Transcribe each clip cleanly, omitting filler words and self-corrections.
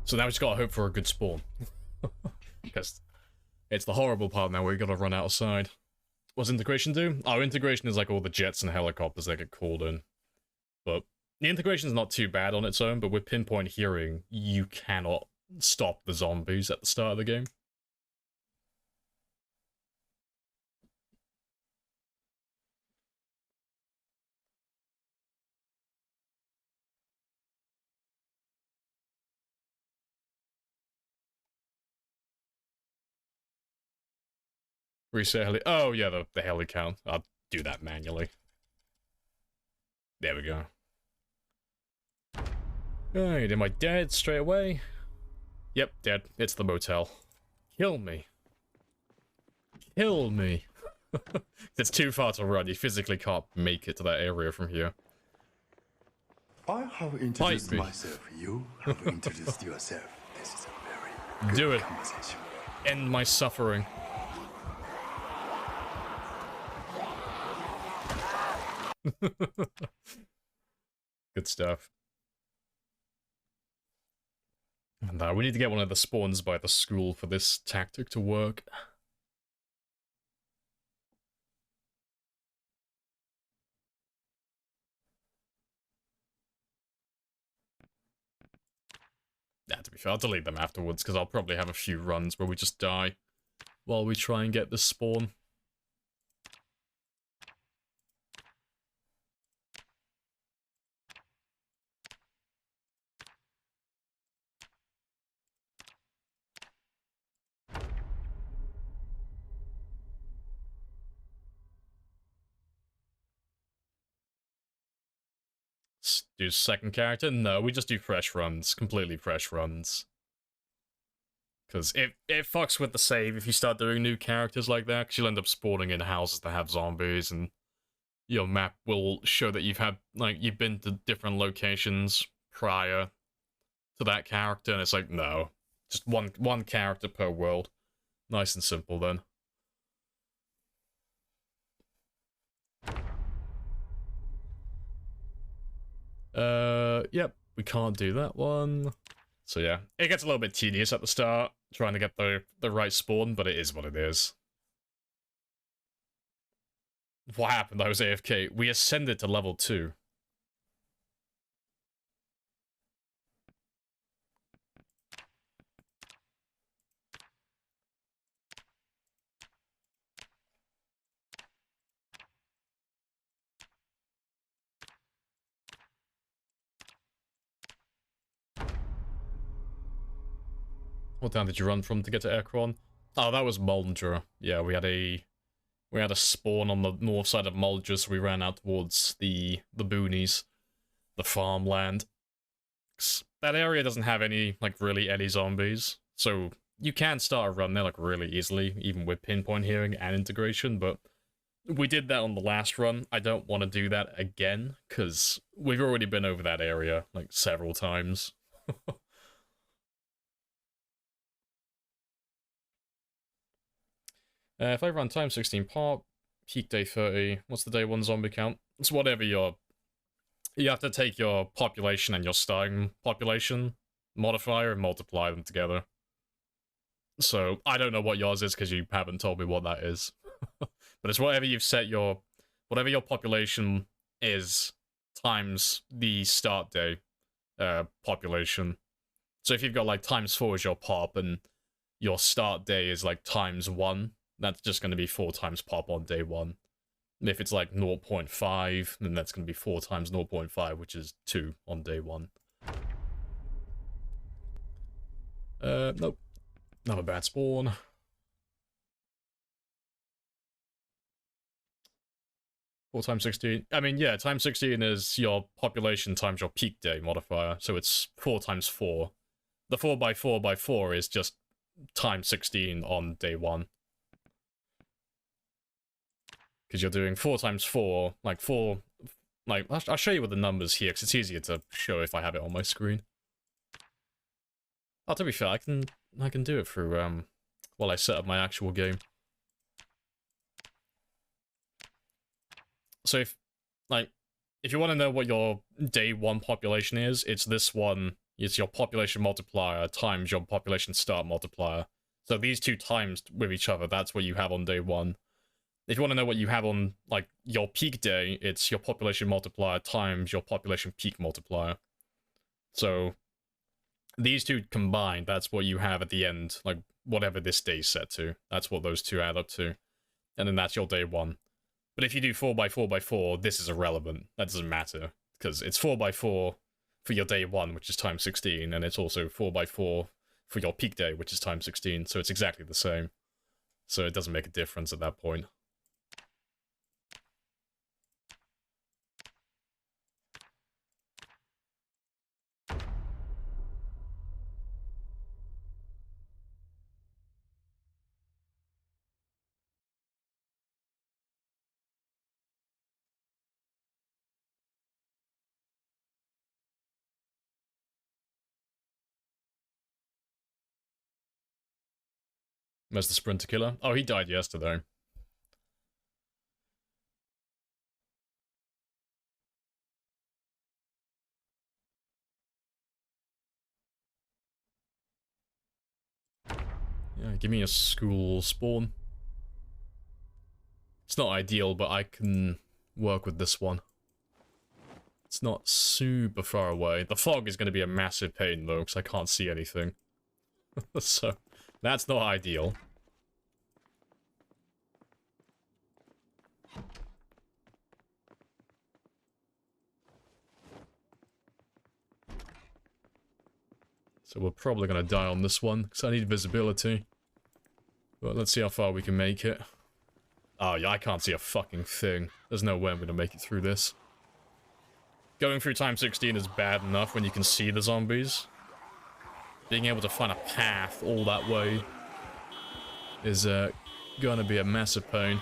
So now we just gotta hope for a good spawn. Because it's the horrible part now where you gotta run outside. What's integration do? Oh, integration is like all the jets and helicopters that get called in. But the integration is not too bad on its own, but with pinpoint hearing, you cannot stop the zombies at the start of the game. Reset heli. Oh, yeah, the heli count. I'll do that manually. There we go. Alright, am I dead straight away? Yep, dead. It's the motel. Kill me. Kill me. It's too far to run. You physically can't make it to that area from here. I have introduced myself. You have introduced yourself. This is a very good conversation. End my suffering. Good stuff. And we need to get one of the spawns by the school for this tactic to work. Yeah, to be fair, I'll delete them afterwards, because I'll probably have a few runs where we just die while we try and get this spawn. Do second character? No, we just do fresh runs. Completely fresh runs. Because it fucks with the save if you start doing new characters like that, because you'll end up spawning in houses that have zombies, and your map will show that you've been to different locations prior to that character, and it's like, no. Just one character per world. Nice and simple then. Yep, we can't do that one. So yeah, it gets a little bit tedious at the start, trying to get the right spawn, but it is what it is. What happened? I was AFK. We ascended to level 2. What town did you run from to get to Ekron? Oh, that was Muldra. Yeah, we had a spawn on the north side of Muldra, so we ran out towards the boonies, the farmland. That area doesn't have any, really any zombies, so you can start a run there, really easily, even with pinpoint hearing and integration, but we did that on the last run. I don't want to do that again, because we've already been over that area, several times. If I run time 16 pop, peak day 30, what's the day 1 zombie count? It's whatever you have to take your population and your starting population modifier and multiply them together. So, I don't know what yours is because you haven't told me what that is. But it's whatever you've set whatever your population is times the start day population. So if you've got times 4 as your pop and your start day is times 1, that's just going to be 4 times pop on day 1. And if it's 0.5, then that's going to be 4 times 0.5, which is 2 on day 1. Nope. Not a bad spawn. Four times 16. I mean, yeah, times 16 is your population times your peak day modifier, so it's 4 times 4. The 4 by 4 by 4 is just times 16 on day 1. Because you're doing 4 times 4, I'll show you with the numbers here, because it's easier to show if I have it on my screen. Oh, to be fair, I can do it through, while I set up my actual game. So if you want to know what your day 1 population is, it's this one It's your population multiplier times your population start multiplier. So these two times with each other, that's what you have on day 1. If you want to know what you have on, like, your peak day, it's your population multiplier times your population peak multiplier. So these two combined, that's what you have at the end, like, whatever this day's set to. That's what those two add up to. And then that's your day 1. But if you do 4x4x4, this is irrelevant. That doesn't matter, because it's 4x4 for your day 1, which is times 16, and it's also 4x4 for your peak day, which is times 16, so it's exactly the same. So it doesn't make a difference at that point. Where's the sprinter killer? Oh, he died yesterday. Yeah, give me a school spawn. It's not ideal, but I can work with this one. It's not super far away. The fog is going to be a massive pain, though, because I can't see anything. So, that's not ideal. So we're probably going to die on this one, because I need visibility. But let's see how far we can make it. Oh yeah, I can't see a fucking thing. There's no way I'm going to make it through this. Going through time 16 is bad enough when you can see the zombies. Being able to find a path all that way is going to be a massive pain.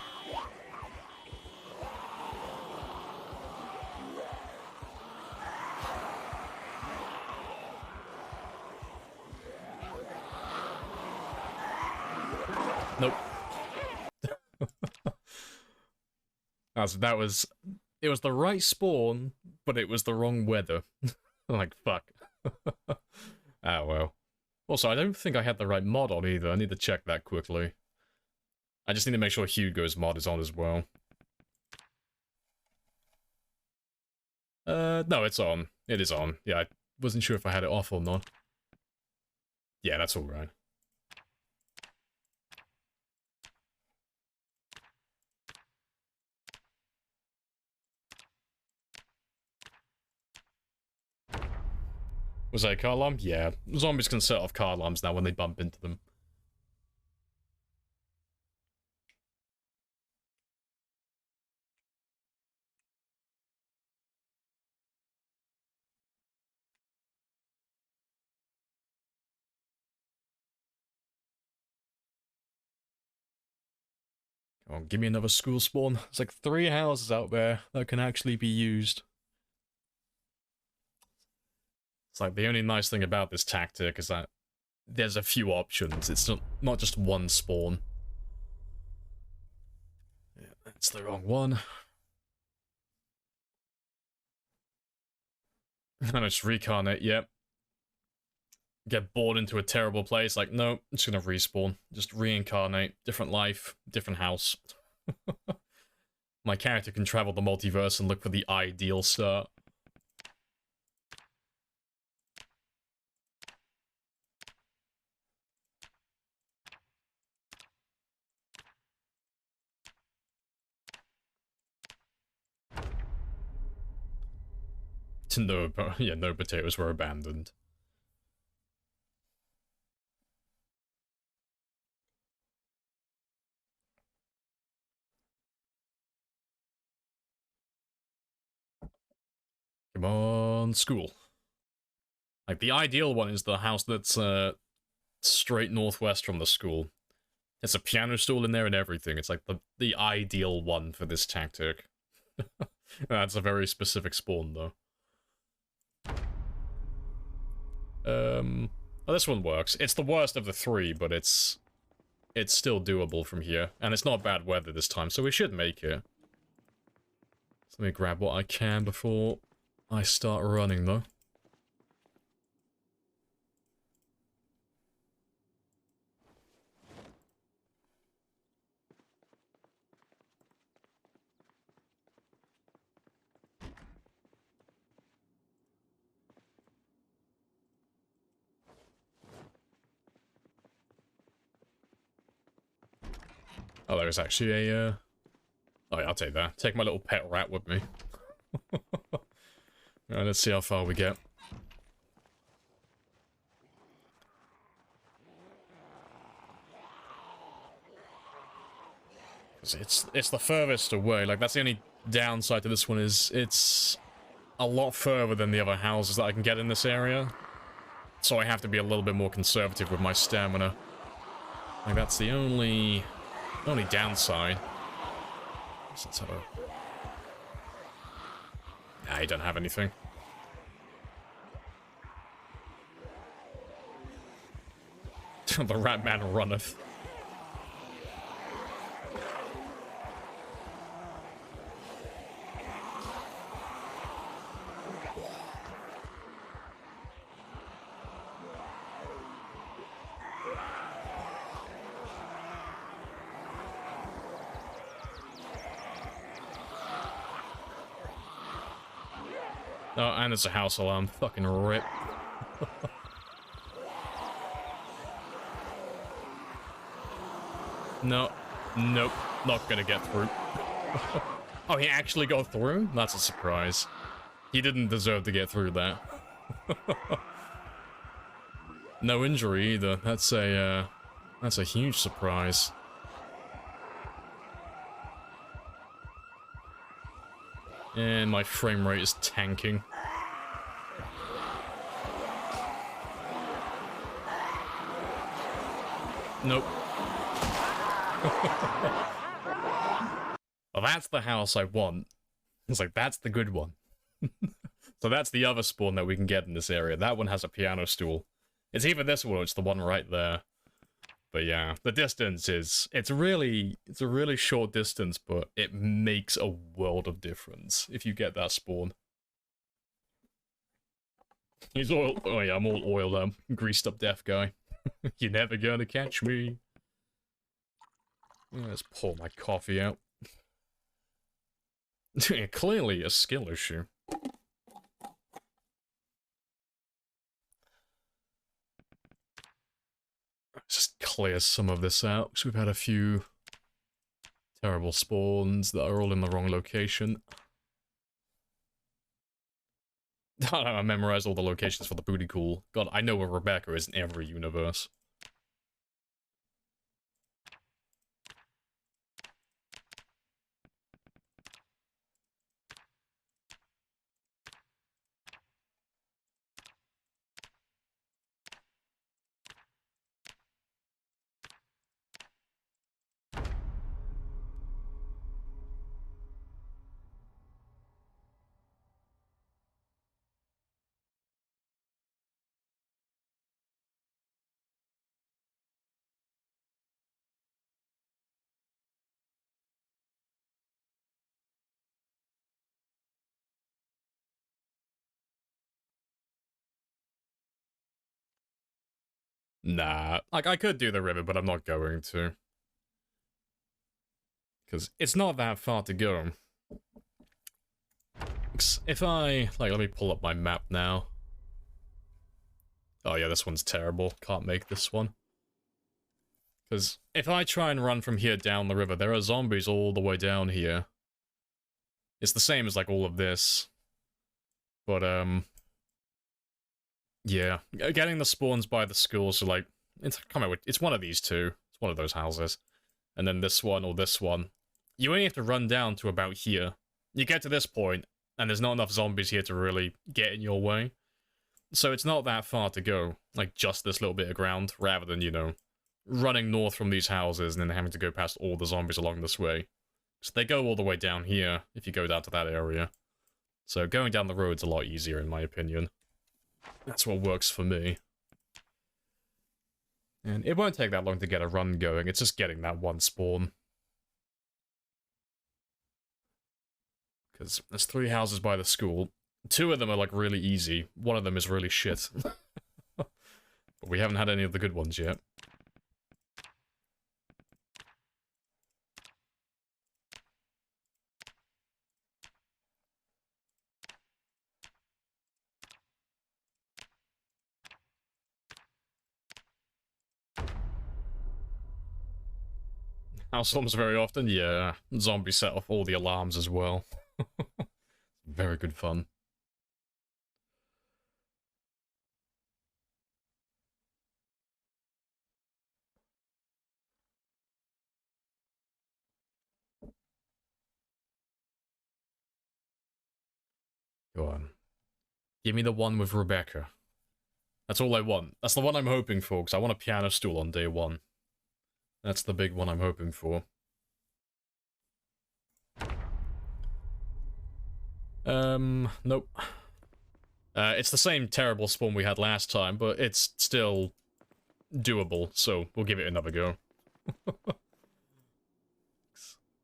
Nope. It was the right spawn, but it was the wrong weather. Like, fuck. Ah, well. Also, I don't think I had the right mod on either. I need to check that quickly. I just need to make sure Hugo's mod is on as well. No, it's on. It is on. Yeah, I wasn't sure if I had it off or not. Yeah, that's alright. Was that a car alarm? Yeah. Zombies can set off car alarms now when they bump into them. Come on, give me another school spawn. There's like 3 houses out there that can actually be used. It's like the only nice thing about this tactic is that there's a few options. It's not just one spawn. Yeah, that's the wrong one. And I just recarnate, yep. Get bored into a terrible place, like, no, I'm just gonna respawn. Just reincarnate. Different life, different house. My character can travel the multiverse and look for the ideal start. No, yeah, no potatoes were abandoned. Come on, school. Like, the ideal one is the house that's straight northwest from the school. There's a piano stool in there and everything. It's like the ideal one for this tactic. That's a very specific spawn, though. Oh, this one works. It's the worst of the 3, but it's still doable from here. And it's not bad weather this time, so we should make it. So let me grab what I can before I start running, though. Oh, there's actually a, Oh yeah, I'll take that. Take my little pet rat with me. Alright, let's see how far we get. It's the furthest away. Like, that's the only downside to this one is it's a lot further than the other houses that I can get in this area. So I have to be a little bit more conservative with my stamina. Like, that's the only downside. Let's have a... Nah, I don't have anything. The rat man runneth. Oh, and it's a house alarm. Fucking rip. No. Nope. Not gonna get through. Oh, he actually got through? That's a surprise. He didn't deserve to get through that. No injury either. That's a huge surprise. And my frame rate is tanking. Nope. Well, that's the house I want. It's like, that's the good one. So that's the other spawn that we can get in this area. That one has a piano stool. It's either this one or it's the one right there. But yeah, the distance is... It's a really short distance, but it makes a world of difference if you get that spawn. He's oil... Oh yeah, I'm all oiled, greased up deaf guy. You're never gonna catch me. Let's pour my coffee out. Clearly a skill issue. Just clear some of this out, because we've had a few terrible spawns that are all in the wrong location. I memorized all the locations for the booty call. God, I know where Rebecca is in every universe. Nah, like, I could do the river, but I'm not going to. Because it's not that far to go. If I... Like, let me pull up my map now. Oh yeah, this one's terrible. Can't make this one. Because if I try and run from here down the river, there are zombies all the way down here. It's the same as, like, all of this. But, yeah. Getting the spawns by the school, so, like... It's one of these two. It's one of those houses. And then this one or this one. You only have to run down to about here. You get to this point, and there's not enough zombies here to really get in your way. So it's not that far to go. Like, just this little bit of ground, rather than, you know, running north from these houses and then having to go past all the zombies along this way. So they go all the way down here, if you go down to that area. So going down the road's a lot easier, in my opinion. That's what works for me. And it won't take that long to get a run going, it's just getting that one spawn. Because there's 3 houses by the school. 2 of them are, like, really easy. 1 of them is really shit. But we haven't had any of the good ones yet. Households very often, yeah. Zombies set off all the alarms as well. Very good fun. Go on. Give me the one with Rebecca. That's all I want. That's the one I'm hoping for, because I want a piano stool on day one. That's the big one I'm hoping for. Nope. It's the same terrible spawn we had last time, but it's still doable, so we'll give it another go.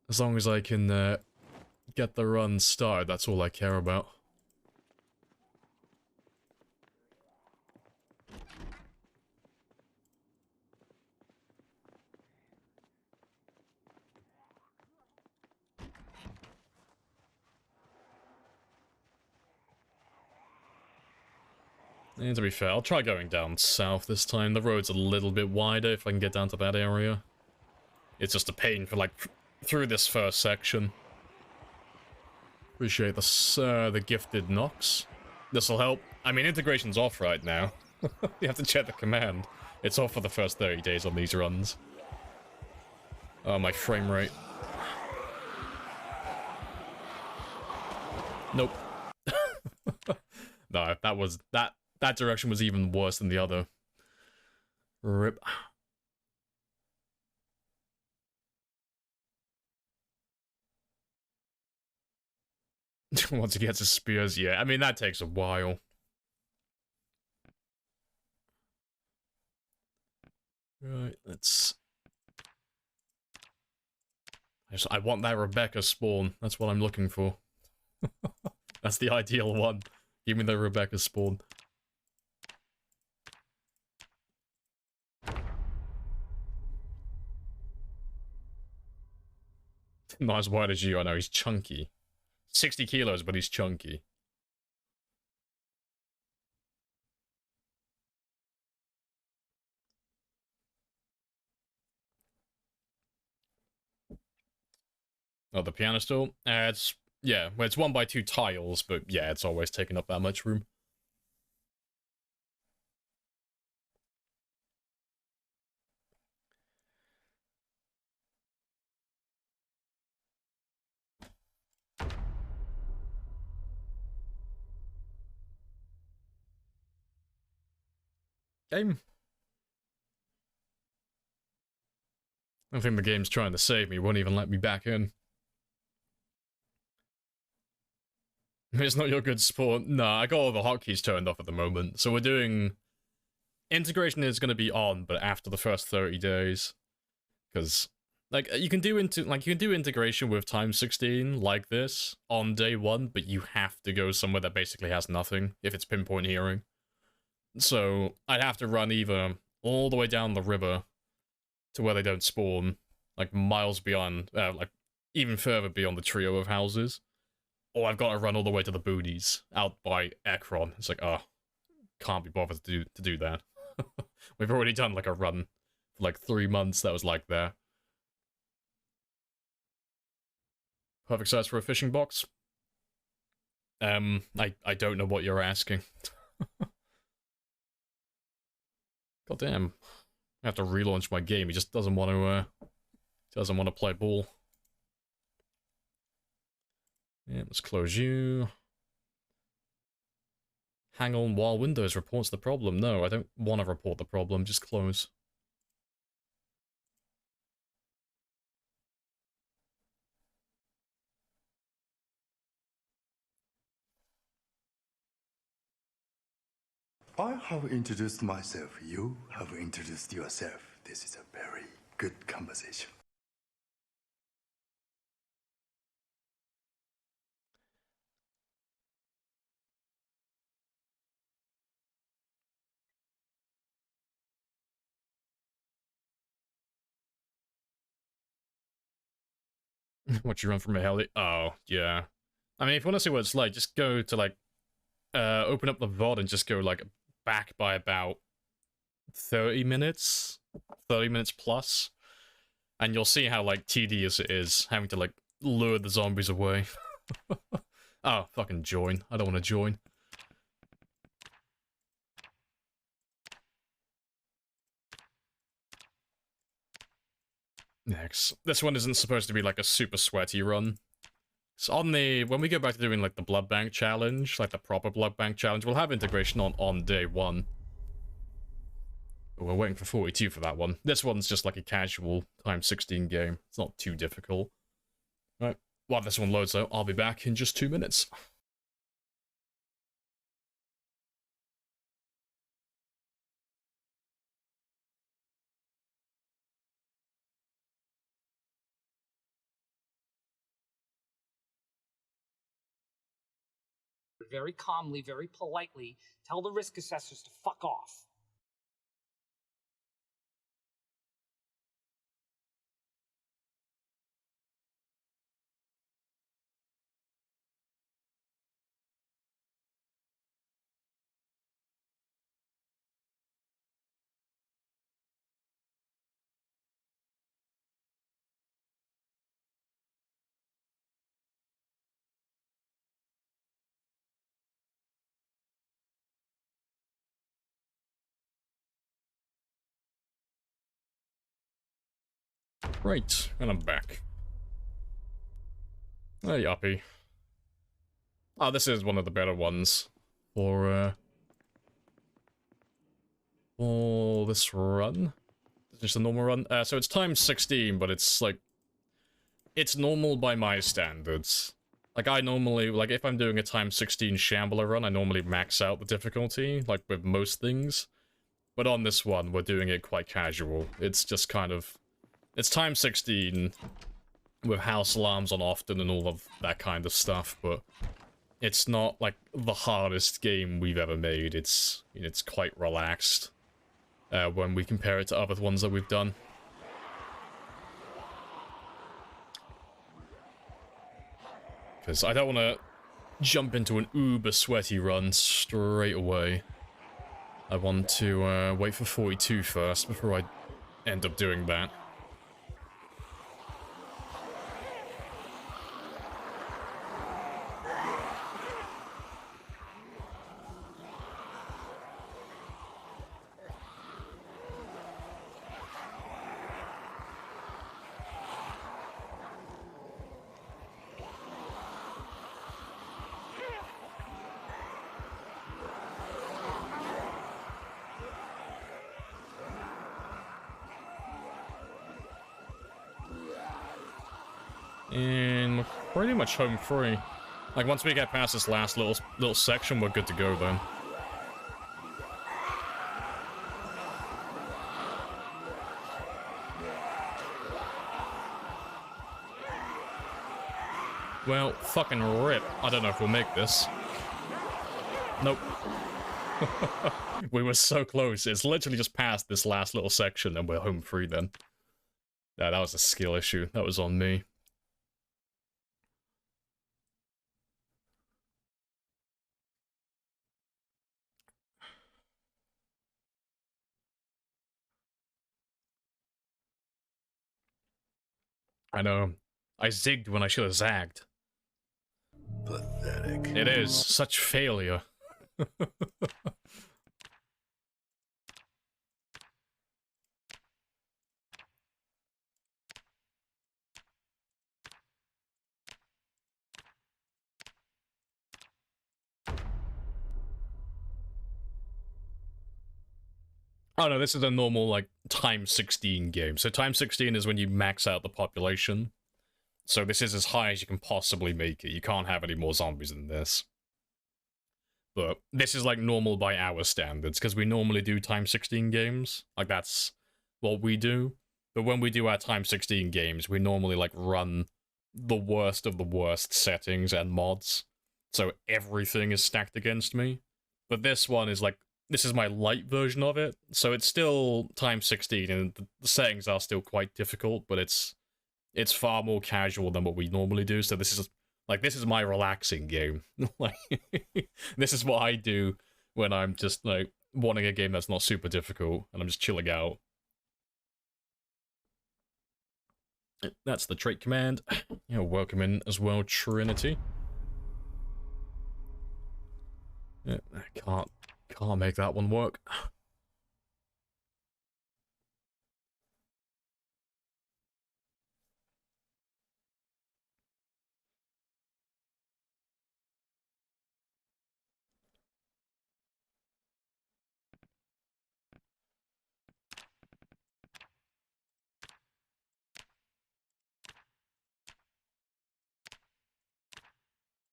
As long as I can, get the run started, that's all I care about. And to be fair, I'll try going down south this time. The road's a little bit wider if I can get down to that area. It's just a pain for, like, through this first section. Appreciate the gifted knocks. This'll help. I mean, integration's off right now. You have to check the command. It's off for the first 30 days on these runs. Oh, my frame rate. Nope. No, that direction was even worse than the other. Rip. Once he gets his spears, yeah. I mean, that takes a while. Right, let's... I want that Rebecca spawn. That's what I'm looking for. That's the ideal one. Give me the Rebecca spawn. Not as wide as you, I know, he's chunky. 60 kilos, but he's chunky. Oh, the piano stool? It's... yeah, well, it's 1x2 tiles, but yeah, it's always taking up that much room. Game. I think the game's trying to save me, won't even let me back in. It's not your good sport. Nah, I got all the hotkeys turned off at the moment. So we're doing... integration is going to be on, but after the first 30 days. Because, like, you can do integration with times 16 like this on day 1, but you have to go somewhere that basically has nothing if it's pinpoint hearing. So I'd have to run either all the way down the river to where they don't spawn, like miles beyond, like even further beyond the trio of houses, or I've got to run all the way to the boonies out by Ekron. It's like, oh, can't be bothered to do that. We've already done like a run for like 3 months that was like there. Perfect size for a fishing box? I don't know what you're asking. God damn. I have to relaunch my game. He just doesn't want to play ball. Yeah, let's close you. Hang on while Windows reports the problem. No, I don't want to report the problem. Just close. I have introduced myself. You have introduced yourself. This is a very good conversation. What, you run from a heli? Oh, yeah. I mean, if you want to see what it's like, just go to, like, open up the VOD and just go, like, back by about 30 minutes? 30 minutes plus? And you'll see how, like, tedious it is having to, like, lure the zombies away. Oh, fucking join. I don't want to join. Next. This one isn't supposed to be, like, a super sweaty run. So on the... When we go back to doing, like, the blood bank challenge, like, the proper blood bank challenge, we'll have integration on day 1. We're waiting for 42 for that one. This one's just like a casual times 16 game. It's not too difficult. Right. While this one loads though, I'll be back in just 2 minutes. Very calmly, very politely, tell the risk assessors to fuck off. Right, and I'm back. Hey, Yuppie. Oh, this is one of the better ones for this run. It's just a normal run. So it's times 16, but it's like... It's normal by my standards. Like, I normally... Like, if I'm doing a times 16 Shambler run, I normally max out the difficulty, like with most things. But on this one, we're doing it quite casual. It's just kind of... It's times 16 with house alarms on often and all of that kind of stuff, but it's not like the hardest game we've ever made. It's quite relaxed when we compare it to other ones that we've done. Because I don't want to jump into an uber sweaty run straight away. I want to wait for 42 first before I end up doing that. And we're pretty much home free. Like, once we get past this last little section, we're good to go then. Well, fucking rip. I don't know if we'll make this. Nope. We were so close. It's literally just past this last little section and we're home free then. Yeah, that was a skill issue. That was on me. I know. I zigged when I should have zagged. Pathetic. It is. Such failure. Oh no, this is a normal, like, times 16 game. So times 16 is when you max out the population. So this is as high as you can possibly make it. You can't have any more zombies than this. But this is, like, normal by our standards, because we normally do times 16 games. Like, that's what we do. But when we do our times 16 games, we normally, like, run the worst of the worst settings and mods. So everything is stacked against me. But this one is, like, this is my light version of it, so it's still times 16, and the settings are still quite difficult, but it's far more casual than what we normally do, so this is my relaxing game. Like, this is what I do when I'm just, like, wanting a game that's not super difficult, and I'm just chilling out. That's the trait command. Yeah, welcome in as well, Trinity. Yeah, I can't make that one work.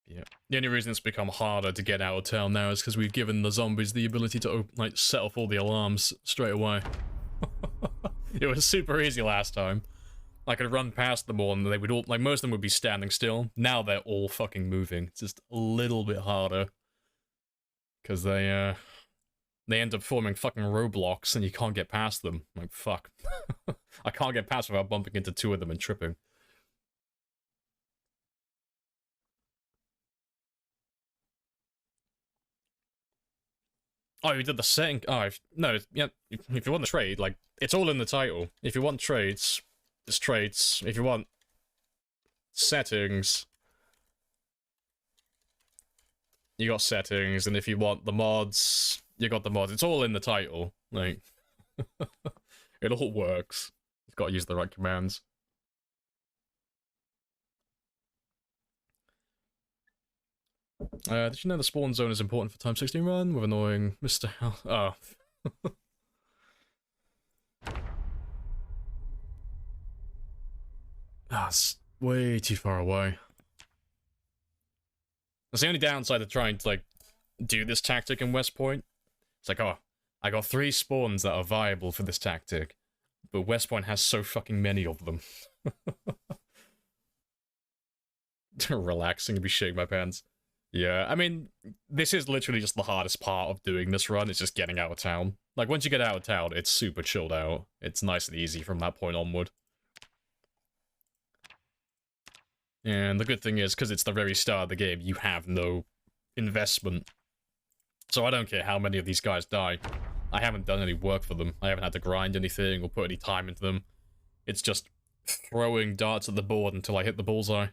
Yeah. The only reason it's become harder to get out of town now is because we've given the zombies the ability to like set off all the alarms straight away. It was super easy last time. I could run past them all and they would all, like, most of them would be standing still. Now they're all fucking moving. It's just a little bit harder. Because they end up forming fucking roadblocks and you can't get past them. Like, fuck. I can't get past without bumping into two of them and tripping. Oh, you did the setting? Oh, no, yeah, if you want the trade, like, it's all in the title. If you want trades, it's trades. If you want settings, you got settings, and if you want the mods, you got the mods. It's all in the title. Like, it all works. You've got to use the right commands. Did you know the spawn zone is important for Time 16 run with annoying Mr. House? Oh. That's way too far away. That's the only downside of trying to, like, do this tactic in West Point. It's like, oh, I got 3 spawns that are viable for this tactic, but West Point has so fucking many of them. Relaxing and be shitting my pants. Yeah, I mean, this is literally just the hardest part of doing this run, it's just getting out of town. Like, once you get out of town, it's super chilled out. It's nice and easy from that point onward. And the good thing is, because it's the very start of the game, you have no investment. So I don't care how many of these guys die. I haven't done any work for them. I haven't had to grind anything or put any time into them. It's just throwing darts at the board until I hit the bullseye.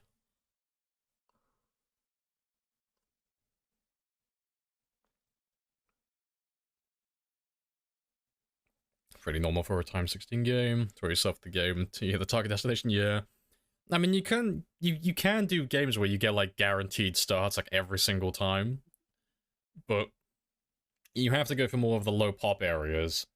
Pretty normal for a Time 16 game. Throw yourself the game to hit the target destination, yeah. I mean, you can do games where you get, like, guaranteed starts, like, every single time. But you have to go for more of the low pop areas.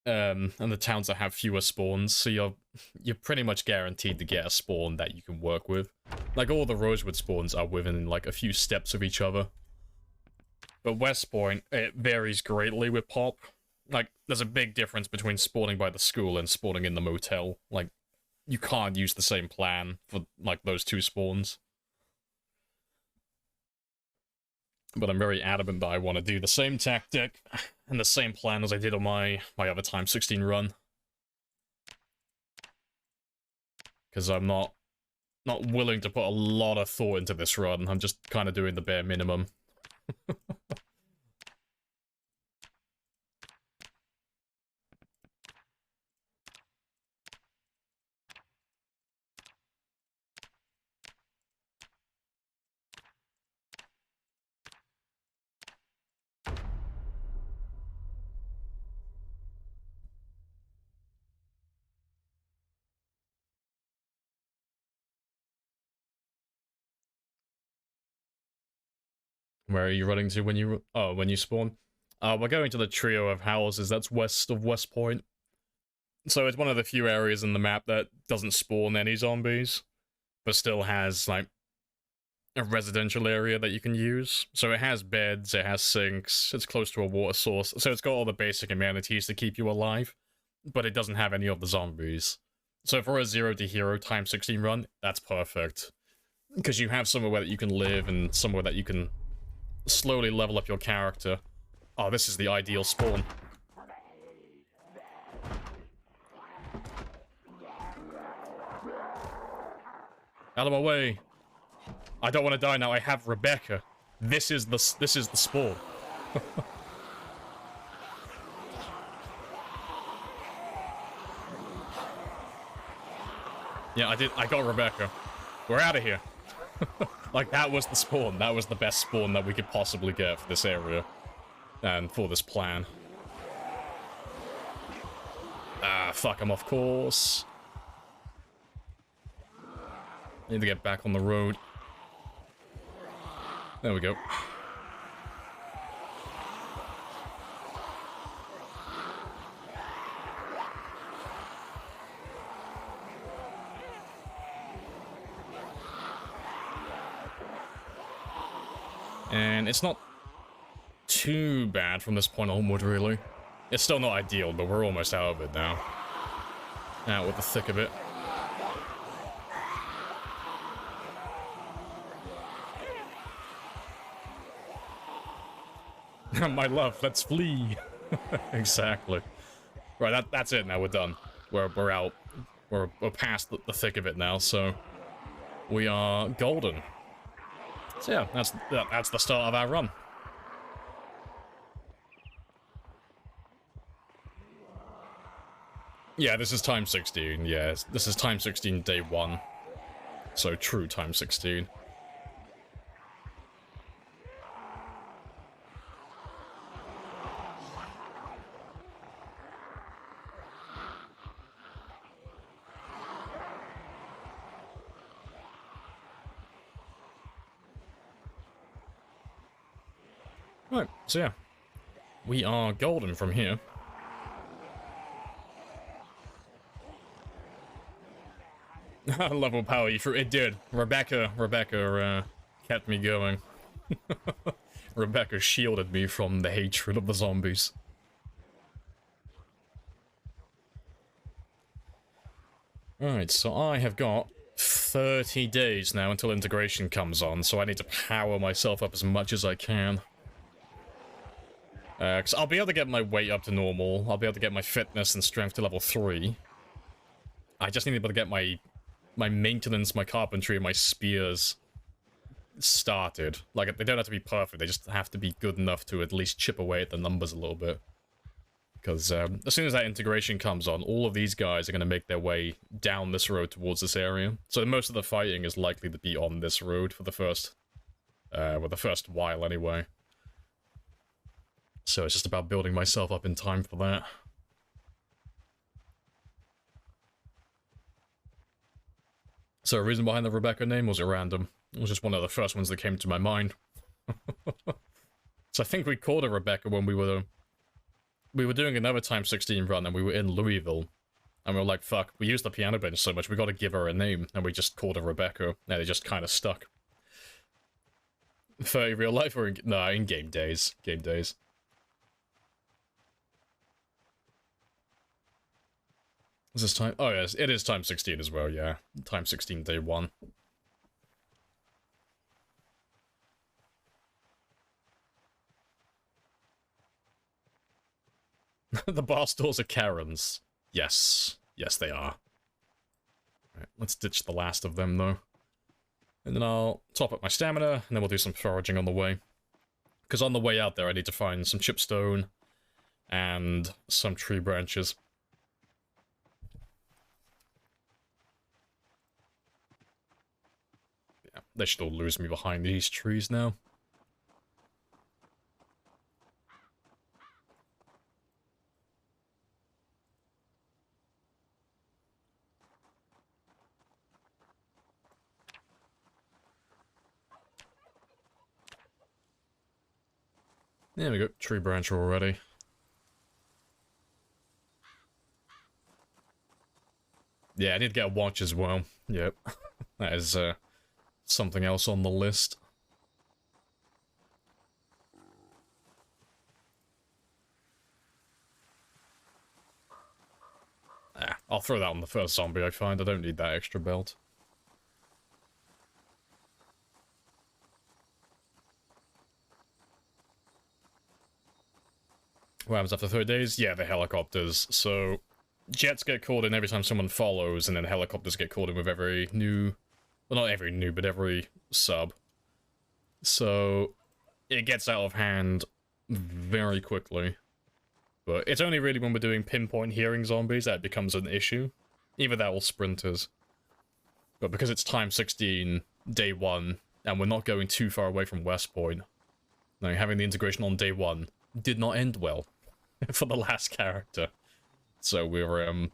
And the towns that have fewer spawns, so you're pretty much guaranteed to get a spawn that you can work with. Like, all the Rosewood spawns are within, like, a few steps of each other. But West Point, it varies greatly with pop. Like, there's a big difference between spawning by the school and spawning in the motel. Like, you can't use the same plan for, like, those 2 spawns. But I'm very adamant that I want to do the same tactic and the same plan as I did on my other Time 16 run. Because I'm not willing to put a lot of thought into this run. I'm just kind of doing the bare minimum. Where are you running to when you spawn? We're going to the trio of houses that's west of West Point. So it's one of the few areas in the map that doesn't spawn any zombies, but still has, like, a residential area that you can use. So it has beds, it has sinks, it's close to a water source, so it's got all the basic amenities to keep you alive, but it doesn't have any of the zombies. So for a 0 to hero Time 16 run, that's perfect. Because you have somewhere where you can live and somewhere that you can slowly level up your character. Oh, this is the ideal spawn. Out of my way. I don't want to die now. I have Rebecca. This is the spawn. Yeah, I got Rebecca. We're out of here. Like, that was the spawn. That was the best spawn that we could possibly get for this area. And for this plan. Ah, fuck, I'm off course. Need to get back on the road. There we go. And it's not too bad from this point onward, really. It's still not ideal, but we're almost out of it now. Out with the thick of it. My love, let's flee. Exactly. Right, that's it now, we're done. We're out. We're past the thick of it now, so we are golden. So yeah, that's the start of our run. Yeah, this is time 16, yeah. This is time 16 day 1. So true time 16. Right, so yeah. We are golden from here. Level power you through. It did. Rebecca kept me going. Rebecca shielded me from the hatred of the zombies. Alright, so I have got 30 days now until integration comes on, so I need to power myself up as much as I can. Because I'll be able to get my weight up to normal, I'll be able to get my fitness and strength to level 3. I just need to be able to get my maintenance, my carpentry, and my spears started. Like, they don't have to be perfect, they just have to be good enough to at least chip away at the numbers a little bit. Because as soon as that integration comes on, all of these guys are going to make their way down this road towards this area. So most of the fighting is likely to be on this road for the first, well, the first while anyway. So it's just about building myself up in time for that. So a reason behind the Rebecca name, was it random? It was just one of the first ones that came to my mind. So I think we called her Rebecca when we were doing another time 16 run and we were in Louisville. And we were like, fuck, we used the piano bench so much, we gotta give her a name. And we just called her Rebecca. And it just kind of stuck. 30 real life or in game days. Game days. Is this time? Oh yes, it is time 16 as well, yeah. Time 16 day 1. The bar stores are Karens. Yes. Yes, they are. Right, let's ditch the last of them, though. And then I'll top up my stamina, and then we'll do some foraging on the way. Because on the way out there, I need to find some chipstone and some tree branches. Yeah, they should all lose me behind these trees now. There we go, tree branch already. Yeah, I need to get a watch as well. Yep, that is something else on the list. Ah, I'll throw that on the first zombie I find, I don't need that extra belt. What happens after 30 days? Yeah, the helicopters. So, jets get called in every time someone follows, and then helicopters get called in with every new... Well, not every new, but every sub. So, it gets out of hand very quickly. But it's only really when we're doing pinpoint hearing zombies that it becomes an issue. Either that or sprinters. But because it's time 16, day 1, and we're not going too far away from West Point, like, having the integration on day 1 did not end well for the last character. So we're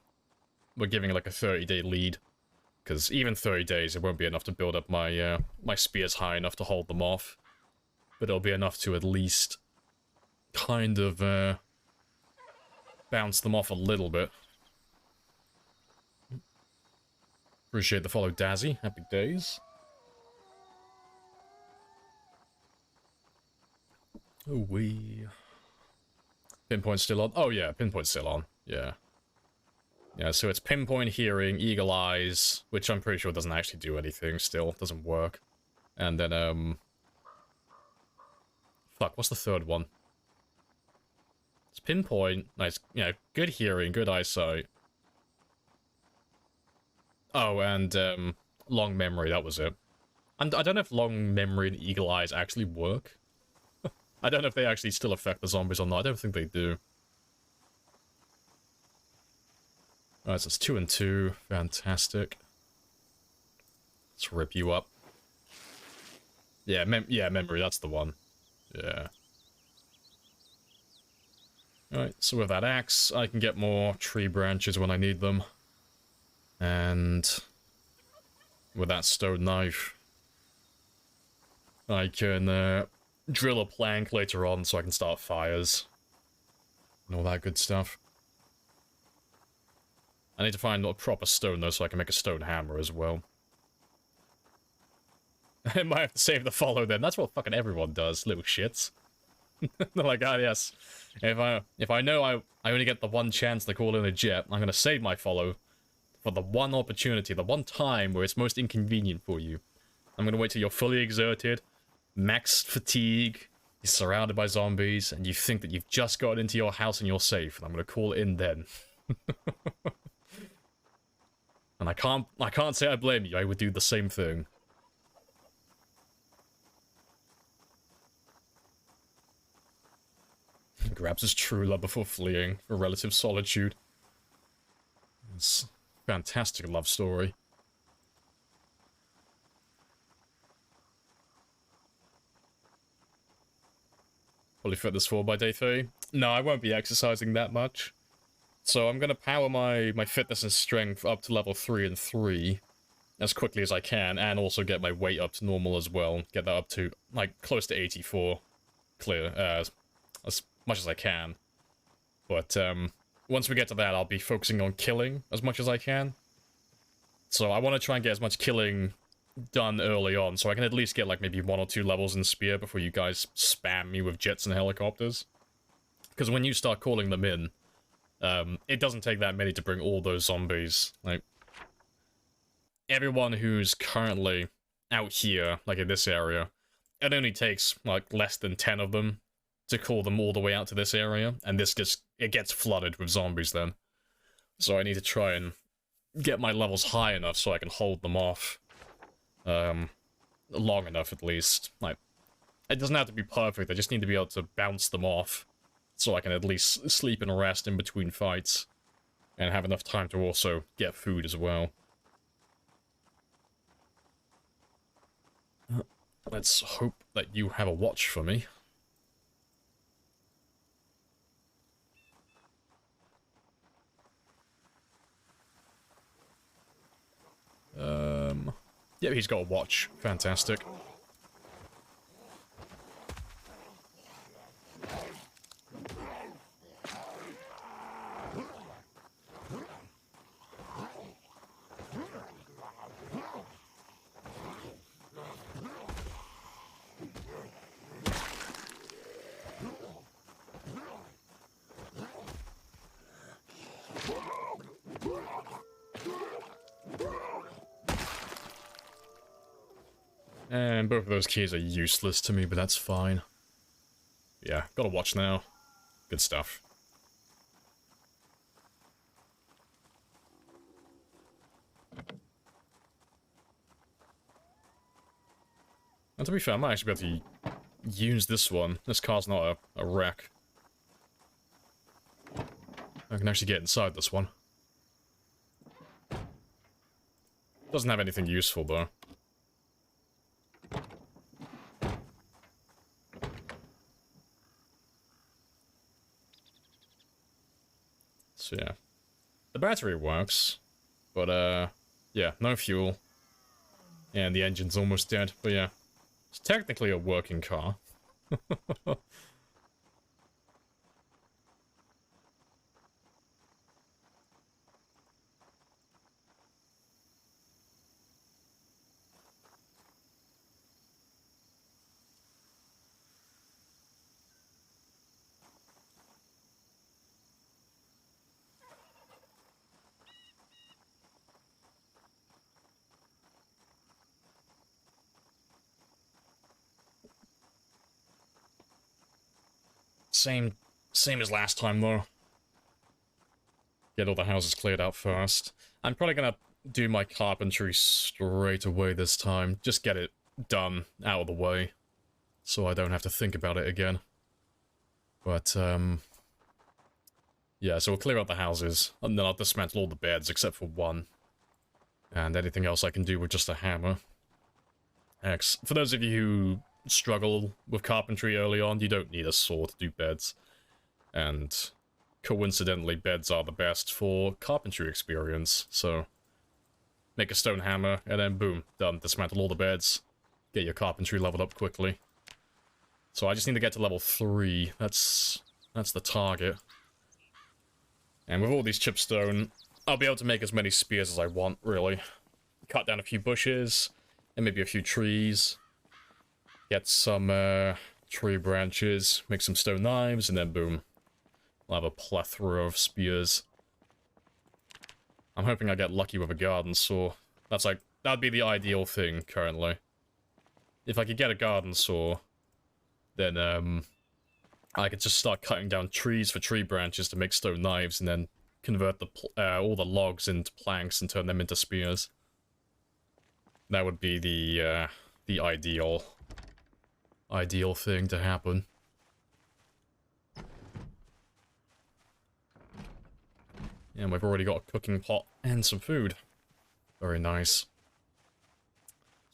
giving like a 30-day lead, because even 30 days it won't be enough to build up my my spears high enough to hold them off, but it'll be enough to at least kind of bounce them off a little bit. Appreciate the follow, Dazzy. Happy days. Oh, Pinpoint's still on? Oh, yeah, Pinpoint's still on. Yeah. Yeah, so it's Pinpoint, Hearing, Eagle Eyes, which I'm pretty sure doesn't actually do anything still. Doesn't work. And then, fuck, what's the third one? It's Pinpoint. Nice, you know, good Hearing, good Eyesight. Oh, and, Long Memory, that was it. And I don't know if Long Memory and Eagle Eyes actually work. I don't know if they actually still affect the zombies or not. I don't think they do. Alright, so it's 2 and 2. Fantastic. Let's rip you up. Yeah, Memory, that's the one. Yeah. Alright, so with that axe, I can get more tree branches when I need them. And with that stone knife, I can drill a plank later on so I can start fires. And all that good stuff. I need to find a proper stone though so I can make a stone hammer as well. I might have to save the follow then. That's what fucking everyone does, little shits. They're like, ah, yes. If I know I only get the one chance to call in a jet, I'm gonna save my follow for the one opportunity, the one time where it's most inconvenient for you. I'm gonna wait till you're fully exerted, max fatigue, you're surrounded by zombies, and you think that you've just got into your house and you're safe, and I'm gonna call it in then. And I can't say I blame you, I would do the same thing. Grabs his true love before fleeing for relative solitude. It's a fantastic love story. Fully fit this 4 by day 3? No, I won't be exercising that much. So I'm gonna power my fitness and strength up to level 3 and 3 as quickly as I can, and also get my weight up to normal as well. Get that up to, like, close to 84 clear, as much as I can. But, once we get to that, I'll be focusing on killing as much as I can. So I want to try and get as much killing done early on, so I can at least get, like, maybe 1 or 2 levels in Spear before you guys spam me with jets and helicopters. Because when you start calling them in, it doesn't take that many to bring all those zombies. Like, everyone who's currently out here, like in this area, it only takes, like, less than 10 of them to call them all the way out to this area, and it gets flooded with zombies then. So I need to try and get my levels high enough so I can hold them off. Long enough at least. Like, it doesn't have to be perfect, I just need to be able to bounce them off so I can at least sleep and rest in between fights, and have enough time to also get food as well. Let's hope that you have a watch for me. Yeah, he's got a watch. Fantastic. And both of those keys are useless to me, but that's fine. Yeah, got a watch now. Good stuff. And to be fair, I might actually be able to use this one. This car's not a wreck. I can actually get inside this one. Doesn't have anything useful, though. So, yeah. The battery works, but, yeah, no fuel. And the engine's almost dead, but yeah. It's technically a working car. Same as last time, though. Get all the houses cleared out first. I'm probably gonna do my carpentry straight away this time. Just get it done, out of the way. So I don't have to think about it again. But, yeah, so we'll clear out the houses, and then I'll dismantle all the beds except for one. And anything else I can do with just a hammer. For those of you who struggle with carpentry early on, you don't need a saw to do beds. And coincidentally, beds are the best for carpentry experience, so make a stone hammer, and then boom, done. Dismantle all the beds, get your carpentry leveled up quickly. So I just need to get to level 3, that's the target. And with all these chipstone, I'll be able to make as many spears as I want, really. Cut down a few bushes, and maybe a few trees. Get some tree branches, make some stone knives, and then boom. I'll have a plethora of spears. I'm hoping I get lucky with a garden saw. That'd be the ideal thing, currently. If I could get a garden saw, then, I could just start cutting down trees for tree branches to make stone knives, and then convert all the logs into planks and turn them into spears. That would be the ideal thing to happen. And we've already got a cooking pot and some food. Very nice.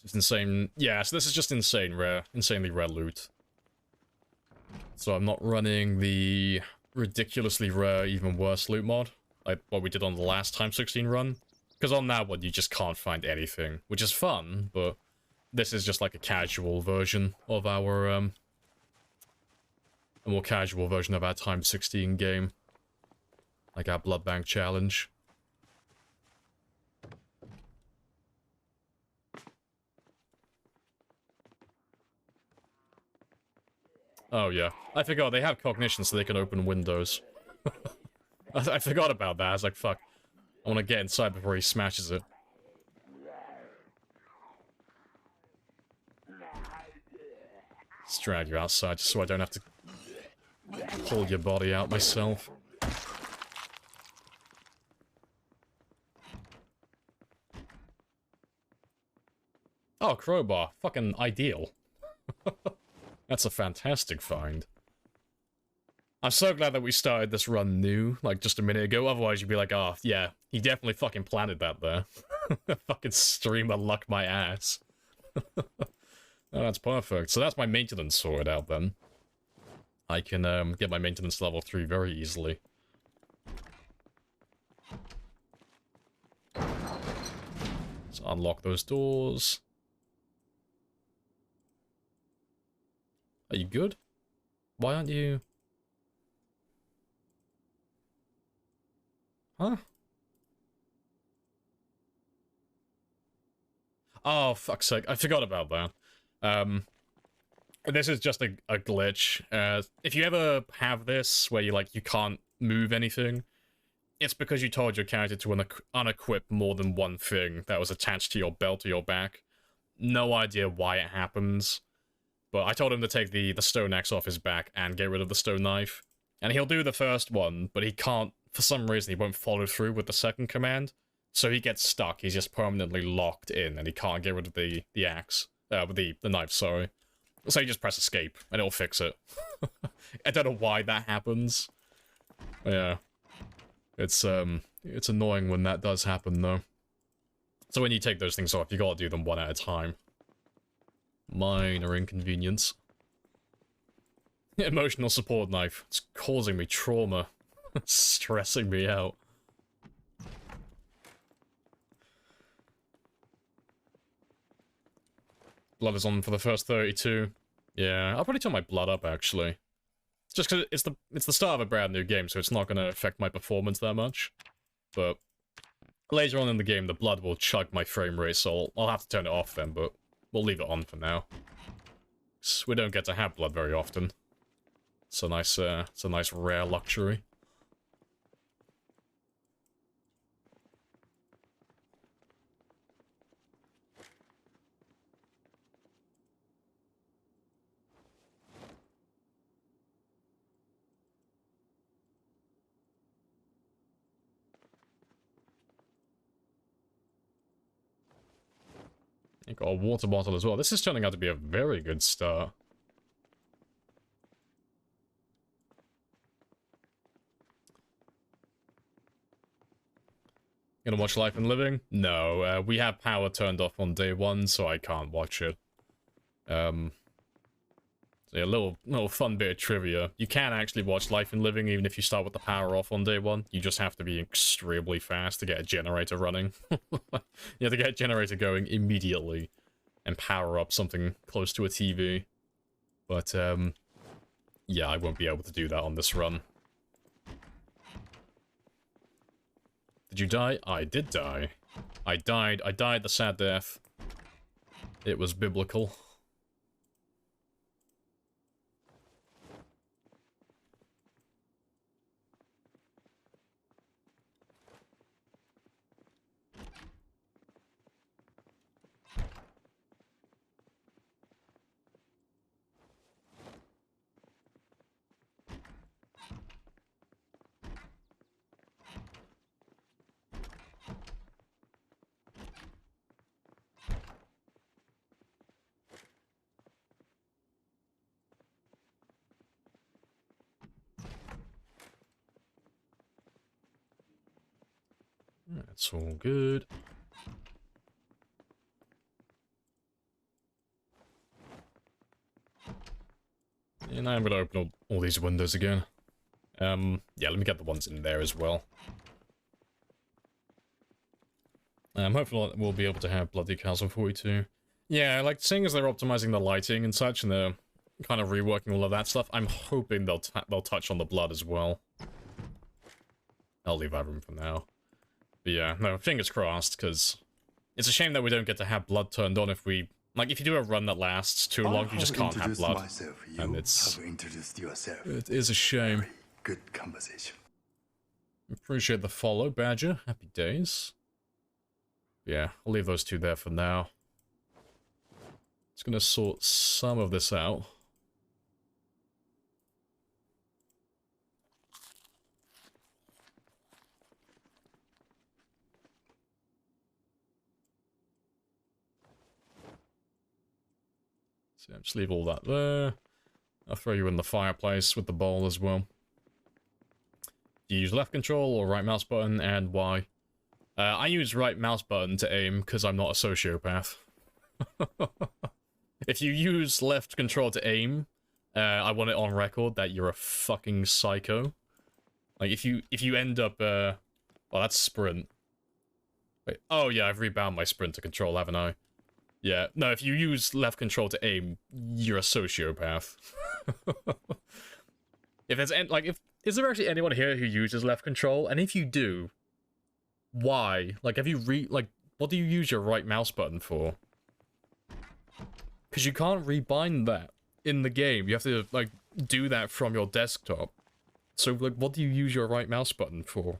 Just insane. Yeah, so this is just insanely rare loot. So I'm not running the ridiculously rare, even worse loot mod, like what we did on the last Time 16 run. Because on that one, you just can't find anything, which is fun, but this is just like a casual version of our, a more casual version of our Time 16 game. Like our Blood Bank challenge. Oh yeah, I forgot, they have cognition so they can open windows. I forgot about that, I was like, fuck. I want to get inside before he smashes it. Let's drag you outside just so I don't have to pull your body out myself. Oh, crowbar. Fucking ideal. That's a fantastic find. I'm so glad that we started this run new, like, just a minute ago. Otherwise, you'd be like, oh, yeah, he definitely fucking planted that there. Fucking streamer luck my ass. Oh, that's perfect. So that's my maintenance sorted out, then. I can, get my maintenance level 3 very easily. So unlock those doors. Are you good? Why aren't you... Huh? Oh, fuck's sake. I forgot about that. This is just a glitch. If you ever have this, where you can't move anything, it's because you told your character to unequip more than one thing that was attached to your belt or your back. No idea why it happens. But I told him to take the stone axe off his back and get rid of the stone knife. And he'll do the first one, but he can't, for some reason, he won't follow through with the second command. So he gets stuck, he's just permanently locked in, and he can't get rid of the axe. The knife, sorry. So you just press escape, and it'll fix it. I don't know why that happens. Yeah. It's annoying when that does happen, though. So when you take those things off, you gotta do them one at a time. Minor inconvenience. Emotional support knife. It's causing me trauma. It's stressing me out. Blood is on for the first 32. Yeah, I'll probably turn my blood up, actually. Just because it's the start of a brand new game, so it's not going to affect my performance that much. But later on in the game, the blood will chug my frame rate, so I'll have to turn it off then, but we'll leave it on for now. We don't get to have blood very often. It's a nice rare luxury. You got a water bottle as well. This is turning out to be a very good start. Gonna watch Life and Living? No, we have power turned off on day one, so I can't watch it. So yeah, a little fun bit of trivia. You can actually watch Life and Living even if you start with the power off on day one. You just have to be extremely fast to get a generator running. You have to get a generator going immediately and power up something close to a TV. But, yeah, I won't be able to do that on this run. Did you die? I did die. I died the sad death. It was biblical. That's all good. And I'm gonna open up all these windows again. Yeah, let me get the ones in there as well. Hopefully we'll be able to have blood decals on 42. Yeah, like, seeing as they're optimizing the lighting and such, and they're kind of reworking all of that stuff, I'm hoping they'll touch on the blood as well. I'll leave that room for now. But yeah, no, fingers crossed, because it's a shame that we don't get to have blood turned on if we... Like, if you do a run that lasts too long, you just can't have blood. And it is a shame. Very good conversation. Appreciate the follow, Badger. Happy days. Yeah, I'll leave those two there for now. Just gonna sort some of this out. So yeah, just leave all that there. I'll throw you in the fireplace with the bowl as well. You use left control or right mouse button, and why? I use right mouse button to aim because I'm not a sociopath. If you use left control to aim, I want it on record that you're a fucking psycho. Like, if you end up, well, that's sprint. Wait, oh yeah, I've rebound my sprint to control, haven't I? Yeah, no, if you use left control to aim, you're a sociopath. If there's, is there actually anyone here who uses left control? And if you do, why? Like, what do you use your right mouse button for? Because you can't rebind that in the game. You have to, like, do that from your desktop. So, like, what do you use your right mouse button for?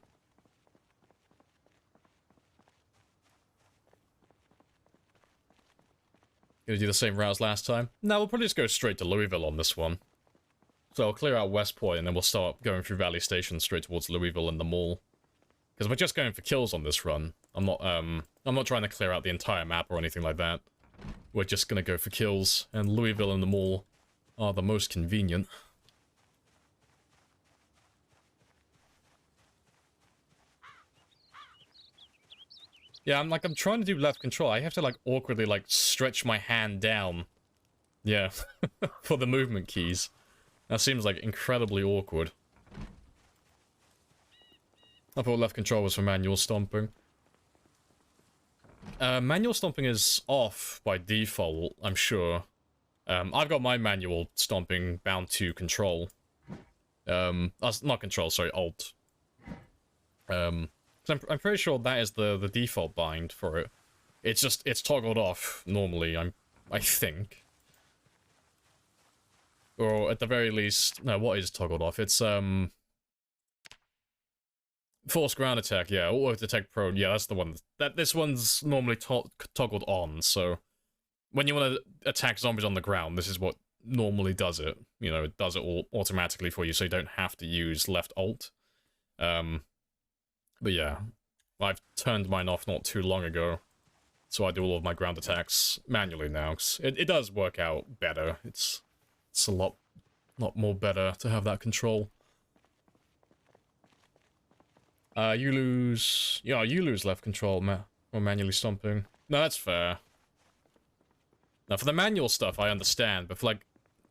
Gonna do the same route as last time? No, we'll probably just go straight to Louisville on this one. So I'll clear out West Point, and then we'll start going through Valley Station straight towards Louisville and the mall. Because we're just going for kills on this run. I'm not trying to clear out the entire map or anything like that. We're just gonna go for kills, and Louisville and the mall are the most convenient. Yeah, I'm trying to do left control. I have to, like, awkwardly, like, stretch my hand down. Yeah, for the movement keys. That seems, like, incredibly awkward. I thought left control was for manual stomping. Manual stomping is off by default, I'm sure. I've got my manual stomping bound to control. That's not control, sorry, alt. I'm pretty sure that is the default bind for it. It's toggled off normally, I think. Or at the very least, no, what is toggled off? It's, force ground attack, yeah, or detect prone, yeah, that's the one. This one's normally toggled on, so when you want to attack zombies on the ground, this is what normally does it. You know, it does it all automatically for you, so you don't have to use left alt. But yeah, I've turned mine off not too long ago, so I do all of my ground attacks manually now. 'Cause it does work out better. It's a lot more better to have that control. You lose left control or manually stomping. No, that's fair. Now for the manual stuff, I understand, but for like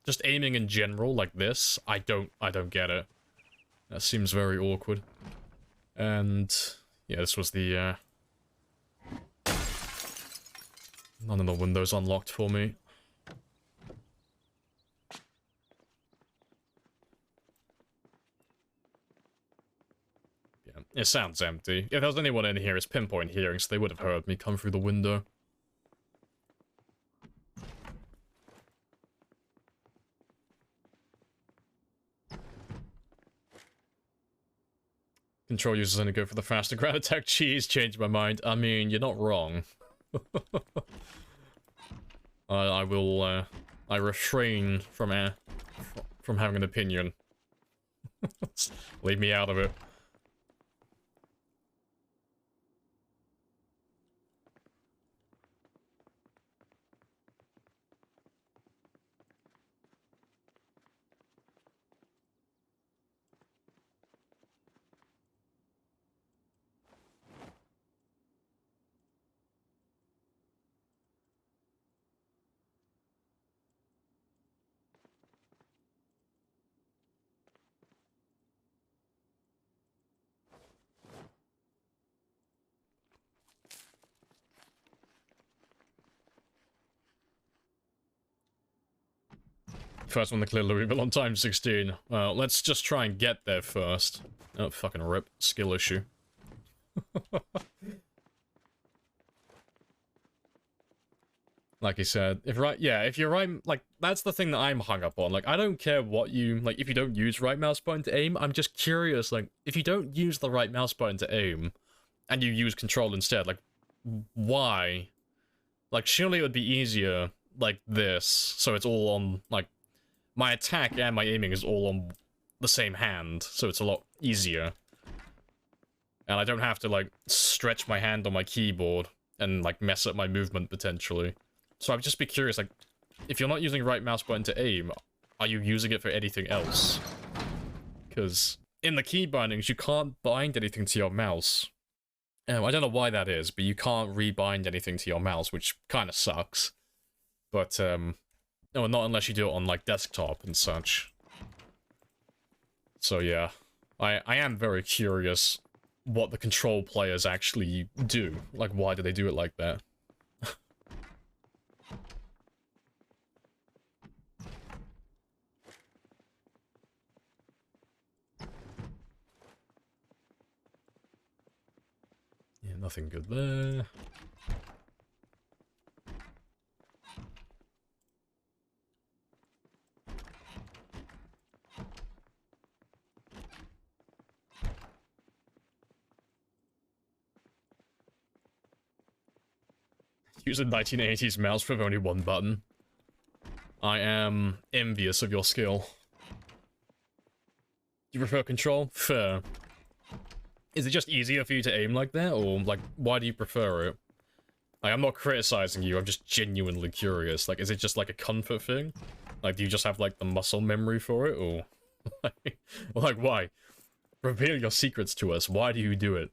just aiming in general like this, I don't get it. That seems very awkward. And yeah, this was the none of the windows unlocked for me. Yeah, it sounds empty. If there was anyone in here, it's pinpoint hearing, so they would have heard me come through the window. Control users only go for the faster ground attack cheese. Changed my mind. I mean, you're not wrong. I will. I refrain from having an opinion. Leave me out of it. First one to clear Louisville on time 16. Well, let's just try and get there first. Oh, fucking rip. Skill issue. Like he said, if you're right, like, that's the thing that I'm hung up on. Like, I don't care what you, like, if you don't use right mouse button to aim, I'm just curious, like, if you don't use the right mouse button to aim, and you use control instead, like, why? Like, surely it would be easier like this, so it's all on, like, my attack and my aiming is all on the same hand, so it's a lot easier. And I don't have to, like, stretch my hand on my keyboard and, like, mess up my movement, potentially. So I'd just be curious, like, if you're not using right mouse button to aim, are you using it for anything else? Because in the key bindings, you can't bind anything to your mouse. I don't know why that is, but you can't rebind anything to your mouse, which kind of sucks. But, no, not unless you do it on, like, desktop and such. So, yeah. I am very curious what the control players actually do. Like, why do they do it like that? Yeah, nothing good there. Use a 1980s mouse with only one button. I am envious of your skill. You prefer control? Fair. Is it just easier for you to aim like that, or, like, why do you prefer it? Like, I'm not criticizing you, I'm just genuinely curious. Like, is it just, like, a comfort thing? Like, do you just have, like, the muscle memory for it, or... like, why? Reveal your secrets to us, why do you do it?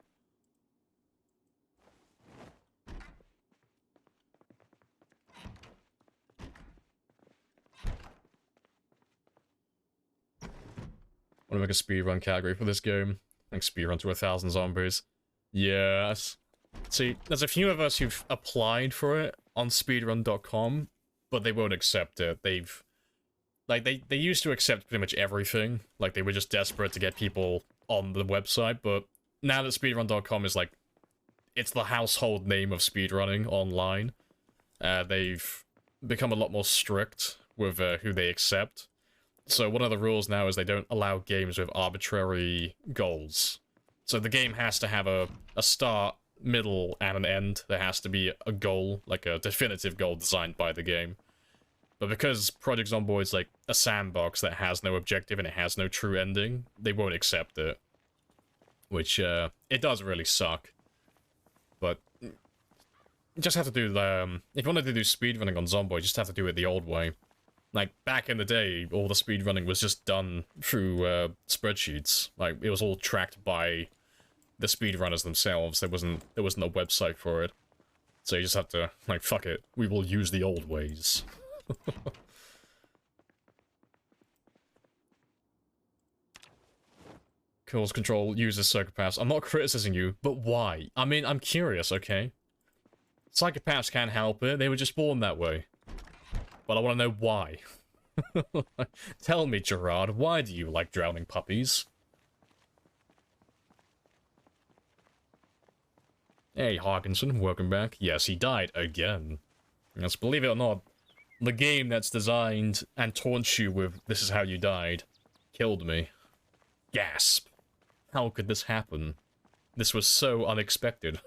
Want to make a speedrun category for this game? Like speedrun to 1,000 zombies. Yes. See, there's a few of us who've applied for it on speedrun.com, but they won't accept it. They've... Like, they used to accept pretty much everything. Like, they were just desperate to get people on the website, but now that speedrun.com is, like, it's the household name of speedrunning online, they've become a lot more strict with who they accept. So one of the rules now is they don't allow games with arbitrary goals. So the game has to have a start, middle, and an end. There has to be a goal, like a definitive goal designed by the game. But because Project Zomboid's like a sandbox that has no objective and it has no true ending, they won't accept it. Which, it does really suck. But, you just have to do the, if you wanted to do speedrunning on Zomboid, you just have to do it the old way. Like, back in the day, all the speedrunning was just done through, spreadsheets. Like, it was all tracked by the speedrunners themselves. There wasn't a website for it. So you just have to, like, fuck it. We will use the old ways. Kills control uses psychopaths. I'm not criticizing you, but why? I mean, I'm curious, okay? Psychopaths can't help it, they were just born that way. But I want to know why. Tell me, Gerard, why do you like drowning puppies? Hey, Hawkinson, welcome back. Yes, he died again. Yes, believe it or not, the game that's designed and taunts you with "this is how you died" killed me. Gasp. How could this happen? This was so unexpected.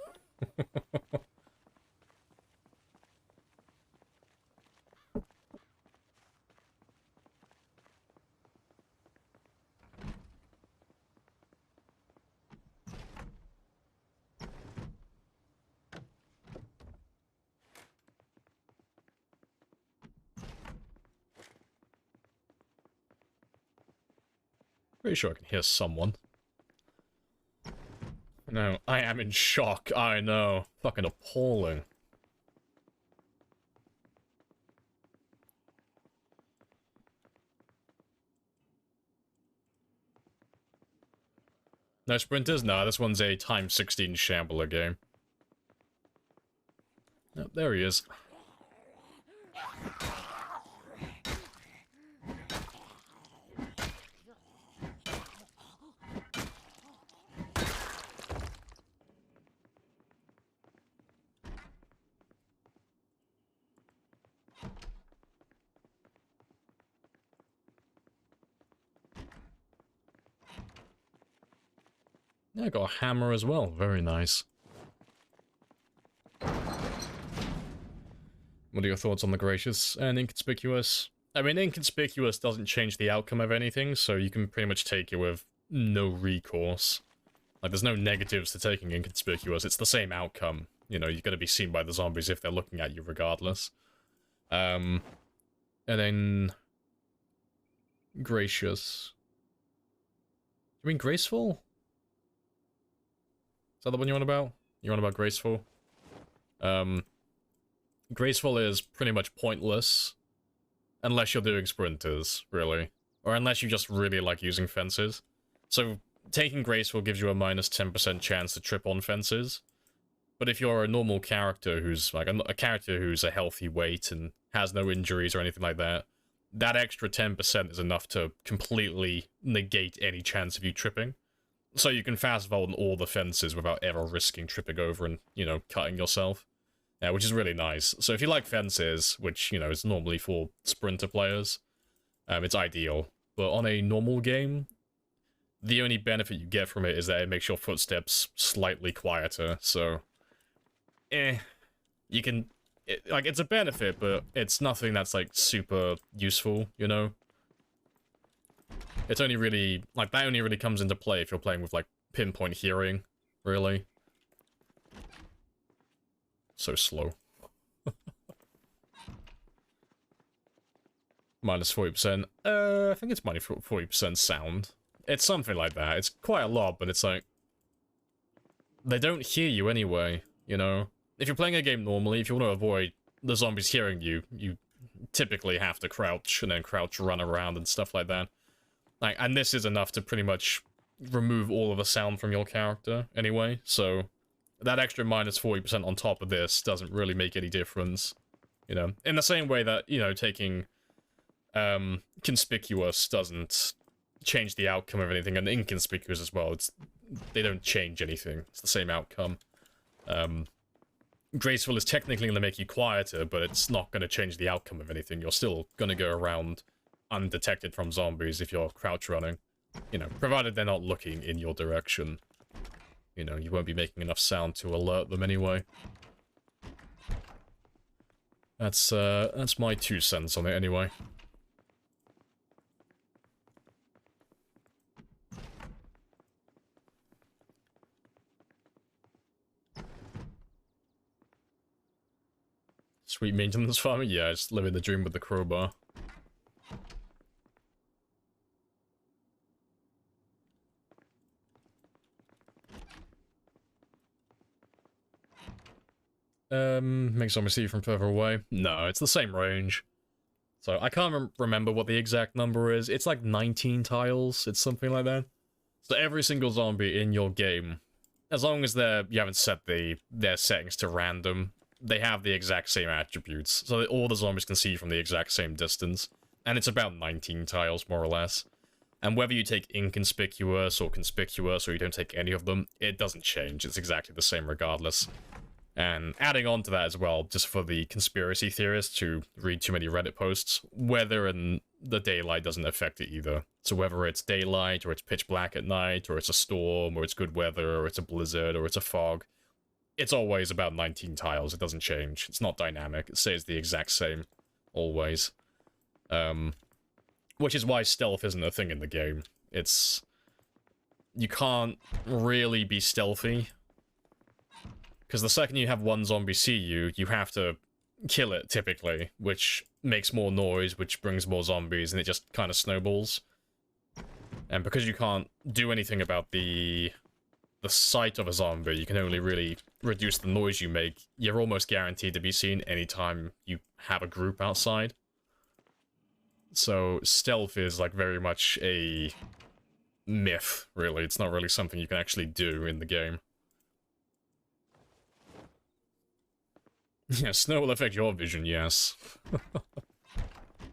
Pretty sure I can hear someone. No, I am in shock. I know. Fucking appalling. No sprinters? No, this one's a times 16 shambler game. Oh, there he is. Yeah, I got a hammer as well. Very nice. What are your thoughts on the gracious and inconspicuous? I mean, inconspicuous doesn't change the outcome of anything, so you can pretty much take it with no recourse. Like, there's no negatives to taking inconspicuous. It's the same outcome. You know, you're gonna be seen by the zombies if they're looking at you regardless. And then... gracious. You mean graceful? Is that the one you're on about? You're on about graceful? Graceful is pretty much pointless. Unless you're doing sprinters, really. Or unless you just really like using fences. So, taking graceful gives you a minus 10% chance to trip on fences. But if you're a normal character who's, like, a character who's a healthy weight and has no injuries or anything like that, that extra 10% is enough to completely negate any chance of you tripping. So you can fast vault on all the fences without ever risking tripping over and, you know, cutting yourself. Yeah, which is really nice. So if you like fences, which, you know, is normally for sprinter players, it's ideal. But on a normal game, the only benefit you get from it is that it makes your footsteps slightly quieter, so... You can... like, it's a benefit, but it's nothing that's, like, super useful, you know? It's only really... like, that only really comes into play if you're playing with, like, pinpoint hearing, really. So slow. Minus 40%. I think it's minus 40% sound. It's something like that. It's quite a lot, but it's like... they don't hear you anyway, you know? If you're playing a game normally, if you want to avoid the zombies hearing you, you typically have to crouch, and then crouch run around and stuff like that. Like, and this is enough to pretty much remove all of the sound from your character anyway, so that extra minus 40% on top of this doesn't really make any difference, you know? In the same way that, you know, taking conspicuous doesn't change the outcome of anything, and inconspicuous as well, they don't change anything, it's the same outcome. Graceful is technically going to make you quieter, but it's not going to change the outcome of anything. You're still going to go around undetected from zombies if you're crouch running. You know, provided they're not looking in your direction. You know, you won't be making enough sound to alert them anyway. That's my 2 cents on it anyway. Sweet maintenance farming? Yeah, just living the dream with the crowbar. Makes zombies see you from further away? No, it's the same range. So, I can't remember what the exact number is. It's like 19 tiles, it's something like that. So every single zombie in your game, as long as you haven't set their settings to random, they have the exact same attributes, so that all the zombies can see you from the exact same distance. And it's about 19 tiles, more or less. And whether you take inconspicuous or conspicuous, or you don't take any of them, it doesn't change. It's exactly the same regardless. And adding on to that as well, just for the conspiracy theorists who read too many Reddit posts, weather and the daylight doesn't affect it either. So whether it's daylight, or it's pitch black at night, or it's a storm, or it's good weather, or it's a blizzard, or it's a fog, it's always about 19 tiles. It doesn't change. It's not dynamic. It stays the exact same, always. Which is why stealth isn't a thing in the game. You can't really be stealthy, because the second you have one zombie see you, you have to kill it, typically, which makes more noise, which brings more zombies, and it just kind of snowballs. And because you can't do anything about the sight of a zombie, you can only really reduce the noise you make, you're almost guaranteed to be seen anytime you have a group outside. So stealth is like very much a myth, really. It's not really something you can actually do in the game. Yeah, snow will affect your vision, yes.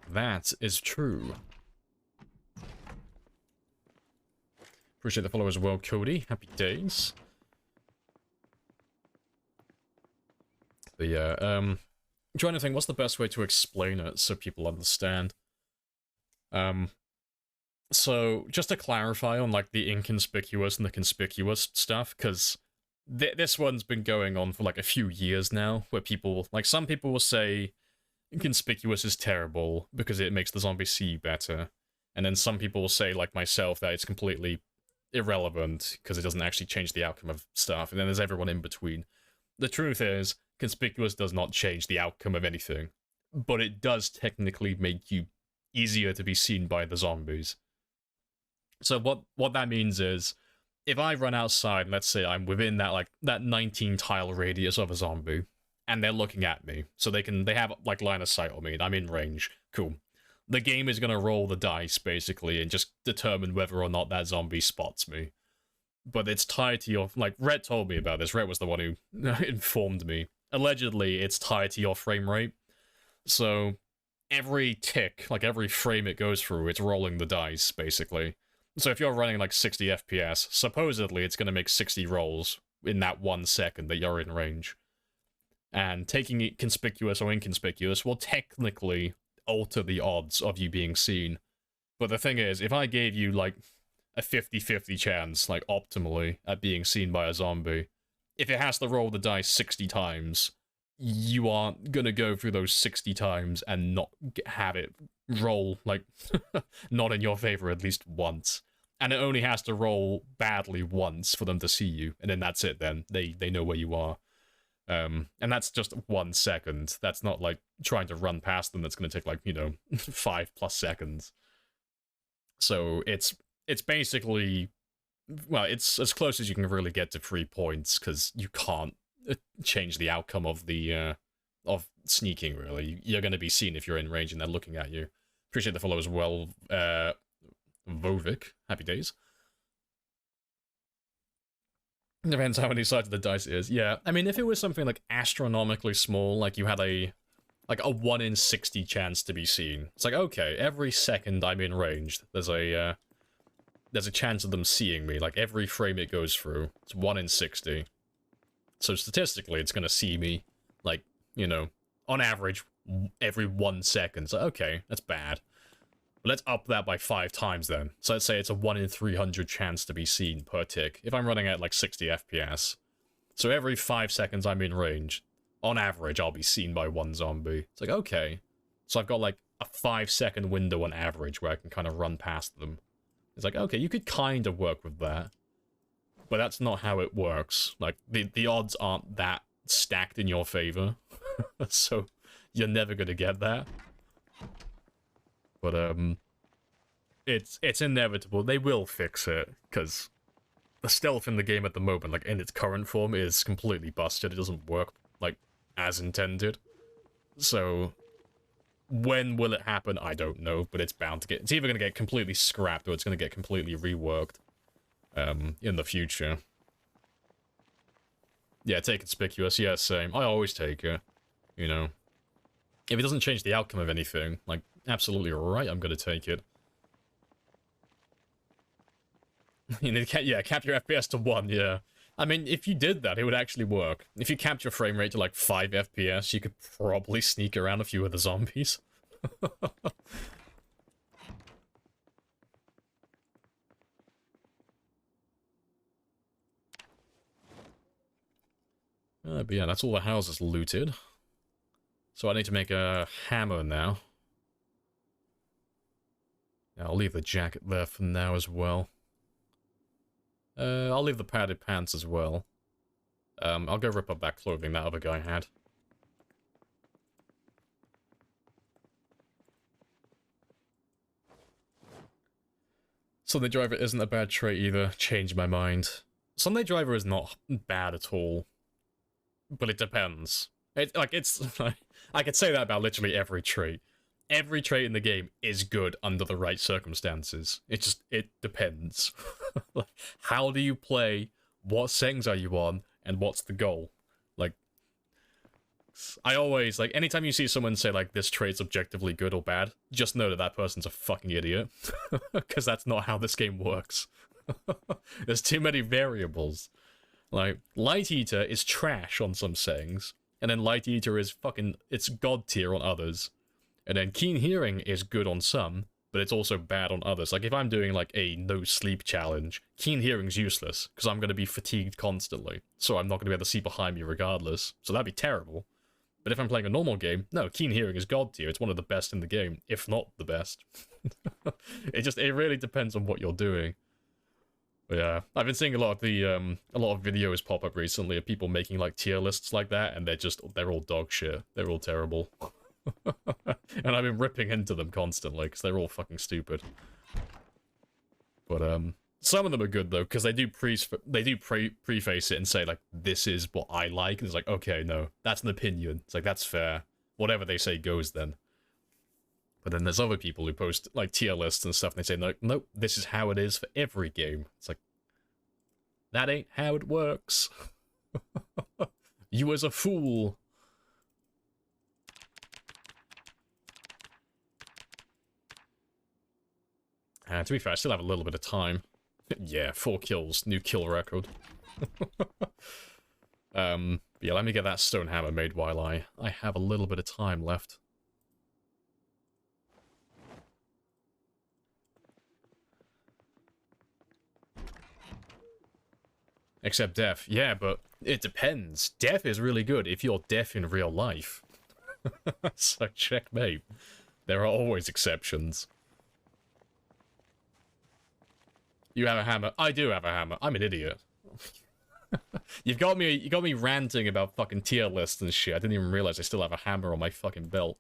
That is true. Appreciate the follow as well, Cody. Happy days. But yeah, trying to think, what's the best way to explain it so people understand? So, just to clarify on, like, the inconspicuous and the conspicuous stuff, because this one's been going on for, like, a few years now, where people, like, some people will say inconspicuous is terrible because it makes the zombie see you better, and then some people will say, like myself, that it's completely irrelevant because it doesn't actually change the outcome of stuff, and then there's everyone in between. The truth is, conspicuous does not change the outcome of anything, but it does technically make you easier to be seen by the zombies. So what that means is, if I run outside, let's say I'm within that 19 tile radius of a zombie, and they're looking at me, so they have like line of sight on me, and I'm in range, cool. The game is gonna roll the dice, basically, and just determine whether or not that zombie spots me. But it's tied to your, like, Rhett told me about this. Rhett was the one who informed me. Allegedly, it's tied to your frame rate. So, every tick, like every frame it goes through, it's rolling the dice, basically. So if you're running like 60 FPS, supposedly it's going to make 60 rolls in that 1 second that you're in range. And taking it conspicuous or inconspicuous will technically alter the odds of you being seen. But the thing is, if I gave you like a 50-50 chance, like optimally, at being seen by a zombie, if it has to roll the dice 60 times, you aren't gonna go through those 60 times and not have it roll, like, not in your favor at least once. And it only has to roll badly once for them to see you, and then that's it then. They know where you are. And that's just 1 second. That's not like trying to run past them that's gonna take like, 5+ seconds. So it's basically, well, it's as close as you can really get to 3 points, because you can't change the outcome of the of sneaking, really. You're going to be seen if you're in range and they're looking at you. Appreciate the follow as well, Vovik. Happy days. Depends how many sides of the dice it is. Yeah, I mean, if it was something like astronomically small, like you had a 1 in 60 chance to be seen, it's like, okay, every second I'm in range, there's a chance of them seeing me. Like, every frame it goes through, it's 1 in 60. So statistically, it's gonna see me, like, you know, on average, every 1 second. So, okay, that's bad. But let's up that by 5 times then. So let's say it's a 1 in 300 chance to be seen per tick, if I'm running at like 60 FPS. So every 5 seconds I'm in range, on average, I'll be seen by 1 zombie. It's like, okay. So I've got like a 5-second window on average where I can kind of run past them. It's like, okay, you could kind of work with that. But that's not how it works. Like, the odds aren't that stacked in your favor. So you're never gonna get that. But, it's inevitable. They will fix it, because the stealth in the game at the moment, like, in its current form, is completely busted. It doesn't work, like, as intended. So, when will it happen? I don't know, but it's bound to get... It's either going to get completely scrapped, or it's going to get completely reworked, in the future. Yeah, take conspicuous. Yeah, same. I always take it, you know. If it doesn't change the outcome of anything, like, absolutely right, I'm gonna take it. You know, yeah, cap your FPS to 1, yeah. I mean, if you did that, it would actually work. If you capped your frame rate to like 5 FPS, you could probably sneak around a few of the zombies. But yeah, that's all the houses looted. So I need to make a hammer now. Yeah, I'll leave the jacket there for now as well. I'll leave the padded pants as well. I'll go rip up that clothing that other guy had. Sunday driver isn't a bad trait either. Changed my mind. Sunday driver is not bad at all. But it depends. I could say that about literally every trait. Every trait in the game is good under the right circumstances. It depends. How do you play? What settings are you on? And what's the goal? Like, I always, like, anytime you see someone say, like, this trait's objectively good or bad, just know that that person's a fucking idiot. Because that's not how this game works. There's too many variables. Like, Light Eater is trash on some settings, and then Light Eater is fucking, it's god tier on others. And then Keen Hearing is good on some, but it's also bad on others. Like, if I'm doing, like, a no-sleep challenge, Keen Hearing's useless, because I'm going to be fatigued constantly, so I'm not going to be able to see behind me regardless, so that'd be terrible. But if I'm playing a normal game, no, Keen Hearing is god tier. It's one of the best in the game, if not the best. It really depends on what you're doing. But yeah, I've been seeing a lot of videos pop up recently of people making, like, tier lists like that, and they're all dog shit. They're all terrible. And I've been ripping into them constantly, because they're all fucking stupid. But, some of them are good, though, because they do preface it and say, like, this is what I like, and it's like, okay, no, that's an opinion. It's like, that's fair. Whatever they say goes, then. But then there's other people who post, like, tier lists and stuff, and they say, no, nope, this is how it is for every game. It's like, that ain't how it works. You as a fool. To be fair, I still have a little bit of time. Yeah, 4 kills, new kill record. Yeah, let me get that stone hammer made while I have a little bit of time left. Except death. Yeah, but it depends. Death is really good if you're deaf in real life. So checkmate. There are always exceptions. You have a hammer. I do have a hammer. I'm an idiot. You got me ranting about fucking tier lists and shit. I didn't even realize I still have a hammer on my fucking belt.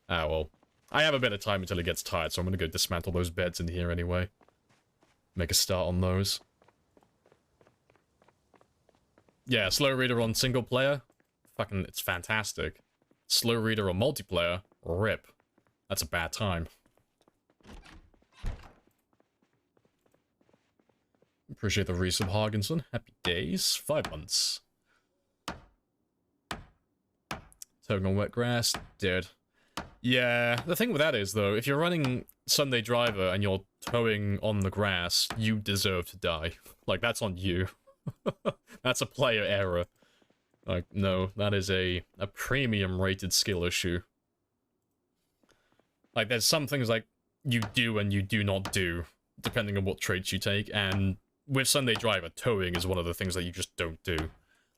Ah, well. I have a bit of time until it gets tired, so I'm gonna go dismantle those beds in here anyway. Make a start on those. Yeah, slow reader on single player. Fucking, it's fantastic. Slow reader on multiplayer. Rip. That's a bad time. Appreciate the resub, Hargenson. Happy days. 5 months. Towing on wet grass. Dead. Yeah, the thing with that is, though, if you're running Sunday Driver and you're towing on the grass, you deserve to die. Like, that's on you. That's a player error. Like, no, that is a premium rated skill issue. Like, there's some things, like, you do and you do not do, depending on what traits you take, and with Sunday Driver, towing is one of the things that you just don't do.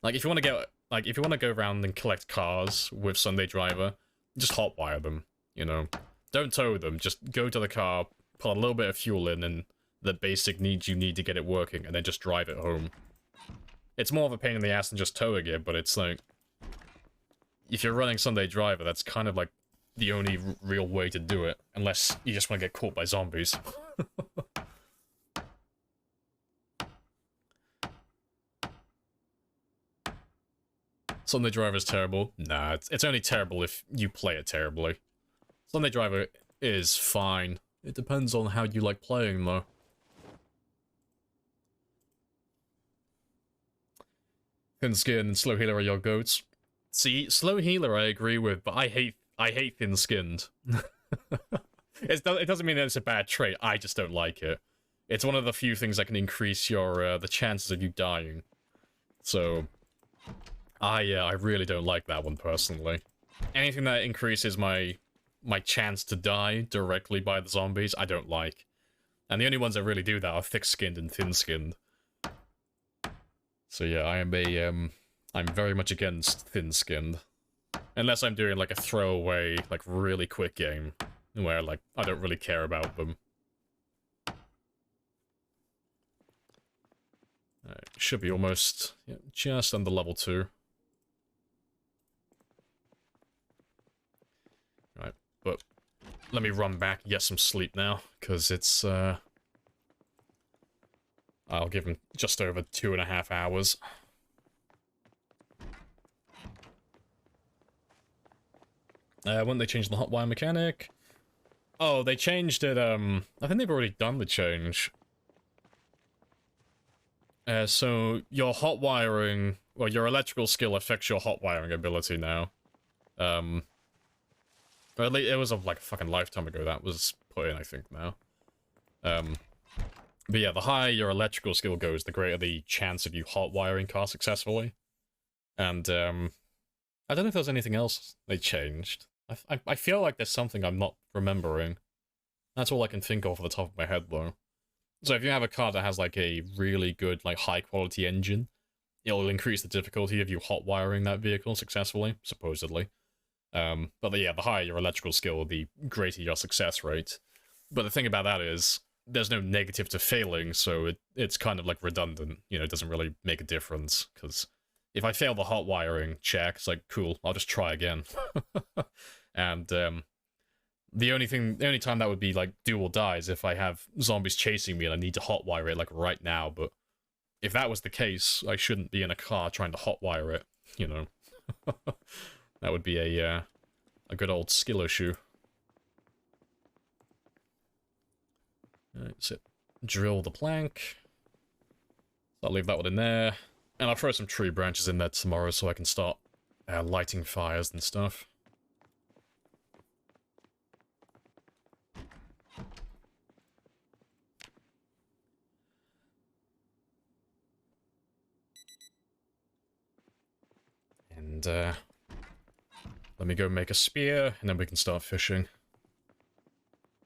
Like, if you want to get, like, if you want to go around and collect cars with Sunday Driver, just hotwire them, you know? Don't tow them, just go to the car, put a little bit of fuel in, and the basic needs you need to get it working, and then just drive it home. It's more of a pain in the ass than just towing it, but it's like, if you're running Sunday Driver, that's kind of like the only real way to do it, unless you just want to get caught by zombies. Sunday Driver is terrible. Nah, it's only terrible if you play it terribly. Sunday Driver is fine. It depends on how you like playing, though. Thin Skin and Slow Healer are your goats. See, Slow Healer I agree with, but I hate Thin Skinned. It doesn't mean that it's a bad trait, I just don't like it. It's one of the few things that can increase your the chances of you dying. So I really don't like that one personally. Anything that increases my chance to die directly by the zombies, I don't like. And the only ones that really do that are thick-skinned and thin-skinned. So yeah, I'm very much against thin-skinned. Unless I'm doing like a throwaway, like really quick game, where like I don't really care about them. Should be almost, yeah, just under level 2. Right, but let me run back and get some sleep now, because it's, I'll give him just over 2.5 hours. When they changed the hotwire mechanic? Oh, they changed it, I think they've already done the change. So your hot wiring, well, your electrical skill affects your hot wiring ability now. Or at least it was like a fucking lifetime ago that was put in, I think, now. But yeah, the higher your electrical skill goes, the greater the chance of you hot wiring cars successfully. And, I don't know if there's anything else they changed. I feel like there's something I'm not remembering. That's all I can think of off the top of my head, though. So if you have a car that has, like, a really good, like, high-quality engine, it'll increase the difficulty of you hot wiring that vehicle successfully, supposedly. But yeah, the higher your electrical skill, the greater your success rate. But the thing about that is, there's no negative to failing, so it's kind of, like, redundant. You know, it doesn't really make a difference, because if I fail the hot wiring check, it's like, cool, I'll just try again. And, the only time that would be, like, do or die is if I have zombies chasing me and I need to hotwire it, like, right now, but if that was the case, I shouldn't be in a car trying to hotwire it, you know. That would be a good old skill issue. Alright, so drill the plank. I'll leave that one in there. And I'll throw some tree branches in there tomorrow so I can start lighting fires and stuff. And, let me go make a spear, and then we can start fishing.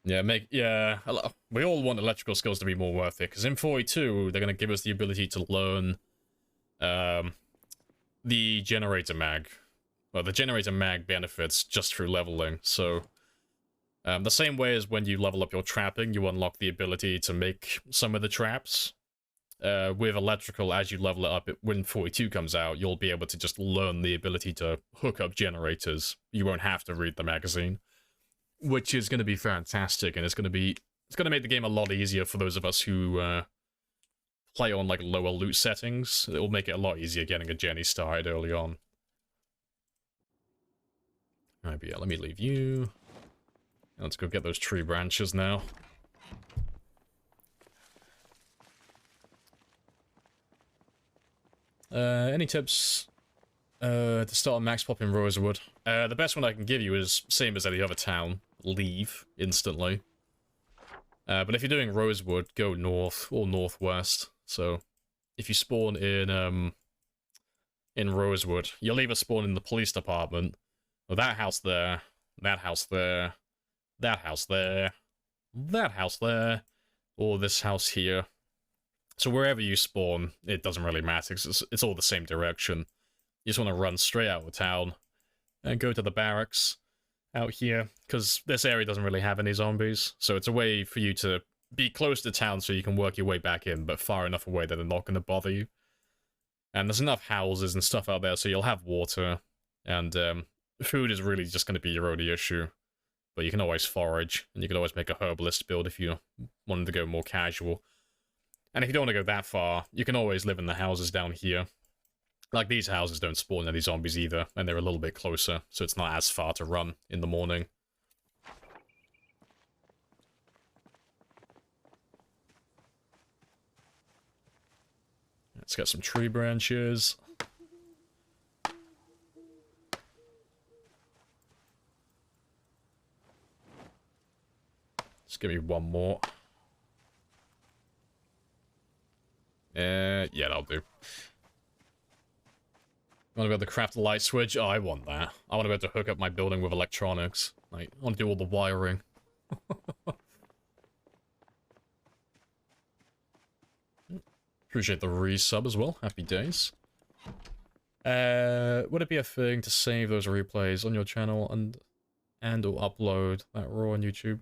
Yeah, we all want electrical skills to be more worth it, because in 42, they're going to give us the ability to learn, the generator mag. Well, the generator mag benefits just through leveling, so, the same way as when you level up your trapping, you unlock the ability to make some of the traps. With electrical, as you level it up, when 42 comes out, you'll be able to just learn the ability to hook up generators. You won't have to read the magazine, which is going to be fantastic, and it's going to make the game a lot easier for those of us who play on like lower loot settings. It will make it a lot easier getting a Jenny started early on. Alright, but yeah, let me leave you. Let's go get those tree branches now. Any tips to start a max pop in Rosewood? The best one I can give you is same as any other town. Leave instantly. But if you're doing Rosewood, go north or northwest. So if you spawn in Rosewood, you'll either spawn in the police department, or that house there, that house there, that house there, that house there, or this house here. So wherever you spawn, it doesn't really matter, 'cause it's all the same direction. You just want to run straight out of town, and go to the barracks out here, because this area doesn't really have any zombies, so it's a way for you to be close to town so you can work your way back in, but far enough away that they're not going to bother you. And there's enough houses and stuff out there, so you'll have water, and food is really just going to be your only issue. But you can always forage, and you can always make a herbalist build if you wanted to go more casual. And if you don't want to go that far, you can always live in the houses down here. Like, these houses don't spawn any zombies either, and they're a little bit closer, so it's not as far to run in the morning. Let's get some tree branches. Just give me one more. Yeah, that'll do. I want to be able to craft a light switch? Oh, I want that. I want to be able to hook up my building with electronics. Like, I want to do all the wiring. Appreciate the resub as well. Happy days. Would it be a thing to save those replays on your channel and or upload that raw on YouTube?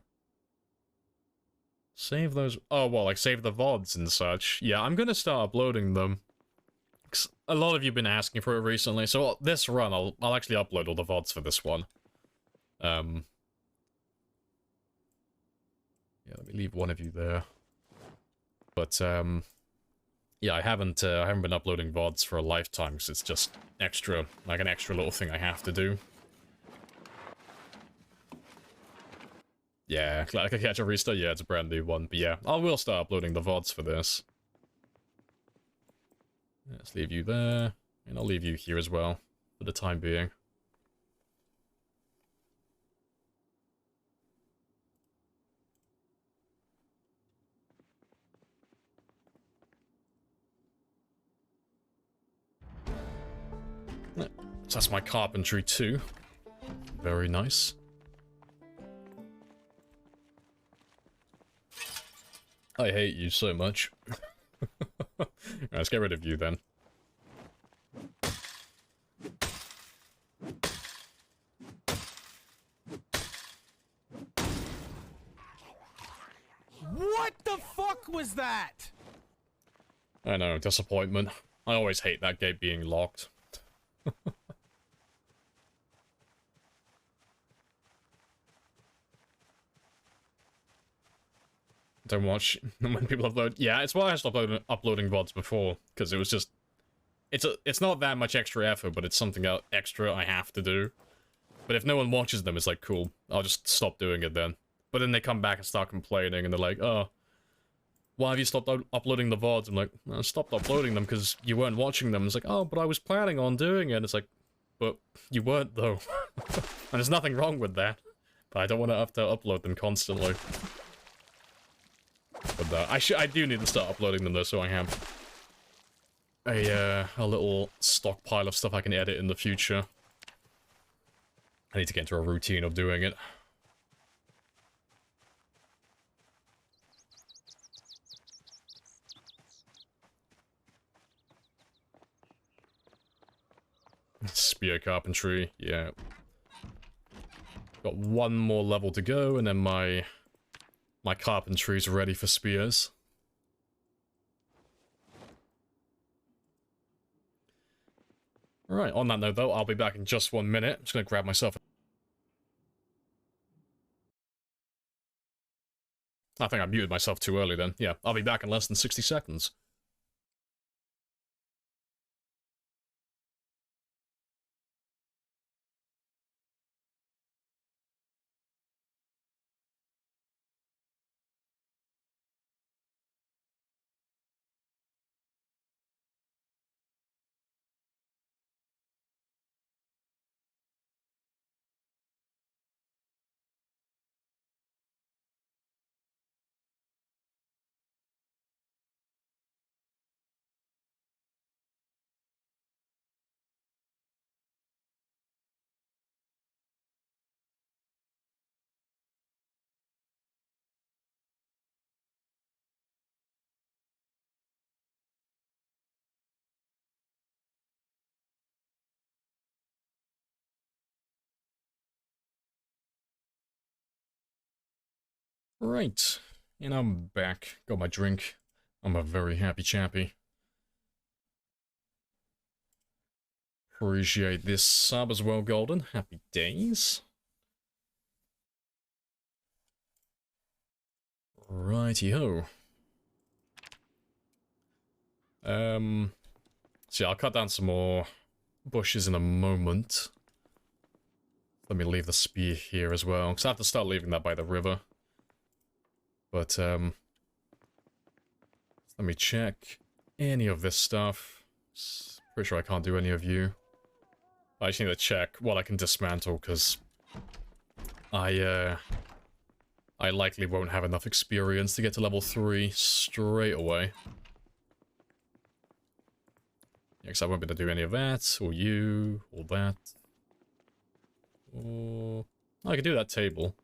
Save those... Oh, well, like save the VODs and such. Yeah, I'm gonna start uploading them. A lot of you have been asking for it recently, so this run, I'll actually upload all the VODs for this one. Yeah, let me leave one of you there. But, yeah, I haven't been uploading VODs for a lifetime, because it's just extra, like an extra little thing I have to do. Yeah, I can catch a restart. Yeah, it's a brand new one. But yeah, I will start uploading the VODs for this. Let's leave you there. And I'll leave you here as well, for the time being. So that's my carpentry too. Very nice. I hate you so much. Let's get rid of you then. What the fuck was that? I know, disappointment. I always hate that gate being locked. Don't watch when people upload. Yeah, it's why I stopped uploading VODs before, because it was just... It's not that much extra effort, but it's something extra I have to do. But if no one watches them, it's like, cool, I'll just stop doing it then. But then they come back and start complaining, and they're like, oh, why have you stopped uploading the VODs? I'm like, I stopped uploading them because you weren't watching them. It's like, oh, but I was planning on doing it. It's like, but you weren't, though. And there's nothing wrong with that. But I don't want to have to upload them constantly. But I do need to start uploading them though, so I have a little stockpile of stuff I can edit in the future. I need to get into a routine of doing it. Spear carpentry, yeah. Got one more level to go, and then my carpentry's ready for spears. Right, on that note though, I'll be back in just 1 minute. I'm just gonna grab myself... I think I muted myself too early then. Yeah, I'll be back in less than 60 seconds. Right, and I'm back. Got my drink. I'm a very happy chappy. Appreciate this sub as well, Golden. Happy days. Righty-ho. So I'll cut down some more bushes in a moment. Let me leave the spear here as well, because I have to start leaving that by the river. But, let me check any of this stuff. Pretty sure I can't do any of you. I just need to check what I can dismantle, because I likely won't have enough experience to get to level 3 straight away. Yeah, because I won't be able to do any of that, or you, or that. Or... I can do that table.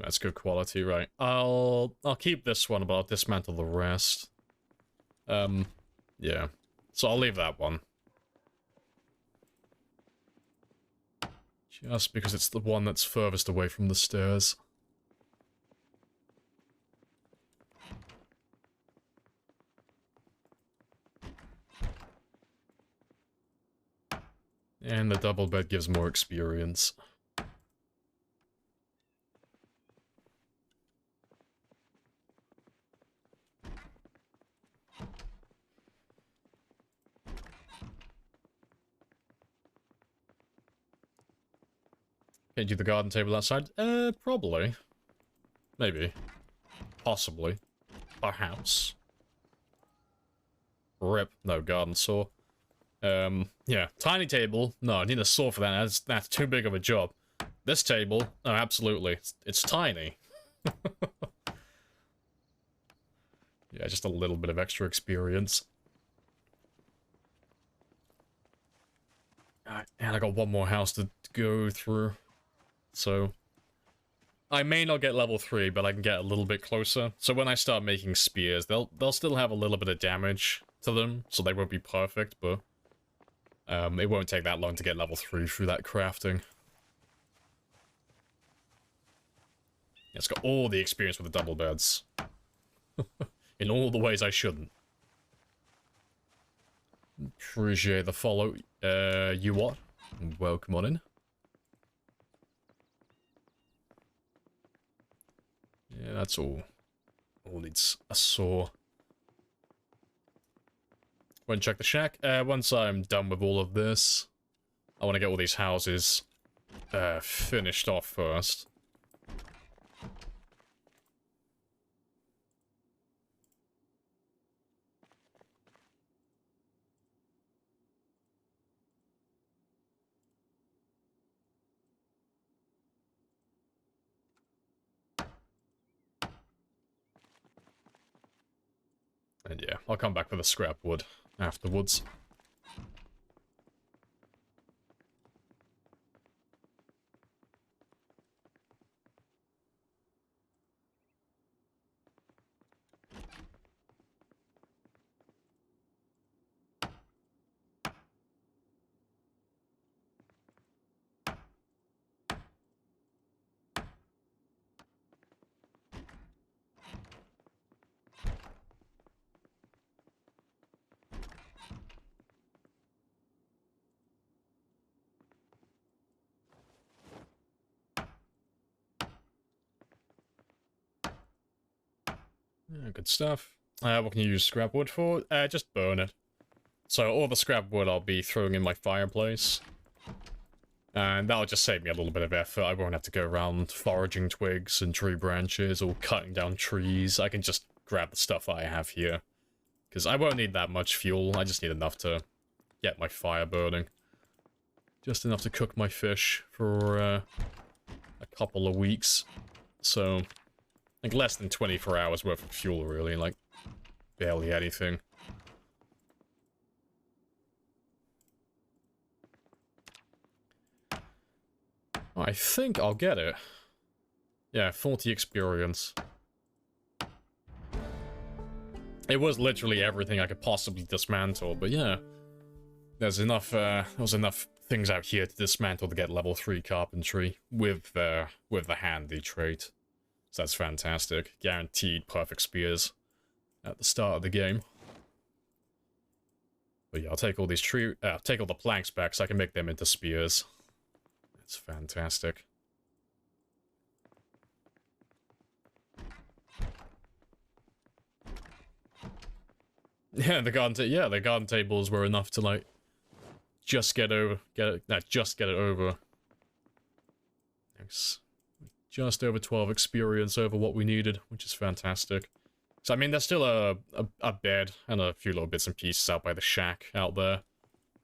That's good quality, right? I'll keep this one, but I'll dismantle the rest. Yeah. So I'll leave that one. Just because it's the one that's furthest away from the stairs. And the double bed gives more experience. Can you do the garden table outside? Probably. Maybe. Possibly. Perhaps. Rip. No garden saw. Yeah. Tiny table. No, I need a saw for that. That's too big of a job. This table. Oh, absolutely. It's tiny. Yeah, just a little bit of extra experience. And I got one more house to go through. So, I may not get level 3, but I can get a little bit closer. So when I start making spears, they'll still have a little bit of damage to them, so they won't be perfect, but it won't take that long to get level 3 through that crafting. It's got all the experience with the double beds. In all the ways I shouldn't. Appreciate the follow. You what? Welcome on in. Yeah, that's all. All needs a saw. Go and check the shack. Once I'm done with all of this, I want to get all these houses finished off first. And yeah, I'll come back for the scrap wood afterwards. Yeah, good stuff. What can you use scrap wood for? Just burn it. So all the scrap wood I'll be throwing in my fireplace. And that'll just save me a little bit of effort. I won't have to go around foraging twigs and tree branches or cutting down trees. I can just grab the stuff I have here. Because I won't need that much fuel. I just need enough to get my fire burning. Just enough to cook my fish for a couple of weeks. So, like less than 24 hours worth of fuel, really. Like, barely anything. I think I'll get it. Yeah, 40 experience. It was literally everything I could possibly dismantle, but yeah. There's enough things out here to dismantle to get level 3 carpentry with the handy trait. So that's fantastic. Guaranteed perfect spears at the start of the game. But yeah, I'll take all these take all the planks back so I can make them into spears. It's fantastic. Yeah, the garden tables were enough to like just get it over. Thanks. Just over 12 experience over what we needed, which is fantastic. So I mean, there's still a bed and a few little bits and pieces out by the shack out there,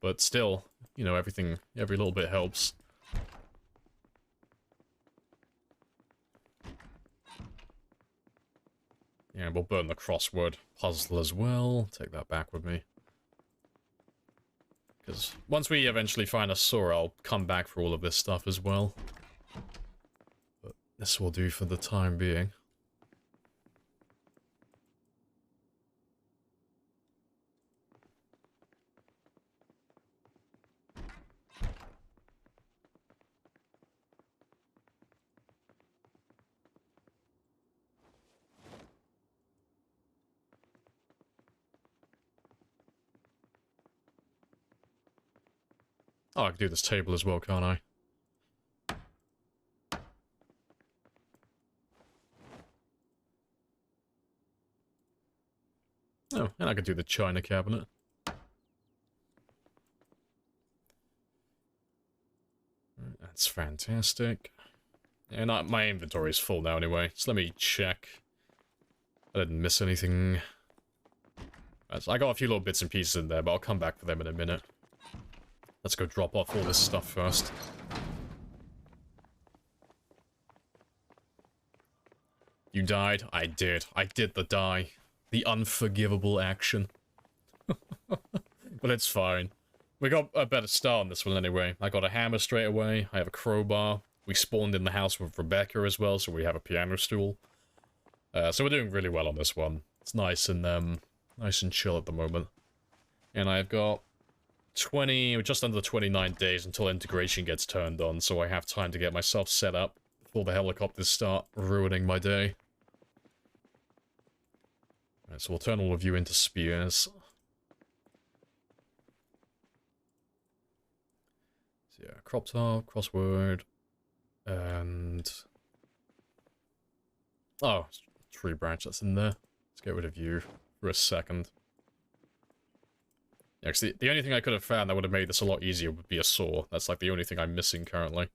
but still, you know, every little bit helps. Yeah, we'll burn the crossword puzzle as well. Take that back with me. Because once we eventually find a saw, I'll come back for all of this stuff as well. But this will do for the time being. Oh, I can do this table as well, can't I? Oh, and I could do the china cabinet. That's fantastic. And my inventory is full now anyway, so let me check. I didn't miss anything. I got a few little bits and pieces in there, but I'll come back for them in a minute. Let's go drop off all this stuff first. You died? I did. I did the die. The unforgivable action. But it's fine. We got a better start on this one anyway. I got a hammer straight away. I have a crowbar. We spawned in the house with Rebecca as well, so we have a piano stool. So we're doing really well on this one. It's nice and chill at the moment. And I've got 20, or just under 29 days until integration gets turned on, so I have time to get myself set up before the helicopters start ruining my day. Alright, so we'll turn all of you into spears. So yeah, crop top, crossword, and... oh, tree branch that's in there. Let's get rid of you for a second. Yeah, cause the only thing I could have found that would have made this a lot easier would be a saw. That's like the only thing I'm missing currently.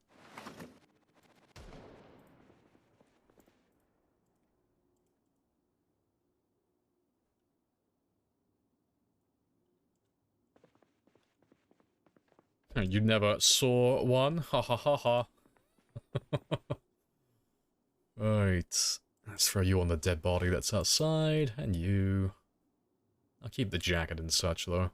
You never saw one? Ha ha ha ha. Right. Let's throw you on the dead body that's outside, and you... I'll keep the jacket and such, though.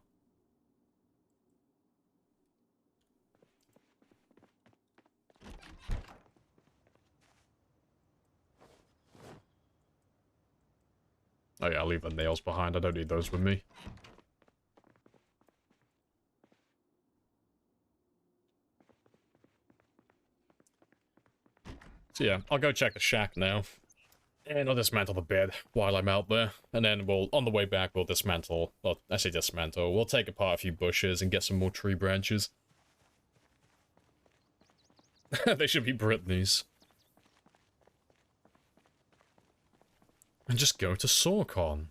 Oh yeah, I'll leave the nails behind. I don't need those with me. So yeah, I'll go check the shack now. And I'll dismantle the bed while I'm out there. And then on the way back, we'll dismantle... well, I say dismantle. We'll take apart a few bushes and get some more tree branches. They should be Brittany's. And just go to SawCon.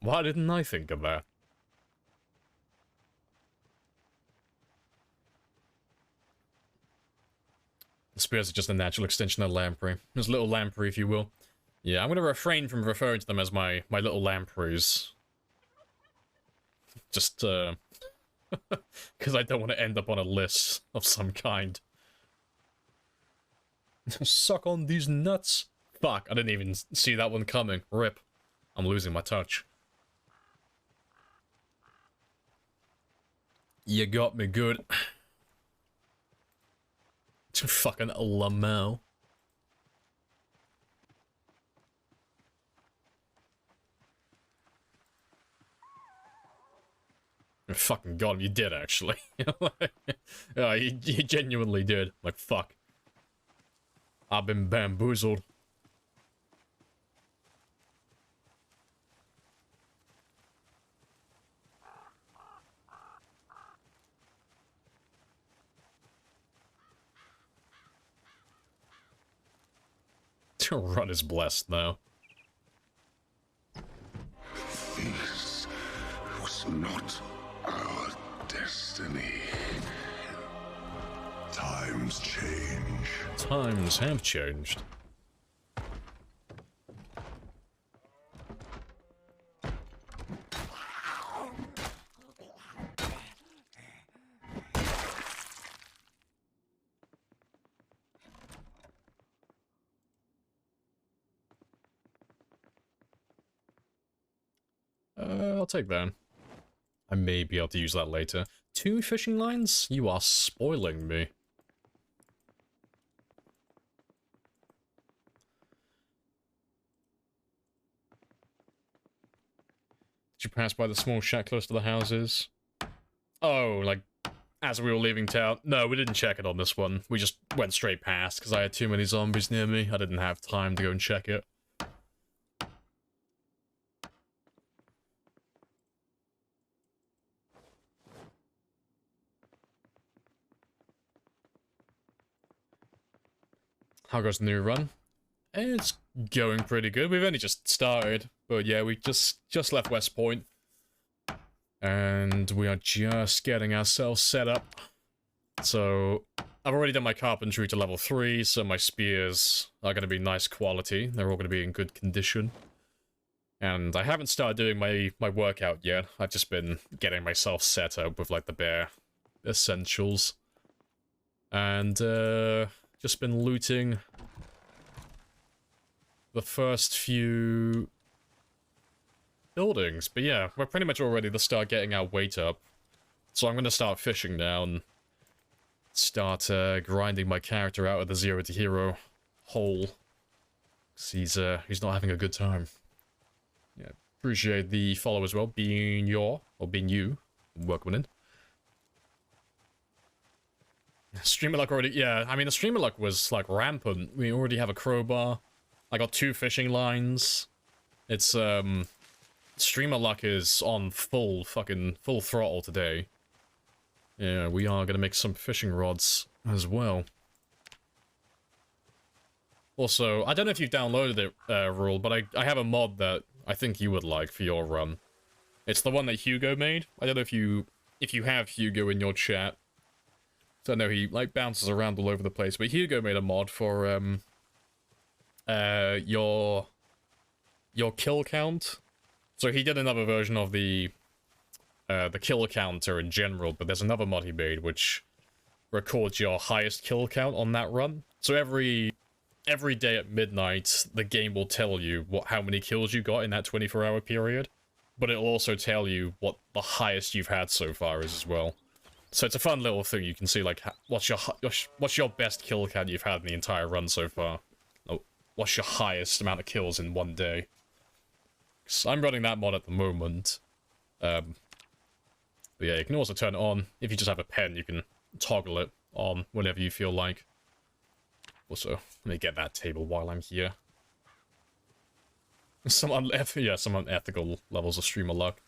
Why didn't I think of that? The spears are just a natural extension of Lamprey. His little Lamprey, if you will. Yeah, I'm gonna refrain from referring to them as my little Lampreys. Just, because I don't want to end up on a list of some kind. Suck on these nuts. Fuck, I didn't even see that one coming. Rip. I'm losing my touch. You got me good. Fucking Lamau. Fucking god, you did actually. Yeah, you genuinely did. Like, fuck. I've been bamboozled. Run is blessed now. This was not our destiny. Times change. Times have changed. I'll take that. I may be able to use that later. 2 fishing lines? You are spoiling me. Did you pass by the small shack close to the houses? Oh, like, as we were leaving town? No, we didn't check it on this one. We just went straight past, because I had too many zombies near me. I didn't have time to go and check it. How goes the new run? It's going pretty good. We've only just started, but yeah, we just left West Point. And we are just getting ourselves set up. So, I've already done my carpentry to level 3, so my spears are going to be nice quality. They're all going to be in good condition. And I haven't started doing my workout yet. I've just been getting myself set up with, like, the bare essentials. And, just been looting the first few buildings. But yeah, we're pretty much all ready to start getting our weight up. So I'm going to start fishing now and start grinding my character out of the 0 to hero hole. 'Cause he's not having a good time. Yeah, appreciate the follow as well, being you, welcome in. Streamer luck already, yeah, I mean, the streamer luck was, like, rampant. We already have a crowbar. I got 2 fishing lines. It's, streamer luck is on full throttle today. Yeah, we are gonna make some fishing rods as well. Also, I don't know if you've downloaded it, Rule, but I have a mod that I think you would like for your run. It's the one that Hugo made. I don't know if you have Hugo in your chat. So I know he, like, bounces around all over the place, but Hugo made a mod for, your kill count. So he did another version of the kill counter in general, but there's another mod he made which records your highest kill count on that run. So every day at midnight, the game will tell you how many kills you got in that 24-hour period, but it'll also tell you what the highest you've had so far is as well. So it's a fun little thing. You can see, like, what's your best kill count you've had in the entire run so far. What's your highest amount of kills in one day? So I'm running that mod at the moment. But yeah, you can also turn it on. If you just have a pen, you can toggle it on whenever you feel like. Also, let me get that table while I'm here. Some unethical levels of streamer luck.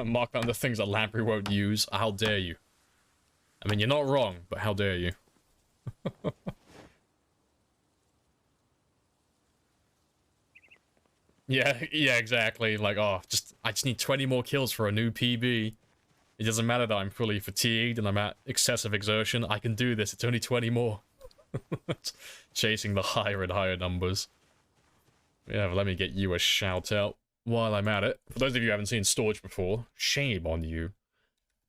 Mark on the things that Lamprey won't use. How dare you? I mean, you're not wrong, but how dare you? Yeah, exactly. Like, oh, I just need 20 more kills for a new PB. It doesn't matter that I'm fully fatigued and I'm at excessive exertion. I can do this. It's only 20 more. Chasing the higher and higher numbers. Yeah, but let me get you a shout out while I'm at it. For those of you who haven't seen Storage before, shame on you.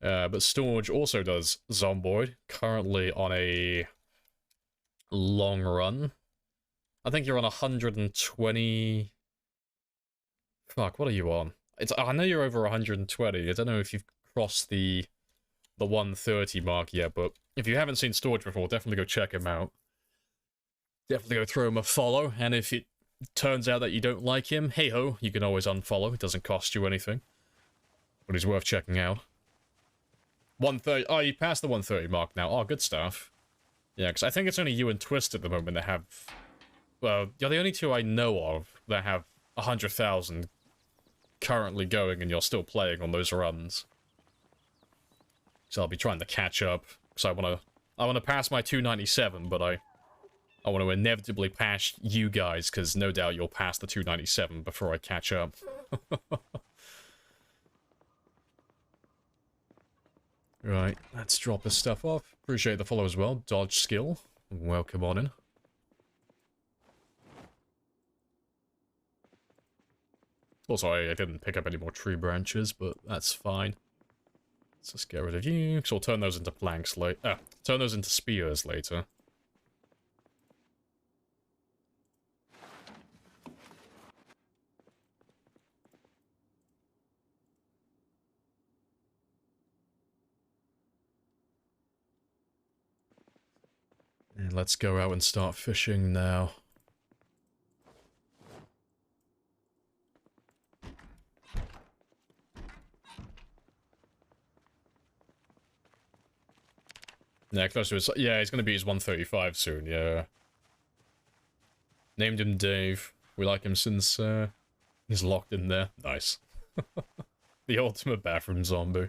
But Storage also does Zomboid, currently on a long run. I think you're on 120... Fuck, what are you on? I know you're over 120. I don't know if you've crossed the the 130 mark yet, but if you haven't seen Storage before, definitely go check him out. Definitely go throw him a follow, and if it turns out that you don't like him, hey-ho, you can always unfollow. It doesn't cost you anything. But he's worth checking out. 130. Oh, you passed the 130 mark now. Oh, good stuff. Yeah, because I think it's only you and Twist at the moment that have... Well, you're the only two I know of that have 100,000 currently going, and you're still playing on those runs. So I'll be trying to catch up, because I want to pass my 297, but I want to inevitably pass you guys, because no doubt you'll pass the 297 before I catch up. Right, let's drop this stuff off. Appreciate the follow as well. Dodge skill. Welcome on in. Also, I didn't pick up any more tree branches, but that's fine. Let's just get rid of you, because we'll turn those into planks later. Turn those into spears later. And let's go out and start fishing now. Yeah, close to his... Yeah, he's gonna be his 135 soon, yeah. Named him Dave. We like him since, he's locked in there. Nice. The ultimate bathroom zombie.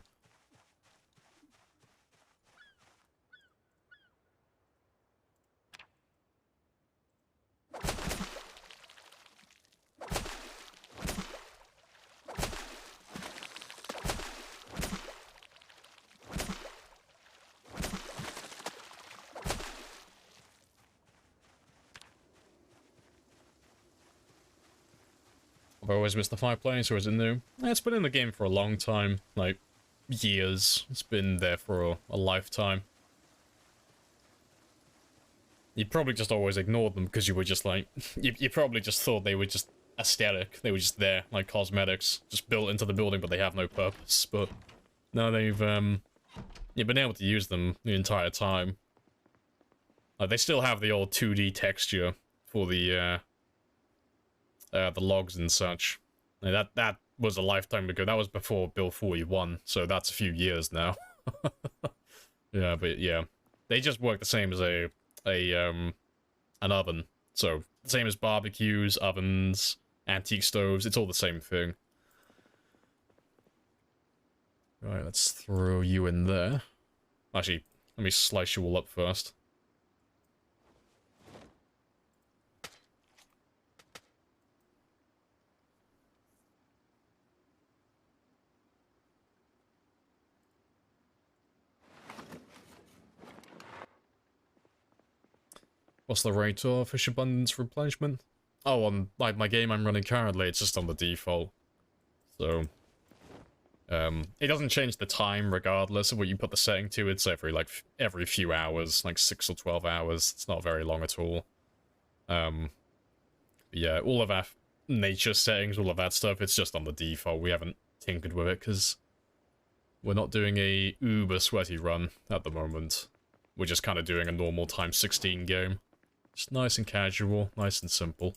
I've always missed the fireplace, or is it new? It's been in the game for a long time, like, years. It's been there for a lifetime. You probably just always ignored them, because you were just like, you probably just thought they were just aesthetic. They were just there, like cosmetics, just built into the building, but they have no purpose. But no, you've been able to use them the entire time. Like, they still have the old 2D texture for the logs and such. That was a lifetime ago. That was before Bill 41, so that's a few years now. Yeah, but yeah, they just work the same as an oven. So the same as barbecues, ovens, antique stoves. It's all the same thing. Right, let's throw you in there. Actually, let me slice you all up first. What's the rate of fish abundance replenishment? Oh, on like my game I'm running currently, it's just on the default. So, it doesn't change the time regardless of what you put the setting to. It's every few hours, like 6 or 12 hours. It's not very long at all. Yeah, all of our nature settings, all of that stuff, it's just on the default. We haven't tinkered with it because we're not doing a uber sweaty run at the moment. We're just kind of doing a normal times 16 game. Just nice and casual, nice and simple.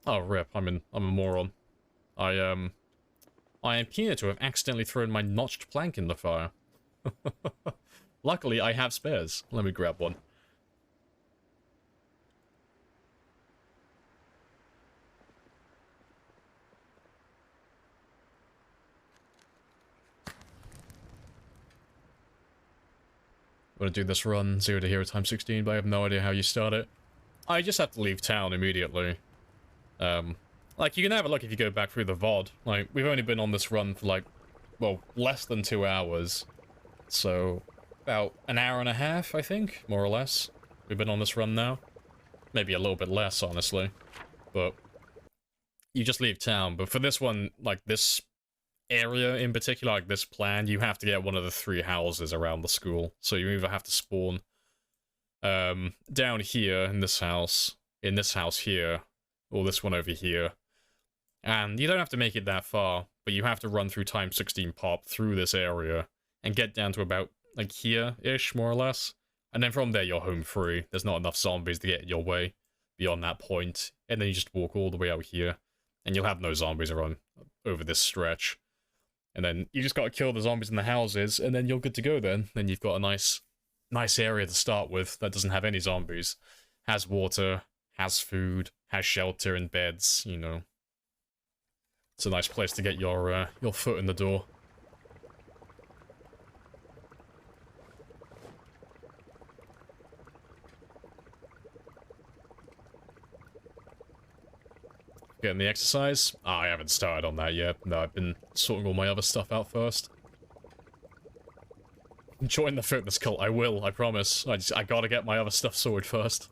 Oh, rip, I'm a moron. I appear to have accidentally thrown my notched plank in the fire. Luckily, I have spares. Let me grab one. I'm gonna do this run, 0 to hero times 16, but I have no idea how you start it. I just have to leave town immediately. Like, you can have a look if you go back through the VOD. Like, we've only been on this run for, like, well, less than 2 hours. So, about an hour and a half, I think, more or less. We've been on this run now. Maybe a little bit less, honestly. But you just leave town. But for this one, like, this area in particular, like this plan, you have to get one of the 3 houses around the school. So you either have to spawn down here in this house here, or this one over here. And you don't have to make it that far, but you have to run through Time 16 Pop through this area and get down to about, like, here-ish, more or less. And then from there, you're home free. There's not enough zombies to get in your way beyond that point. And then you just walk all the way out here, and you'll have no zombies around over this stretch. And then you just gotta kill the zombies in the houses, and then you're good to go then. Then you've got a nice area to start with that doesn't have any zombies. Has water, has food, has shelter and beds, you know. It's a nice place to get your foot in the door. Getting the exercise? Oh, I haven't started on that yet. No, I've been sorting all my other stuff out first. Join the fitness cult. I will, I promise. I gotta get my other stuff sorted first.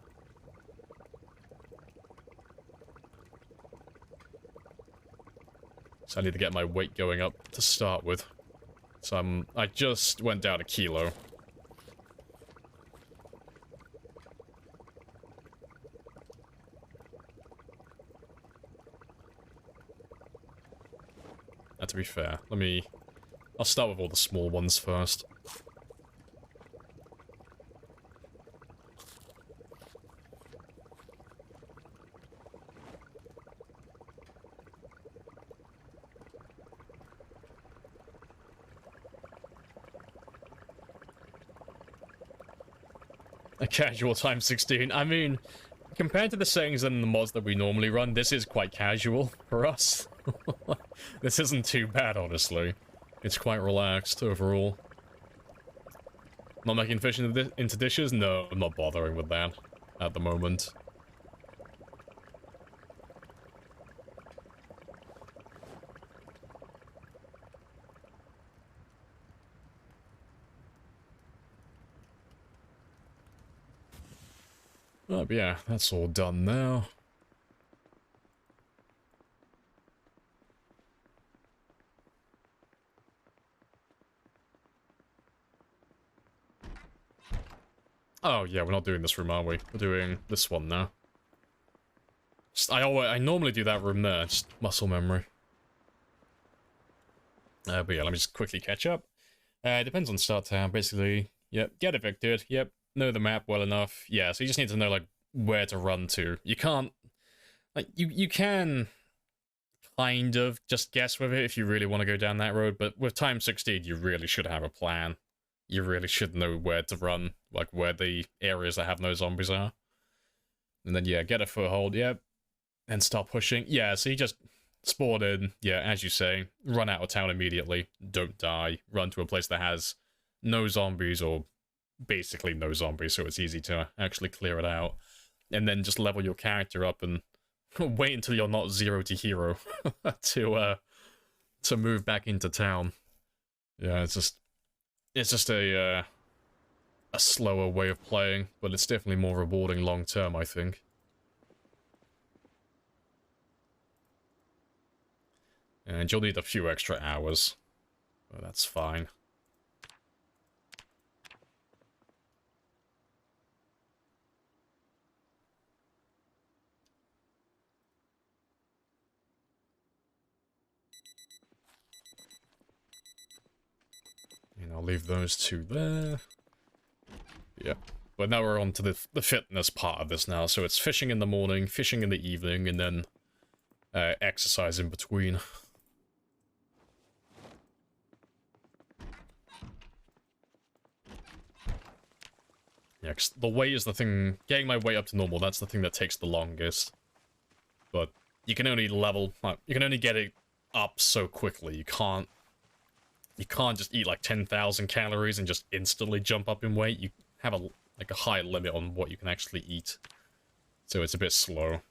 So I need to get my weight going up to start with. So I just went down a kilo. Now, to be fair, I'll start with all the small ones first. A casual Time 16. I mean, compared to the settings and the mods that we normally run, this is quite casual for us. This isn't too bad, honestly. It's quite relaxed overall. Not making fish into dishes? No, I'm not bothering with that at the moment. Oh, but yeah, that's all done now. Oh, yeah, we're not doing this room, are we? We're doing this one now. I normally do that room there, just muscle memory. But yeah, let me just quickly catch up. It depends on start time, basically. Yep, get evicted. Yep, know the map well enough. Yeah, so you just need to know, like, where to run to. You can't... Like, you can kind of just guess with it if you really want to go down that road, but with Time 16, you really should have a plan. You really should know where to run, like where the areas that have no zombies are. And then, yeah, get a foothold, yep. And start pushing. Yeah, so you just spawn in, yeah, as you say, run out of town immediately, don't die, run to a place that has no zombies, or basically no zombies, so it's easy to actually clear it out. And then just level your character up and wait until you're not 0 to hero to move back into town. Yeah, it's just a slower way of playing, but it's definitely more rewarding long term, I think. And you'll need a few extra hours, but that's fine. And I'll leave those two there. Yeah. But now we're on to the fitness part of this now. So it's fishing in the morning, fishing in the evening, and then exercise in between. Yeah, 'cause the weight is the thing... Getting my weight up to normal, that's the thing that takes the longest. But you can only level... You can only get it up so quickly. You can't just eat like 10,000 calories and just instantly jump up in weight. You have a high limit on what you can actually eat. So it's a bit slow.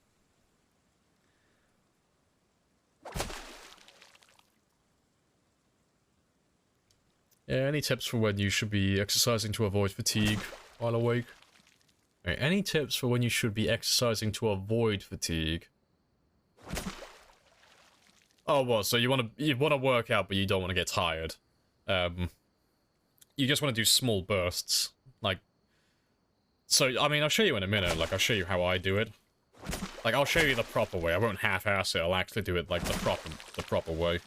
Yeah, any tips for when you should be exercising to avoid fatigue while awake? Right, any tips for when you should be exercising to avoid fatigue? Oh, well, so you want to work out, but you don't want to get tired. You just want to do small bursts. Like, so, I mean, I'll show you in a minute. Like, I'll show you how I do it. Like, I'll show you the proper way. I won't half-ass it. I'll actually do it, like, the proper way.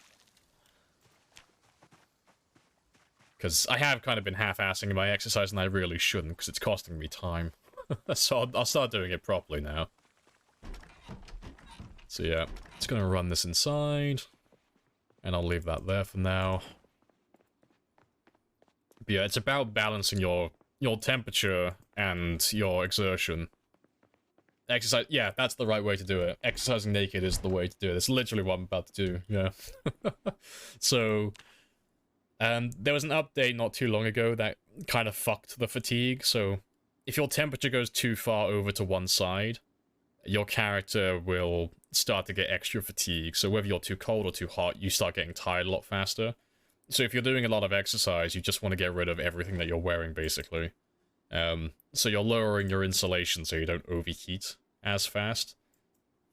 Because I have kind of been half-assing my exercise, and I really shouldn't, because it's costing me time. So I'll start doing it properly now. So yeah, it's gonna run this inside. And I'll leave that there for now. But yeah, it's about balancing your temperature and your exertion. Exercise, yeah, that's the right way to do it. Exercising naked is the way to do it. It's literally what I'm about to do, yeah. So, there was an update not too long ago that kind of fucked the fatigue. So, if your temperature goes too far over to one side, your character will start to get extra fatigue. So whether you're too cold or too hot, you start getting tired a lot faster. So if you're doing a lot of exercise, you just want to get rid of everything that you're wearing, basically. So you're lowering your insulation so you don't overheat as fast.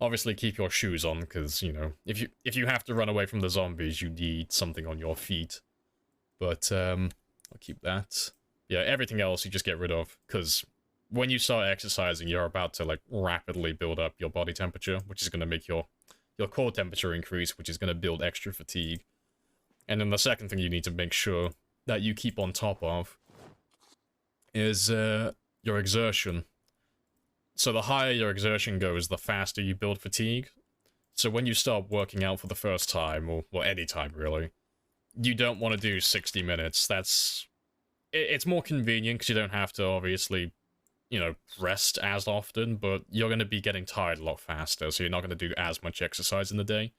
Obviously keep your shoes on, because, you know, if you have to run away from the zombies, you need something on your feet. But, I'll keep that. Yeah, everything else you just get rid of, because when you start exercising, you're about to, like, rapidly build up your body temperature, which is going to make your core temperature increase, which is going to build extra fatigue. And then the second thing you need to make sure that you keep on top of is your exertion. So the higher your exertion goes, the faster you build fatigue. So when you start working out for the first time, or any time really, you don't want to do 60 minutes. It's more convenient because you don't have to, obviously, you know, rest as often, but you're going to be getting tired a lot faster, so you're not going to do as much exercise in the day.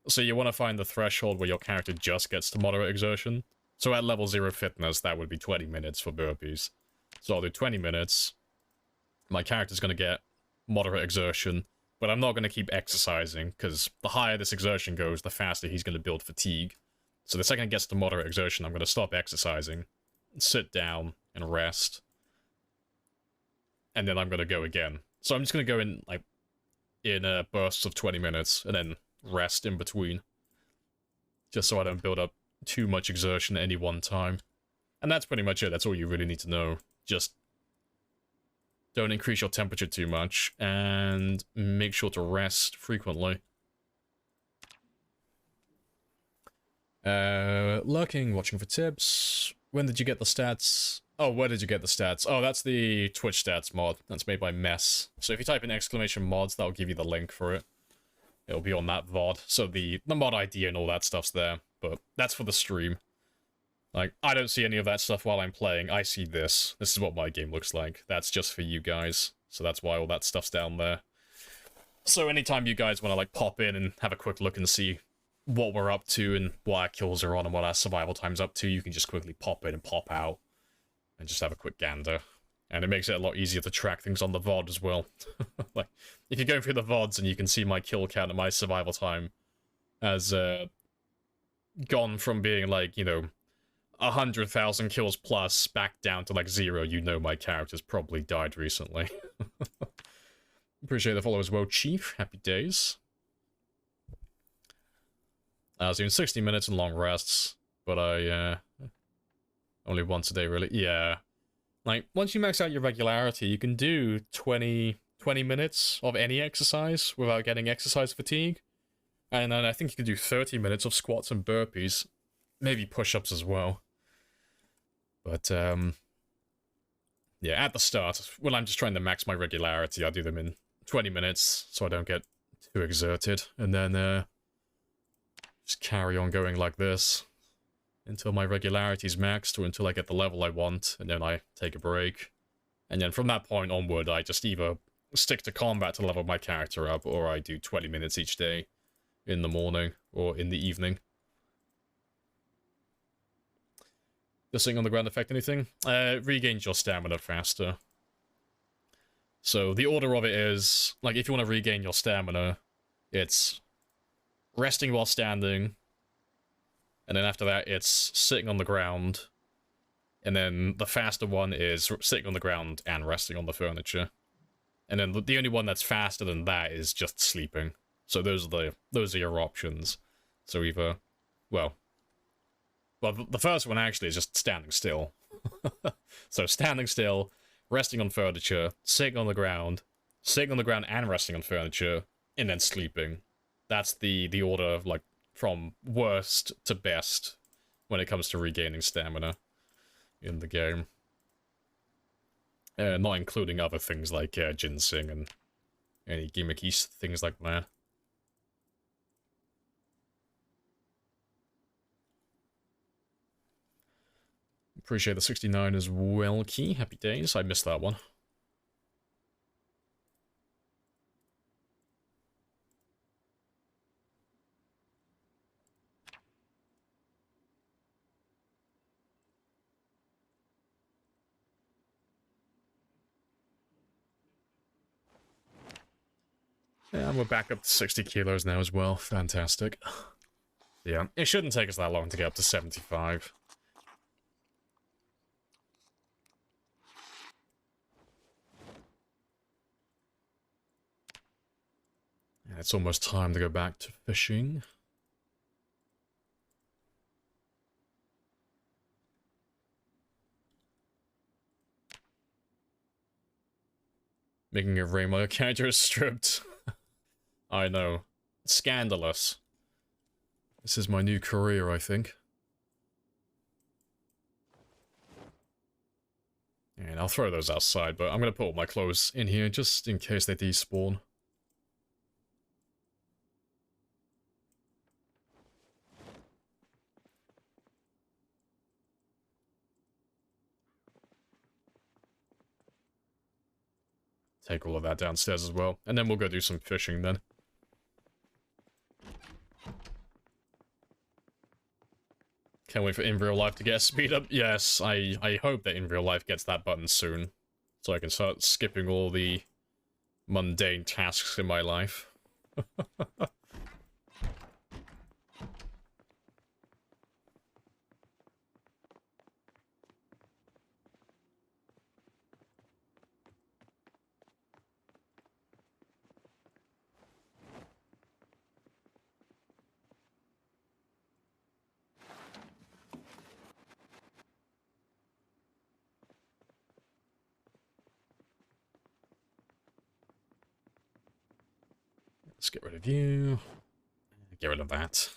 So you want to find the threshold where your character just gets to moderate exertion. So at level 0 fitness, that would be 20 minutes for burpees. So I'll do 20 minutes. My character's going to get moderate exertion, but I'm not going to keep exercising, because the higher this exertion goes, the faster he's going to build fatigue. So the second it gets to moderate exertion, I'm going to stop exercising, sit down, and rest. And then I'm going to go again. So I'm just going to go in, like, in bursts of 20 minutes, and then rest in between. Just so I don't build up too much exertion at any one time. And that's pretty much it. That's all you really need to know. Just don't increase your temperature too much, and make sure to rest frequently. Lurking, watching for tips. When did you get the stats? Oh, where did you get the stats? Oh, that's the Twitch stats mod. That's made by Mess. So if you type in !mods, that'll give you the link for it. It'll be on that VOD. So the mod ID and all that stuff's there. But that's for the stream. Like, I don't see any of that stuff while I'm playing. I see this. This is what my game looks like. That's just for you guys. So that's why all that stuff's down there. So anytime you guys want to, like, pop in and have a quick look and see what we're up to and what our kills are on and what our survival time's up to, you can just quickly pop in and pop out and just have a quick gander. And it makes it a lot easier to track things on the VOD as well. Like, if you're going through the VODs and you can see my kill count and my survival time has gone from being, like, you know, 100,000 kills plus back down to, like, 0, you know my character's probably died recently. Appreciate the follow as well, Chief. Happy days. I was doing 60 minutes and long rests, but I, only once a day, really. Yeah. Like, once you max out your regularity, you can do 20 minutes of any exercise without getting exercise fatigue. And then I think you can do 30 minutes of squats and burpees. Maybe push-ups as well. But, yeah, at the start, when I'm just trying to max my regularity, I do them in 20 minutes, so I don't get too exerted. And then, just carry on going like this until my regularity's maxed, or until I get the level I want, and then I take a break. And then from that point onward, I just either stick to combat to level my character up, or I do 20 minutes each day in the morning or in the evening. Does sitting on the ground affect anything? Regains your stamina faster. So the order of it is, like, if you want to regain your stamina, it's resting while standing, and then after that it's sitting on the ground, and then the faster one is sitting on the ground and resting on the furniture, and then the only one that's faster than that is just sleeping. So those are your options. So either, well, the first one actually is just standing still. So standing still, resting on furniture, sitting on the ground, sitting on the ground and resting on furniture, and then sleeping. That's the order, like, from worst to best when it comes to regaining stamina in the game. Not including other things like ginseng and any gimmicky things like that. Appreciate the 69 as well, Key. Happy days. I missed that one. Yeah, we're back up to 60 kilos now as well. Fantastic. Yeah, it shouldn't take us that long to get up to 75. Yeah, it's almost time to go back to fishing. Making a Rainbow character is stripped. I know. Scandalous. This is my new career, I think. And I'll throw those outside, but I'm gonna put all my clothes in here just in case they despawn. Take all of that downstairs as well, and then we'll go do some fishing then. Can't wait for in real life to get a speed up. Yes, I hope that in real life gets that button soon, so I can start skipping all the mundane tasks in my life. Let's get rid of you. Get rid of that.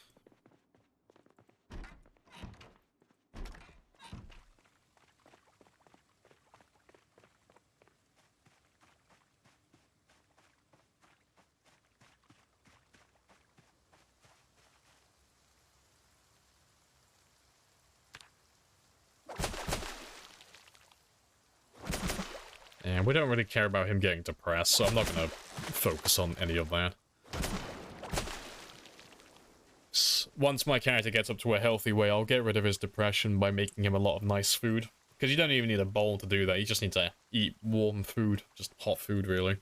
And we don't really care about him getting depressed, so I'm not gonna focus on any of that. Once my character gets up to a healthy way, I'll get rid of his depression by making him a lot of nice food. Because you don't even need a bowl to do that, you just need to eat warm food. Just hot food, really.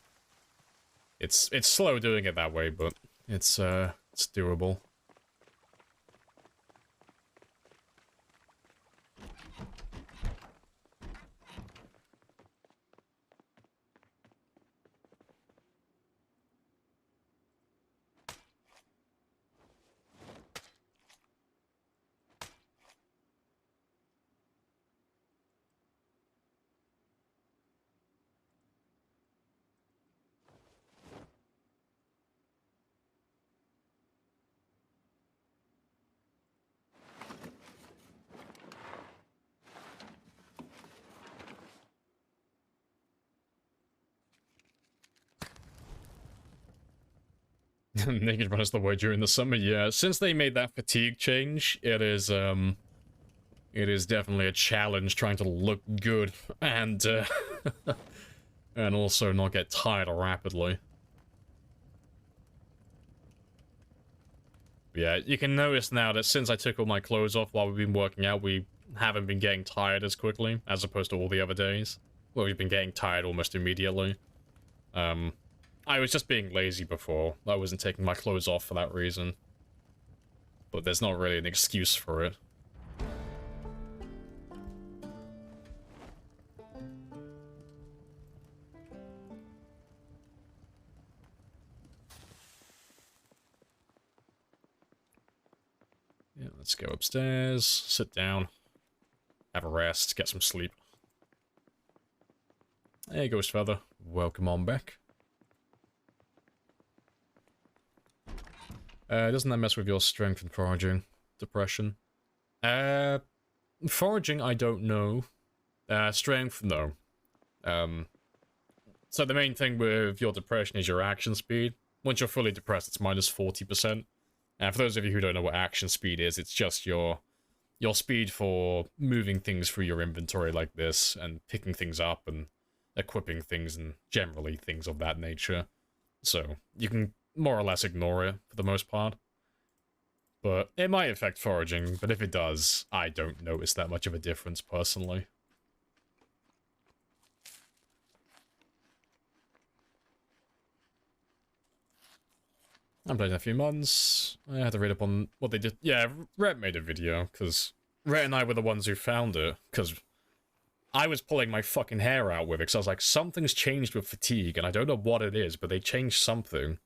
It's slow doing it that way, but it's doable. Naked run is the way during the summer, yeah. Since they made that fatigue change, it is definitely a challenge trying to look good and and also not get tired rapidly. Yeah, you can notice now that since I took all my clothes off while we've been working out, we haven't been getting tired as quickly, as opposed to all the other days, where we've been getting tired almost immediately. I was just being lazy before. I wasn't taking my clothes off for that reason. But there's not really an excuse for it. Yeah, let's go upstairs, sit down, have a rest, get some sleep. Hey, Ghost Feather. Welcome on back. Doesn't that mess with your strength and foraging? Depression? Foraging, I don't know. Strength, no. So the main thing with your depression is your action speed. Once you're fully depressed, it's minus 40%. And for those of you who don't know what action speed is, it's just your speed for moving things through your inventory like this, and picking things up, and equipping things, and generally things of that nature. So, you can more or less ignore it, for the most part. But it might affect foraging, but if it does, I don't notice that much of a difference, personally. I'm playing in a few months. I had to read up on what they did. Yeah, Rhett made a video, because Rhett and I were the ones who found it, because I was pulling my fucking hair out with it, because I was like, something's changed with fatigue, and I don't know what it is, but they changed something.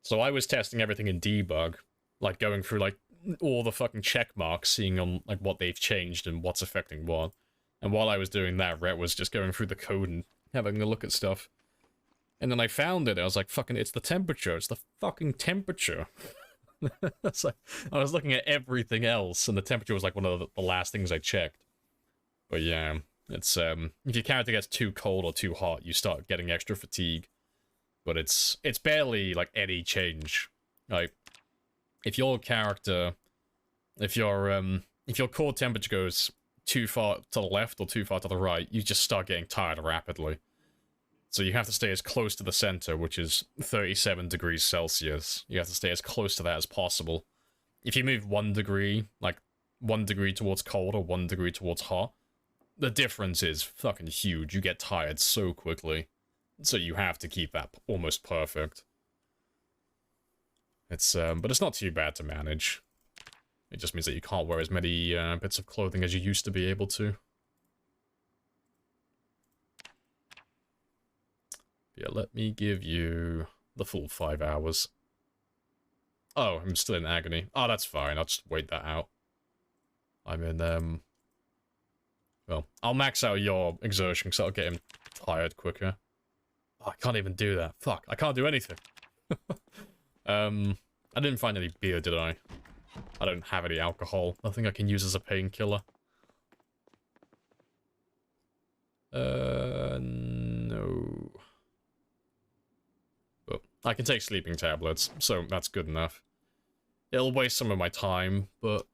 So I was testing everything in debug, like going through like all the fucking check marks, seeing on like what they've changed and what's affecting what. And while I was doing that, Rhett was just going through the code and having a look at stuff. And then I found it, I was like, fucking, it's the temperature, it's the fucking temperature. So I was looking at everything else, and the temperature was like one of the last things I checked. But yeah, it's, if your character gets too cold or too hot, you start getting extra fatigue. But it's barely, like, any change. Like, if your character, if your core temperature goes too far to the left or too far to the right, you just start getting tired rapidly. So you have to stay as close to the center, which is 37 degrees Celsius. You have to stay as close to that as possible. If you move 1 degree, like 1 degree towards cold or 1 degree towards hot, the difference is fucking huge. You get tired so quickly. So you have to keep that almost perfect. It's, but it's not too bad to manage. It just means that you can't wear as many bits of clothing as you used to be able to. Yeah, let me give you the full 5 hours. Oh, I'm still in agony. Oh, that's fine. I'll just wait that out. I'm in, well, I'll max out your exertion, because that'll get him tired quicker. Oh, I can't even do that. Fuck, I can't do anything. I didn't find any beer, did I? I don't have any alcohol. Nothing I can use as a painkiller. No. But I can take sleeping tablets, so that's good enough. It'll waste some of my time, but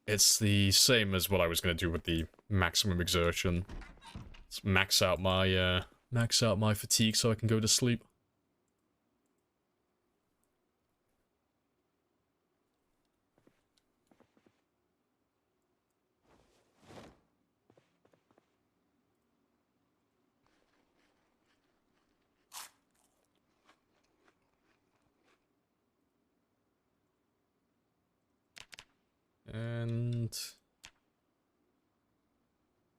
it's the same as what I was going to do with the maximum exertion. Let's max out my fatigue so I can go to sleep. And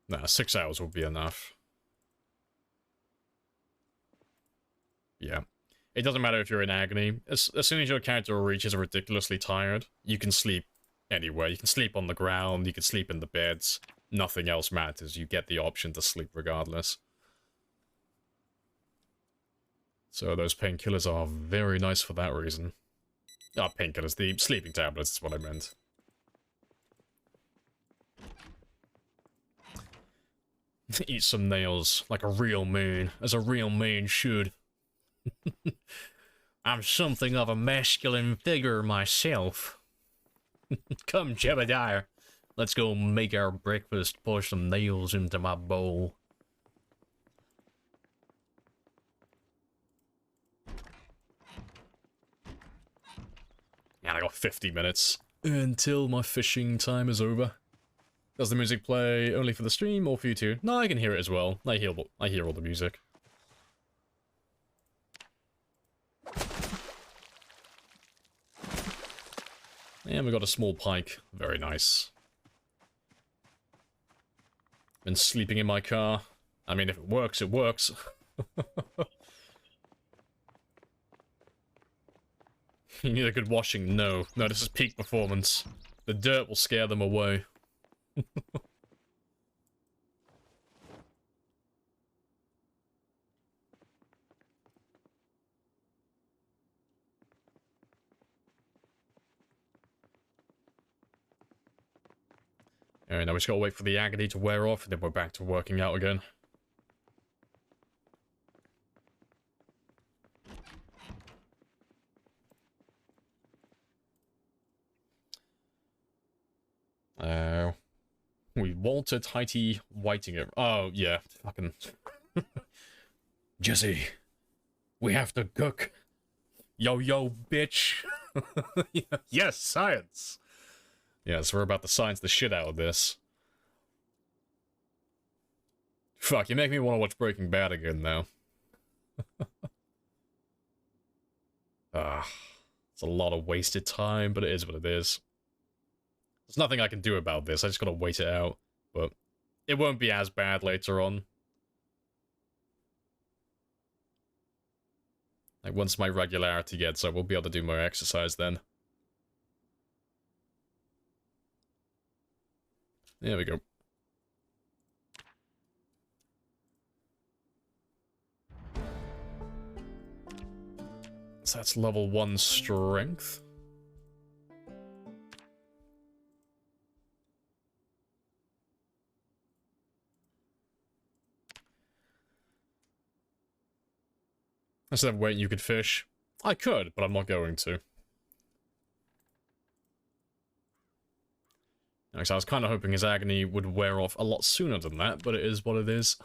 nah, 6 hours will be enough. Yeah. It doesn't matter if you're in agony. As soon as your character reaches ridiculously tired, you can sleep anywhere. You can sleep on the ground, you can sleep in the beds. Nothing else matters. You get the option to sleep regardless. So those painkillers are very nice for that reason. Ah, painkillers, the sleeping tablets is what I meant. Eat some nails like a real man, as a real man should. I'm something of a masculine figure myself. Come, Jebediah. Let's go make our breakfast, pour some nails into my bowl. And I got 50 minutes until my fishing time is over. Does the music play only for the stream or for you too? No, I can hear it as well. I hear all the music. And we got a small pike. Very nice. Been sleeping in my car. I mean, if it works, it works. You need a good washing? No. No, this is peak performance. The dirt will scare them away. Alright, now we just gotta wait for the agony to wear off, and then we're back to working out again. We Walter Tighty Whiting it. Oh, yeah. Fucking... Jesse, we have to cook. Yo, bitch. Yes, science. Yes, we're about to science the shit out of this. Fuck, you make me want to watch Breaking Bad again now. It's a lot of wasted time, but it is what it is. There's nothing I can do about this, I just gotta wait it out. But it won't be as bad later on. Like, once my regularity gets up, we'll be able to do more exercise then. There we go. So that's level 1 strength. Instead of waiting, you could fish. I could, but I'm not going to. Actually, I was kind of hoping his agony would wear off a lot sooner than that, but it is what it is.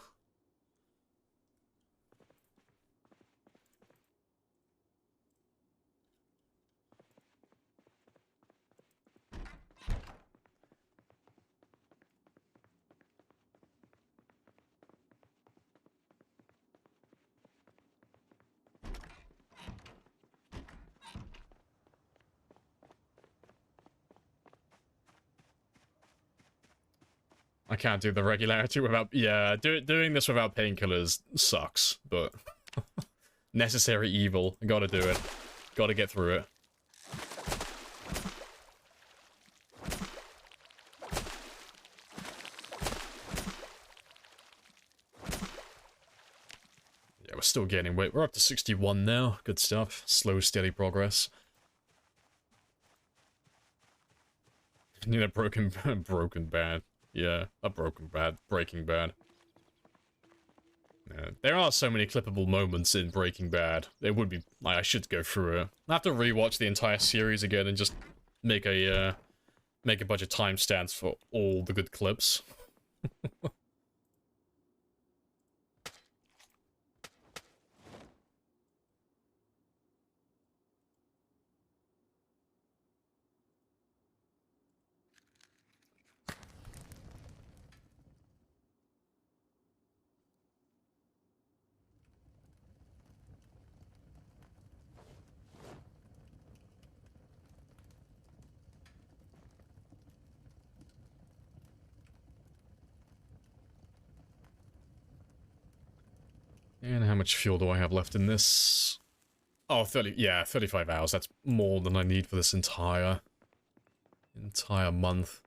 I can't do the regularity without... Yeah, doing this without painkillers sucks, but... necessary evil. Gotta do it. Gotta get through it. Yeah, we're still gaining weight. We're up to 61 now. Good stuff. Slow, steady progress. Need a broken bad. Yeah, a Breaking Bad. Yeah, there are so many clippable moments in Breaking Bad. It would be, like, I should go through it. I have to rewatch the entire series again and just make a bunch of timestamps for all the good clips. And how much fuel do I have left in this? Oh, 35 hours. That's more than I need for this entire month.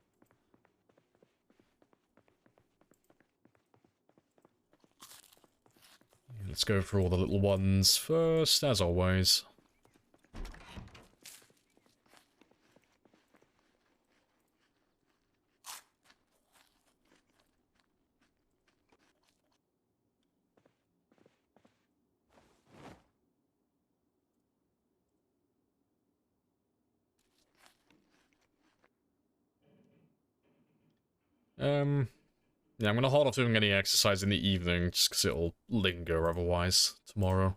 Let's go for all the little ones first, as always. Yeah, I'm gonna hold off doing any exercise in the evening, just because it'll linger otherwise tomorrow.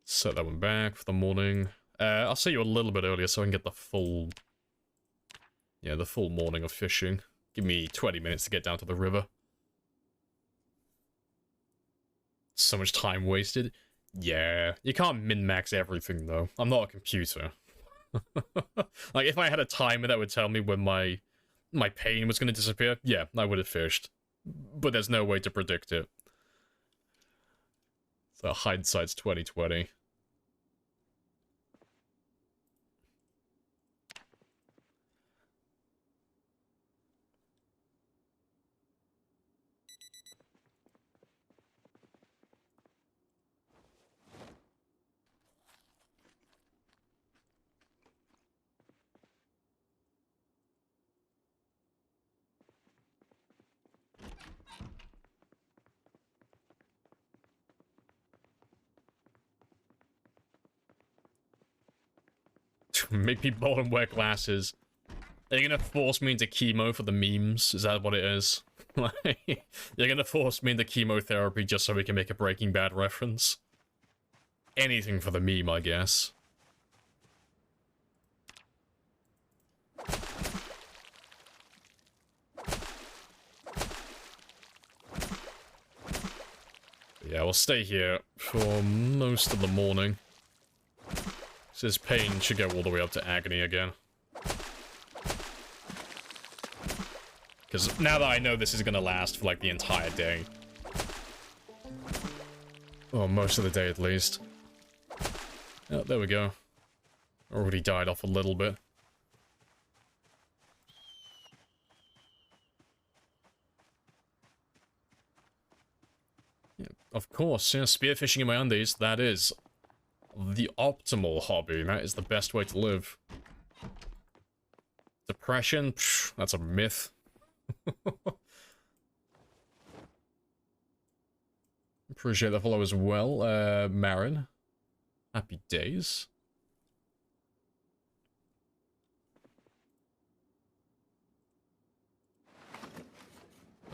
Set that one back for the morning. I'll set you a little bit earlier so I can get the full... Yeah, the full morning of fishing. Give me 20 minutes to get down to the river. So much time wasted. Yeah, you can't min-max everything, though. I'm not a computer. Like, if I had a timer that would tell me when my pain was going to disappear, yeah, I would have fished. But there's no way to predict it. So hindsight's 20/20. Make me bald and wear glasses. Are you gonna force me into chemo for the memes? Is that what it is? Like, you're gonna force me into chemotherapy just so we can make a Breaking Bad reference? Anything for the meme, I guess. Yeah, we'll stay here for most of the morning. So his pain should go all the way up to agony again. Because now that I know this is gonna last for like the entire day. Or most of the day at least. Oh, there we go. Already died off a little bit. Yeah, of course, yeah, spearfishing in my undies, that is the optimal hobby. That is the best way to live. Depression? Psh, that's a myth. Appreciate the follow as well, Marin. Happy days.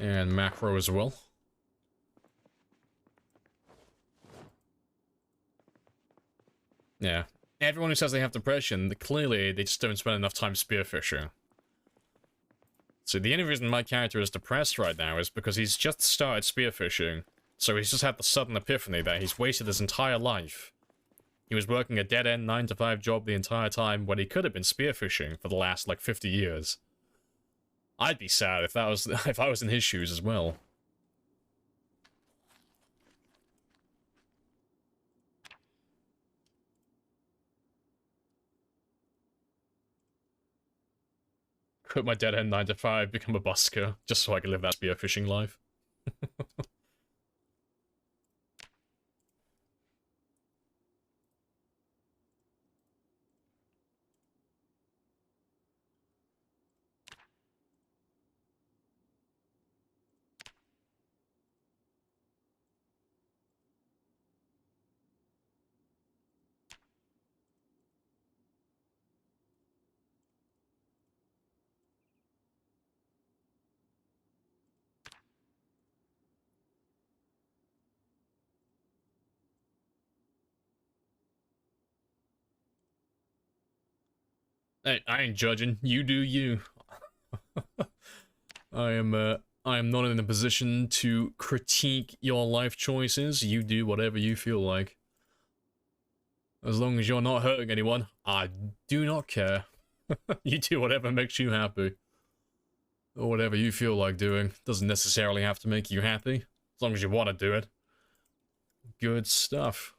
And Macro as well. Yeah. Everyone who says they have depression, clearly they just don't spend enough time spearfishing. So the only reason my character is depressed right now is because he's just started spearfishing. So he's just had the sudden epiphany that he's wasted his entire life. He was working a dead-end 9-to-5 job the entire time when he could have been spearfishing for the last, like, 50 years. I'd be sad if that was if I was in his shoes as well. Quit my dead-end 9-to-5, become a busker, just so I can live that spearfishing life. Hey, I ain't judging. You do you. I am not in a position to critique your life choices. You do whatever you feel like. As long as you're not hurting anyone, I do not care. You do whatever makes you happy. Or whatever you feel like doing. Doesn't necessarily have to make you happy. As long as you want to do it. Good stuff.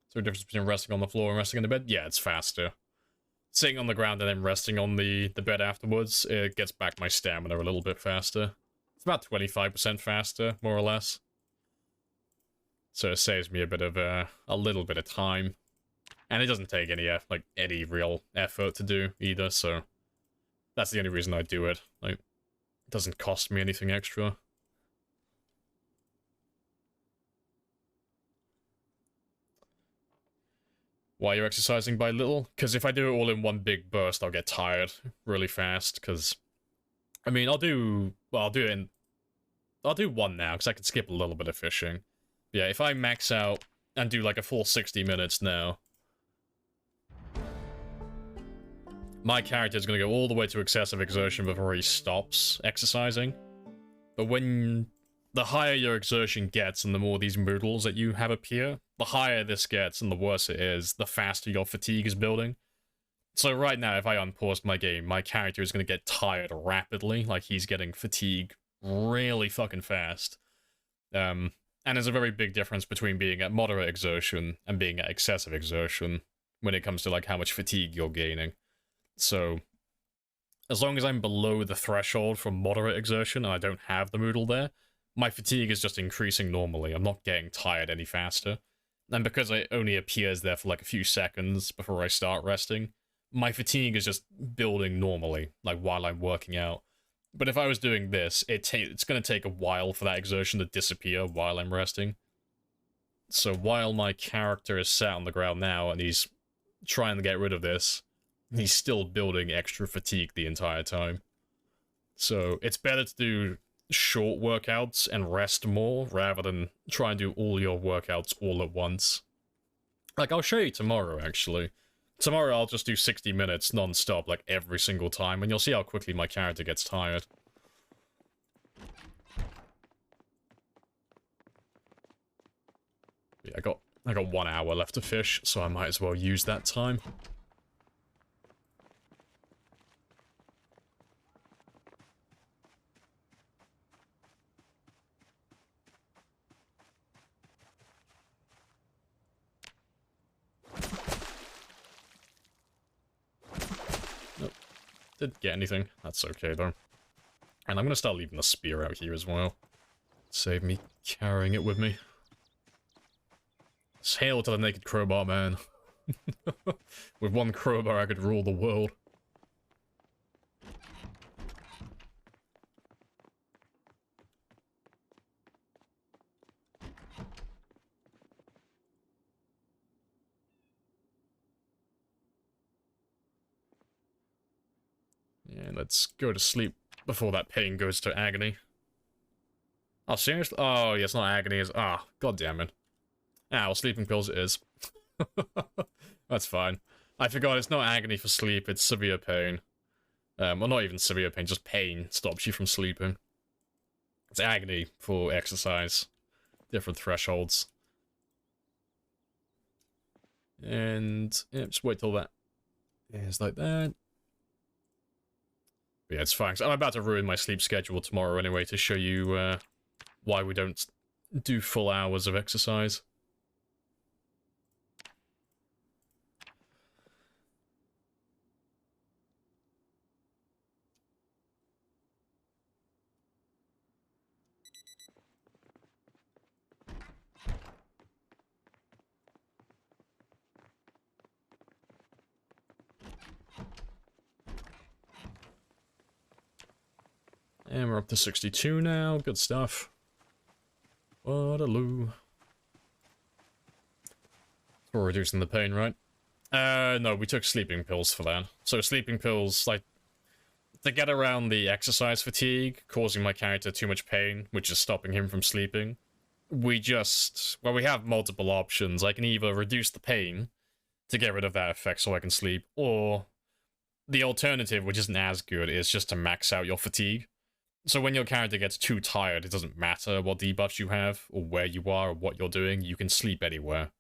Is there a difference between resting on the floor and resting on the bed? Yeah, it's faster. Sitting on the ground and then resting on the bed afterwards, it gets back my stamina a little bit faster. It's about 25% faster, more or less. So it saves me a bit of a little bit of time. And it doesn't take any real effort to do either, so that's the only reason I do it. Like, it doesn't cost me anything extra. Why you're exercising by little? Because if I do it all in one big burst, I'll get tired really fast. Because, I mean, I'll do one now because I can skip a little bit of fishing. Yeah, if I max out and do like a full 60 minutes now, my character is going to go all the way to excessive exertion before he stops exercising. But when the higher your exertion gets and the more these moodles that you have appear, the higher this gets and the worse it is, the faster your fatigue is building. So right now, if I unpause my game, my character is going to get tired rapidly, like he's getting fatigue really fucking fast. And there's a very big difference between being at moderate exertion and being at excessive exertion when it comes to like how much fatigue you're gaining. So as long as I'm below the threshold for moderate exertion and I don't have the moodle there, my fatigue is just increasing normally. I'm not getting tired any faster. And because it only appears there for like a few seconds before I start resting, my fatigue is just building normally, like while I'm working out. But if I was doing this, it's going to take a while for that exertion to disappear while I'm resting. So while my character is sat on the ground now and he's trying to get rid of this, he's still building extra fatigue the entire time. So it's better to do short workouts and rest more rather than try and do all your workouts all at once. Like, I'll show you tomorrow, actually. Tomorrow I'll just do 60 minutes non-stop, like, every single time, and you'll see how quickly my character gets tired. Yeah, I got 1 hour left to fish, so I might as well use that time. Nope. Didn't get anything. That's okay, though. And I'm gonna start leaving the spear out here as well. Save me carrying it with me. Hail to the naked crowbar, man. With one crowbar, I could rule the world. Yeah, let's go to sleep before that pain goes to agony. Oh, seriously? Oh, yeah, it's not agony, it's... Ah, god damn it. Ah, well, sleeping pills it is. That's fine. I forgot, it's not agony for sleep, it's severe pain. Well, not even severe pain, just pain stops you from sleeping. It's agony for exercise. Different thresholds. And, yeah, just wait till that is like that. But yeah, it's fine. I'm about to ruin my sleep schedule tomorrow anyway to show you why we don't do full hours of exercise. And we're up to 62 now. Good stuff. Waterloo. We're reducing the pain, right? No, we took sleeping pills for that. So sleeping pills, like, to get around the exercise fatigue, causing my character too much pain, which is stopping him from sleeping, we just... Well, we have multiple options. I can either reduce the pain to get rid of that effect so I can sleep, or the alternative, which isn't as good, is just to max out your fatigue. So when your character gets too tired, it doesn't matter what debuffs you have, or where you are, or what you're doing, you can sleep anywhere.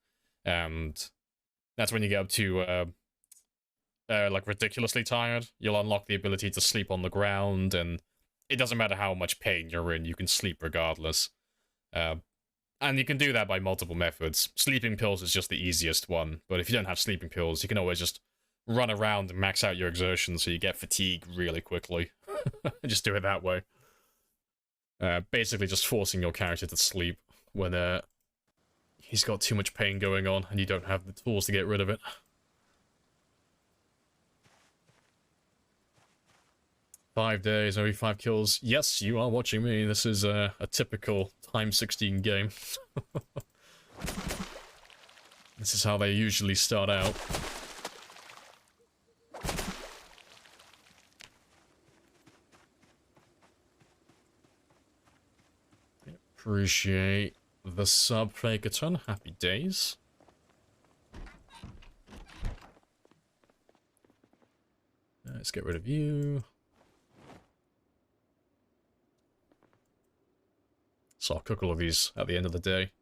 And that's when you get up to, like, ridiculously tired. You'll unlock the ability to sleep on the ground, and it doesn't matter how much pain you're in, you can sleep regardless. And you can do that by multiple methods. Sleeping pills is just the easiest one, but if you don't have sleeping pills, you can always just run around and max out your exertion so you get fatigue really quickly. Just do it that way. Basically just forcing your character to sleep when he's got too much pain going on and you don't have the tools to get rid of it. Five days, only 5 kills. Yes, you are watching me. This is a typical Time 16 game. This is how they usually start out. Appreciate the sub, Fakerton. Happy days. Let's get rid of you. So I'll cook all of these at the end of the day.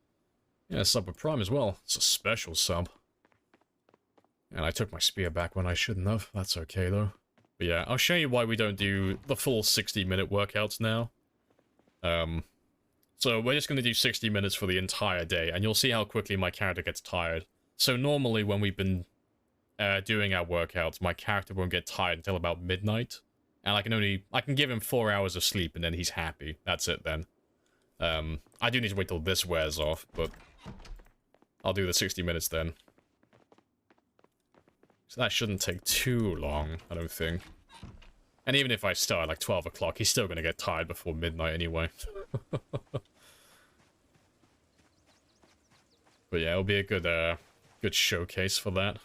Yeah, sub with Prime as well. It's a special sub. And I took my spear back when I shouldn't have. That's okay, though. But yeah, I'll show you why we don't do the full 60-minute workouts now. So we're just going to do 60 minutes for the entire day, and you'll see how quickly my character gets tired. So normally when we've been doing our workouts, my character won't get tired until about midnight. And I can give him 4 hours of sleep, and then he's happy. That's it then. I do need to wait till this wears off, but I'll do the 60 minutes then. So that shouldn't take too long, I don't think. And even if I start at like 12 o'clock, he's still gonna get tired before midnight anyway. But yeah, it'll be a good showcase for that.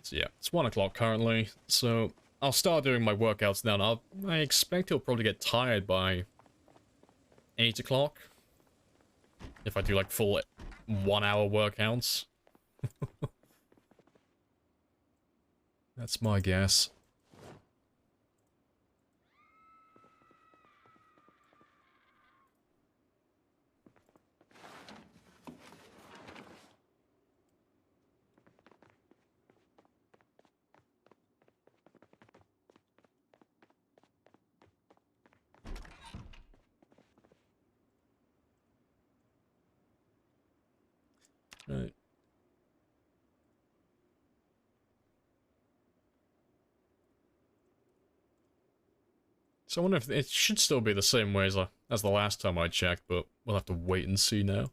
So yeah, it's 1 o'clock currently, so I'll start doing my workouts now, and I expect he'll probably get tired by 8 o'clock. If I do like full 1 hour workouts. That's my guess. Right. So I wonder if it should still be the same way as the last time I checked, but we'll have to wait and see now.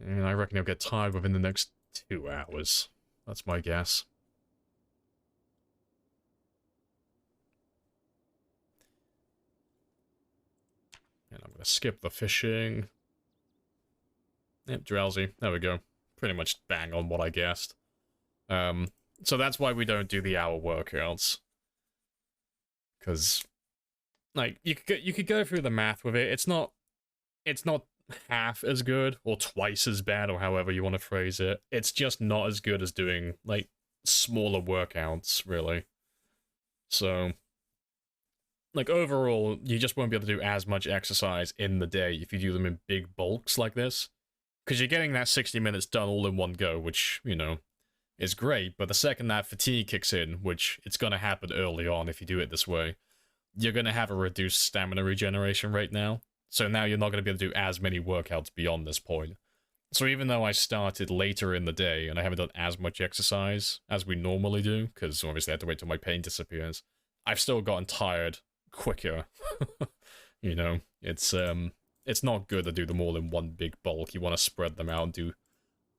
And I reckon he'll get tired within the next 2 hours. That's my guess. And I'm gonna skip the fishing. Yep, drowsy. There we go. Pretty much bang on what I guessed. So that's why we don't do the hour workouts. Because, like, you could go through the math with it. It's not half as good, or twice as bad, or however you want to phrase it. It's just not as good as doing, like, smaller workouts, really. So, like, overall, you just won't be able to do as much exercise in the day if you do them in big bulks like this. Because you're getting that 60 minutes done all in one go, which, you know, is great, but the second that fatigue kicks in, which it's going to happen early on if you do it this way, you're going to have a reduced stamina regeneration rate now. So now you're not going to be able to do as many workouts beyond this point. So even though I started later in the day and I haven't done as much exercise as we normally do, because obviously I have to wait till my pain disappears, I've still gotten tired quicker. You know, it's not good to do them all in one big bulk. You want to spread them out and do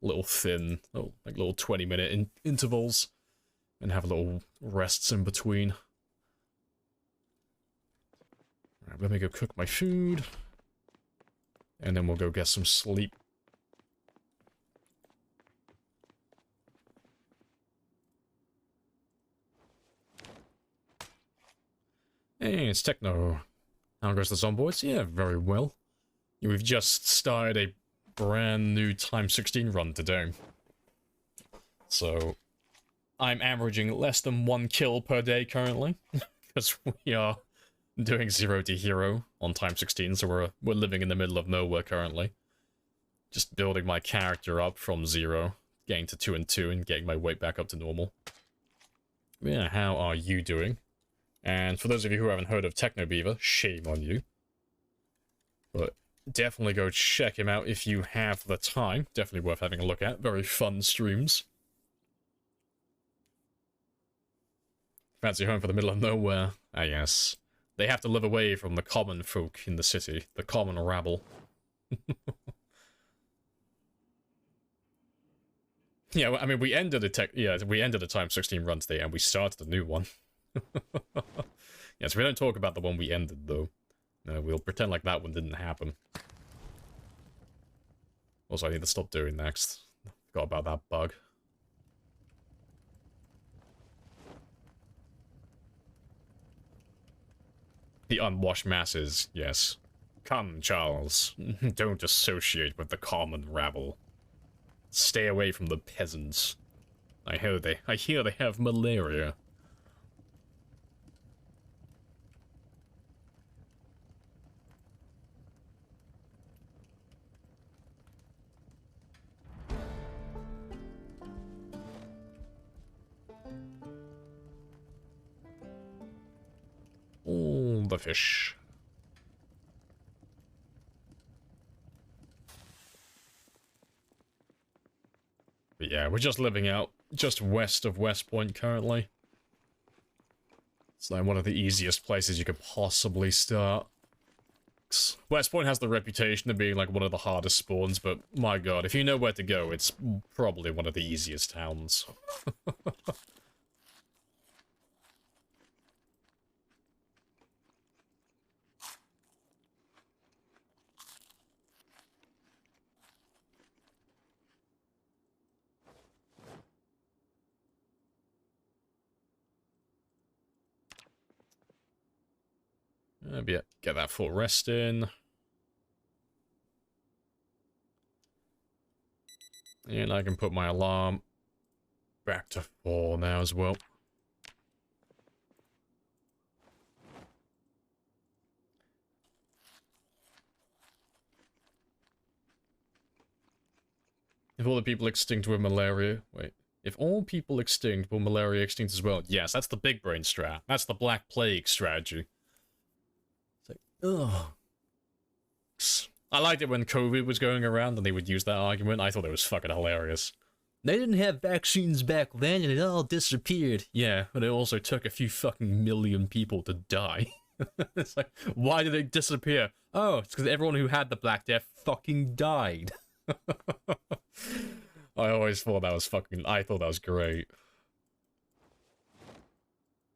little thin, little 20-minute intervals, and have little rests in between. Alright, let me go cook my food, and then we'll go get some sleep. Hey, it's Techno. How goes the Zomboids? Yeah, very well. We've just started a brand new Time 16 run today. So, I'm averaging less than 1 kill per day currently, because we are doing 0 to hero on Time 16, so we're living in the middle of nowhere currently. Just building my character up from 0, getting to 2 and 2, and getting my weight back up to normal. Yeah, how are you doing? And for those of you who haven't heard of Techno Beaver, shame on you. But definitely go check him out if you have the time. Definitely worth having a look at. Very fun streams. Fancy home for the middle of nowhere? Ah yes. They have to live away from the common folk in the city. The common rabble. Yeah, I mean, we ended a Time 16 run today, and we started a new one. Yes, we don't talk about the one we ended, though. No, we'll pretend like that one didn't happen. Also, I need to stop doing next. Forgot about that bug. The unwashed masses, yes. Come, Charles. Don't associate with the common rabble. Stay away from the peasants. I hear they have malaria. the fish. But yeah, we're just living out just west of West Point currently. It's like one of the easiest places you could possibly start. West Point has the reputation of being like one of the hardest spawns, but my god, if you know where to go, it's probably one of the easiest towns. Yeah, get that full rest in. And I can put my alarm back to 4 now as well. If all the people extinct with malaria... Wait. If all people extinct, will malaria extinct as well? Yes, that's the big brain strat. That's the Black Plague strategy. Ugh. I liked it when COVID was going around and they would use that argument. I thought it was fucking hilarious. They didn't have vaccines back then and it all disappeared. Yeah, but it also took a few fucking million people to die. It's like, why did it disappear? Oh, it's because everyone who had the Black Death fucking died. I always thought that was I thought that was great.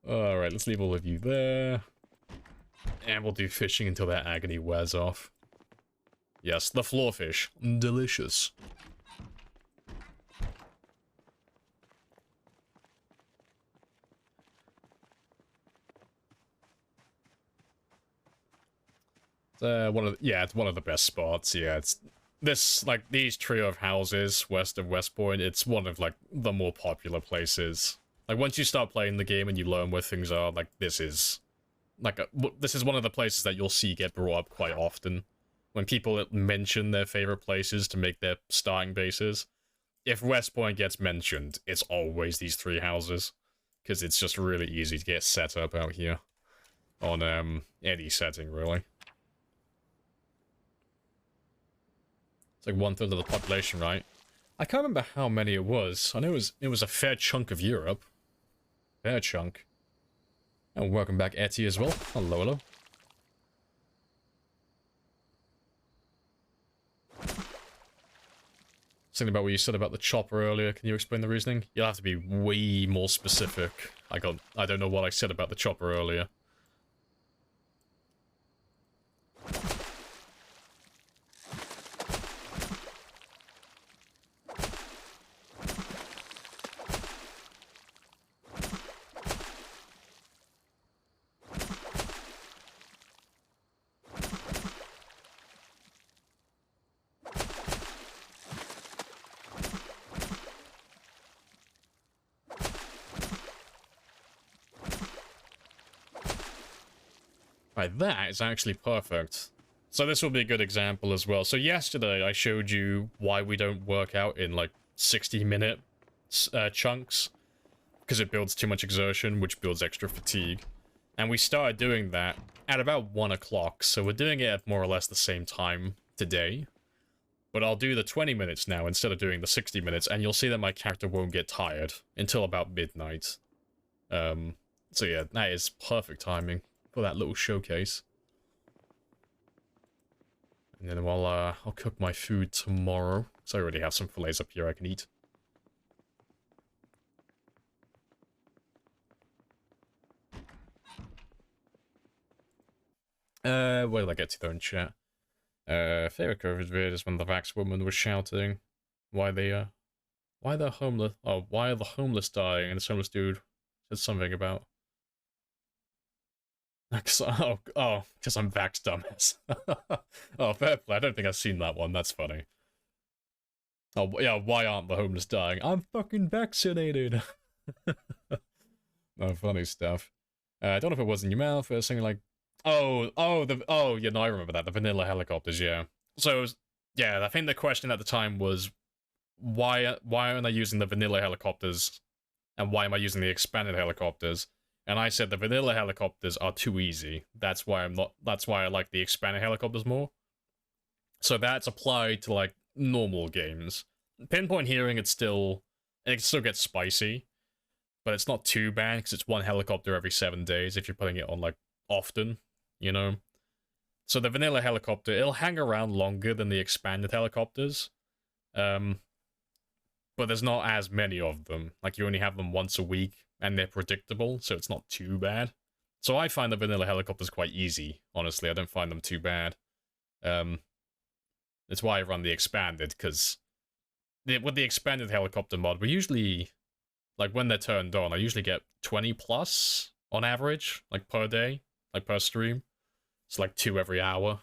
Alright, let's leave all of you there. And we'll do fishing until that agony wears off. Yes, the floorfish. Delicious. It's one of the best spots. Yeah, it's this, like, these trio of houses west of West Point, it's one of, like, the more popular places. Like, once you start playing the game and you learn where things are, like, this is one of the places that you'll see get brought up quite often. When people mention their favorite places to make their starting bases. If West Point gets mentioned, it's always these 3 houses. Because it's just really easy to get set up out here. On, any setting, really. It's like 1/3 of the population, right? I can't remember how many it was. I know it was a fair chunk of Europe. Fair chunk. And welcome back, Etty, as well. Hello, hello. Something about what you said about the chopper earlier. Can you explain the reasoning? You'll have to be way more specific. I don't know what I said about the chopper earlier. Right, that is actually perfect. So this will be a good example as well. So yesterday I showed you why we don't work out in like 60-minute chunks. Because it builds too much exertion, which builds extra fatigue. And we started doing that at about 1 o'clock. So we're doing it at more or less the same time today. But I'll do the 20 minutes now instead of doing the 60 minutes. And you'll see that my character won't get tired until about midnight. So yeah, that is perfect timing for that little showcase. And then I'll cook my food tomorrow. So I already have some fillets up here I can eat. Where did I get to though in chat? Favorite COVID vid is when the Vax woman was shouting why the homeless, why are the homeless dying? And this homeless dude said something about because I'm Vax dumbass. Oh, fair play. I don't think I've seen that one. That's funny. Oh, yeah, why aren't the homeless dying? I'm fucking vaccinated. No, funny stuff. I don't know if it was in your mouth or something like... yeah, no, I remember that. The vanilla helicopters, yeah. So, yeah, I think the question at the time was, why aren't I using the vanilla helicopters? And why am I using the expanded helicopters? And I said the vanilla helicopters are too easy. That's why I like the expanded helicopters more. So that's applied to like normal games. Pinpoint hearing, it still gets spicy, but it's not too bad because it's one helicopter every 7 days if you're putting it on like often, you know. So the vanilla helicopter, it'll hang around longer than the expanded helicopters. But there's not as many of them. Like, you only have them once a week, and they're predictable, so it's not too bad. So I find the vanilla helicopters quite easy, honestly. I don't find them too bad. That's why I run the expanded, because with the expanded helicopter mod, we usually, like, when they're turned on, I usually get 20 plus on average, like, per day, like, per stream. It's like 2 every hour.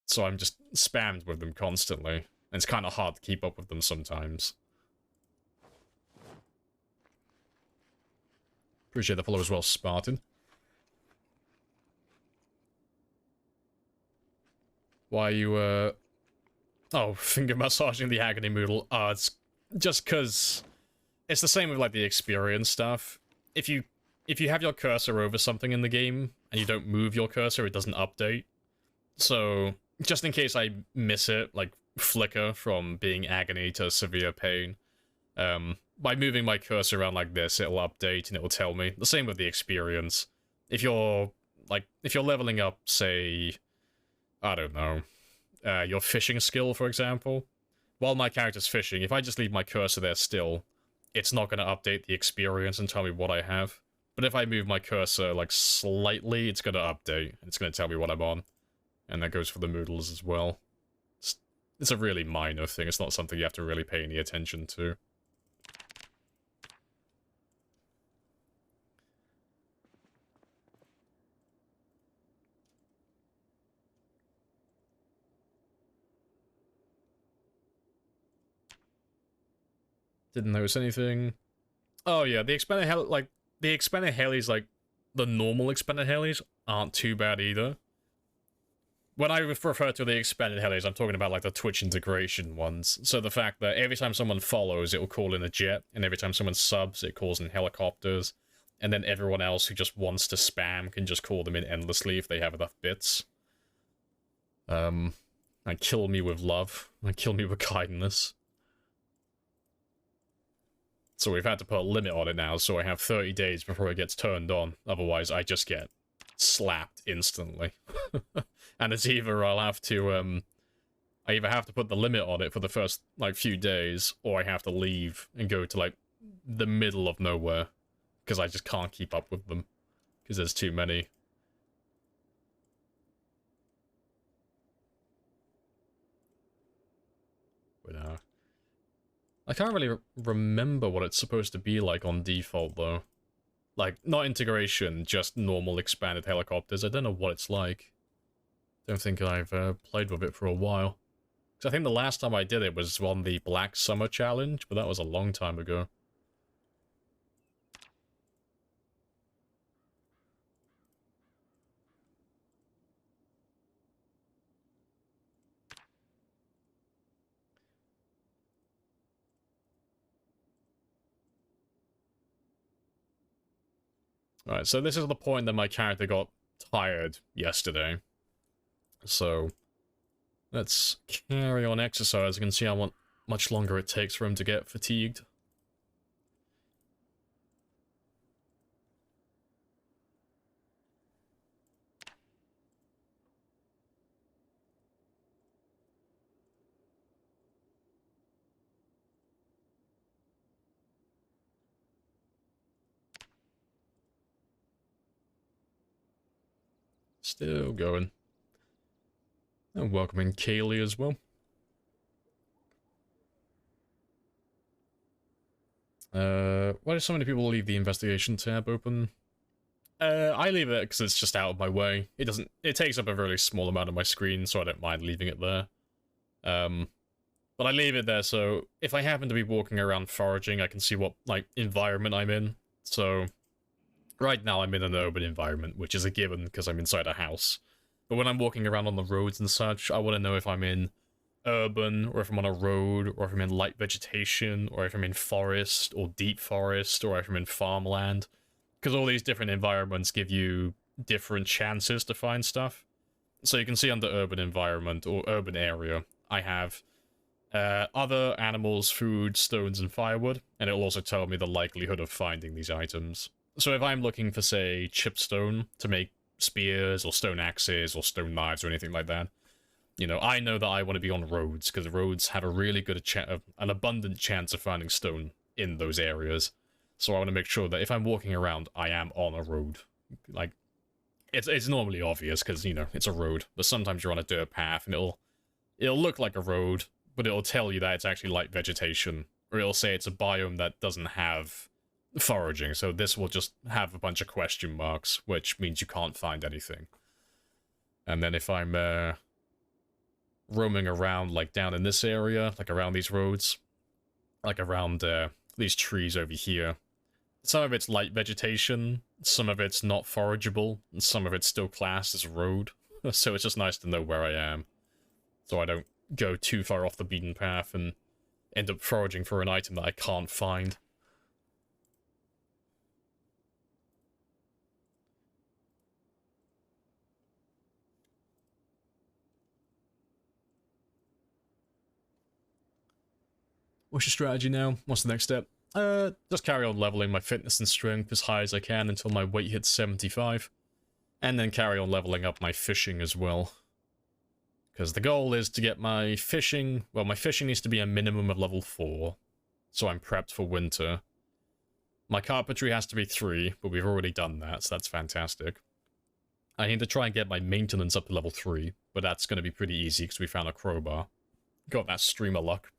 So I'm just spammed with them constantly. And it's kind of hard to keep up with them sometimes. Appreciate the follow as well, Spartan. Why are you, oh, finger massaging the agony moodle. It's just because it's the same with, like, the experience stuff. If you have your cursor over something in the game, and you don't move your cursor, it doesn't update. So, just in case I miss it, like, flicker from being agony to severe pain, by moving my cursor around like this, it'll update and it will tell me. The same with the experience. If you're leveling up, say, I don't know, your fishing skill, for example, while my character's fishing, if I just leave my cursor there still, it's not going to update the experience and tell me what I have. But if I move my cursor, like, slightly, it's going to update. It's going to tell me what I'm on. And that goes for the moodles as well. It's a really minor thing. It's not something you have to really pay any attention to. Didn't notice anything. Oh yeah, the expanded helis, like, the normal expanded helis aren't too bad either. When I refer to the expanded helis, I'm talking about, like, the Twitch integration ones. So the fact that every time someone follows, it will call in a jet, and every time someone subs, it calls in helicopters, and then everyone else who just wants to spam can just call them in endlessly if they have enough bits. And kill me with love, and kill me with kindness. So we've had to put a limit on it now, so I have 30 days before it gets turned on. Otherwise, I just get slapped instantly. And it's either I'll have to, I either have to put the limit on it for the first, like, few days, or I have to leave and go to, like, the middle of nowhere. Because I just can't keep up with them. Because there's too many. But, I can't really remember what it's supposed to be like on default, though. Like, not integration, just normal expanded helicopters. I don't know what it's like. Don't think I've played with it for a while. Because I think the last time I did it was on the Black Summer Challenge, but that was a long time ago. Alright, so this is the point that my character got tired yesterday. So, let's carry on exercising and see how much longer it takes for him to get fatigued. Still going. And welcoming Kaylee as well. Why do so many people leave the investigation tab open? I leave it because it's just out of my way. It takes up a very small amount of my screen, so I don't mind leaving it there. But I leave it there so if I happen to be walking around foraging, I can see what, like, environment I'm in. So, right now I'm in an urban environment, which is a given because I'm inside a house. But when I'm walking around on the roads and such, I want to know if I'm in urban, or if I'm on a road, or if I'm in light vegetation, or if I'm in forest, or deep forest, or if I'm in farmland. because all these different environments give you different chances to find stuff. So you can see under urban environment or urban area, I have other animals, food, stones, and firewood, and it'll also tell me the likelihood of finding these items. So if I'm looking for, say, chipstone to make spears or stone axes or stone knives or anything like that, you know, I know that I want to be on roads, because roads have a really good an abundant chance of finding stone in those areas. So I want to make sure that if I'm walking around, I am on a road. Like, it's normally obvious, because, you know, it's a road, but sometimes you're on a dirt path, and it'll look like a road, but it'll tell you that it's actually light vegetation, or it'll say it's a biome that doesn't have foraging, so this will just have a bunch of question marks, which means you can't find anything. And then if I'm roaming around, like down in this area, like around these roads, like around these trees over here, some of it's light vegetation, some of it's not forageable, and some of it's still classed as a road, so it's just nice to know where I am, so I don't go too far off the beaten path and end up foraging for an item that I can't find. What's your strategy now? What's the next step? Just carry on leveling my fitness and strength as high as I can until my weight hits 75. And then carry on leveling up my fishing as well. Because the goal is to get my fishing... Well, my fishing needs to be a minimum of level 4. So I'm prepped for winter. My carpentry has to be 3, but we've already done that, so that's fantastic. I need to try and get my maintenance up to level 3, but that's going to be pretty easy because we found a crowbar. Got that stream of luck.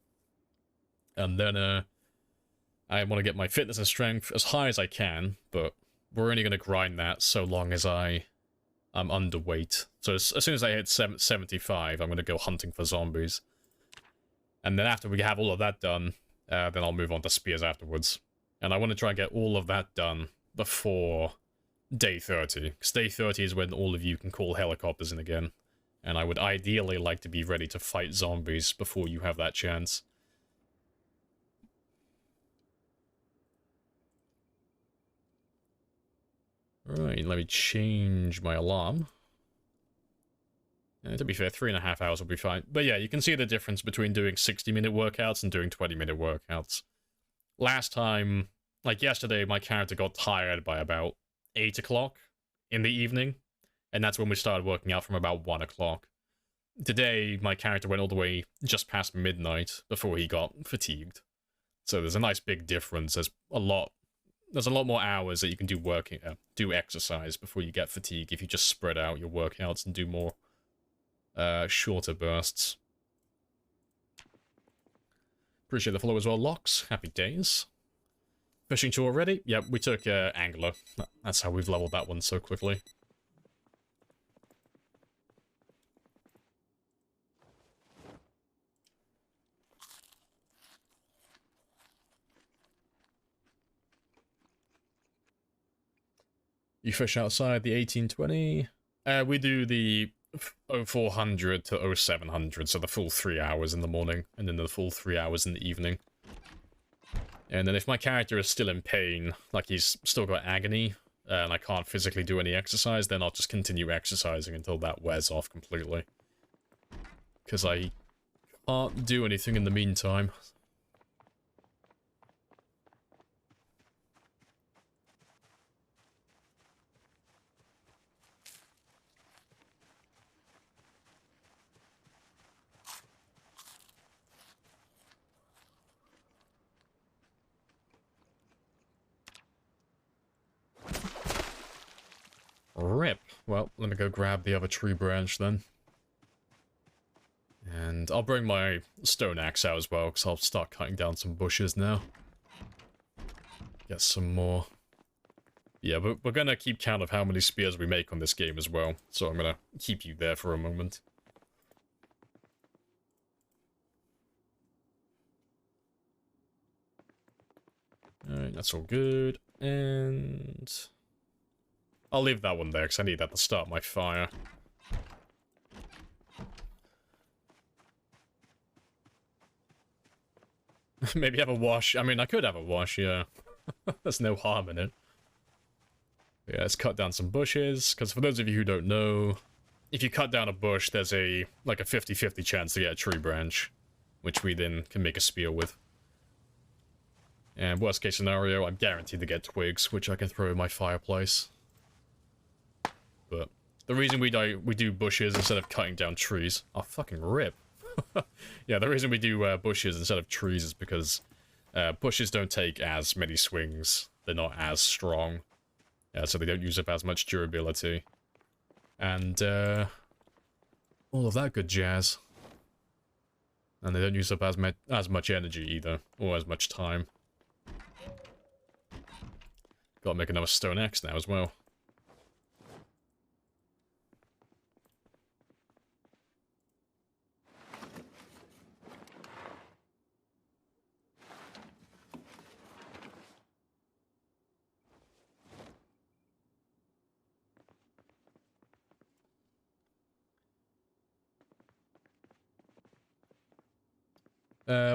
And then, I want to get my fitness and strength as high as I can, but we're only going to grind that so long as I'm underweight. So as soon as I hit 75, I'm going to go hunting for zombies. And then after we have all of that done, then I'll move on to spears afterwards. And I want to try and get all of that done before day 30. Because day 30 is when all of you can call helicopters in again. And I would ideally like to be ready to fight zombies before you have that chance. Right, let me change my alarm. To be fair, 3.5 hours will be fine. But yeah, you can see the difference between doing 60-minute workouts and doing 20-minute workouts. Last time, like yesterday, my character got tired by about 8 o'clock in the evening. And that's when we started working out from about 1 o'clock. Today, my character went all the way just past midnight before he got fatigued. So there's a nice big difference. There's a lot more hours that you can do exercise before you get fatigue if you just spread out your workouts and do more shorter bursts. Appreciate the follow as well, Locks. Happy days. Fishing tour already? Yep, we took Angler. That's how we've leveled that one so quickly. You fish outside the 1820. We do the 0400 to 0700, so the full 3 hours in the morning, and then the full 3 hours in the evening. And then if my character is still in pain, like he's still got agony, and I can't physically do any exercise, then I'll just continue exercising until that wears off completely. Because I can't do anything in the meantime. Rip. Well, let me go grab the other tree branch then. And I'll bring my stone axe out as well, because I'll start cutting down some bushes now. Get some more. Yeah, but we're gonna keep count of how many spears we make on this game as well, so I'm gonna keep you there for a moment. Alright, that's all good. And I'll leave that one there, because I need that to start my fire. Maybe have a wash. I mean, I could have a wash, yeah. There's no harm in it. Yeah, let's cut down some bushes, because for those of you who don't know, if you cut down a bush, there's a 50-50 chance to get a tree branch, which we then can make a spear with. And worst case scenario, I'm guaranteed to get twigs, which I can throw in my fireplace. But the reason we do bushes instead of cutting down trees... Oh, fucking rip. Yeah, the reason we do bushes instead of trees is because bushes don't take as many swings. They're not as strong. So they don't use up as much durability. And all of that good jazz. And they don't use up as much energy either, or as much time. Gotta make another stone axe now as well.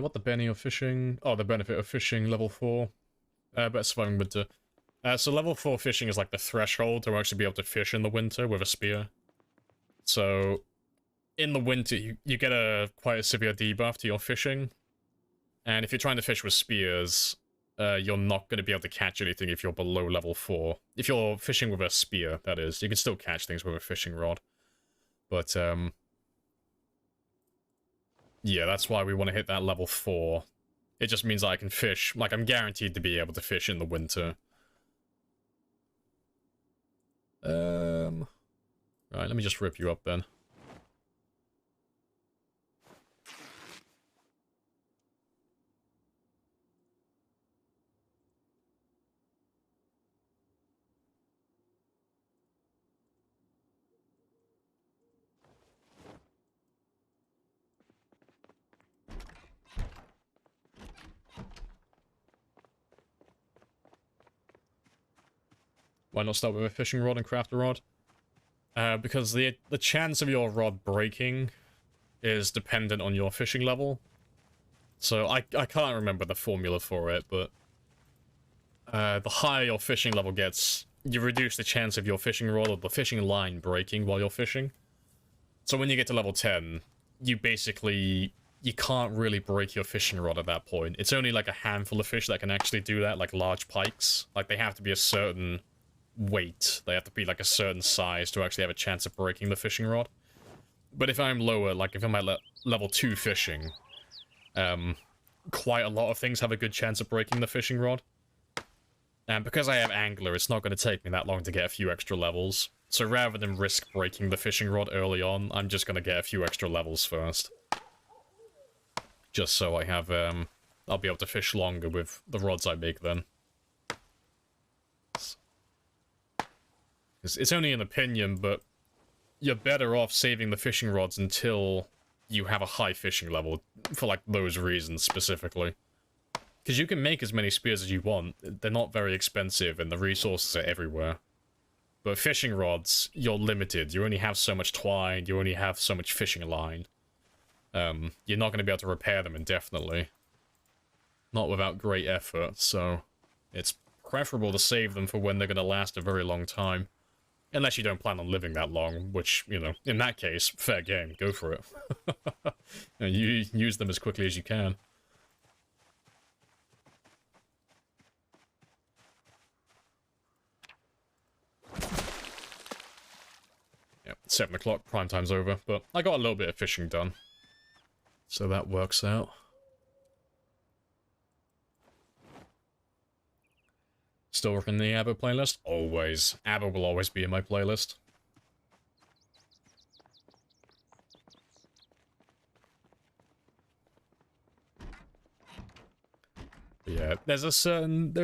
What the benefit of fishing? Oh, the benefit of fishing, level 4. Better surviving winter. So level 4 fishing is like the threshold to actually be able to fish in the winter with a spear. So, in the winter, you get quite a severe debuff to your fishing. And if you're trying to fish with spears, you're not going to be able to catch anything if you're below level 4. If you're fishing with a spear, that is. You can still catch things with a fishing rod. But, yeah, that's why we want to hit that level 4. It just means that I can fish. Like, I'm guaranteed to be able to fish in the winter. Right, let me just rip you up then. Why not start with a fishing rod and craft a rod? Because the chance of your rod breaking is dependent on your fishing level. So I can't remember the formula for it, but the higher your fishing level gets, you reduce the chance of your fishing rod or the fishing line breaking while you're fishing. So when you get to level 10, you can't really break your fishing rod at that point. It's only like a handful of fish that can actually do that, like large pikes. Like, they have to be a certain weight. They have to be like a certain size to actually have a chance of breaking the fishing rod. But if I'm lower, like if I'm at level 2 fishing, quite a lot of things have a good chance of breaking the fishing rod. And because I have angler, it's not going to take me that long to get a few extra levels. So rather than risk breaking the fishing rod early on, I'm just going to get a few extra levels first. Just so I have, I'll be able to fish longer with the rods I make then. It's only an opinion, but you're better off saving the fishing rods until you have a high fishing level, for like those reasons specifically. Because you can make as many spears as you want, they're not very expensive and the resources are everywhere. But fishing rods, you're limited, you only have so much twine, you only have so much fishing line. You're not going to be able to repair them indefinitely. Not without great effort, so it's preferable to save them for when they're going to last a very long time. Unless you don't plan on living that long, which, you know, in that case, fair game, go for it. And you use them as quickly as you can. Yeah, 7 o'clock, prime time's over, but I got a little bit of fishing done. So that works out. Still working the Abo playlist? Always. Abo will always be in my playlist. But yeah, there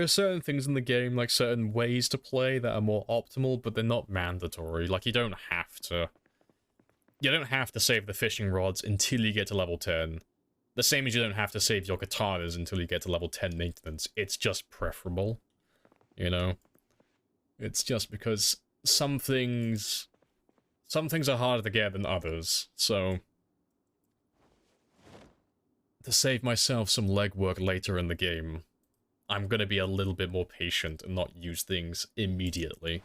are certain things in the game, like certain ways to play that are more optimal, but they're not mandatory. Like, you don't have to save the fishing rods until you get to level 10. The same as you don't have to save your katanas until you get to level 10 maintenance. It's just preferable. You know? It's just because some things are harder to get than others, so to save myself some legwork later in the game, I'm gonna be a little bit more patient and not use things immediately.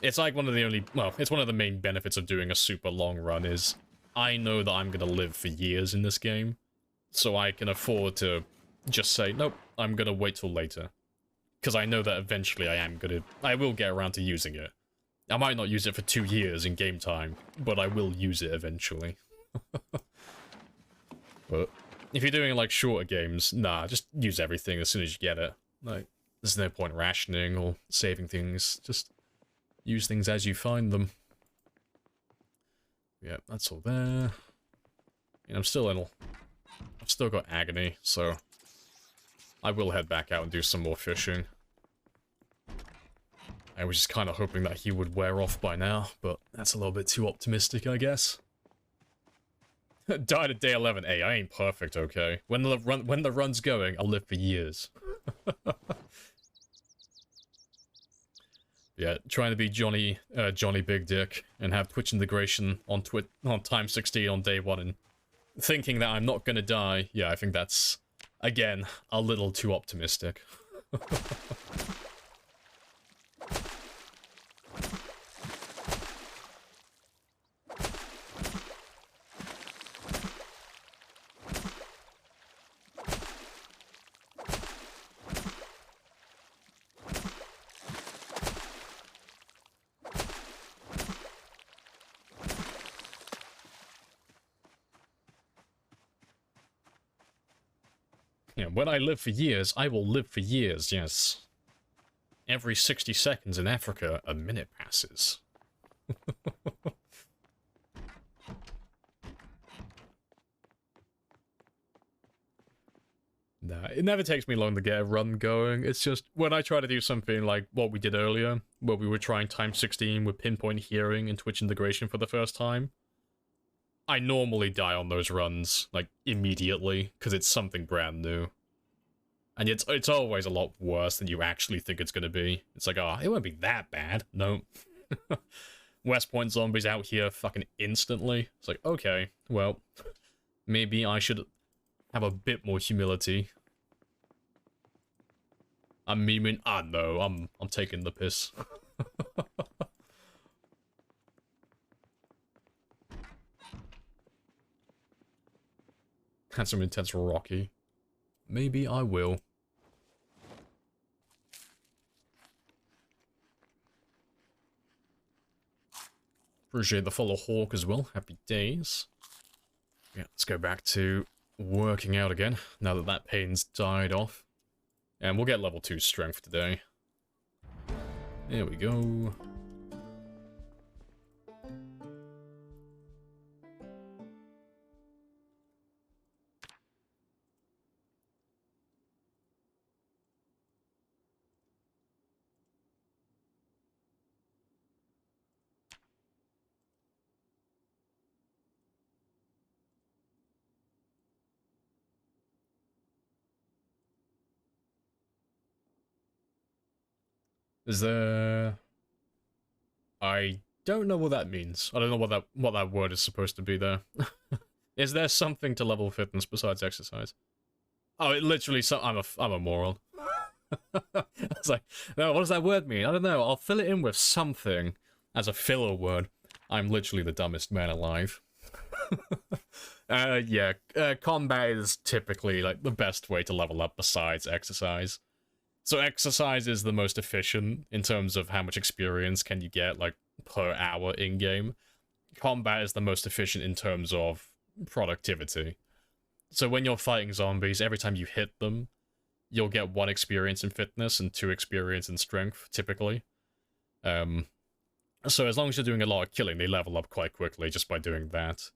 It's like one of the only, well, it's one of the main benefits of doing a super long run is I know that I'm gonna live for years in this game, so I can afford to just say, nope, I'm gonna wait till later. Because I know that eventually I will get around to using it. I might not use it for 2 years in game time, but I will use it eventually. But if you're doing like shorter games, nah, just use everything as soon as you get it. Like, there's no point rationing or saving things, just use things as you find them. Yeah, that's all there. And I've still got agony, so I will head back out and do some more fishing. I was just kind of hoping that he would wear off by now, but that's a little bit too optimistic, I guess. Died at day 11. Hey, I ain't perfect, okay? When the run's going, I'll live for years. Yeah, trying to be Johnny Big Dick and have Twitch integration on times 16 on day 1 and thinking that I'm not gonna die. Yeah, I think that's, again, a little too optimistic. Yeah, when I live for years, I will live for years, yes. Every 60 seconds in Africa, a minute passes. Nah, it never takes me long to get a run going. It's just, when I try to do something like what we did earlier, where we were trying times 16 with pinpoint hearing and Twitch integration for the first time, I normally die on those runs, like, immediately, because it's something brand new. And it's always a lot worse than you actually think it's gonna be. It's like, oh, it won't be that bad. No. West Point zombies out here fucking instantly. It's like, okay, well, maybe I should have a bit more humility. I'm memeing. Ah, no, I'm taking the piss. Had some intense Rocky. Maybe I will. Appreciate the follow Hawk as well. Happy days. Yeah, let's go back to working out again, now that that pain's died off. And we'll get level 2 strength today. There we go. Is there... I don't know what that means. I don't know what that word is supposed to be there. Is there something to level fitness besides exercise? Oh, it literally... I'm a moron. I was like, no, what does that word mean? I don't know. I'll fill it in with something as a filler word. I'm literally the dumbest man alive. Yeah, combat is typically like the best way to level up besides exercise. So exercise is the most efficient in terms of how much experience can you get, like, per hour in-game. Combat is the most efficient in terms of productivity. So when you're fighting zombies, every time you hit them, you'll get 1 experience in fitness and 2 experience in strength, typically. So as long as you're doing a lot of killing, they level up quite quickly just by doing that.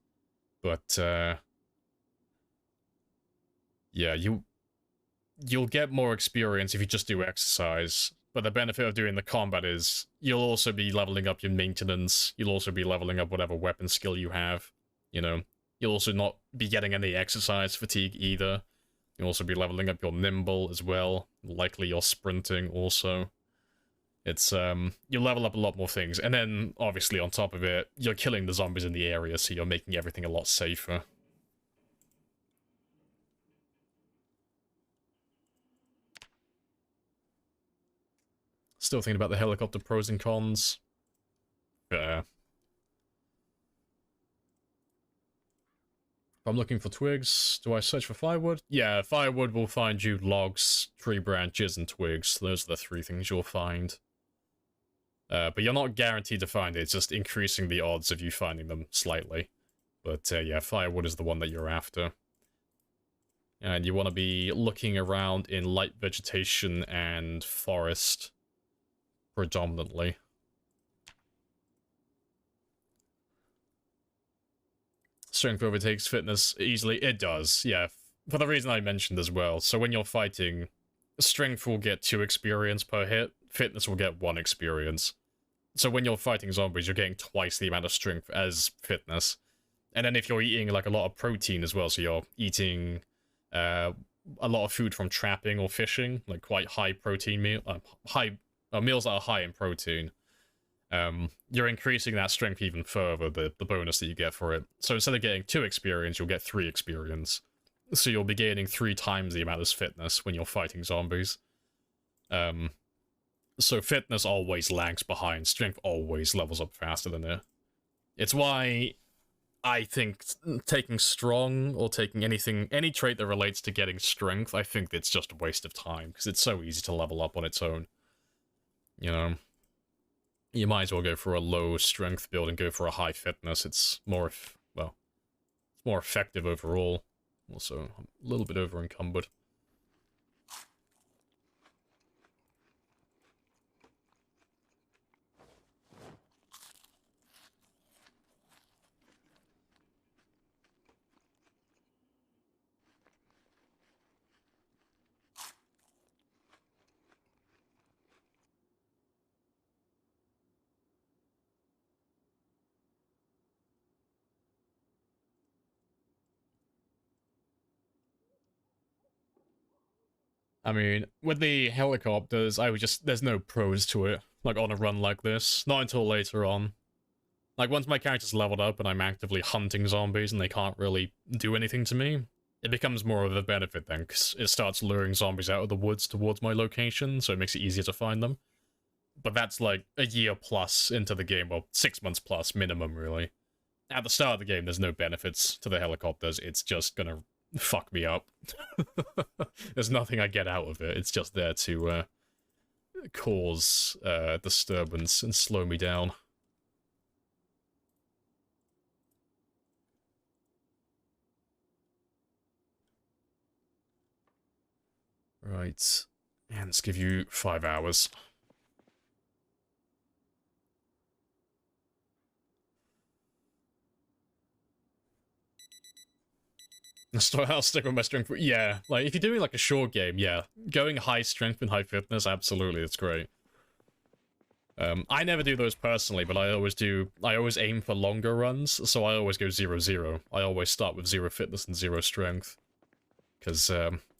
But, yeah, you'll get more experience if you just do exercise, but the benefit of doing the combat is you'll also be leveling up your maintenance, you'll also be leveling up whatever weapon skill you have, you know. You'll also not be getting any exercise fatigue either. You'll also be leveling up your nimble as well, likely your sprinting also. It's, you level up a lot more things, and then, obviously, on top of it, you're killing the zombies in the area, so you're making everything a lot safer. Still thinking about the helicopter pros and cons. Fair. If I'm looking for twigs, do I search for firewood? Yeah, firewood will find you logs, tree branches, and twigs. Those are the 3 things you'll find. But you're not guaranteed to find it, it's just increasing the odds of you finding them slightly. But yeah, firewood is the one that you're after. And you want to be looking around in light vegetation and forest, predominantly. Strength overtakes fitness easily. It does, yeah. For the reason I mentioned as well. So when you're fighting, strength will get 2 experience per hit, fitness will get 1 experience. So when you're fighting zombies, you're getting twice the amount of strength as fitness. And then if you're eating like a lot of protein as well, so you're eating a lot of food from trapping or fishing, like quite high protein meals that are high in protein, you're increasing that strength even further, the bonus that you get for it. So instead of getting 2 experience, you'll get 3 experience. So you'll be gaining 3 times the amount of fitness when you're fighting zombies. So fitness always lags behind, strength always levels up faster than it. It's why I think taking strong or taking any trait that relates to getting strength, I think it's just a waste of time, because it's so easy to level up on its own. You know? You might as well go for a low strength build and go for a high fitness. It's more, well, it's more effective overall. Also, a little bit over encumbered. I mean, with the helicopters, there's no pros to it, like on a run like this. Not until later on. Like, once my character's leveled up and I'm actively hunting zombies and they can't really do anything to me, it becomes more of a benefit then, because it starts luring zombies out of the woods towards my location, so it makes it easier to find them. But that's like a year plus into the game, or 6 months plus minimum, really. At the start of the game, there's no benefits to the helicopters, it's just gonna fuck me up. There's nothing I get out of it, it's just there to cause disturbance and slow me down. Right, and let's give you 5 hours. I'll stick with my strength. Yeah, like, if you're doing, like, a short game, yeah. Going high strength and high fitness, absolutely, it's great. I never do those personally, but I always aim for longer runs, so I always go 0-0. I always start with 0 fitness and 0 strength. Because,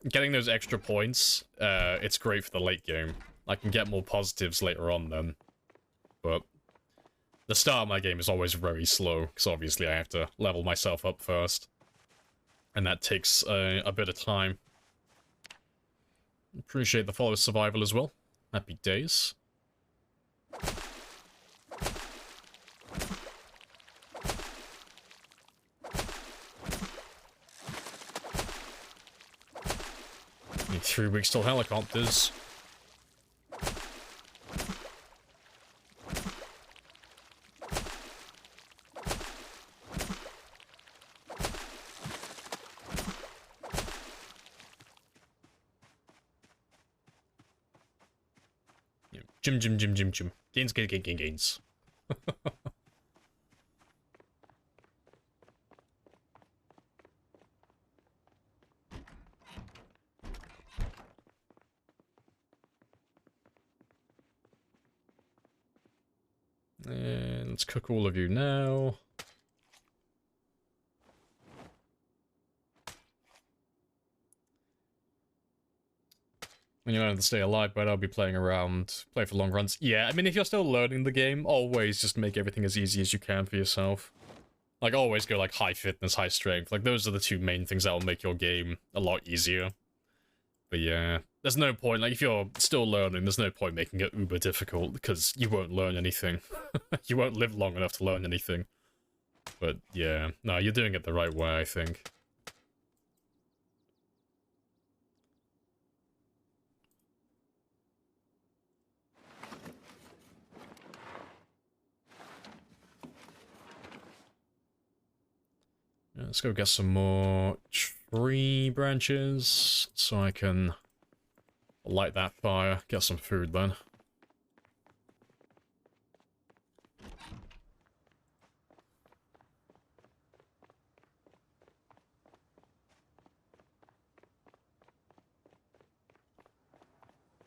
getting those extra points, it's great for the late game. I can get more positives later on then. But the start of my game is always very slow, because obviously I have to level myself up first. And that takes a bit of time. Appreciate the follow survival as well. Happy days. Need 3 weeks till helicopters. Jim. Gains. And let's cook all of you now. When you learn to stay alive, but I'll be playing around, play for long runs. Yeah, I mean, if you're still learning the game, always just make everything as easy as you can for yourself. Like, always go, like, high fitness, high strength. Like, those are the 2 main things that will make your game a lot easier. But yeah, there's no point, like, if you're still learning, there's no point making it uber difficult, because you won't learn anything. You won't live long enough to learn anything. But, yeah, no, you're doing it the right way, I think. Yeah, let's go get some more tree branches, so I can light that fire, get some food then.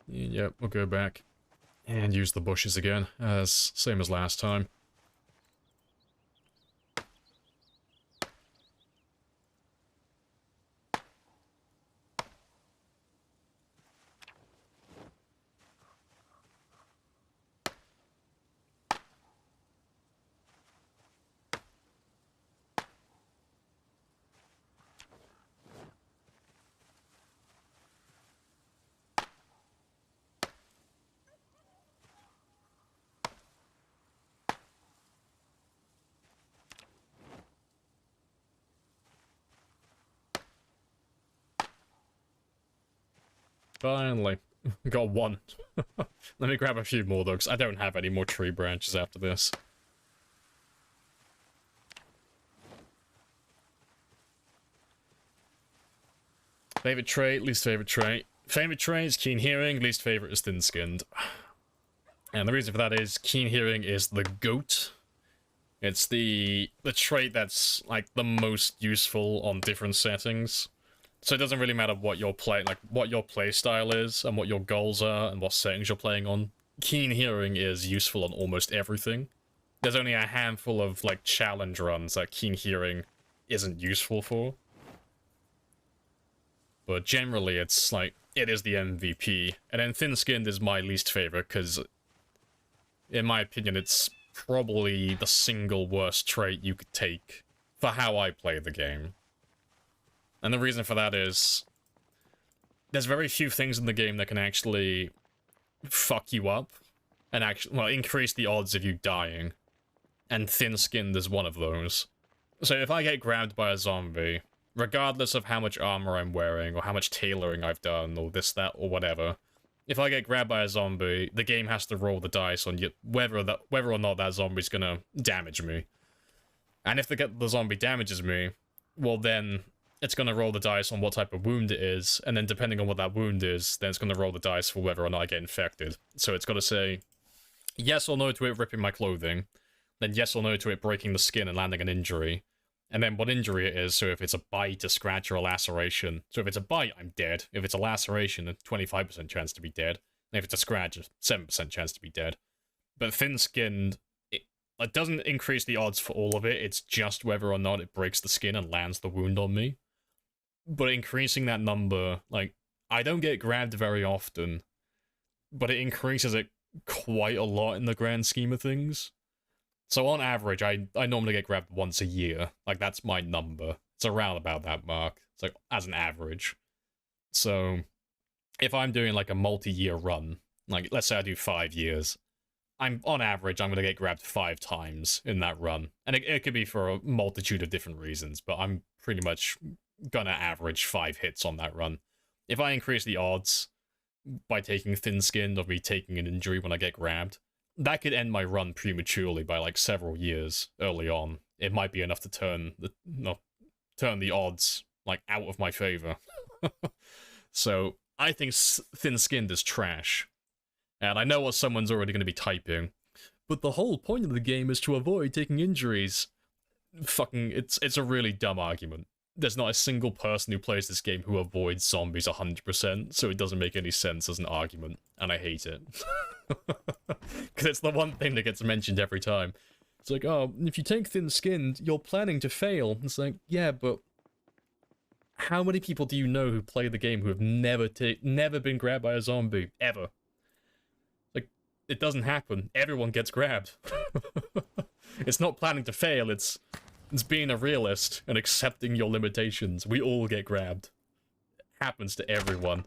Yep, we'll go back and use the bushes again, as same as last time. Finally. Got one. Let me grab a few more though, because I don't have any more tree branches after this. Favorite trait, least favorite trait. Favorite trait is keen hearing, least favorite is thin-skinned. And the reason for that is keen hearing is the GOAT. It's the trait that's, like, the most useful on different settings. So it doesn't really matter what your what your play style is, and what your goals are, and what settings you're playing on. Keen hearing is useful on almost everything. There's only a handful of, like, challenge runs that keen hearing isn't useful for. But generally, it's, like, it is the MVP. And then thin-skinned is my least favorite, because, in my opinion, it's probably the single worst trait you could take for how I play the game. And the reason for that is, there's very few things in the game that can actually fuck you up, and actually, well, increase the odds of you dying. And thin-skinned is one of those. So if I get grabbed by a zombie, regardless of how much armor I'm wearing, or how much tailoring I've done, or this, that, or whatever, if I get grabbed by a zombie, the game has to roll the dice on whether or not that zombie's gonna damage me. And if the zombie damages me, well then, it's going to roll the dice on what type of wound it is, and then depending on what that wound is, then it's going to roll the dice for whether or not I get infected. So it's got to say yes or no to it ripping my clothing, then yes or no to it breaking the skin and landing an injury, and then what injury it is, so if it's a bite, a scratch, or a laceration. So if it's a bite, I'm dead. If it's a laceration, a 25% chance to be dead. And if it's a scratch, a 7% chance to be dead. But thin-skinned, it doesn't increase the odds for all of it, it's just whether or not it breaks the skin and lands the wound on me. But increasing that number, like, I don't get grabbed very often, but it increases it quite a lot in the grand scheme of things. So on average, I normally get grabbed once a year. Like, that's my number. It's around about that mark. It's like, as an average. So, if I'm doing, like, a multi-year run, like, let's say I do 5 years, on average, I'm gonna get grabbed 5 times in that run. And it could be for a multitude of different reasons, but I'm pretty much gonna average 5 hits on that run. If I increase the odds by taking thin-skinned or me taking an injury when I get grabbed, that could end my run prematurely by like several years early on. It might be enough to turn the odds like out of my favor. So I think thin-skinned is trash. And I know what someone's already going to be typing, but the whole point of the game is to avoid taking injuries. Fucking, it's a really dumb argument. There's not a single person who plays this game who avoids zombies 100%, so it doesn't make any sense as an argument, and I hate it. Because it's the one thing that gets mentioned every time. It's like, oh, if you take thin-skinned, you're planning to fail. It's like, yeah, but how many people do you know who play the game who have never been grabbed by a zombie? Ever. Like, it doesn't happen. Everyone gets grabbed. It's not planning to fail, it's being a realist and accepting your limitations. We all get grabbed. It happens to everyone.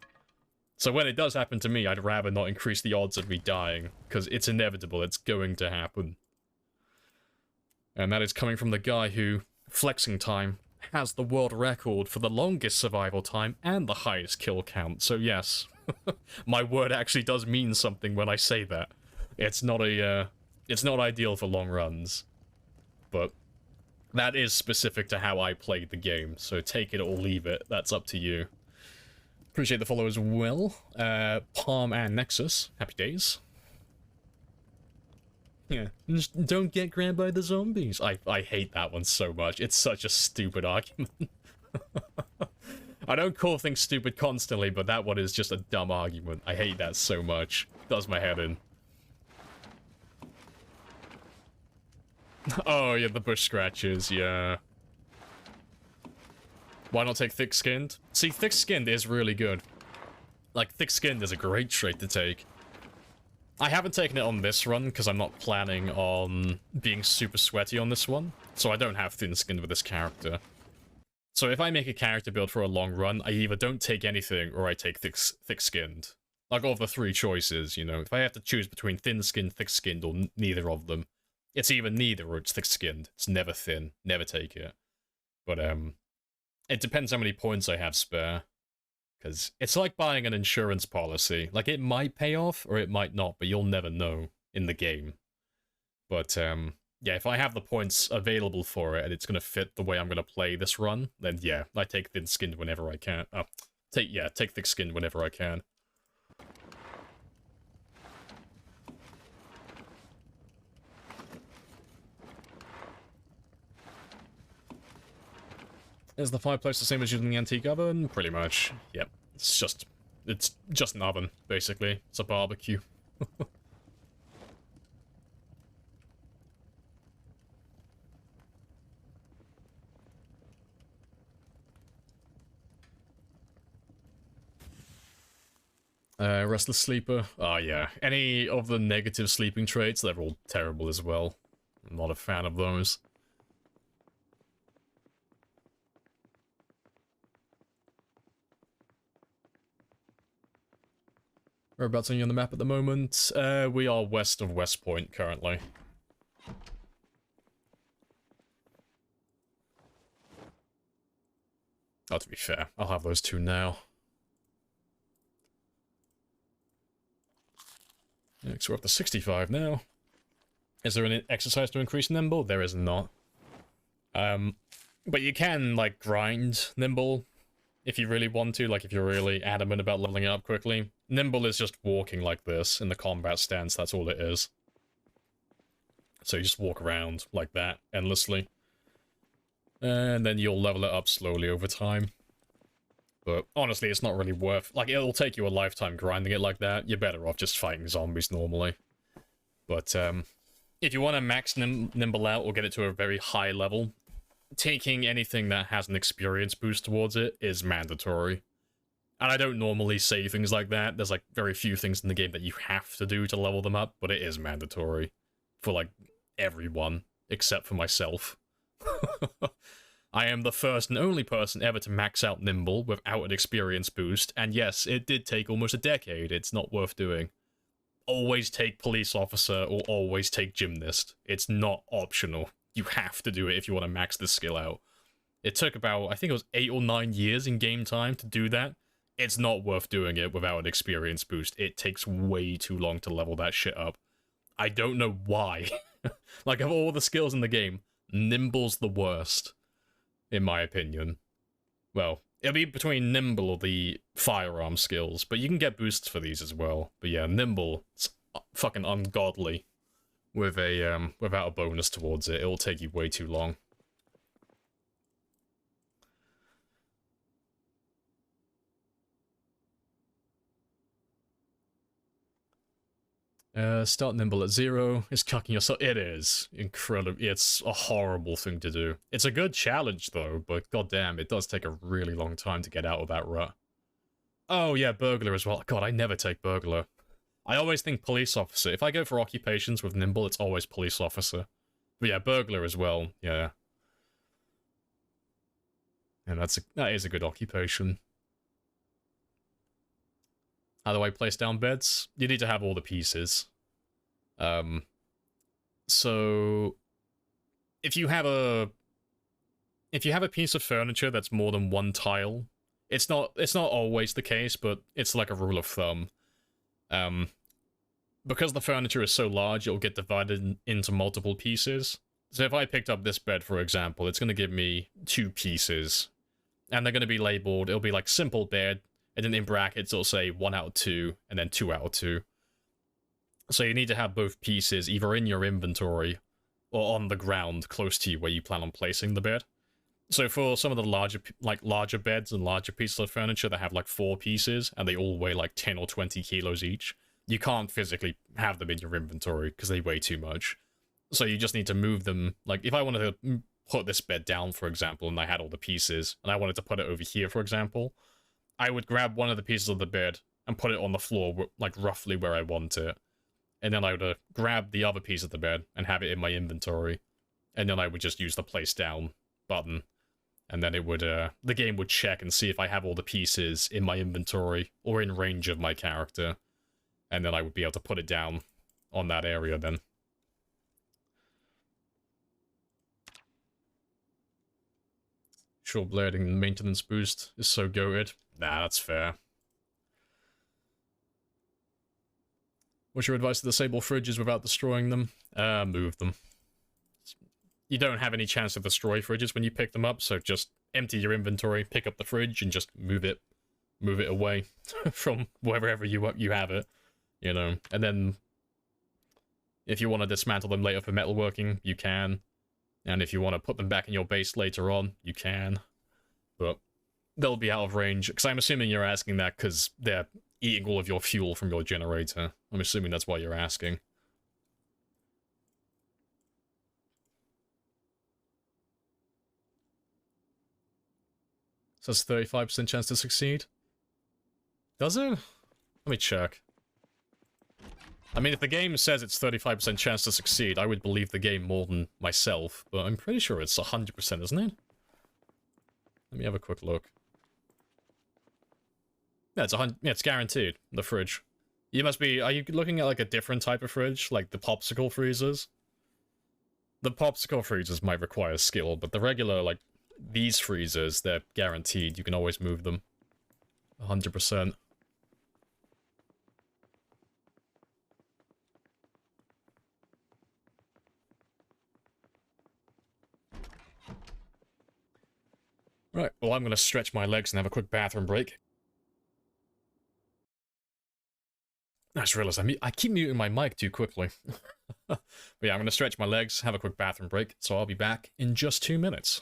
So when it does happen to me, I'd rather not increase the odds of me dying, because it's inevitable, it's going to happen. And that is coming from the guy who, flexing time, has the world record for the longest survival time and the highest kill count. So yes, my word actually does mean something when I say that. It's not ideal for long runs, but that is specific to how I played the game, so take it or leave it, that's up to you. Appreciate the follow as well. Palm and Nexus, happy days. Yeah, just don't get grabbed by the zombies. I hate that one so much. It's such a stupid argument. I don't call things stupid constantly, but that one is just a dumb argument. I hate that so much. Does my head in. Oh, yeah, the bush scratches, yeah. Why not take thick-skinned? See, thick-skinned is really good. Like, thick-skinned is a great trait to take. I haven't taken it on this run, because I'm not planning on being super sweaty on this one, so I don't have thin-skinned with this character. So if I make a character build for a long run, I either don't take anything, or I take thick-skinned. Like, of the three choices, you know, if I have to choose between thin-skinned, thick-skinned, or neither of them, it's either neither or it's thick-skinned. It's never thin. Never take it. But, it depends how many points I have spare. Because it's like buying an insurance policy. Like, it might pay off, or it might not, but you'll never know in the game. But, yeah, if I have the points available for it, and it's going to fit the way I'm going to play this run, then yeah, I take thin-skinned whenever I can. Take thick-skinned whenever I can. Is the fireplace the same as using the antique oven? Pretty much. Yep. It's just an oven, basically. It's a barbecue. Restless sleeper. Oh yeah. Any of the negative sleeping traits, they're all terrible as well. I'm not a fan of those. Whereabouts are you on the map at the moment? We are west of West Point currently. Oh, to be fair, I'll have those two now. Yeah, so we're up to 65 now. Is there an exercise to increase Nimble? There is not. But you can, like, grind Nimble if you really want to, like if you're really adamant about leveling it up quickly. Nimble is just walking like this in the combat stance, that's all it is. So you just walk around like that, endlessly. And then you'll level it up slowly over time. But honestly, it's not really worth... Like, it'll take you a lifetime grinding it like that. You're better off just fighting zombies normally. But, if you want to max Nimble out or get it to a very high level, taking anything that has an experience boost towards it is mandatory. And I don't normally say things like that. There's, like, very few things in the game that you have to do to level them up, but it is mandatory. For, like, everyone, except for myself. I am the first and only person ever to max out Nimble without an experience boost, and yes, it did take almost a decade. It's not worth doing. Always take police officer or always take gymnast. It's not optional. You have to do it if you want to max this skill out. It took about, I think it was 8 or 9 years in game time to do that. It's not worth doing it without an experience boost. It takes way too long to level that shit up. I don't know why. Like, of all the skills in the game, Nimble's the worst, in my opinion. Well, it'll be between Nimble or the firearm skills, but you can get boosts for these as well. But yeah, Nimble, it's fucking ungodly with a, without a bonus towards it. It'll take you way too long. Start Nimble at 0. Is cucking yourself. It is. Incredible. It's a horrible thing to do. It's a good challenge, though, but goddamn, it does take a really long time to get out of that rut. Oh, yeah, burglar as well. God, I never take burglar. I always think police officer. If I go for occupations with Nimble, it's always police officer. But yeah, burglar as well, yeah. And that is a good occupation. How do I place down beds? You need to have all the pieces. So if you have a piece of furniture that's more than one tile, it's not always the case, but it's like a rule of thumb. Because the furniture is so large, it'll get divided into multiple pieces. So if I picked up this bed, for example, it's going to give me 2 pieces. And they're going to be labeled, it'll be like simple bed, and then in brackets it'll say 1 out of 2, and then 2 out of 2. So you need to have both pieces either in your inventory, or on the ground close to you where you plan on placing the bed. So for some of the larger beds and larger pieces of furniture that have like 4 pieces, and they all weigh like 10 or 20 kilos each, you can't physically have them in your inventory because they weigh too much. So you just need to move them. Like, if I wanted to put this bed down, for example, and I had all the pieces, and I wanted to put it over here, for example, I would grab one of the pieces of the bed and put it on the floor, like, roughly where I want it. And then I would grab the other piece of the bed and have it in my inventory. And then I would just use the place down button. And then it would, the game would check and see if I have all the pieces in my inventory or in range of my character. And then I would be able to put it down on that area then. Sure, blading maintenance boost is so goated. Nah, that's fair. What's your advice to disable fridges without destroying them? Move them. You don't have any chance to destroy fridges when you pick them up, so just empty your inventory, pick up the fridge, and just move it away from wherever you have it. You know, and then if you want to dismantle them later for metalworking, you can. And if you want to put them back in your base later on, you can. But they'll be out of range, because I'm assuming you're asking that because they're eating all of your fuel from your generator. I'm assuming that's why you're asking. So it's 35% chance to succeed? Does it? Let me check. I mean, if the game says it's 35% chance to succeed, I would believe the game more than myself, but I'm pretty sure it's 100%, isn't it? Let me have a quick look. Yeah, it's guaranteed, the fridge. You must be, are you looking at like a different type of fridge, like the popsicle freezers? The popsicle freezers might require skill, but the regular, like, these freezers, they're guaranteed. You can always move them. 100%. Right, well, I'm going to stretch my legs and have a quick bathroom break. I just realized I keep muting my mic too quickly. But yeah, I'm going to stretch my legs, have a quick bathroom break, so I'll be back in just 2 minutes.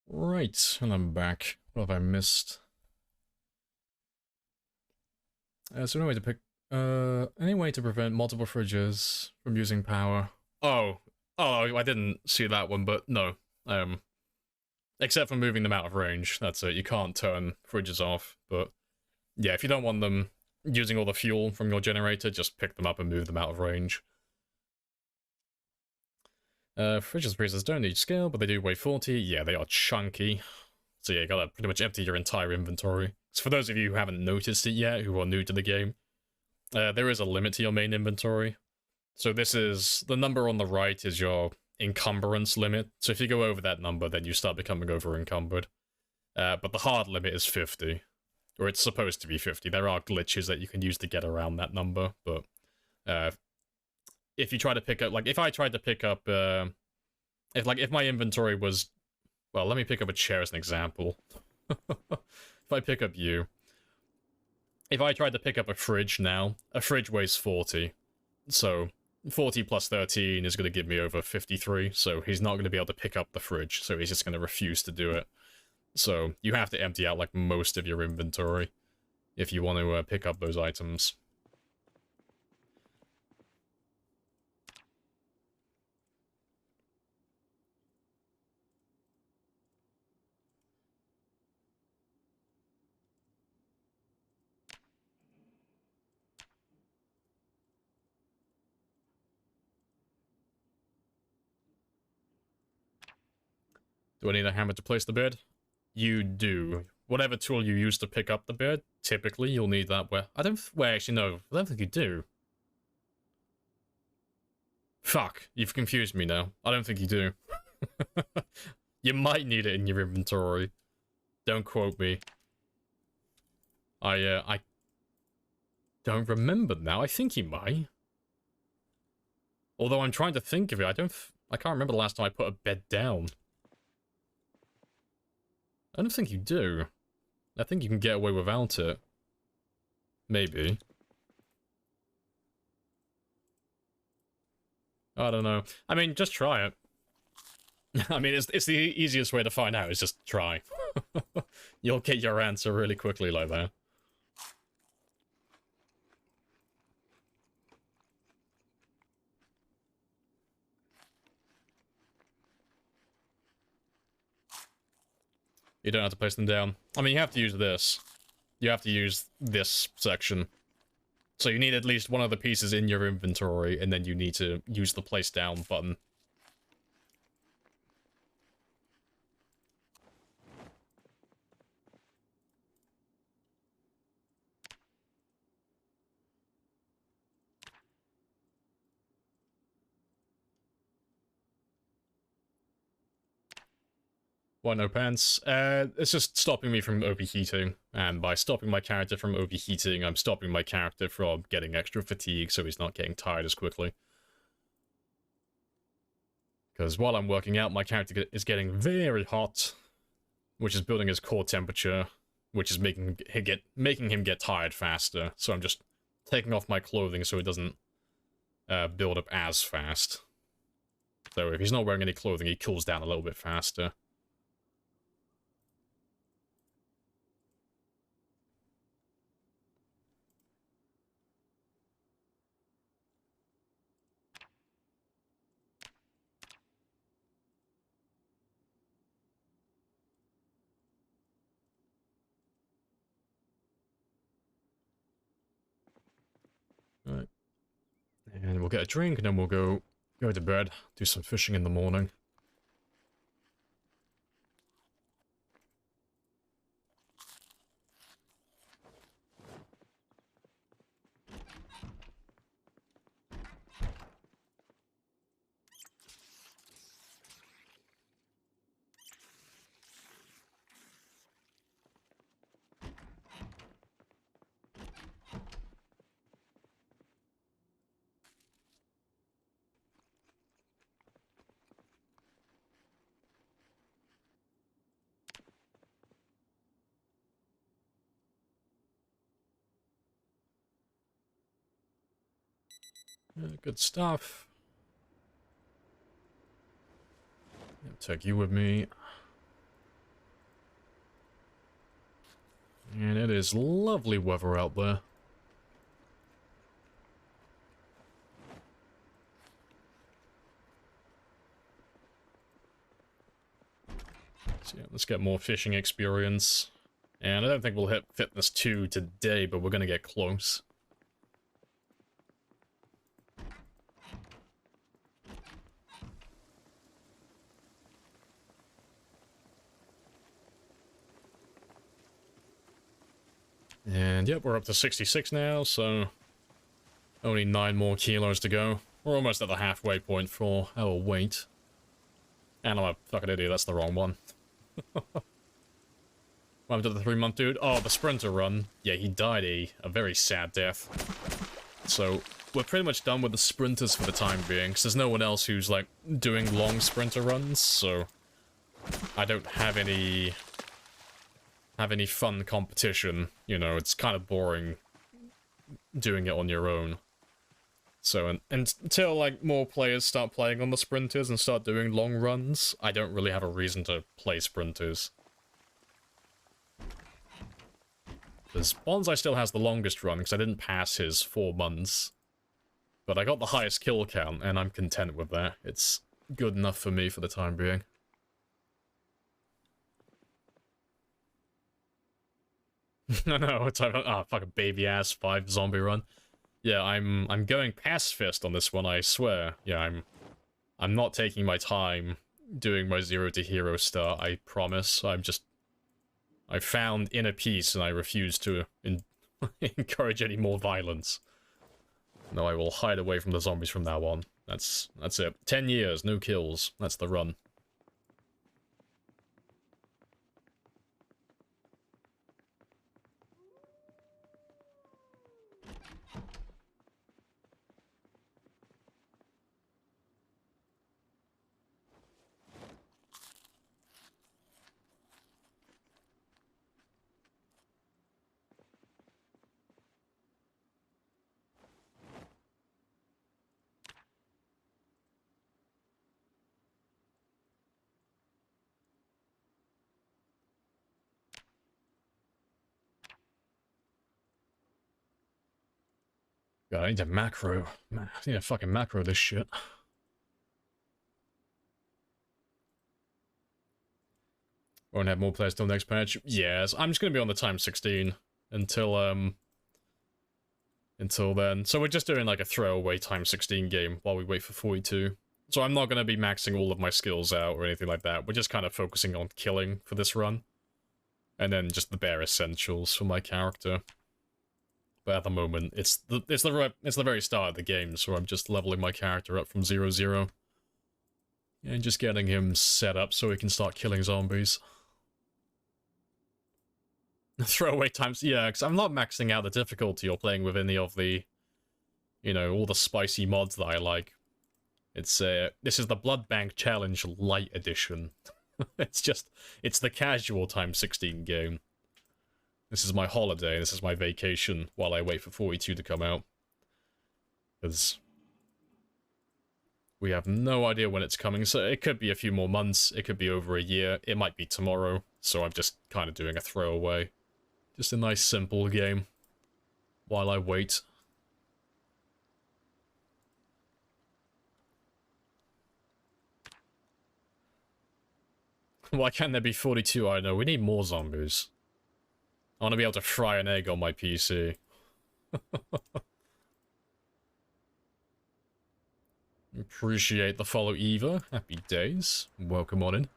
Right, and I'm back. What have I missed? So any way to prevent multiple fridges from using power. Oh, I didn't see that one, but no. Except for moving them out of range, that's it. You can't turn fridges off, but yeah, if you don't want them using all the fuel from your generator, just pick them up and move them out of range. Fridges and freezers don't need scale, but they do weigh 40. Yeah, they are chunky. So yeah, you gotta pretty much empty your entire inventory. So for those of you who haven't noticed it yet, who are new to the game, there is a limit to your main inventory. So this is, the number on the right is your encumbrance limit. So if you go over that number, then you start becoming over encumbered. but the hard limit is 50. Or it's supposed to be 50. There are glitches that you can use to get around that number, but if you try to pick up, like, if I tried to pick up, if my inventory was, well, let me pick up a chair as an example. If I pick up you, if I tried to pick up a fridge now, a fridge weighs 40, so 40 plus 13 is going to give me over 53, so he's not going to be able to pick up the fridge, so he's just going to refuse to do it. So you have to empty out, like, most of your inventory if you want to pick up those items. Do I need a hammer to place the bed? You do. Whatever tool you use to pick up the bed, typically you'll need that where... Well, actually, no. I don't think you do. Fuck. You've confused me now. I don't think you do. You might need it in your inventory. Don't quote me. I don't remember now. I think you might. Although I'm trying to think of it, I can't remember the last time I put a bed down. I don't think you do. I think you can get away without it. Maybe. I don't know. I mean, just try it. I mean, it's the easiest way to find out, is just try. You'll get your answer really quickly like that. You don't have to place them down. I mean, you have to use this. You have to use this section. So you need at least one of the pieces in your inventory, and then you need to use the place down button. Why no pants? It's just stopping me from overheating, and by stopping my character from overheating, I'm stopping my character from getting extra fatigue, so he's not getting tired as quickly. Because while I'm working out, my character is getting very hot, which is building his core temperature, which is making him get tired faster, so I'm just taking off my clothing so it doesn't build up as fast. So if he's not wearing any clothing, he cools down a little bit faster. Right. And we'll get a drink, and then we'll go to bed, do some fishing in the morning. Good stuff. I'll take you with me. And it is lovely weather out there. So yeah, let's get more fishing experience. And I don't think we'll hit fitness 2 today, but we're gonna get close. And yep, we're up to 66 now, so only 9 more kilos to go. We're almost at the halfway point for our weight. And I'm a fucking idiot, that's the wrong one. What happened to the 3-month dude? Oh, the sprinter run. Yeah, he died a very sad death. So, we're pretty much done with the sprinters for the time being, because there's no one else who's, like, doing long sprinter runs, so... I don't have any fun competition. You know, it's kind of boring doing it on your own. So, until, like, more players start playing on the sprinters and start doing long runs, I don't really have a reason to play sprinters. Because Bonsai still has the longest run, because I didn't pass his 4 months. But I got the highest kill count, and I'm content with that. It's good enough for me for the time being. I know, it's fucking baby-ass 5 zombie run. Yeah, I'm going pacifist on this one, I swear. Yeah, I'm not taking my time doing my 0 to hero start, I promise. I found inner peace and I refuse to encourage any more violence. No, I will hide away from the zombies from now on. That's it. 10 years, no kills. That's the run. God, I need to macro. I need to fucking macro this shit. Won't have more players till next patch. Yes, I'm just gonna be on the time 16 until then. So we're just doing like a throwaway time 16 game while we wait for 42. So I'm not gonna be maxing all of my skills out or anything like that. We're just kind of focusing on killing for this run. And then just the bare essentials for my character. But at the moment, it's the very start of the game, so I'm just leveling my character up from 0-0. And just getting him set up so he can start killing zombies. Throwaway times, yeah, because I'm not maxing out the difficulty or playing with any of the, you know, all the spicy mods that I like. It's, this is the Blood Bank Challenge Lite Edition. It's the casual time 16 game. This is my holiday, this is my vacation, while I wait for 42 to come out. Because we have no idea when it's coming, so it could be a few more months, it could be over a year, it might be tomorrow, so I'm just kind of doing a throwaway. Just a nice simple game, while I wait. Why can't there be 42? I know, we need more zombies. I want to be able to fry an egg on my PC. Appreciate the follow, Eva. Happy days. Welcome on in.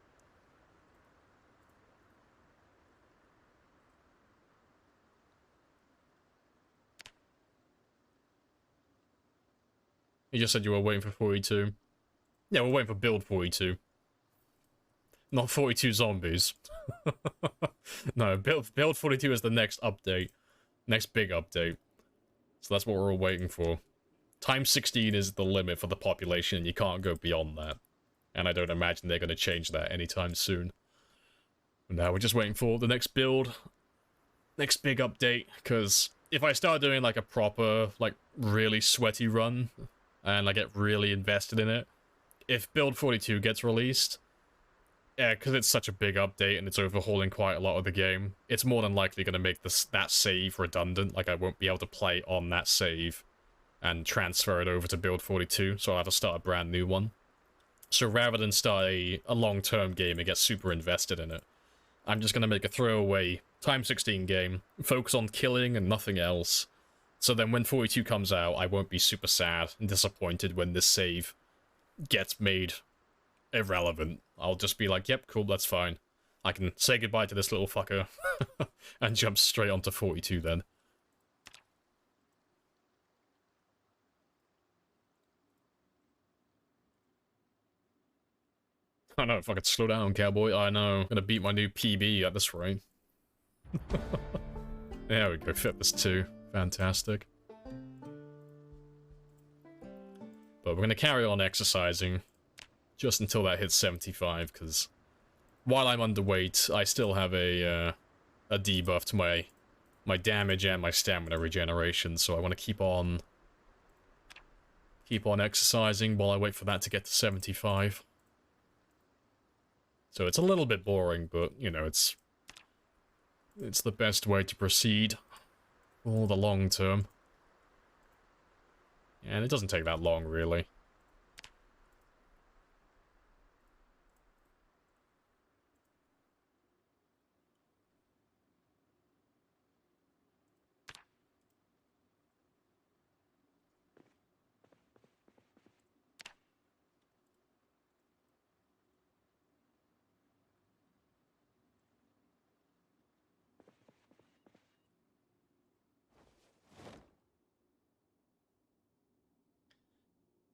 You just said you were waiting for 42. Yeah, we're waiting for build 42. Not 42 zombies. No, build 42 is the next update. Next big update. So that's what we're all waiting for. Time 16 is the limit for the population, and you can't go beyond that. And I don't imagine they're going to change that anytime soon. But now we're just waiting for the next build. Next big update, because if I start doing like a proper, like really sweaty run, and I get really invested in it, if build 42 gets released, yeah, because it's such a big update and it's overhauling quite a lot of the game, it's more than likely going to make that save redundant. Like, I won't be able to play on that save and transfer it over to build 42, so I'll have to start a brand new one. So rather than start a long-term game and get super invested in it, I'm just going to make a throwaway time 16 game, focus on killing and nothing else. So then when 42 comes out, I won't be super sad and disappointed when this save gets made irrelevant. I'll just be like, yep, cool, that's fine. I can say goodbye to this little fucker and jump straight onto 42 then. I know, fucking slow down, cowboy. I know. I'm gonna beat my new PB at this rate. There we go, fitness 2. Fantastic. But we're going to carry on exercising just until that hits 75, because while I'm underweight, I still have a debuff to my damage and my stamina regeneration, so I want to keep on exercising while I wait for that to get to 75. So it's a little bit boring, but, you know, it's the best way to proceed for the long term. And it doesn't take that long, really.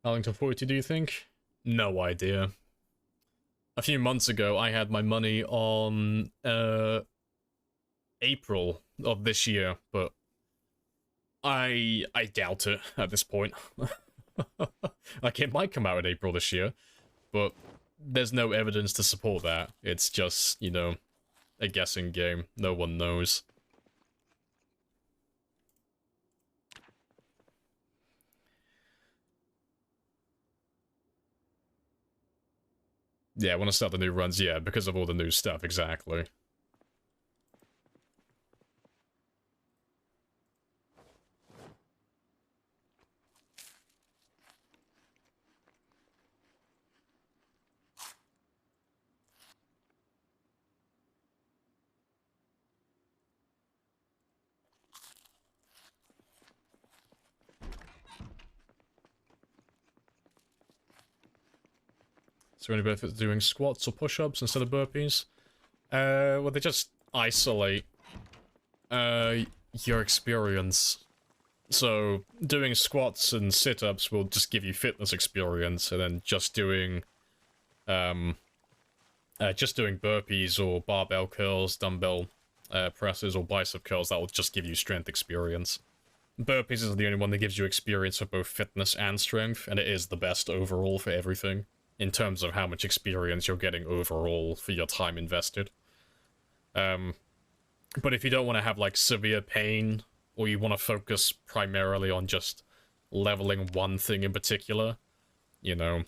Arlington 40, do you think? No idea. A few months ago, I had my money on April of this year, but I doubt it at this point. Like, it might come out in April this year, but there's no evidence to support that. It's just, you know, a guessing game. No one knows. Yeah, I want to start the new runs, yeah, because of all the new stuff, exactly. Is there any benefit to doing squats or push-ups instead of burpees? Well, they just isolate your experience. So, doing squats and sit-ups will just give you fitness experience, and then just doing burpees or barbell curls, dumbbell presses, or bicep curls, that will just give you strength experience. Burpees is the only one that gives you experience for both fitness and strength, and it is the best overall for everything, in terms of how much experience you're getting overall for your time invested. But if you don't want to have, like, severe pain, or you want to focus primarily on just leveling one thing in particular, you know,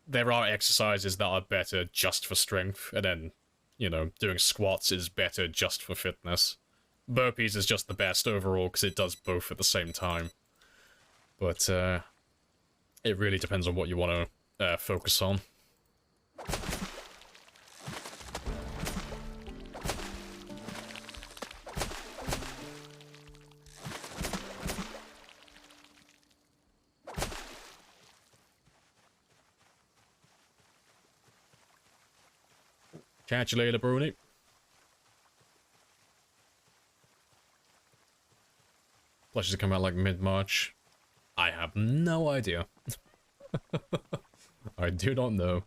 there are exercises that are better just for strength, and then, you know, doing squats is better just for fitness. Burpees is just the best overall, because it does both at the same time. But, it really depends on what you want to focus on. Catch you later, Bruni. Plushes come out like mid-March. I have no idea. I do not know.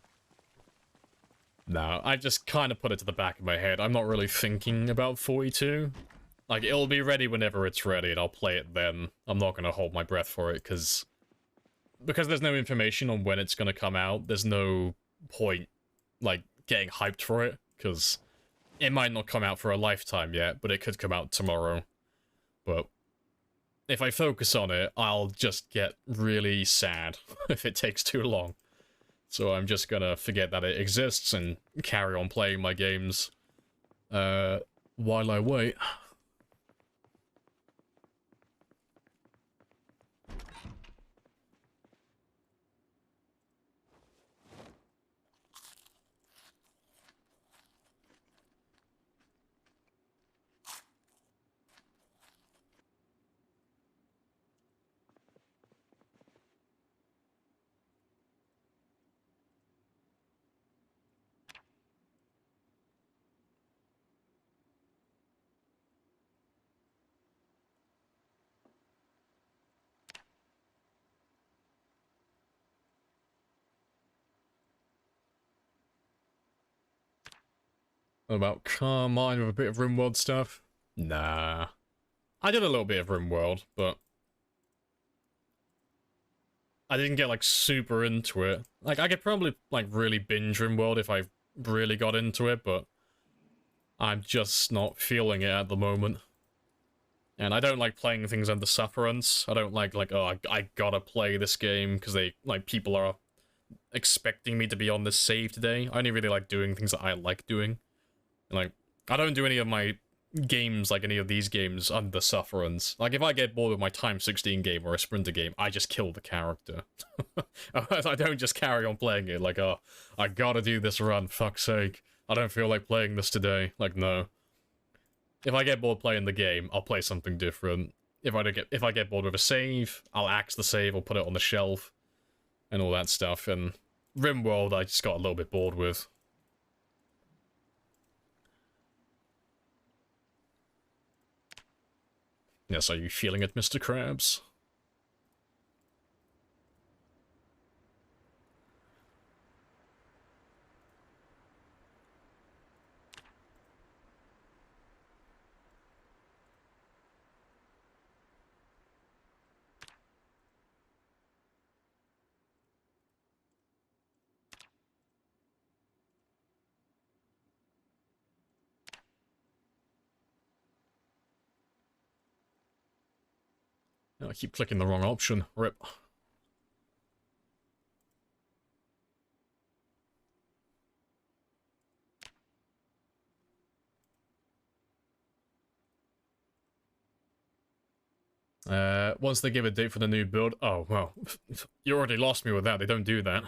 No, I just kind of put it to the back of my head. I'm not really thinking about 42. Like, it'll be ready whenever it's ready, and I'll play it then. I'm not going to hold my breath for it, because there's no information on when it's going to come out, there's no point, like, getting hyped for it, because it might not come out for a lifetime yet, but it could come out tomorrow. But if I focus on it, I'll just get really sad if it takes too long. So I'm just gonna forget that it exists and carry on playing my games while I wait. What about Carmine with a bit of RimWorld stuff? Nah. I did a little bit of RimWorld, but I didn't get, like, super into it. Like, I could probably, like, really binge RimWorld if I really got into it, but I'm just not feeling it at the moment. And I don't like playing things under sufferance. I don't like, oh, I gotta play this game because they, like, people are expecting me to be on this save today. I only really like doing things that I like doing. And, like, I don't do any of my games, like any of these games, under sufferance. Like, if I get bored with my Times 16 game or a Sprinter game, I just kill the character. I don't just carry on playing it, like, oh, I gotta do this run, fuck's sake. I don't feel like playing this today. Like, no. If I get bored playing the game, I'll play something different. If I get bored with a save, I'll axe the save or put it on the shelf. And all that stuff, and RimWorld I just got a little bit bored with. Yes, are you feeling it, Mr. Krabs? Oh, I keep clicking the wrong option. Rip. Once they give a date for the new build... Oh, well. You already lost me with that. They don't do that.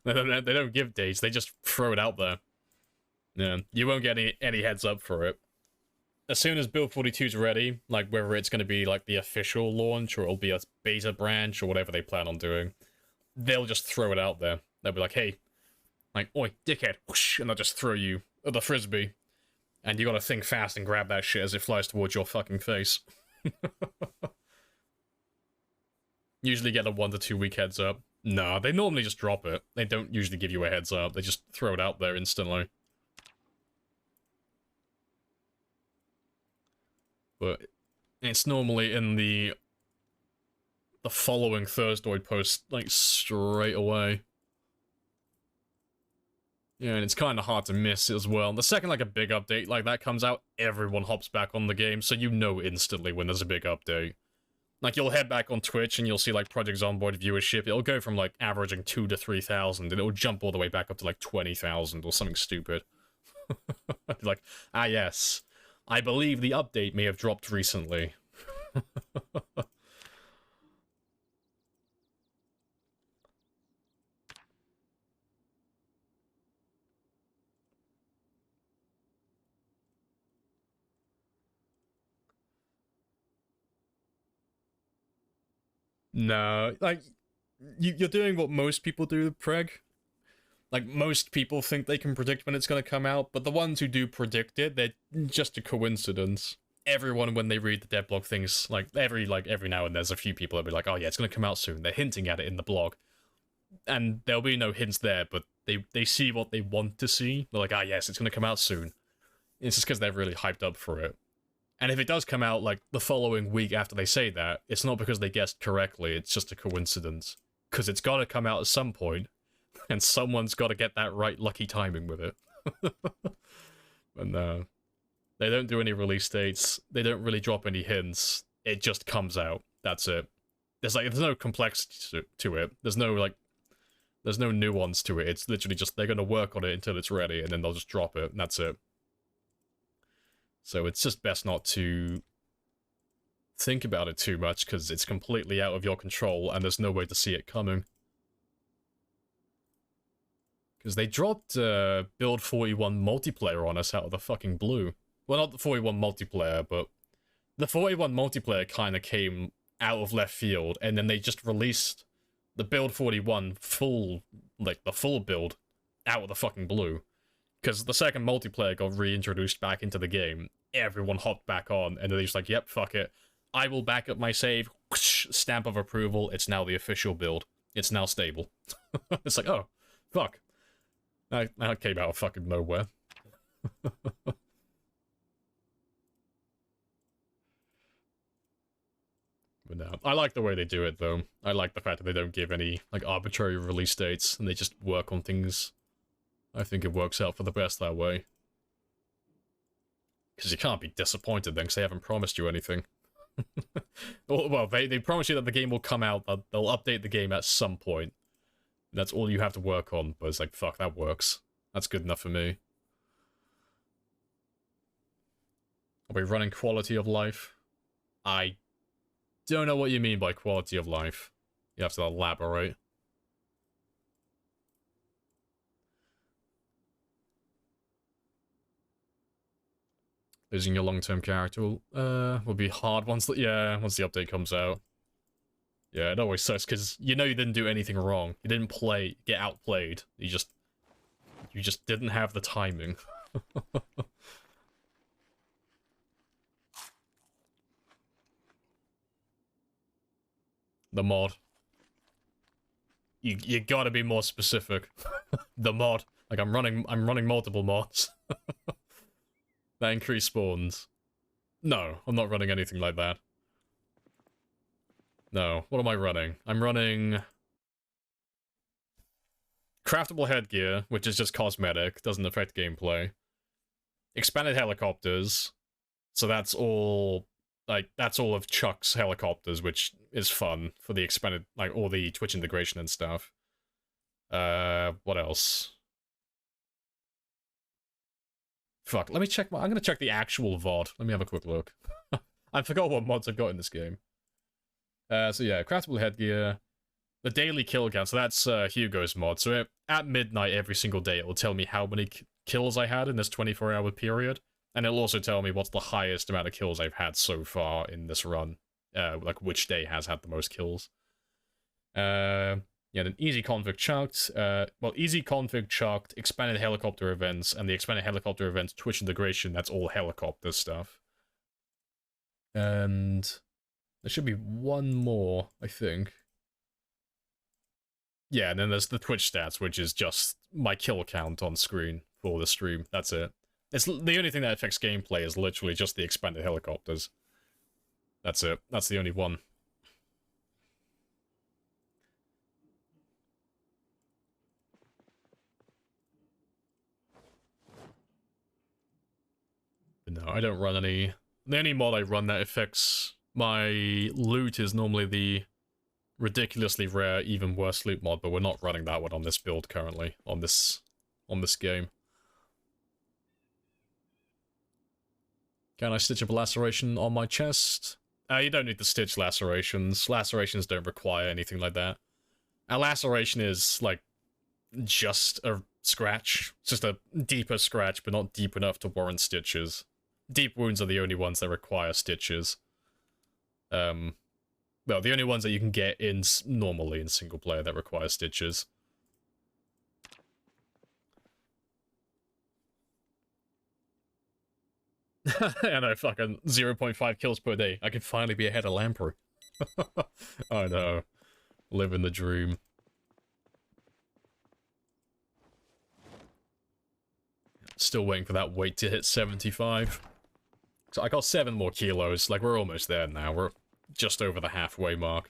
They don't give dates. They just throw it out there. Yeah, you won't get any heads up for it. As soon as Build 42 is ready, like whether it's going to be like the official launch or it'll be a beta branch or whatever they plan on doing, they'll just throw it out there. They'll be like, hey, like, oi, dickhead, whoosh, and they'll just throw you the frisbee. And you gotta think fast and grab that shit as it flies towards your fucking face. Usually get a 1 to 2 week heads up. Nah, they normally just drop it. They don't usually give you a heads up. They just throw it out there instantly. But it's normally in the following Thursday post, like, straight away. Yeah, and it's kind of hard to miss as well. The second, like, a big update like that comes out, everyone hops back on the game, so you know instantly when there's a big update. Like, you'll head back on Twitch and you'll see, like, Project Zomboid viewership. It'll go from, like, averaging 2,000 to 3,000, and it'll jump all the way back up to, like, 20,000 or something stupid. Like, ah, yes. I believe the update may have dropped recently. No, like, you're doing what most people do, Preg. Like, most people think they can predict when it's going to come out, but the ones who do predict it, they're just a coincidence. Everyone, when they read the devlog things, like, every now and there's a few people that'll be like, oh yeah, it's going to come out soon. They're hinting at it in the blog. And there'll be no hints there, but they see what they want to see. They're like, ah yes, it's going to come out soon. It's just because they're really hyped up for it. And if it does come out, like, the following week after they say that, it's not because they guessed correctly, it's just a coincidence. Because it's got to come out at some point, and someone's got to get that right lucky timing with it. But no. They don't do any release dates, they don't really drop any hints, it just comes out, that's it. There's no complexity to it, there's no nuance to it, it's literally just, they're gonna work on it until it's ready, and then they'll just drop it, and that's it. So it's just best not to think about it too much, because it's completely out of your control, and there's no way to see it coming. Because they dropped Build 41 multiplayer on us out of the fucking blue. Well, not the 41 multiplayer, but the 41 multiplayer kind of came out of left field, and then they just released the Build 41 full, like, the full build out of the fucking blue. Because the second multiplayer got reintroduced back into the game, everyone hopped back on, and they're just like, yep, fuck it. I will back up my save, whoosh, stamp of approval, it's now the official build. It's now stable. It's like, oh, fuck. That came out of fucking nowhere. But no, I like the way they do it, though. I like the fact that they don't give any, like, arbitrary release dates, and they just work on things. I think it works out for the best that way. Because you can't be disappointed then, because they haven't promised you anything. Well, they promise you that the game will come out, that they'll update the game at some point. That's all you have to work on, but it's like, fuck, that works. That's good enough for me. Are we running quality of life? I don't know what you mean by quality of life. You have to elaborate. Losing your long-term character will be hard once the update comes out. Yeah, it always sucks because you know you didn't do anything wrong. You didn't get outplayed. You just didn't have the timing. The mod. You gotta be more specific. The mod. Like I'm running multiple mods. That increase spawns. No, I'm not running anything like that. No, what am I running? I'm running craftable headgear, which is just cosmetic, doesn't affect gameplay. Expanded helicopters, so that's all of Chuck's helicopters, which is fun for the expanded, like, all the Twitch integration and stuff. What else? Fuck, let me check I'm gonna check the actual VOD. Let me have a quick look. I forgot what mods I've got in this game. So yeah, craftable headgear. The daily kill count, so that's Hugo's mod. So at midnight every single day, it will tell me how many kills I had in this 24-hour period. And it'll also tell me what's the highest amount of kills I've had so far in this run. Like which day has had the most kills. Yeah, then easy config chucked. Easy config chucked, expanded helicopter events, and the expanded helicopter events Twitch integration, that's all helicopter stuff. And there should be one more, I think. Yeah, and then there's the Twitch stats, which is just my kill count on screen for the stream. That's it. It's the only thing that affects gameplay is literally just the expanded helicopters. That's it. That's the only one. But no, I don't run any... The only mod I run that affects my loot is normally the ridiculously rare, even worse loot mod, but we're not running that one on this build currently, on this game. Can I stitch up a laceration on my chest? You don't need to stitch lacerations. Lacerations don't require anything like that. A laceration is, like, just a scratch. It's just a deeper scratch, but not deep enough to warrant stitches. Deep wounds are the only ones that require stitches. Well, the only ones that you can get in normally in single player that require stitches. And I fucking 0.5 kills per day. I can finally be ahead of Lamprey. I know. Living the dream. Still waiting for that weight to hit 75. So I got 7 more kilos. Like, we're almost there now. We're just over the halfway mark.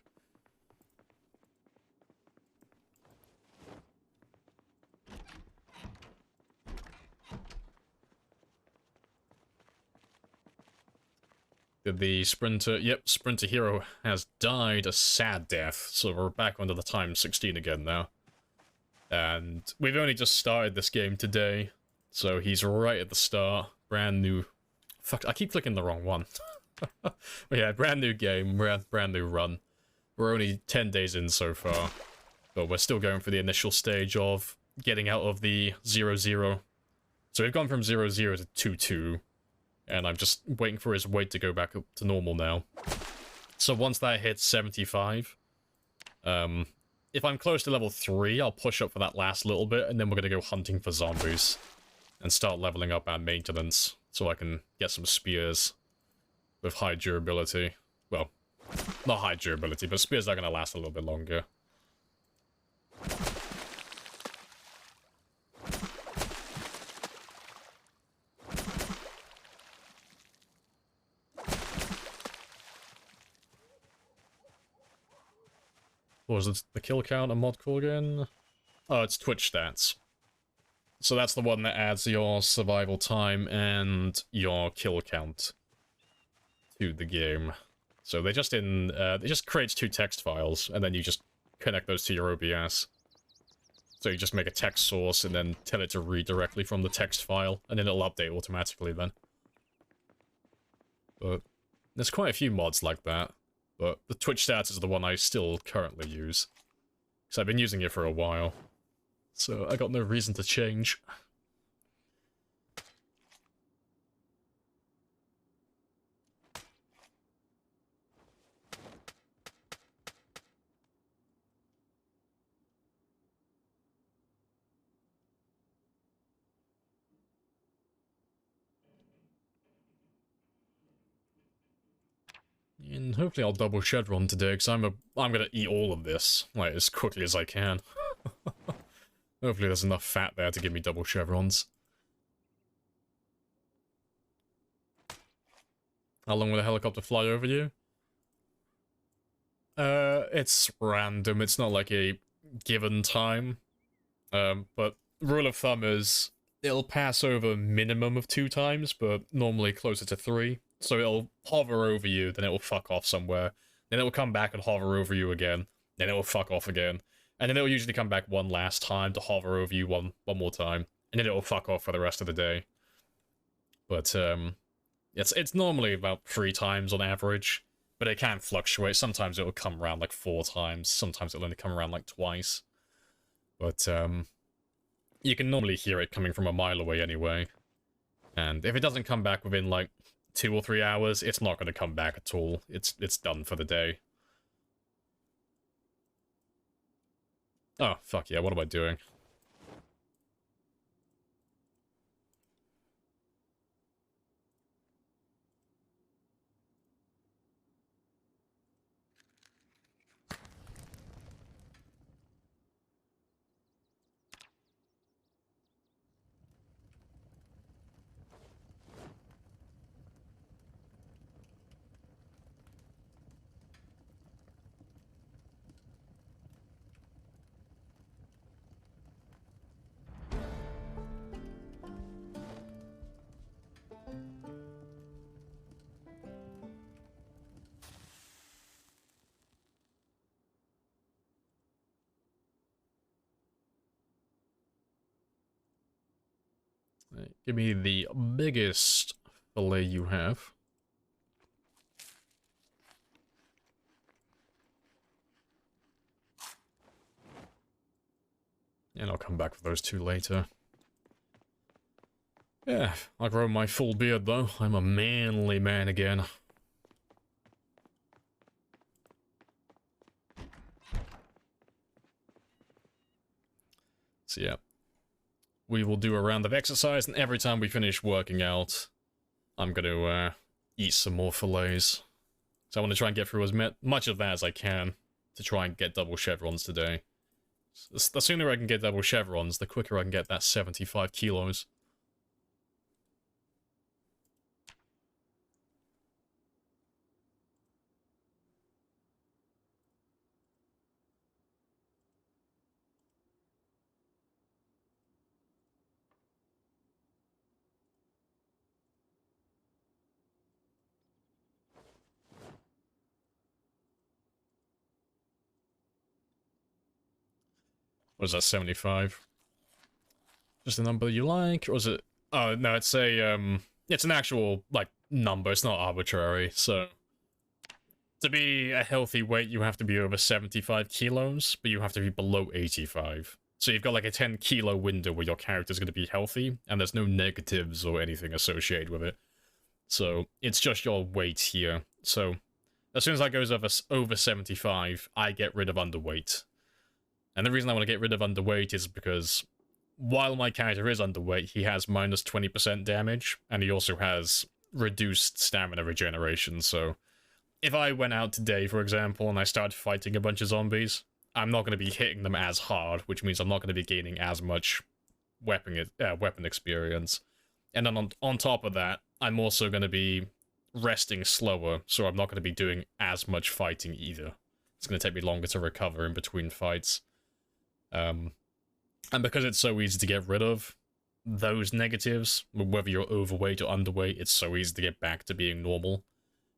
The sprinter... Yep, sprinter hero has died a sad death. So we're back onto the times 16 again now. And we've only just started this game today. So he's right at the start. Brand new... Fuck, I keep clicking the wrong one. But yeah, brand new game, brand new run. We're only 10 days in so far. But we're still going for the initial stage of getting out of the 0-0. So we've gone from 0-0 to 2-2. And I'm just waiting for his weight to go back up to normal now. So once that hits 75, if I'm close to level 3, I'll push up for that last little bit, and then we're going to go hunting for zombies. And start leveling up our maintenance, so I can get some spears with high durability. Well, not high durability, but spears that are going to last a little bit longer. What was it? The kill count and mod call again? Oh, it's Twitch stats. So that's the one that adds your survival time and your kill count to the game. So they just creates two text files, and then you just connect those to your OBS. So you just make a text source and then tell it to read directly from the text file, and then it'll update automatically then. But there's quite a few mods like that, but the Twitch stats is the one I still currently use. Because I've been using it for a while. So I got no reason to change. And hopefully I'll double chevron today, because I'm gonna eat all of this, like, as quickly as I can. Hopefully there's enough fat there to give me double chevrons. How long will the helicopter fly over you? It's random, it's not like a given time. But rule of thumb is, it'll pass over a minimum of 2 times, but normally closer to 3. So it'll hover over you, then it'll fuck off somewhere. Then it'll come back and hover over you again. Then it'll fuck off again. And then it'll usually come back one last time to hover over you one more time. And then it'll fuck off for the rest of the day. But, it's normally about 3 times on average. But it can fluctuate. Sometimes it'll come around like 4 times. Sometimes it'll only come around like twice. But, you can normally hear it coming from a mile away anyway. And if it doesn't come back within like 2 or 3 hours, it's not going to come back at all. It's done for the day. Oh, fuck yeah, what am I doing? Right, give me the biggest fillet you have. And I'll come back with those 2 later. Yeah, I grow my full beard though. I'm a manly man again. So yeah. We will do a round of exercise, and every time we finish working out, I'm gonna eat some more fillets. So I want to try and get through as much of that as I can to try and get double chevrons today. The sooner I can get double chevrons, the quicker I can get that 75 kilos. What is that, 75? Just a number you like, or is it... Oh, no, it's a, it's an actual, like, number, it's not arbitrary, so... To be a healthy weight, you have to be over 75 kilos, but you have to be below 85. So you've got, like, a 10 kilo window where your character's gonna be healthy, and there's no negatives or anything associated with it. So, it's just your weight here. So, as soon as that goes over 75, I get rid of underweight. And the reason I want to get rid of underweight is because while my character is underweight, he has minus 20% damage, and he also has reduced stamina regeneration, so if I went out today, for example, and I started fighting a bunch of zombies, I'm not going to be hitting them as hard, which means I'm not going to be gaining as much weapon experience. And then on top of that, I'm also going to be resting slower, so I'm not going to be doing as much fighting either. It's going to take me longer to recover in between fights. And because it's so easy to get rid of those negatives, whether you're overweight or underweight, it's so easy to get back to being normal.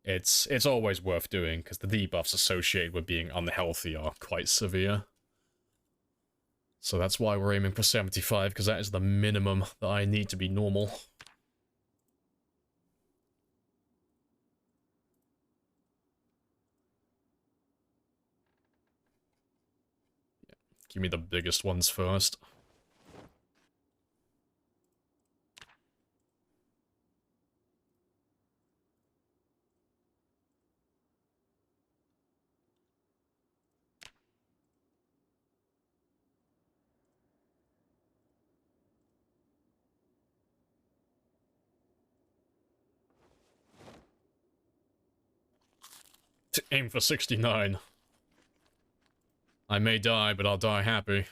It's always worth doing, because the debuffs associated with being unhealthy are quite severe. So that's why we're aiming for 75, because that is the minimum that I need to be normal. Give me the biggest ones first. To aim for 69. I may die, but I'll die happy.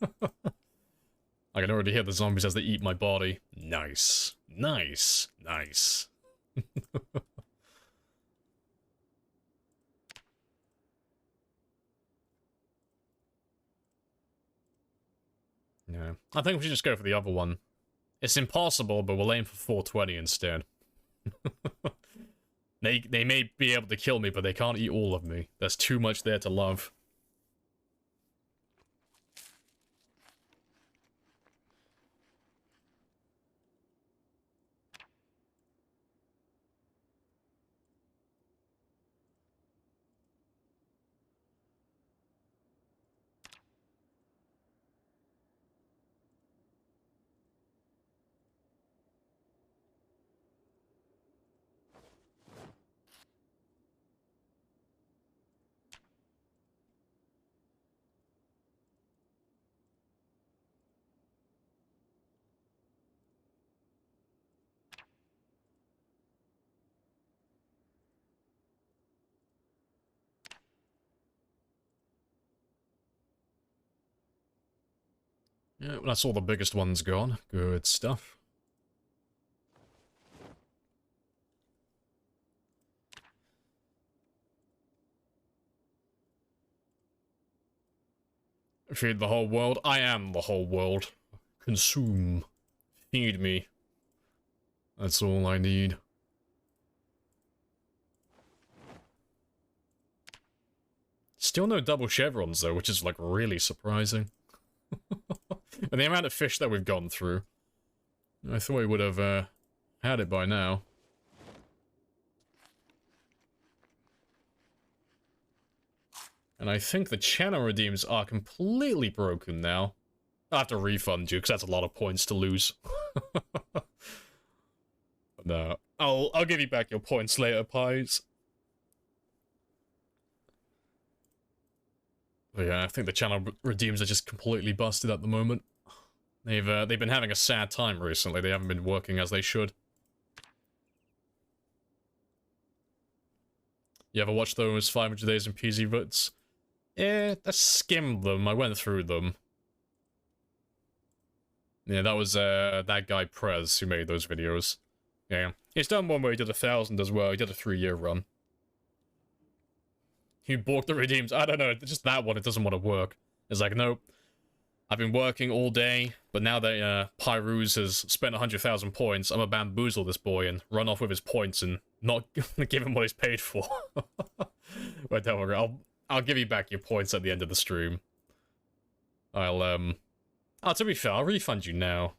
I can already hear the zombies as they eat my body. Nice. Nice. Nice. Yeah. I think we should just go for the other one. It's impossible, but we'll aim for 420 instead. They may be able to kill me, but they can't eat all of me. There's too much there to love. Yeah, well, that's all the biggest ones gone. Good stuff. Feed the whole world. I am the whole world. Consume. Feed me. That's all I need. Still no double chevrons, though, which is, like, really surprising. And the amount of fish that we've gone through. I thought we would have, had it by now. And I think the channel redeems are completely broken now. I'll have to refund you, because that's a lot of points to lose. No. I'll give you back your points later, Pies. But yeah, I think the channel redeems are just completely busted at the moment. They've been having a sad time recently. They haven't been working as they should. You ever watch those 500 Days in PZ vids? Yeah, I skimmed them. I went through them. Yeah, that was that guy Prez who made those videos. Yeah, he's done one where he did 1,000 as well. He did a 3-year run. He bought the redeems. I don't know, just that one, it doesn't want to work. It's like, nope. I've been working all day, but now that Pyrus has spent 100,000 points, I'm gonna bamboozle this boy and run off with his points and not give him what he's paid for. But don't worry, I'll give you back your points at the end of the stream. Oh, to be fair, I'll refund you now.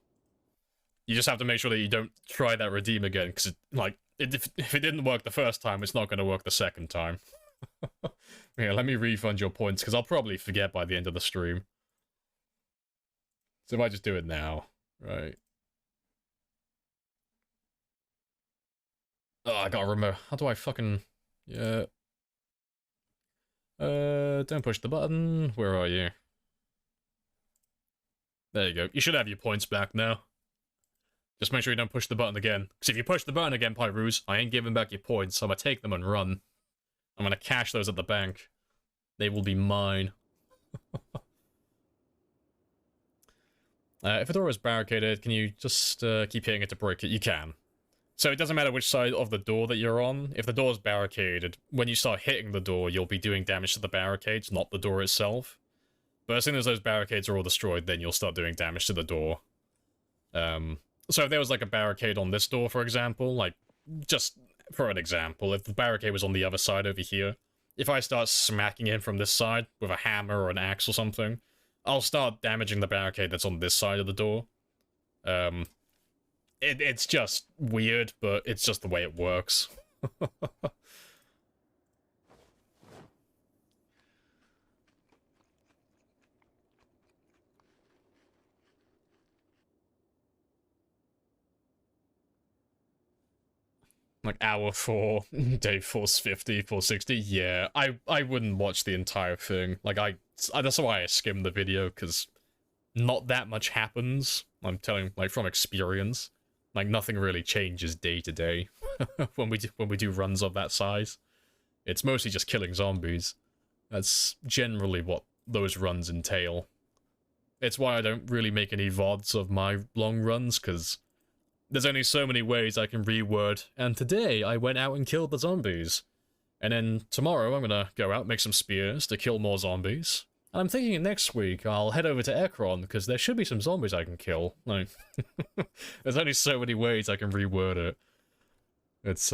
You just have to make sure that you don't try that redeem again, because, like, if it didn't work the first time, it's not going to work the second time. Yeah, let me refund your points, because I'll probably forget by the end of the stream. So if I just do it now, right? Oh, I gotta remember. How do I fucking... Yeah. Don't push the button. Where are you? There you go. You should have your points back now. Just make sure you don't push the button again. Because if you push the button again, Pyrus, I ain't giving back your points, so I'm gonna take them and run. I'm gonna cash those at the bank. They will be mine. If a door is barricaded, can you just keep hitting it to break it? You can. So it doesn't matter which side of the door that you're on. If the door is barricaded, when you start hitting the door, you'll be doing damage to the barricades, not the door itself. But as soon as those barricades are all destroyed, then you'll start doing damage to the door. So if there was like a barricade on this door, for example, like, just for an example, if the barricade was on the other side over here, if I start smacking him from this side with a hammer or an axe or something, I'll start damaging the barricade that's on this side of the door. It's just weird, but it's just the way it works. Like hour 4, day 450, 460, yeah, I wouldn't watch the entire thing. Like, that's why I skimmed the video, because not that much happens. I'm telling, like, from experience. Like, nothing really changes day to day when we do runs of that size. It's mostly just killing zombies. That's generally what those runs entail. It's why I don't really make any VODs of my long runs, because there's only so many ways I can reword, and today I went out and killed the zombies. And then tomorrow I'm gonna go out and make some spears to kill more zombies. And I'm thinking next week I'll head over to Ekron, because there should be some zombies I can kill. Like, there's only so many ways I can reword it. It's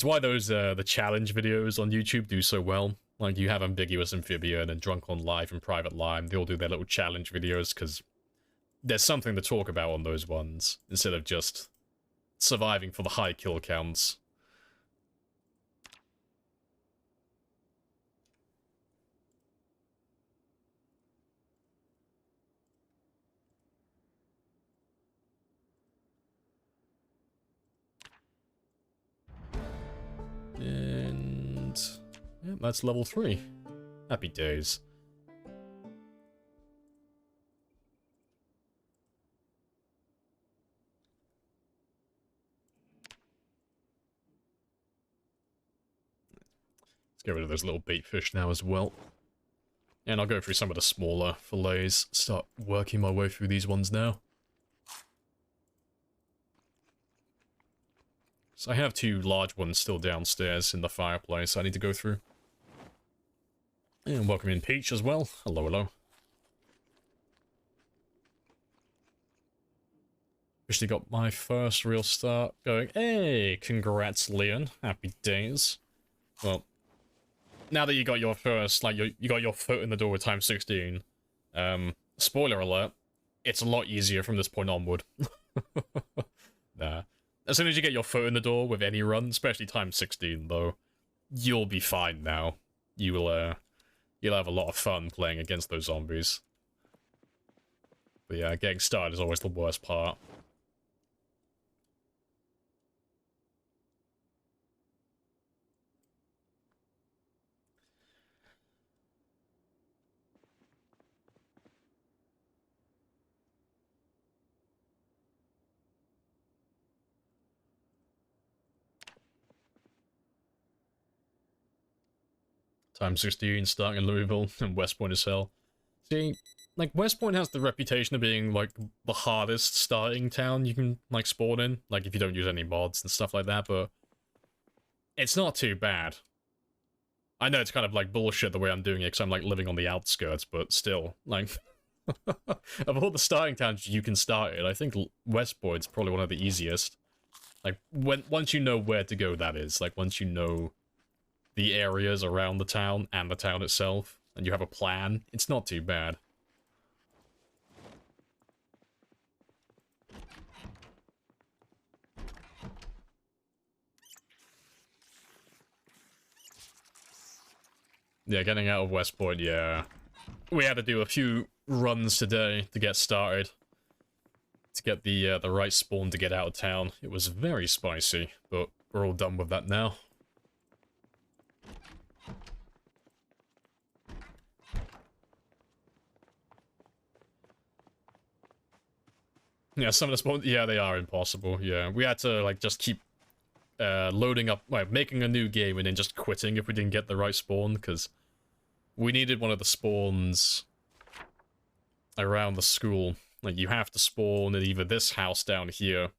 why those, the challenge videos on YouTube do so well. Like, you have Ambiguous Amphibian and Drunk on Live and Private Lime, they all do their little challenge videos, because there's something to talk about on those ones, instead of just surviving for the high kill counts. And yeah, that's level 3. Happy days. Let's get rid of those little bait fish now as well. And I'll go through some of the smaller fillets, start working my way through these ones now. So I have 2 large ones still downstairs in the fireplace I need to go through. And welcome in Peach as well. Hello, hello. Officially got my first real start going. Hey, congrats, Leon. Happy days. Well, now that you got your first, like, you got your foot in the door with time 16, spoiler alert, it's a lot easier from this point onward. Nah. As soon as you get your foot in the door with any run, especially time 16, though, you'll be fine now. You'll have a lot of fun playing against those zombies. But yeah, getting started is always the worst part. Time 16, starting in Louisville, and West Point is hell. See, like, West Point has the reputation of being, like, the hardest starting town you can, like, spawn in. Like, if you don't use any mods and stuff like that, but it's not too bad. I know it's kind of, like, bullshit the way I'm doing it, because I'm, like, living on the outskirts, but still, like, of all the starting towns you can start in, I think West Point's probably one of the easiest. Like, once you know where to go, that is. Like, once you know the areas around the town and the town itself, and you have a plan, it's not too bad. Yeah, getting out of West Point, yeah. We had to do a few runs today to get started. To get the right spawn to get out of town. It was very spicy, but we're all done with that now. Yeah, some of the spawns, yeah, they are impossible, yeah. We had to, like, just keep loading up, like, making a new game and then just quitting if we didn't get the right spawn, because we needed one of the spawns around the school. Like, you have to spawn at either this house down here,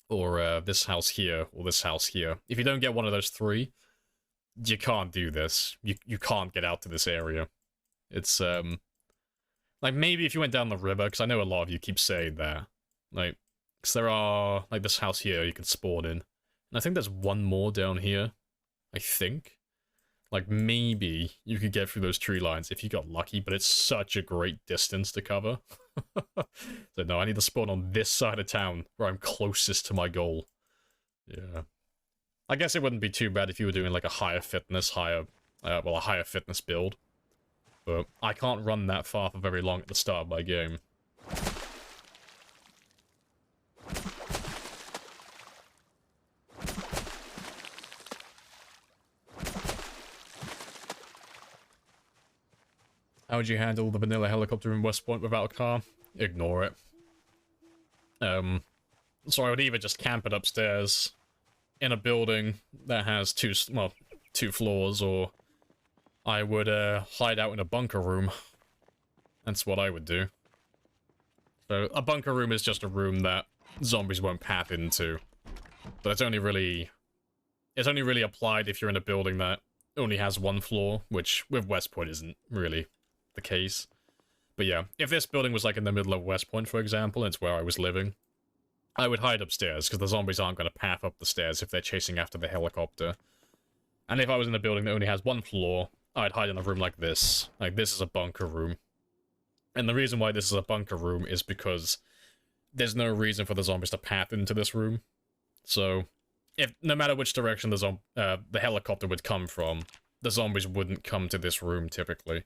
or this house here, or this house here. If you don't get one of those three, you can't do this. You can't get out to this area. It's, like, maybe if you went down the river, because I know a lot of you keep saying that. Like, because there are, like, this house here you can spawn in. And I think there's one more down here. I think. Like, maybe you could get through those tree lines if you got lucky, but it's such a great distance to cover. So no, I need to spawn on this side of town, where I'm closest to my goal. Yeah. I guess it wouldn't be too bad if you were doing, like, a higher fitness build. But I can't run that far for very long at the start of my game. How would you handle the vanilla helicopter in West Point without a car? Ignore it. So I would either just camp it upstairs in a building that has two floors, or I would hide out in a bunker room. That's what I would do. So a bunker room is just a room that zombies won't path into. But it's only really applied if you're in a building that only has one floor, which with West Point isn't really the case. But yeah, if this building was like in the middle of West Point, for example, and it's where I was living, I would hide upstairs, because the zombies aren't going to path up the stairs if they're chasing after the helicopter. And if I was in a building that only has one floor, I'd hide in a room like this. Like, this is a bunker room. And the reason why this is a bunker room is because there's no reason for the zombies to path into this room. So, no matter which direction the helicopter would come from, the zombies wouldn't come to this room, typically.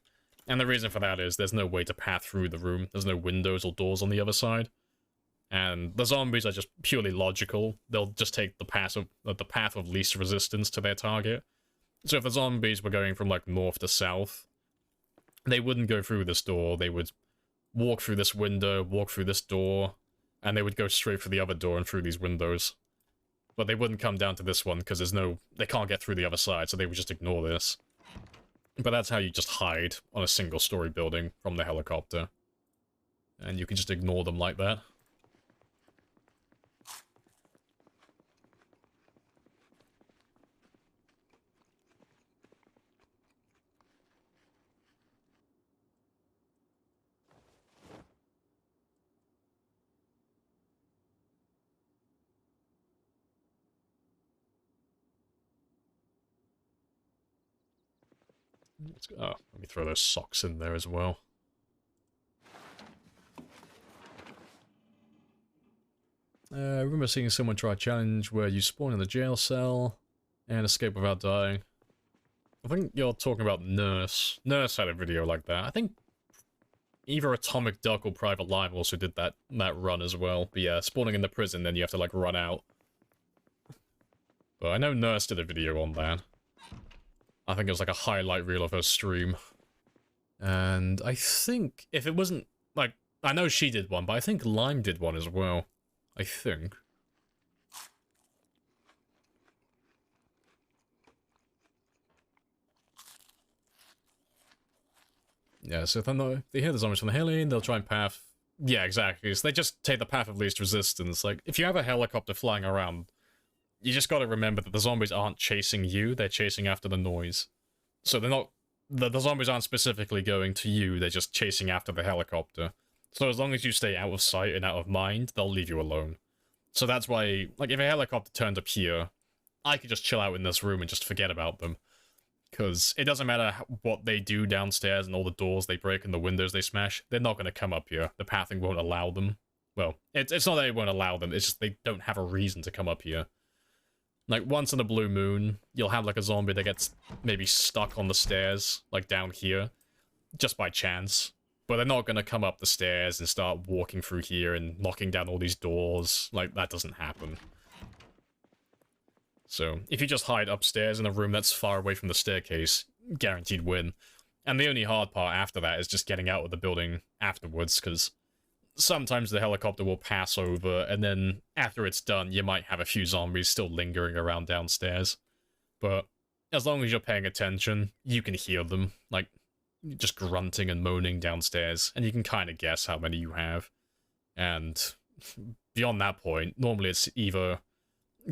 And the reason for that is there's no way to path through the room. There's no windows or doors on the other side. And the zombies are just purely logical. They'll just take the path of least resistance to their target. So if the zombies were going from, like, north to south, they wouldn't go through this door. They would walk through this window, walk through this door, and they would go straight for the other door and through these windows. But they wouldn't come down to this one, because they can't get through the other side, so they would just ignore this. But that's how you just hide on a single-story building from the helicopter. And you can just ignore them like that. Oh, let me throw those socks in there as well. I remember seeing someone try a challenge where you spawn in the jail cell and escape without dying. I think you're talking about Nurse. Nurse had a video like that. I think either Atomic Duck or Private Live also did that run as well. But yeah, spawning in the prison, then you have to, like, run out. But I know Nurse did a video on that. I think it was like a highlight reel of her stream. And I think, if it wasn't, like, I know she did one, but I think Lime did one as well. I think. Yeah, so if they hear the zombies from the heli, they'll try and path. Yeah, exactly. So they just take the path of least resistance. Like, if you have a helicopter flying around, you just gotta remember that the zombies aren't chasing you, they're chasing after the noise. So they're not... The zombies aren't specifically going to you, they're just chasing after the helicopter. So as long as you stay out of sight and out of mind, they'll leave you alone. So that's why, like, if a helicopter turned up here, I could just chill out in this room and just forget about them. Because it doesn't matter what they do downstairs and all the doors they break and the windows they smash, they're not going to come up here. The pathing won't allow them. Well, it's not that it won't allow them, it's just they don't have a reason to come up here. Like, once in a blue moon, you'll have, like, a zombie that gets maybe stuck on the stairs, like, down here, just by chance. But they're not gonna come up the stairs and start walking through here and knocking down all these doors. Like, that doesn't happen. So, if you just hide upstairs in a room that's far away from the staircase, guaranteed win. And the only hard part after that is just getting out of the building afterwards, because sometimes the helicopter will pass over, and then after it's done, you might have a few zombies still lingering around downstairs. But as long as you're paying attention, you can hear them, like, just grunting and moaning downstairs, and you can kind of guess how many you have. And beyond that point, normally it's either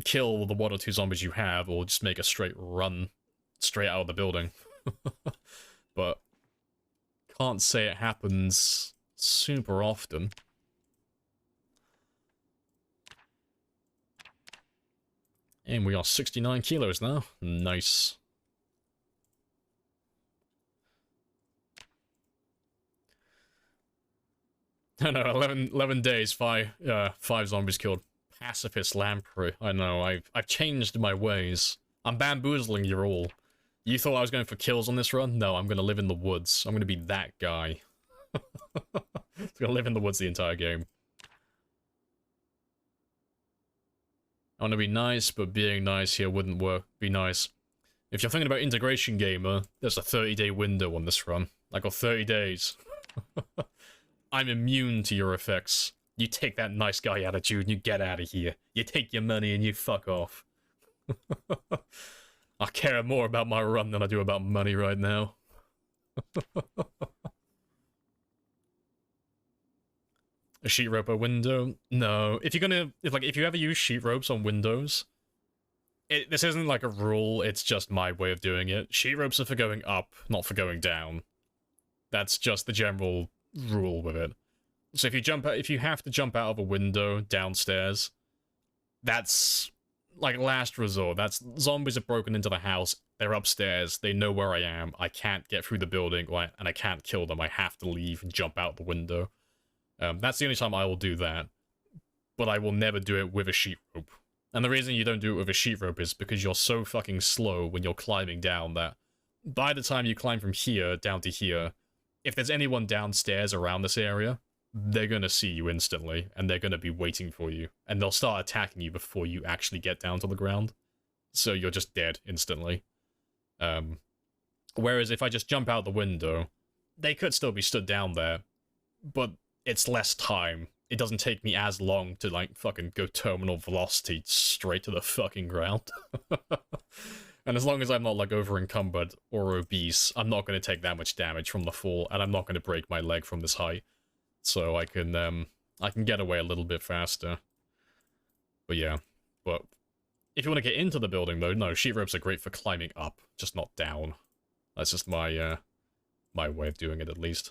kill the 1 or 2 zombies you have, or just make a straight run straight out of the building. But can't say it happens super often. And we are 69 kilos now. Nice. I know, 11 days, 5 zombies killed. Pacifist Lamprey. I know, I've changed my ways. I'm bamboozling you all. You thought I was going for kills on this run? No, I'm gonna live in the woods. I'm gonna be that guy. I'm gonna live in the woods the entire game. I want to be nice, but being nice here wouldn't be nice. If you're thinking about integration gamer, there's a 30-day window on this run. I got 30 days. I'm immune to your effects. You take that nice guy attitude and you get out of here. You take your money and you fuck off. I care more about my run than I do about money right now. A sheet rope a window? No. If you ever use sheet ropes on windows, this isn't like a rule, it's just my way of doing it. Sheet ropes are for going up, not for going down. That's just the general rule with it. So if you have to jump out of a window downstairs, that's like last resort. That's zombies have broken into the house, they're upstairs, they know where I am, I can't get through the building, and I can't kill them, I have to leave and jump out the window. That's the only time I will do that, but I will never do it with a sheet rope. And the reason you don't do it with a sheet rope is because you're so fucking slow when you're climbing down that by the time you climb from here down to here, if there's anyone downstairs around this area, they're gonna see you instantly, and they're gonna be waiting for you, and they'll start attacking you before you actually get down to the ground. So you're just dead instantly. Whereas if I just jump out the window, they could still be stood down there, but it's less time. It doesn't take me as long to, like, fucking go terminal velocity straight to the fucking ground. And as long as I'm not, like, over-encumbered or obese, I'm not going to take that much damage from the fall, and I'm not going to break my leg from this height. So I can get away a little bit faster. But yeah. But if you want to get into the building, though, no, sheet ropes are great for climbing up, just not down. That's just my, my way of doing it, at least.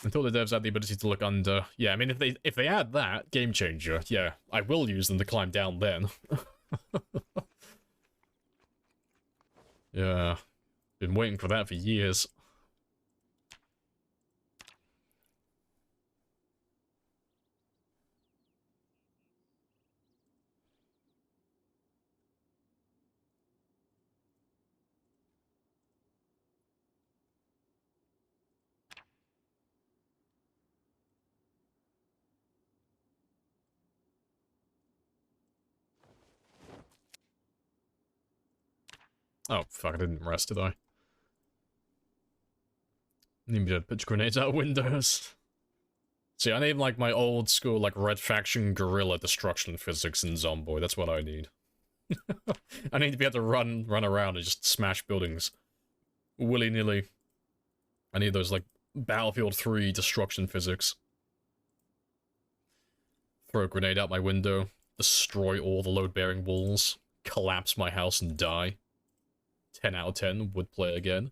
Until the devs add the ability to look under. Yeah, I mean, if they add that, game changer, yeah, I will use them to climb down then. Yeah, been waiting for that for years. Oh, fuck, I didn't rest, did I? Need me to pitch grenades out windows. See, I need, like, my old school, like, Red Faction guerrilla destruction physics in Zomboid. That's what I need. I need to be able to run around and just smash buildings. Willy-nilly. I need those, like, Battlefield 3 destruction physics. Throw a grenade out my window. Destroy all the load-bearing walls. Collapse my house and die. 10 out of 10, would play again.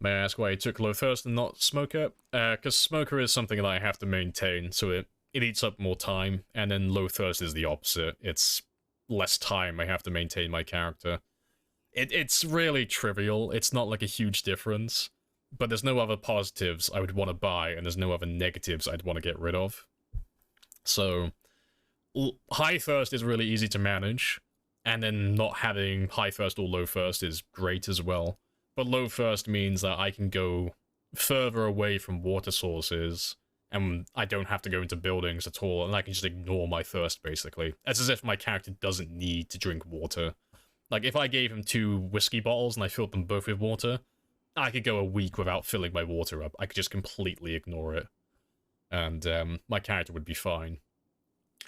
May I ask why you took low thirst and not smoker? Because smoker is something that I have to maintain, so it eats up more time, and then low thirst is the opposite. It's less time I have to maintain my character. It's really trivial, it's not like a huge difference, but there's no other positives I would want to buy, and there's no other negatives I'd want to get rid of. So high thirst is really easy to manage, and then not having high thirst or low thirst is great as well. But low thirst means that I can go further away from water sources, and I don't have to go into buildings at all, and I can just ignore my thirst, basically. It's as if my character doesn't need to drink water. Like, if I gave him 2 whiskey bottles and I filled them both with water, I could go a week without filling my water up. I could just completely ignore it. And my character would be fine.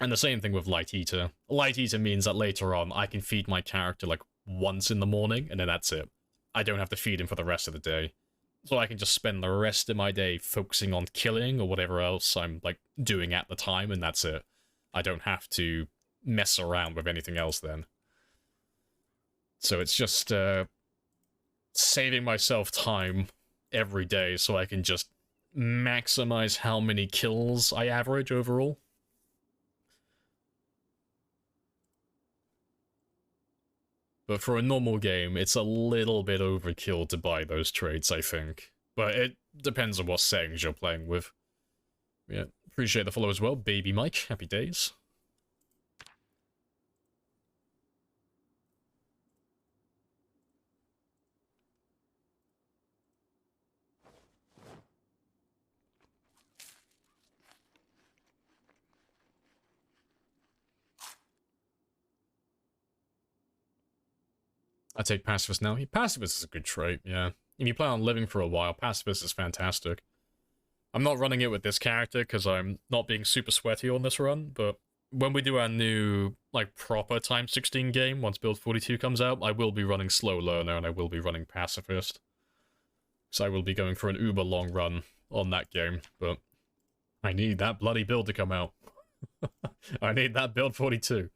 And the same thing with Light Eater. Light Eater means that later on, I can feed my character, like, once in the morning, and then that's it. I don't have to feed him for the rest of the day. So I can just spend the rest of my day focusing on killing or whatever else I'm, like, doing at the time, and that's it. I don't have to mess around with anything else then. So it's just, saving myself time every day so I can just maximize how many kills I average overall. But for a normal game, it's a little bit overkill to buy those traits, I think. But it depends on what settings you're playing with. Yeah, appreciate the follow as well. Baby Mike, happy days. I take Pacifist now. Pacifist is a good trait, yeah. If you plan on living for a while, Pacifist is fantastic. I'm not running it with this character because I'm not being super sweaty on this run, but when we do our new, like, proper Time 16 game, once Build 42 comes out, I will be running Slow Learner and I will be running Pacifist. So I will be going for an uber long run on that game, but I need that bloody build to come out. I need that Build 42.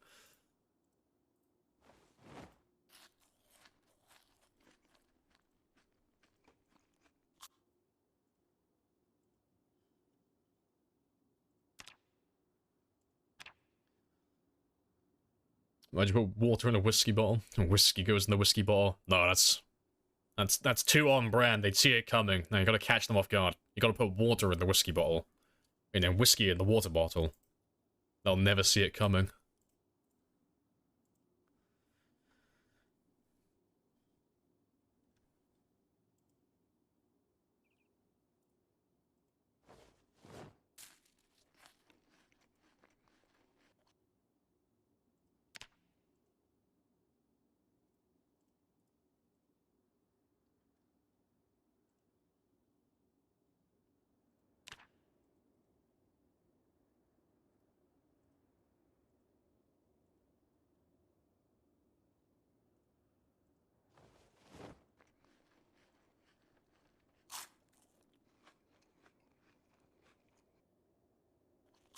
Why'd you put water in a whiskey bottle? And whiskey goes in the whiskey bottle. No, that's too on brand. They'd see it coming. Now you gotta catch them off guard. You gotta put water in the whiskey bottle. And then whiskey in the water bottle. They'll never see it coming.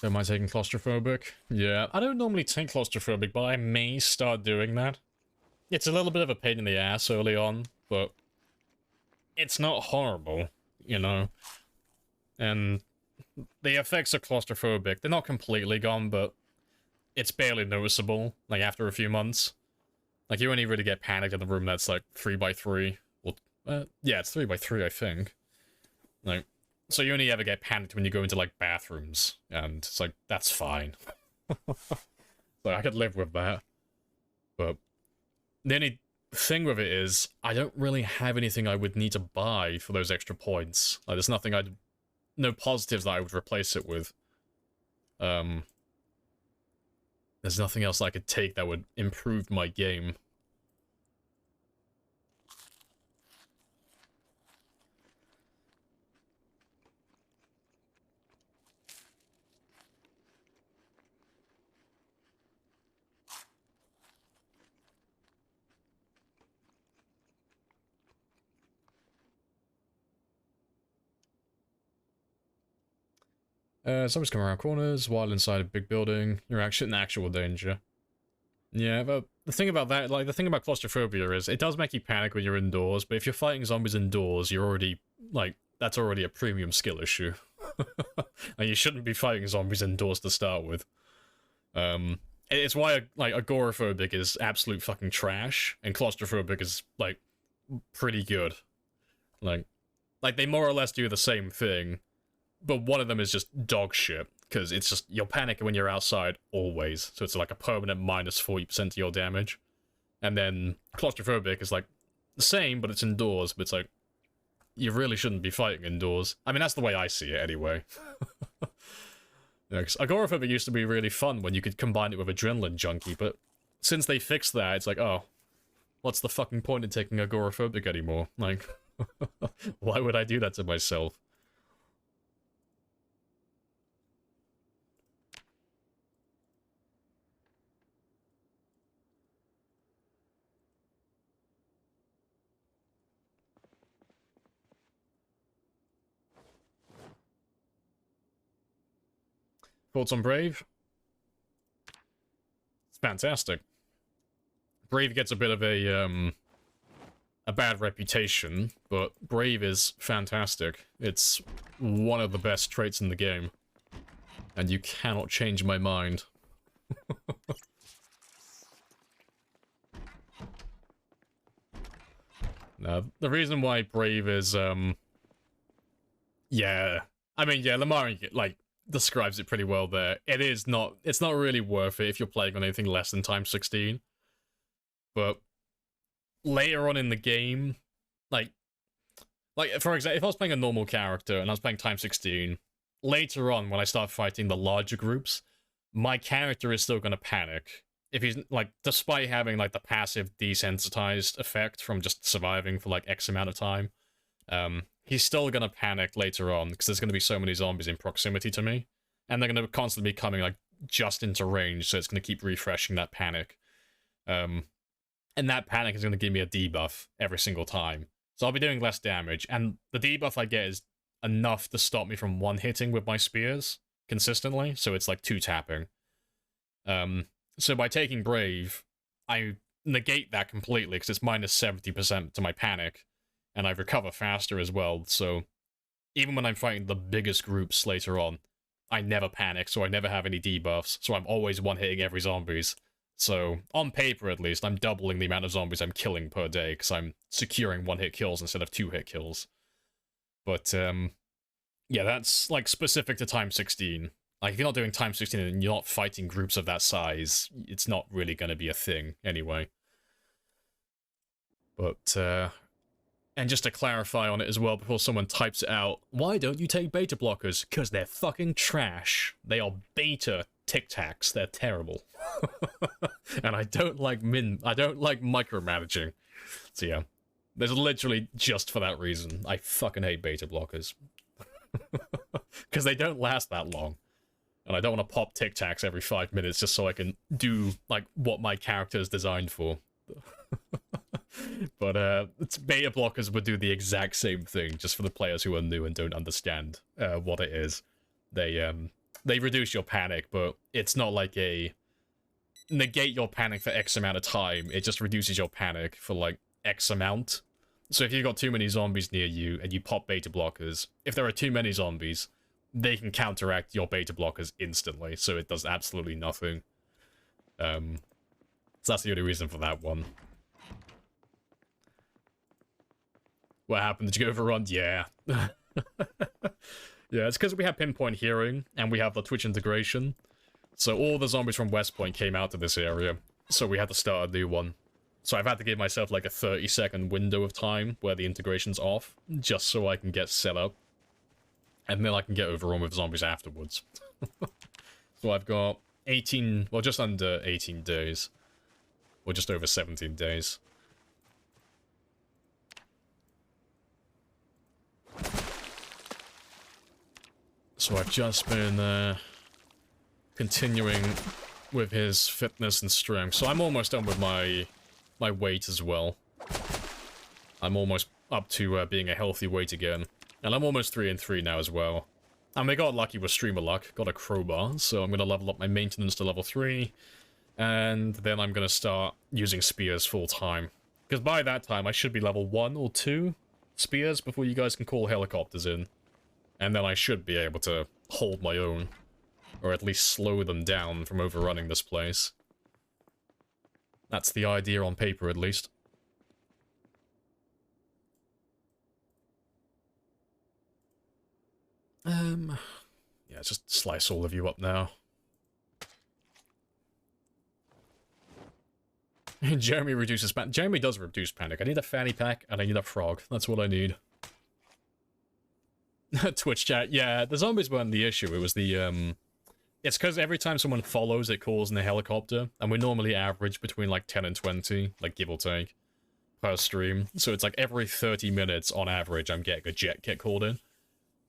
Am I taking claustrophobic? Yeah, I don't normally take claustrophobic, but I may start doing that. It's a little bit of a pain in the ass early on, but it's not horrible, you know? And the effects are claustrophobic. They're not completely gone, but it's barely noticeable, like, after a few months. Like, you only really get panicked in the room that's, like, 3x3. Well, yeah, it's 3x3, I think. Like, so you only ever get panicked when you go into, like, bathrooms, and it's like, that's fine. So I could live with that. But the only thing with it is, I don't really have anything I would need to buy for those extra points. Like, there's nothing no positives that I would replace it with. There's nothing else I could take that would improve my game. Zombies come around corners while inside a big building. You're actually in actual danger. Yeah, but the thing about that, like, the thing about claustrophobia is, it does make you panic when you're indoors, but if you're fighting zombies indoors, you're already, like, that's already a premium skill issue. And you shouldn't be fighting zombies indoors to start with. It's why, like, agoraphobic is absolute fucking trash, and claustrophobic is, like, pretty good. Like, they more or less do the same thing, but one of them is just dog shit, because it's just, you're panicking when you're outside, always. So it's like a permanent minus 40% to your damage. And then claustrophobic is like, the same, but it's indoors, but it's like, you really shouldn't be fighting indoors. I mean, that's the way I see it, anyway. Yeah, 'cause agoraphobic used to be really fun when you could combine it with adrenaline junkie, but since they fixed that, it's like, oh, what's the fucking point in taking agoraphobic anymore? Like, why would I do that to myself? Thoughts on Brave? It's fantastic. Brave gets a bit of a bad reputation, but Brave is fantastic. It's one of the best traits in the game. And you cannot change my mind. Now, the reason why Brave is, yeah. I mean, yeah, Lamar, like, describes it pretty well there. It's not really worth it if you're playing on anything less than times 16. But later on in the game, like, for example, if I was playing a normal character and I was playing times 16, later on when I start fighting the larger groups, my character is still going to panic. If he's, like, despite having, like, the passive desensitized effect from just surviving for, like, X amount of time, he's still gonna panic later on, because there's gonna be so many zombies in proximity to me, and they're gonna constantly be coming, like, just into range, so it's gonna keep refreshing that panic. And that panic is gonna give me a debuff every single time. So I'll be doing less damage, and the debuff I get is enough to stop me from one-hitting with my spears consistently, so it's like 2-tapping. So by taking Brave, I negate that completely, because it's minus 70% to my panic, and I recover faster as well, so even when I'm fighting the biggest groups later on, I never panic, so I never have any debuffs, so I'm always one-hitting every zombies. So, on paper at least, I'm doubling the amount of zombies I'm killing per day, because I'm securing one-hit kills instead of 2-hit kills. But, yeah, that's, like, specific to times 16. Like, if you're not doing times 16 and you're not fighting groups of that size, it's not really going to be a thing, anyway. But, and just to clarify on it as well, before someone types it out, why don't you take beta blockers? Because they're fucking trash. They are beta Tic Tacs. They're terrible. And I don't like micromanaging. So yeah, there's literally just for that reason. I fucking hate beta blockers. Because they don't last that long. And I don't want to pop Tic Tacs every 5 minutes just so I can do, like, what my character is designed for. But beta blockers would do the exact same thing, just for the players who are new and don't understand what it is. They reduce your panic, but it's not like a negate your panic for X amount of time. It just reduces your panic for, like, X amount. So if you've got too many zombies near you and you pop beta blockers, if there are too many zombies, they can counteract your beta blockers instantly, so it does absolutely nothing. So that's the only reason for that one. What happened? Did you go overrun? Yeah. Yeah, it's because we have pinpoint hearing, and we have the Twitch integration. So all the zombies from West Point came out to this area, so we had to start a new one. So I've had to give myself like a 30-second window of time where the integration's off, just so I can get set up. And then I can get overrun with zombies afterwards. So I've got 18, well, just under 18 days. Or just over 17 days. So I've just been continuing with his fitness and strength. So I'm almost done with my weight as well. I'm almost up to being a healthy weight again. And I'm almost 3-3 now as well. And we got lucky with streamer luck, got a crowbar, so I'm going to level up my maintenance to level 3. And then I'm going to start using spears full time. Because by that time I should be level 1 or 2 spears before you guys can call helicopters in. And then I should be able to hold my own. Or at least slow them down from overrunning this place. That's the idea on paper, at least. Yeah, just slice all of you up now. Jeremy reduces panic. Jeremy does reduce panic. I need a fanny pack, and I need a frog. That's what I need. Twitch chat. Yeah, the zombies weren't the issue. It was the, it's because every time someone follows, it calls in a helicopter, and we normally average between, like, 10 and 20, like, give or take, per stream. So it's like every 30 minutes, on average, I'm getting a jet kit called in.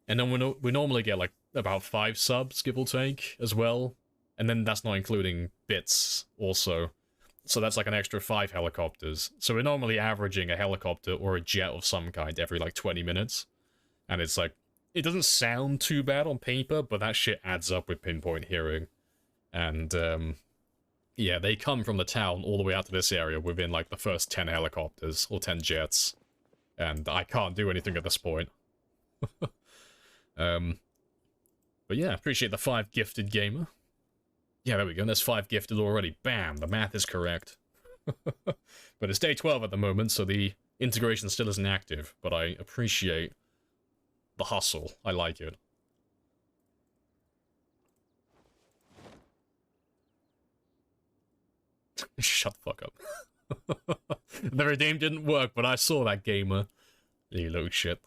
And then we normally get, like, about 5 subs, give or take, as well. And then that's not including bits, also. So that's, like, an extra 5 helicopters. So we're normally averaging a helicopter or a jet of some kind every, like, 20 minutes. And it's, like, it doesn't sound too bad on paper, but that shit adds up with pinpoint hearing. And, yeah, they come from the town all the way out to this area within, like, the first 10 helicopters, or 10 jets. And I can't do anything at this point. But yeah, appreciate the 5 gifted gamer. Yeah, there we go, there's 5 gifted already. Bam, the math is correct. But it's day 12 at the moment, so the integration still isn't active, but I appreciate the hustle. I like it. Shut the fuck up. The redeem didn't work, but I saw that, gamer. You little shit.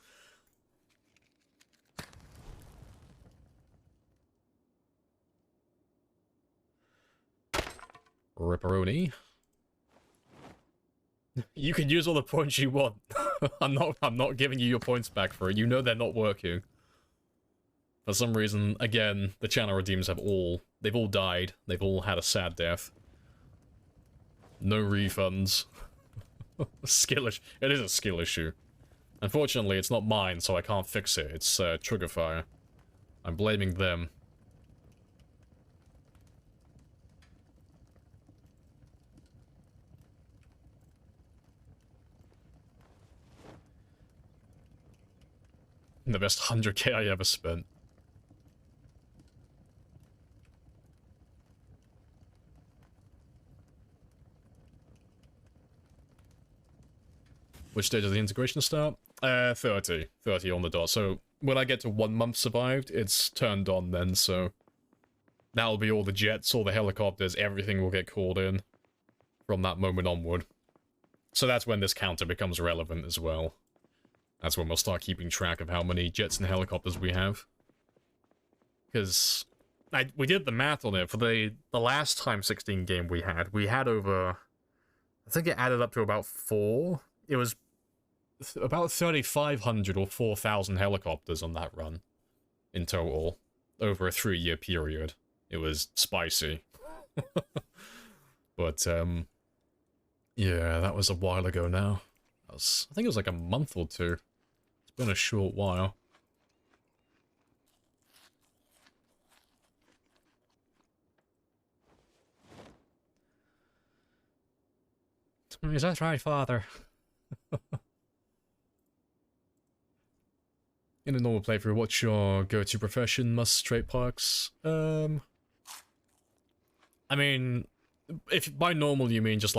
Ripperoni. You can use all the points you want. I'm not giving you your points back for it. You know they're not working. For some reason, again, the channel redeems they've all died. They've all had a sad death. No refunds. Skill issue. It is a skill issue. Unfortunately, it's not mine, so I can't fix it. It's Triggerfire. I'm blaming them. The best 100k I ever spent. Which day does the integration start? 30. 30 on the dot. So when I get to 1 month survived, it's turned on then, so that'll be all the jets, all the helicopters, everything will get called in from that moment onward. So that's when this counter becomes relevant as well. That's when we'll start keeping track of how many jets and helicopters we have. Because we did the math on it. For the last time 16 game we had over... I think it added up to about 4. It was about 3,500 or 4,000 helicopters on that run. In total. Over a 3-year period. It was spicy. But, yeah, that was a while ago now. I think it was like a month or 2. It's been a short while. Is that right, father? In a normal playthrough, what's your go-to profession? Must straight parks? I mean, if by normal you mean just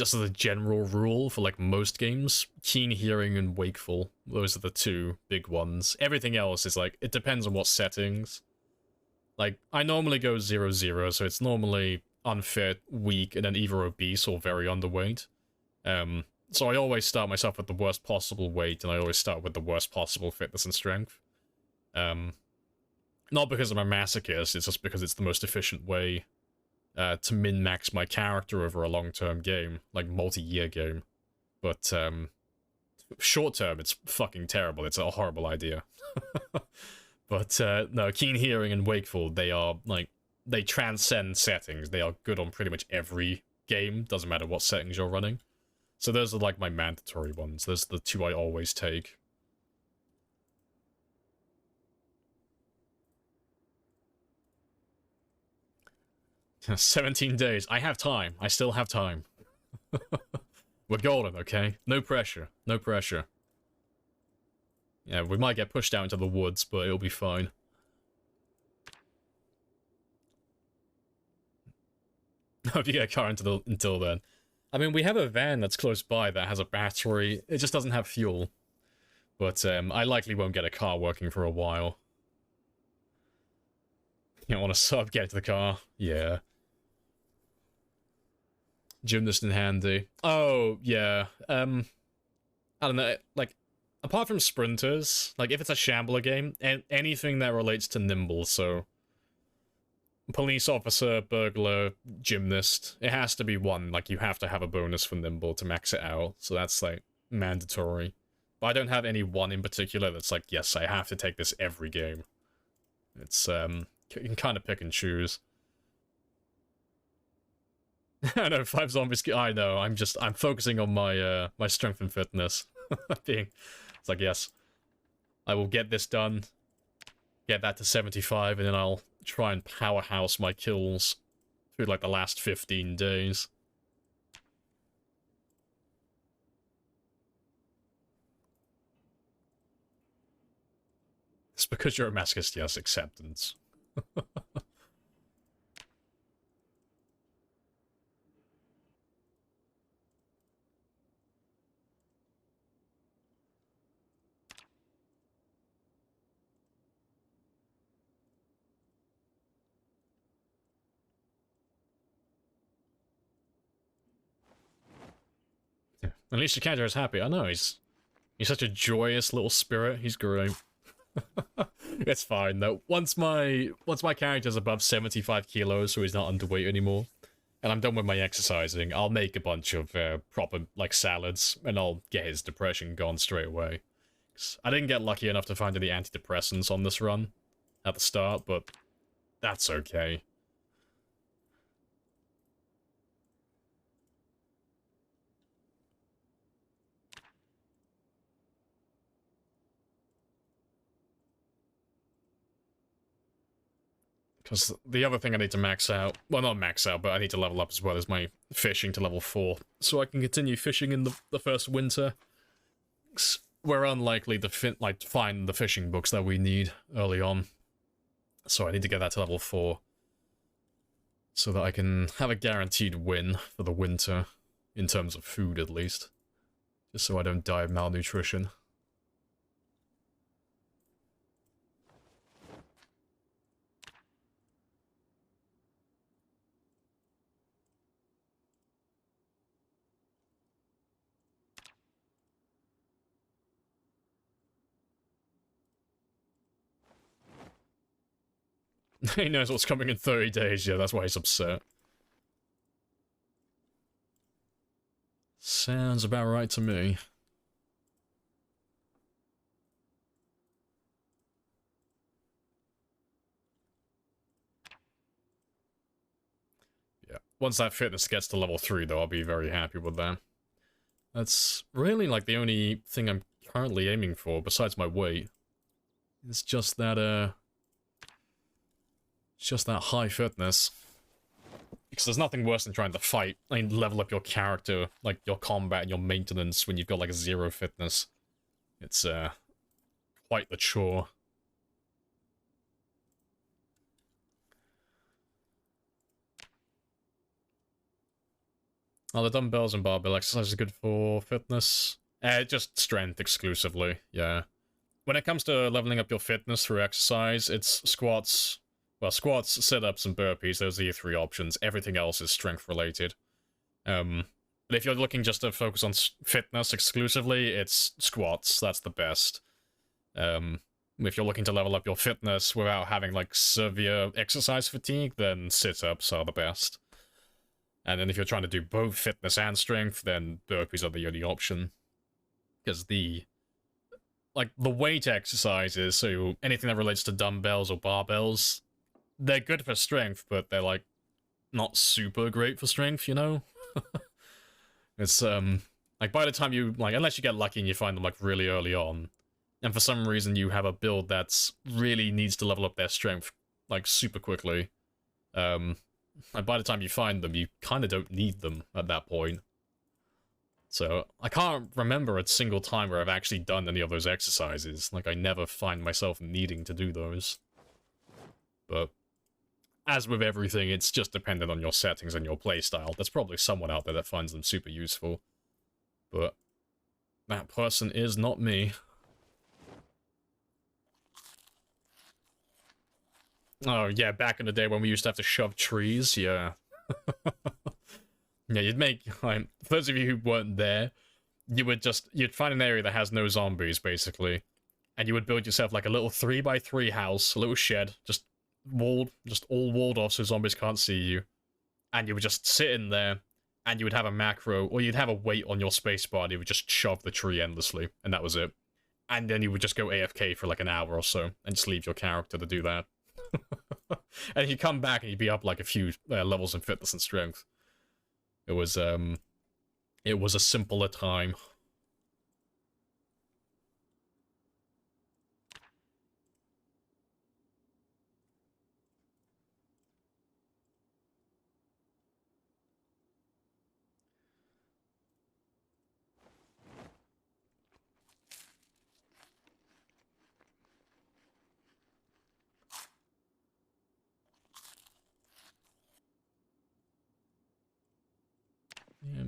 as a general rule for like most games, keen hearing and wakeful, those are the 2 big ones. Everything else is like, it depends on what settings. Like, I normally go 0-0, so it's normally unfit, weak, and then either obese or very underweight. So I always start myself with the worst possible weight, and I always start with the worst possible fitness and strength. Not because I'm a masochist, it's just because it's the most efficient way to min-max my character over a long-term game, like multi-year game. But short-term, it's fucking terrible. It's a horrible idea. But no, keen hearing and wakeful, they are like, they transcend settings. They are good on pretty much every game, doesn't matter what settings you're running. So those are like my mandatory ones. Those are the 2 I always take. — 17 days. I have time. I still have time. We're golden, okay? No pressure. No pressure. Yeah, we might get pushed out into the woods, but it'll be fine. Hope you get a car until then. I mean, we have a van that's close by that has a battery. It just doesn't have fuel. But I likely won't get a car working for a while. You don't want to sub, get to the car? Yeah. Gymnast in handy. Oh, yeah. I don't know, like, apart from sprinters, like, if it's a shambler game, anything that relates to nimble, so... police officer, burglar, gymnast, it has to be 1, like, you have to have a bonus for nimble to max it out, so that's, like, mandatory. But I don't have any 1 in particular that's like, yes, I have to take this every game. It's, you can kind of pick and choose. I know, 5 zombies. I know. I'm focusing on my my strength and fitness. It's like, yes, I will get this done, get that to 75, and then I'll try and powerhouse my kills through, like, the last 15 days. It's because you're a masochist, yes, acceptance. Yeah. At least your character is happy. I know, he's such a joyous little spirit. He's great. It's fine though. Once my character's above 75 kilos, so he's not underweight anymore, and I'm done with my exercising, I'll make a bunch of proper, like, salads, and I'll get his depression gone straight away. 'Cause I didn't get lucky enough to find any antidepressants on this run at the start, but that's okay. Because the other thing I need to max out, well, not max out, but I need to level up as well, is my fishing to level 4, so I can continue fishing in the first winter. We're unlikely to find the fishing books that we need early on, so I need to get that to level 4, so that I can have a guaranteed win for the winter, in terms of food at least, just so I don't die of malnutrition. He knows what's coming in 30 days, yeah, that's why he's upset. Sounds about right to me. Yeah, once that fitness gets to level 3, though, I'll be very happy with that. That's really, like, the only thing I'm currently aiming for, besides my weight. It's just that, high fitness. Because there's nothing worse than trying to fight. I mean, level up your character, like, your combat and your maintenance when you've got, like, 0 fitness. It's, quite the chore. Oh, the dumbbells and barbell exercise is good for fitness. Just strength exclusively, yeah. When it comes to leveling up your fitness through exercise, it's squats. Well, squats, sit-ups, and burpees, those are your 3 options. Everything else is strength-related. But if you're looking just to focus on fitness exclusively, it's squats, that's the best. If you're looking to level up your fitness without having, like, severe exercise fatigue, then sit-ups are the best. And then if you're trying to do both fitness and strength, then burpees are the only option. Because the weight exercises, so anything that relates to dumbbells or barbells, they're good for strength, but they're, like, not super great for strength, you know? It's, like, by the time you, like, unless you get lucky and you find them, like, really early on, and for some reason you have a build that's really needs to level up their strength, like, super quickly, and by the time you find them, you kind of don't need them at that point. So, I can't remember a single time where I've actually done any of those exercises. Like, I never find myself needing to do those. But as with everything, it's just dependent on your settings and your playstyle. There's probably someone out there that finds them super useful. But that person is not me. Oh, yeah, back in the day when we used to have to shove trees, yeah. Yeah, you'd make, like, for those of you who weren't there, you'd find an area that has no zombies, basically. And you would build yourself, like, a little 3x3 house, a little shed, just all walled off so zombies can't see you. And you would just sit in there, and you would have a macro, or you'd have a weight on your spacebar, and you would just shove the tree endlessly, and that was it. And then you would just go AFK for like an hour or so, and just leave your character to do that. And you'd come back, and you'd be up like a few levels in fitness and strength. It was a simpler time.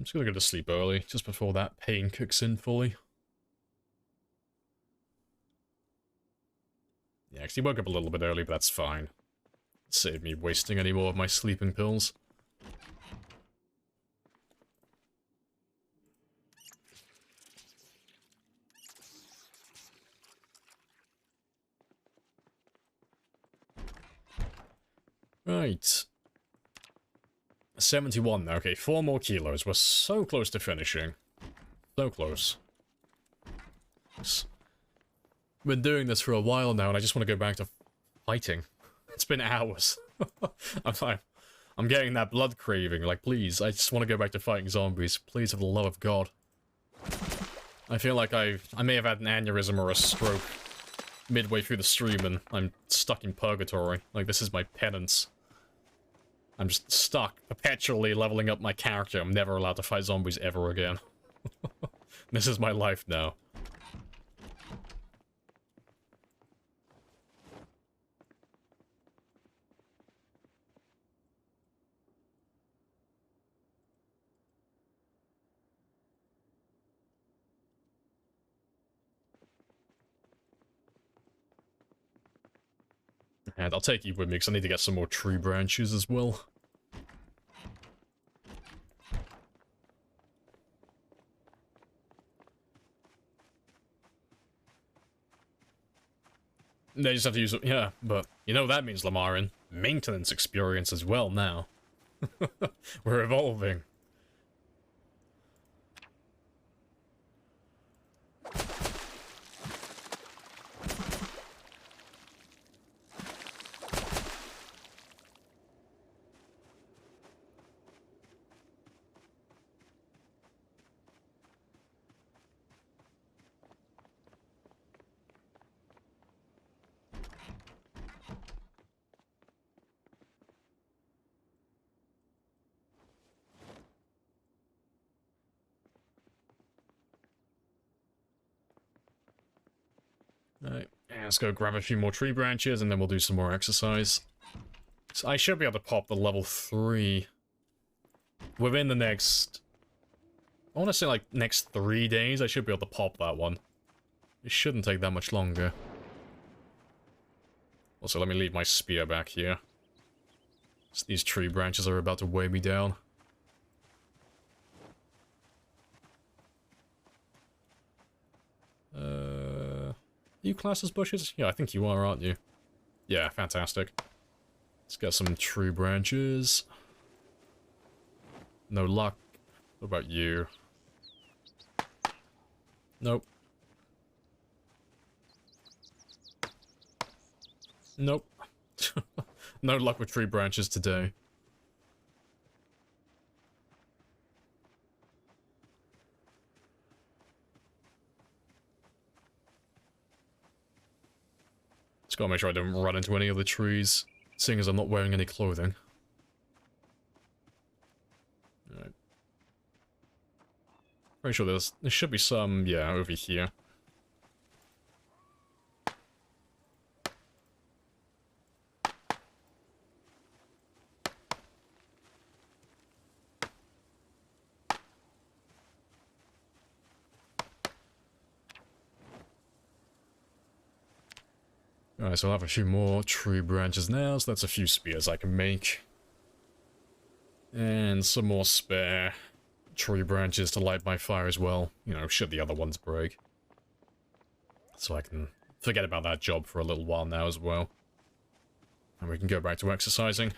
I'm just gonna go to sleep early, just before that pain kicks in fully. Yeah, actually woke up a little bit early, but that's fine. Save me wasting any more of my sleeping pills. Right. 71 now. Okay, 4 more kilos. We're so close to finishing. So close. Been doing this for a while now, and I just want to go back to fighting. It's been hours. I'm getting that blood craving. Like, please, I just want to go back to fighting zombies. Please, for the love of God. I feel like I may have had an aneurysm or a stroke midway through the stream, and I'm stuck in purgatory. Like, this is my penance. I'm just stuck, perpetually leveling up my character. I'm never allowed to fight zombies ever again. This is my life now. And I'll take you with me, because I need to get some more tree branches as well. They just have to use it, yeah, but you know what that means, Lamarin. Maintenance experience as well now. We're evolving. Alright, let's go grab a few more tree branches and then we'll do some more exercise. So I should be able to pop the level 3 within the next... I want to say like next 3 days. I should be able to pop that one. It shouldn't take that much longer. Also, let me leave my spear back here. These tree branches are about to weigh me down. You class as bushes? Yeah, I think you are, aren't you? Yeah, fantastic. Let's get some tree branches. No luck. What about you? Nope. Nope. No luck with tree branches today. Just gotta make sure I don't run into any of the trees, seeing as I'm not wearing any clothing. Alright. Pretty sure there should be some, yeah, over here. Alright, so I'll have a few more tree branches now, so that's a few spears I can make. And some more spare tree branches to light my fire as well, you know, should the other ones break. So I can forget about that job for a little while now as well. And we can go back to exercising.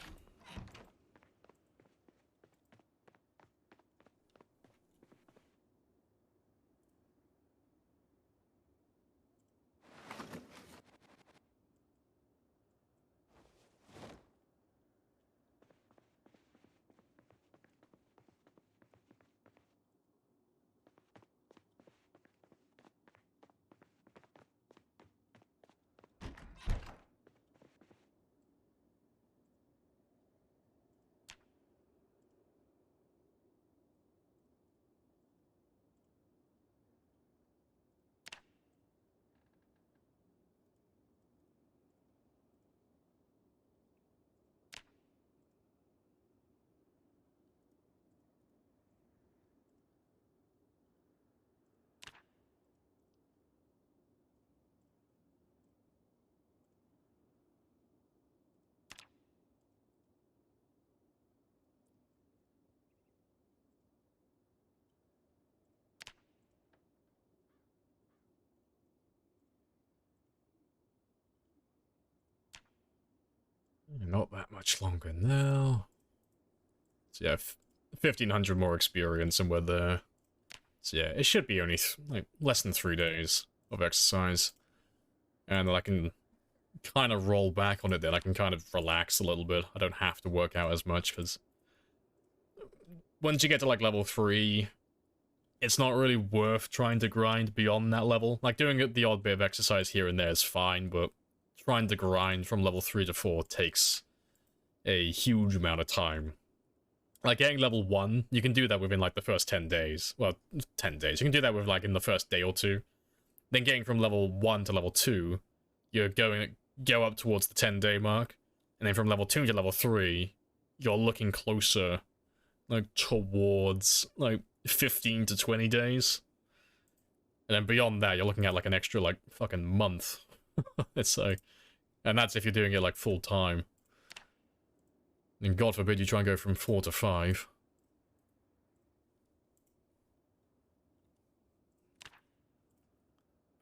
Not that much longer now. So yeah, 1,500 more experience and we're there. So yeah, it should be only like less than 3 days of exercise. And then I can kind of roll back on it then. I can kind of relax a little bit. I don't have to work out as much because once you get to like level 3, it's not really worth trying to grind beyond that level. Like doing the odd bit of exercise here and there is fine, but trying to grind from level 3 to 4 takes a huge amount of time. Like getting level 1, you can do that within like the first 10 days. Well, 10 days. You can do that with like in the first day or two. Then getting from level 1 to level 2, you're go up towards the 10-day mark. And then from level 2 to level 3, you're looking closer like towards like 15 to 20 days. And then beyond that, you're looking at like an extra like fucking month. It's like, and that's if you're doing it like full time. And God forbid you try and go from 4 to 5.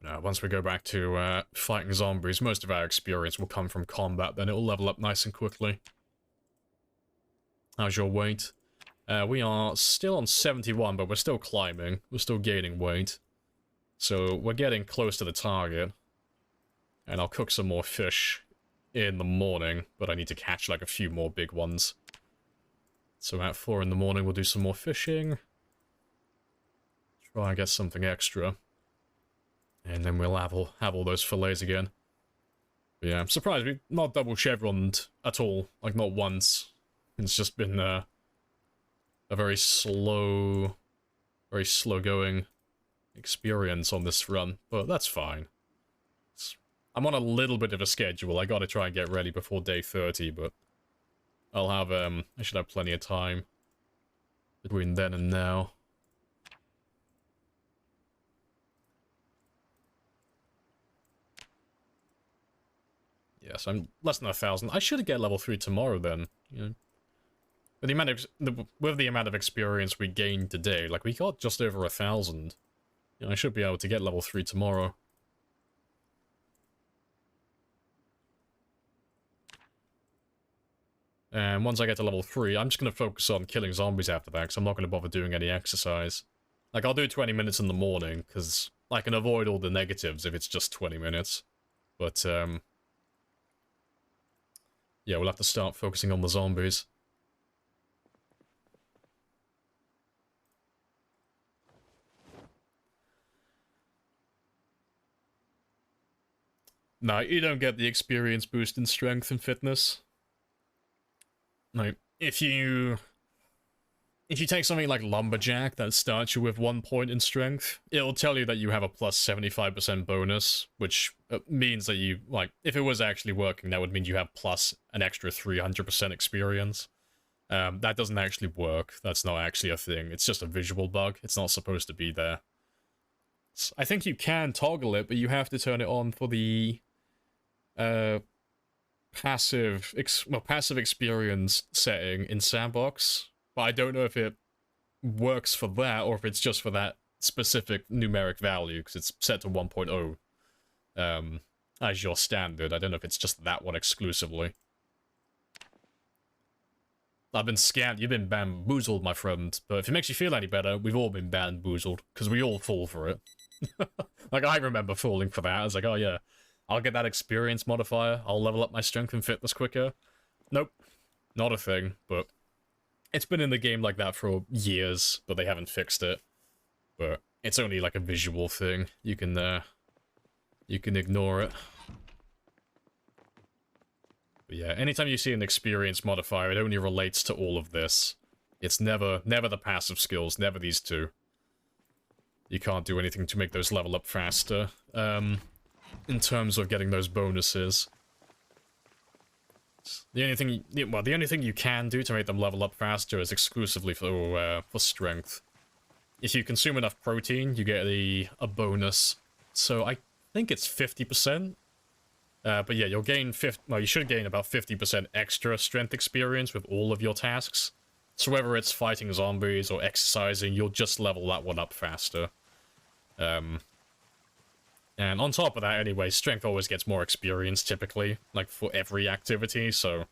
Now, once we go back to fighting zombies, most of our experience will come from combat, then it'll level up nice and quickly. How's your weight? We are still on 71, but we're still climbing. We're still gaining weight. So we're getting close to the target. And I'll cook some more fish in the morning, but I need to catch like a few more big ones. So at 4 in the morning we'll do some more fishing. Try and get something extra. And then we'll have all those fillets again. But yeah, I'm surprised we've not double chevroned at all. Like not once. It's just been a very slow going experience on this run, but that's fine. I'm on a little bit of a schedule. I gotta try and get ready before day 30, but I'll have, I should have plenty of time between then and now. Yes, I'm less than 1,000. I should get level 3 tomorrow then, you know. With the amount of experience we gained today, like we got just over 1,000. You know, I should be able to get level 3 tomorrow. And once I get to level 3, I'm just going to focus on killing zombies after that, because I'm not going to bother doing any exercise. Like, I'll do 20 minutes in the morning, because I can avoid all the negatives if it's just 20 minutes. But, yeah, we'll have to start focusing on the zombies. No, you don't get the experience boost in strength and fitness. Like, if you take something like Lumberjack that starts you with 1 point in strength, it'll tell you that you have a plus 75% bonus, which means that you, like, if it was actually working, that would mean you have plus an extra 300% experience. That doesn't actually work. That's not actually a thing. It's just a visual bug. It's not supposed to be there. I think you can toggle it, but you have to turn it on for the passive experience setting in Sandbox, but I don't know if it works for that or if it's just for that specific numeric value, because it's set to 1.0 as your standard. I don't know if it's just that one exclusively. I've been scammed. You've been bamboozled, my friend. But if it makes you feel any better, we've all been bamboozled, because we all fall for it. Like, I remember falling for that. I was like, oh yeah, I'll get that experience modifier, I'll level up my strength and fitness quicker. Nope. Not a thing, but it's been in the game like that for years, but they haven't fixed it. But it's only like a visual thing. You can ignore it. But yeah, anytime you see an experience modifier, it only relates to all of this. It's never the passive skills, never these two. You can't do anything to make those level up faster. In terms of getting those bonuses. The only thing you can do to make them level up faster is exclusively for strength. If you consume enough protein, you get a bonus. So I think it's 50%. But yeah, you'll gain you should gain about 50% extra strength experience with all of your tasks. So whether it's fighting zombies or exercising, you'll just level that one up faster. And on top of that, anyway, strength always gets more experience, typically, like, for every activity, so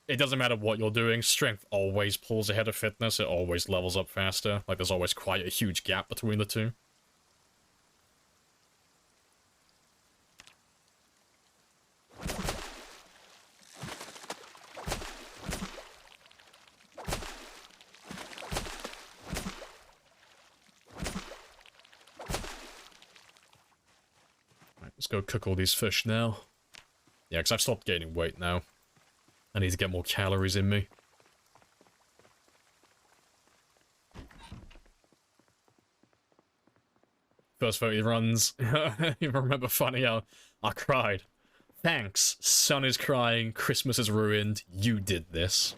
it doesn't matter what you're doing, strength always pulls ahead of fitness, it always levels up faster. Like, there's always quite a huge gap between the two. Right, let's go cook all these fish now. Yeah, because I've stopped gaining weight now. I need to get more calories in me. First 30 runs. You remember funny how I cried. Thanks, sun is crying, Christmas is ruined, you did this.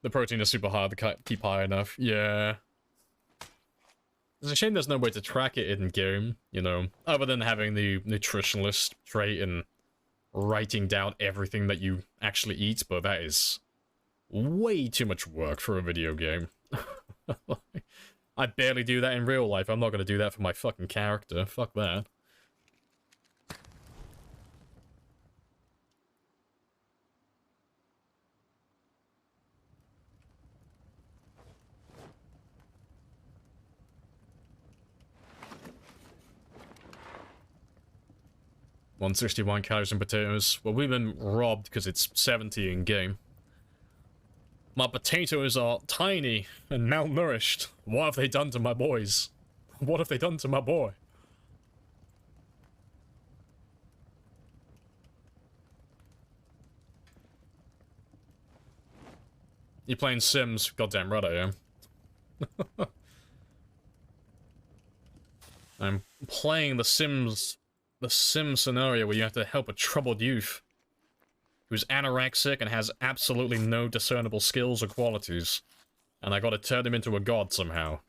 The protein is super hard to keep high enough. Yeah. It's a shame there's no way to track it in-game, you know, other than having the nutritionalist trait and writing down everything that you actually eat, but that is way too much work for a video game. I barely do that in real life. I'm not going to do that for my fucking character. Fuck that. $161 calories in potatoes. Well, we've been robbed because it's 70 in-game. My potatoes are tiny and malnourished. What have they done to my boys? What have they done to my boy? You playing Sims? Goddamn right I am. I'm playing the Sims scenario where you have to help a troubled youth who's anorexic and has absolutely no discernible skills or qualities. And I gotta turn him into a god somehow.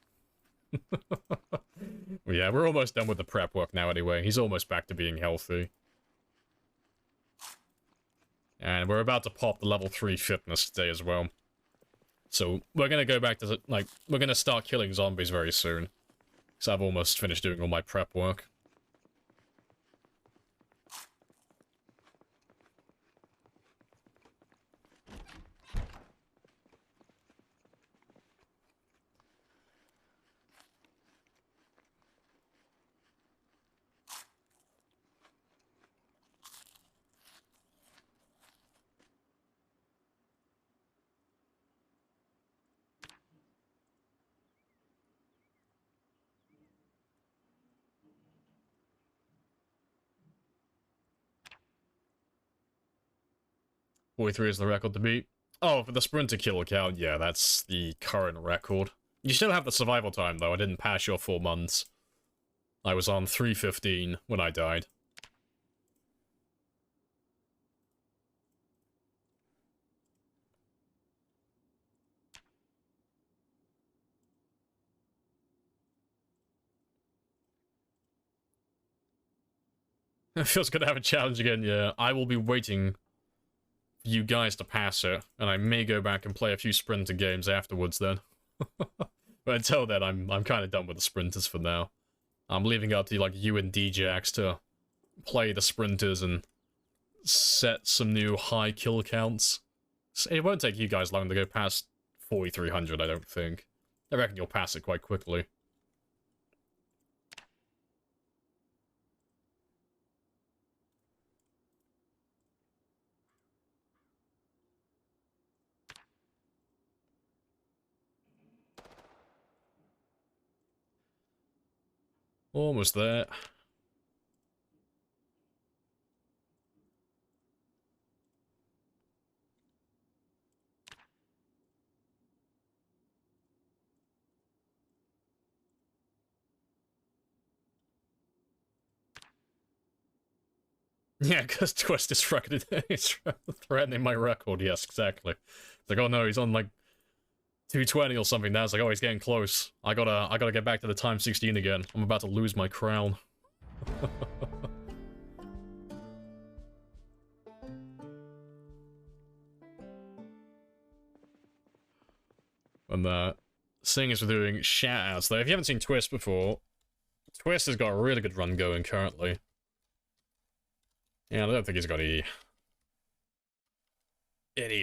Yeah, we're almost done with the prep work now anyway. He's almost back to being healthy. And we're about to pop the level 3 fitness today as well. So we're gonna go back to, like, we're gonna start killing zombies very soon. So I've almost finished doing all my prep work. .43 is the record to beat. Oh, for the sprinter kill count, yeah, that's the current record. You still have the survival time, though. I didn't pass your 4 months. I was on 3:15 when I died. It feels good to have a challenge again, yeah. I will be waiting for you guys to pass it, and I may go back and play a few sprinter games afterwards then. But until then, I'm kind of done with the sprinters for now. I'm leaving it up to, like, you and DJax to play the sprinters and set some new high kill counts. It won't take you guys long to go past 4,300, I don't think. I reckon you'll pass it quite quickly. Almost there. Yeah, because Twist is threatening my record. Yes, exactly. It's like, oh no, he's on like 220 or something now. It's like, oh, he's getting close. I gotta get back to the time 16 again. I'm about to lose my crown. And seeing as we're doing shoutouts though, if you haven't seen Twist before, Twist has got a really good run going currently. Yeah, I don't think he's got any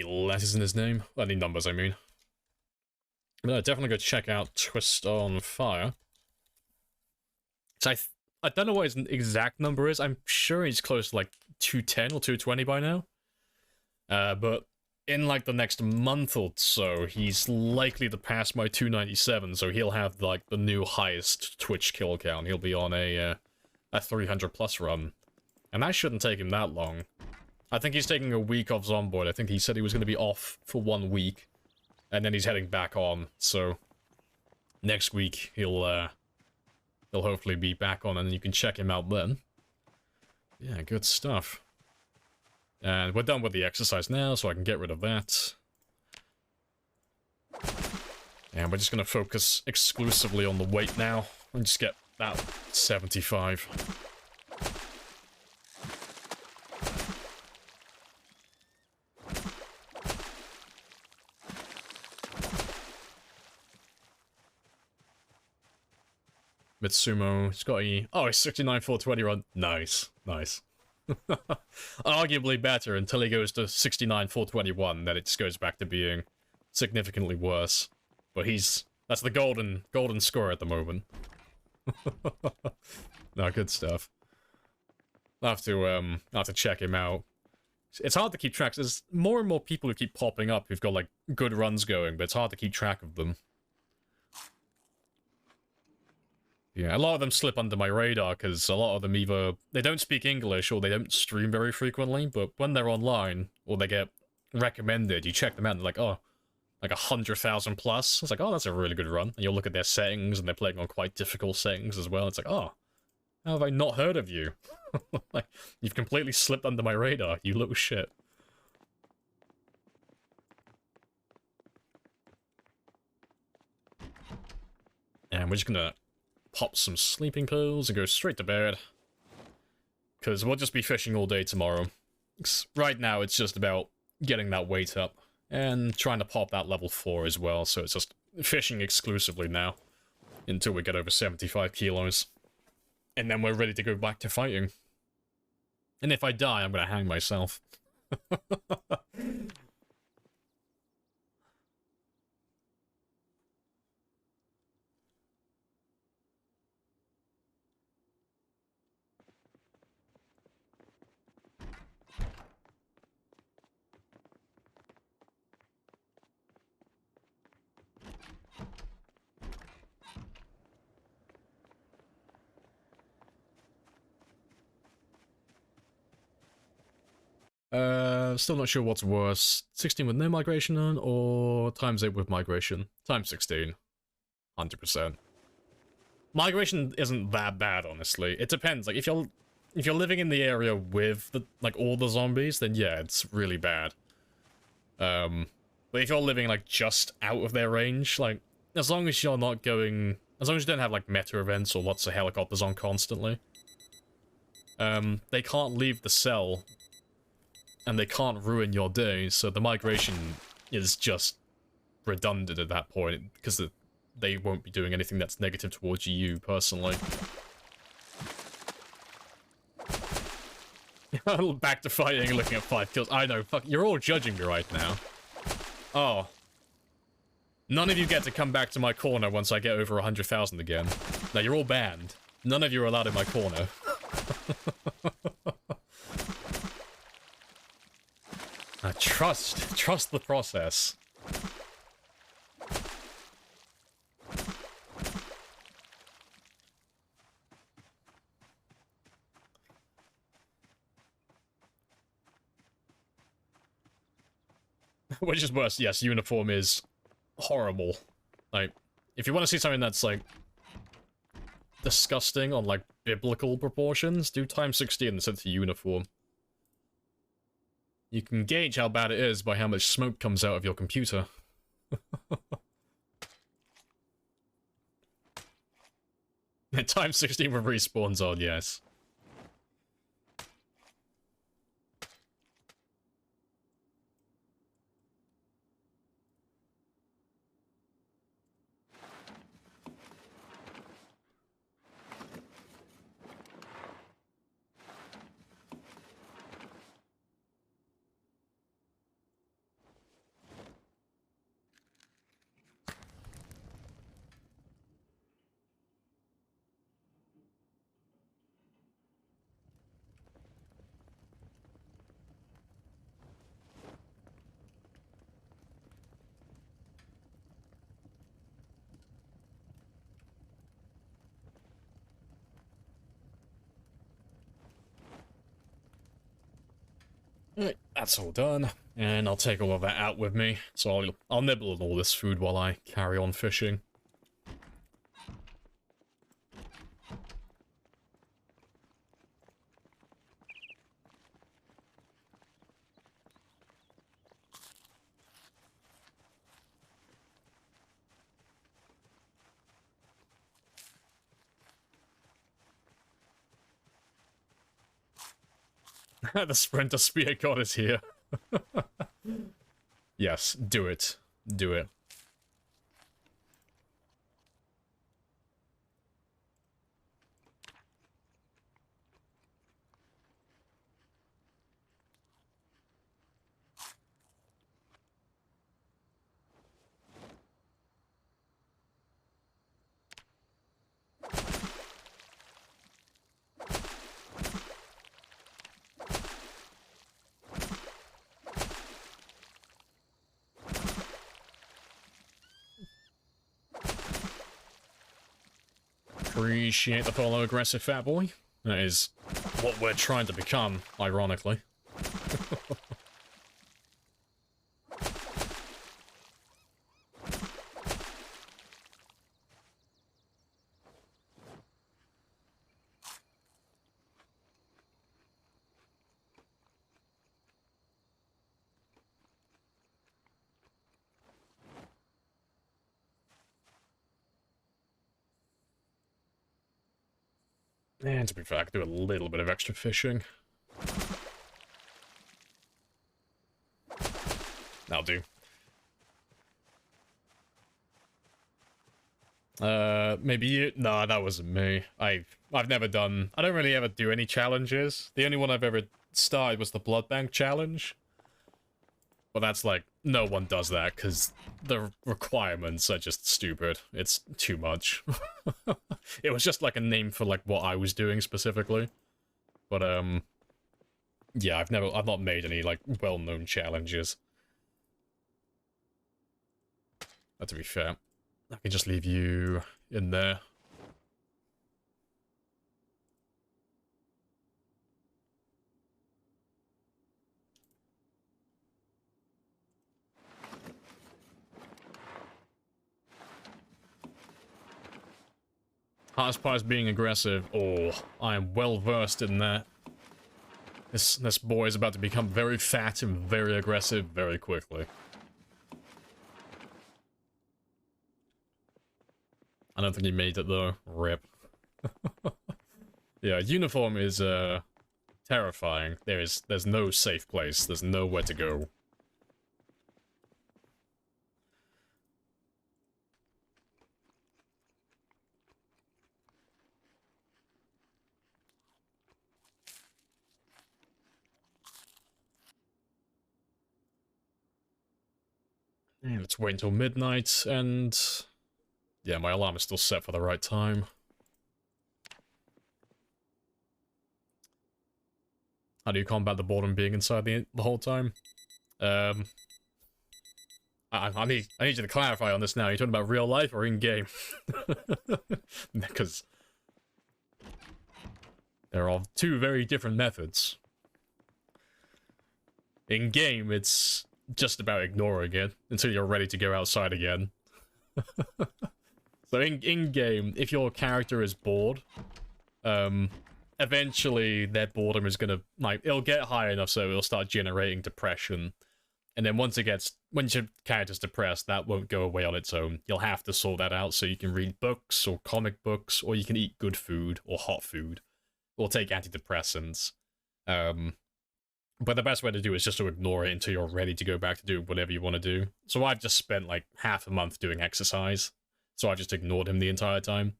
letters in his name. Any numbers, I mean. But no, definitely go check out Twist on Fire. So I don't know what his exact number is. I'm sure he's close to like 210 or 220 by now. But in like the next month or so, he's likely to pass my 297, so he'll have like the new highest Twitch kill count. He'll be on a 300 plus run. And that shouldn't take him that long. I think he's taking a week off Zomboid. I think he said he was going to be off for 1 week. And then he's heading back on, so next week he'll hopefully be back on and you can check him out then. Yeah, good stuff. And we're done with the exercise now, so I can get rid of that. And we're just going to focus exclusively on the weight now, and just get that 75. Mitsumo, he's got a... Oh, he's 69 420 run. Nice, nice. Arguably better until he goes to 69 421, then it just goes back to being significantly worse. But that's the golden score at the moment. No, good stuff. I'll have to check him out. It's hard to keep track. There's more and more people who keep popping up who've got like good runs going, but it's hard to keep track of them. Yeah, a lot of them slip under my radar because a lot of them either they don't speak English or they don't stream very frequently, but when they're online or they get recommended, you check them out and they're like, oh, like 100,000 plus. It's like, oh, that's a really good run. And you'll look at their settings and they're playing on quite difficult settings as well. It's like, oh, how have I not heard of you? Like, you've completely slipped under my radar, you little shit. And we're just gonna pop some sleeping pills and go straight to bed. Because we'll just be fishing all day tomorrow. Right now, it's just about getting that weight up. And trying to pop that level 4 as well, so it's just fishing exclusively now. Until we get over 75 kilos. And then we're ready to go back to fighting. And if I die, I'm gonna hang myself. Still not sure what's worse. 16 with no migration on, or times 8 with migration? Times 16. 100%. Migration isn't that bad, honestly. It depends. Like, if you're living in the area with, like, all the zombies, then yeah, it's really bad. But if you're living, like, just out of their range, like, as long as you're not going... As long as you don't have, like, meta events or lots of helicopters on constantly, they can't leave the cell... And they can't ruin your day, so the migration is just redundant at that point, because they won't be doing anything that's negative towards you, personally. Back to fighting, looking at 5 kills. I know, fuck, you're all judging me right now. Oh. None of you get to come back to my corner once I get over 100,000 again. Now, you're all banned. None of you are allowed in my corner. Trust the process. Which is worse, yes, uniform is horrible. Like, if you want to see something that's, like, disgusting on, like, biblical proportions, do times 16 instead of uniform. You can gauge how bad it is by how much smoke comes out of your computer. Times 16 with respawns on, yes. That's all done, and I'll take all of that out with me. So I'll nibble on all this food while I carry on fishing. The Sprinter Spear God is here. Yes, do it. Do it. Appreciate the follow, aggressive fat boy. That is what we're trying to become, ironically. And to be fair, I could do a little bit of extra fishing. That'll do. Maybe you? Nah, that wasn't me. I've never done... I don't really ever do any challenges. The only one I've ever started was the Blood Bank challenge. But that's like, no one does that, because the requirements are just stupid. It's too much. It was just like a name for like what I was doing specifically. But, yeah, I've not made any like well-known challenges. But to be fair, I can just leave you in there. Hardest part is being aggressive. Oh, I am well versed in that. This boy is about to become very fat and very aggressive very quickly. I don't think he made it though. Rip. Yeah, uniform is terrifying. There's no safe place. There's nowhere to go. Yeah, let's wait until midnight, and... yeah, my alarm is still set for the right time. How do you combat the boredom being inside the whole time? I need you to clarify on this now. Are you talking about real life or in-game? Because... there are two very different methods. In-game, it's just about ignoring it until you're ready to go outside again. So in-game, if your character is bored, eventually their boredom is gonna, like, it'll get high enough so it'll start generating depression. And then once your character's depressed, that won't go away on its own. You'll have to sort that out so you can read books or comic books, or you can eat good food or hot food, or take antidepressants. But the best way to do it is just to ignore it until you're ready to go back to do whatever you want to do. So I've just spent like half a month doing exercise, so I just ignored him the entire time.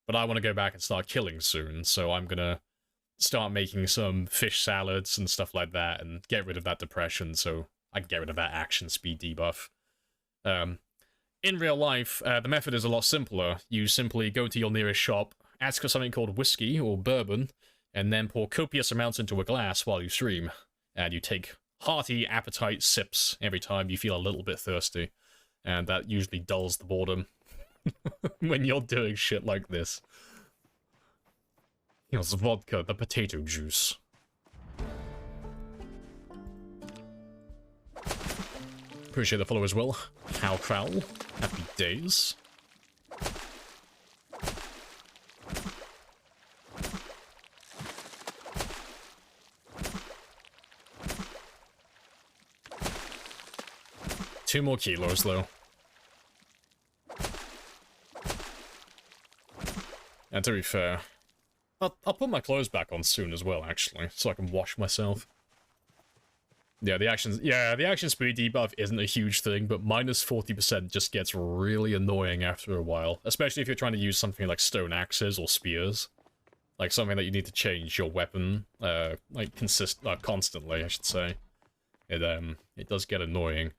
But I want to go back and start killing soon, so I'm gonna start making some fish salads and stuff like that and get rid of that depression so I can get rid of that action speed debuff. In real life, the method is a lot simpler. You simply go to your nearest shop, ask for something called whiskey or bourbon, and then pour copious amounts into a glass while you stream. And you take hearty appetite sips every time you feel a little bit thirsty. And that usually dulls the boredom when you're doing shit like this. Here's vodka, the potato juice. appreciate the follow as well. How Crowl. Happy days. Two more kilos, though. And to be fair, I'll put my clothes back on soon as well, actually, so I can wash myself. Yeah, the action speed debuff isn't a huge thing, but minus 40% just gets really annoying after a while, especially if you're trying to use something like stone axes or spears. Like something that you need to change your weapon, like constantly, I should say. It does get annoying.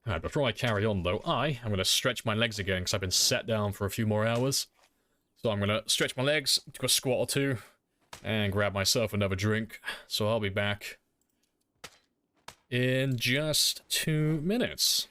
Alright, before I carry on though, I'm going to stretch my legs again because I've been sat down for a few more hours. So I'm going to stretch my legs, do a squat or two, and grab myself another drink. So I'll be back in just 2 minutes.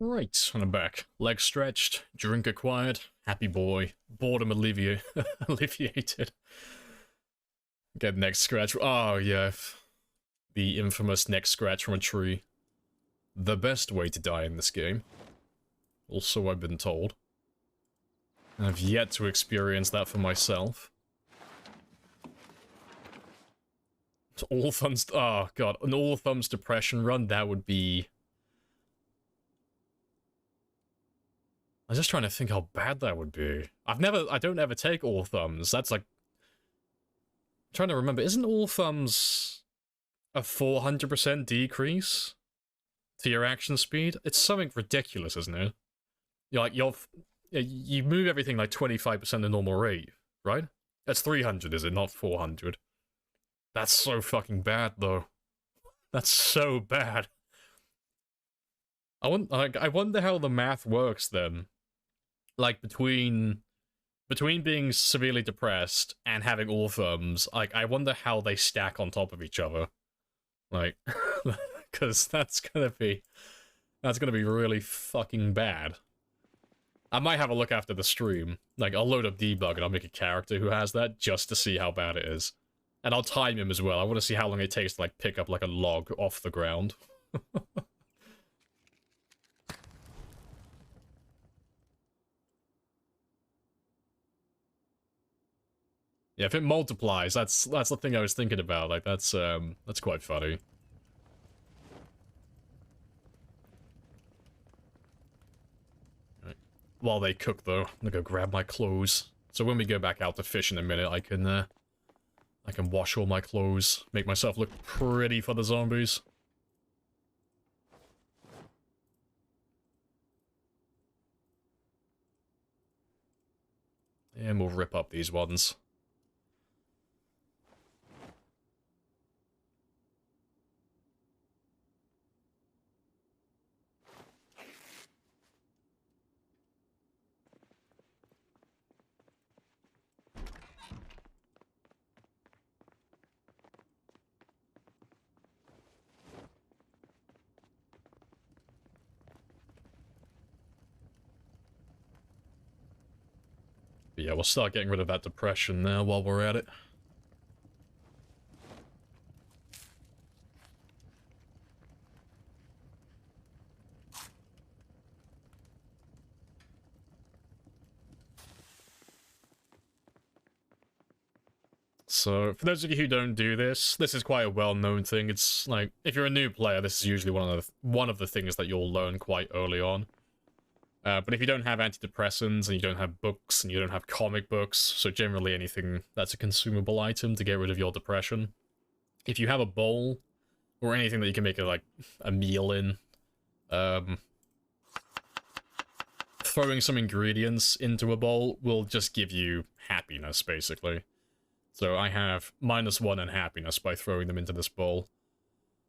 Right, and I'm back. Legs stretched, drink acquired, happy boy, boredom alleviated. Get neck scratch. Oh, yeah. The infamous neck scratch from a tree. The best way to die in this game. Also, I've been told. I've yet to experience that for myself. All thumbs. Oh, God. An all thumbs depression run, that would be. I'm just trying to think how bad that would be. I don't ever take all thumbs. That's like... I'm trying to remember, isn't all thumbs a 400% decrease to your action speed? It's something ridiculous, isn't it? You move everything like 25% the normal rate, right? That's 300, is it? Not 400. That's so fucking bad, though. That's so bad. I wonder how the math works then. Like, between being severely depressed and having all thumbs, like, I wonder how they stack on top of each other. Like, because that's gonna be really fucking bad. I might have a look after the stream. Like, I'll load up debug and I'll make a character who has that just to see how bad it is. And I'll time him as well. I want to see how long it takes to, like, pick up, like, a log off the ground. Yeah, if it multiplies, that's the thing I was thinking about. Like, that's quite funny. Right. While they cook, though, I'm gonna go grab my clothes. So when we go back out to fish in a minute, I can wash all my clothes, make myself look pretty for the zombies. And we'll rip up these ones. But yeah, we'll start getting rid of that depression now while we're at it. So, for those of you who don't do this, this is quite a well-known thing. It's like, if you're a new player, this is usually one of the things that you'll learn quite early on. But if you don't have antidepressants, and you don't have books, and you don't have comic books, so generally anything that's a consumable item to get rid of your depression, if you have a bowl, or anything that you can make a meal in, throwing some ingredients into a bowl will just give you happiness, basically. So I have -1 in happiness by throwing them into this bowl.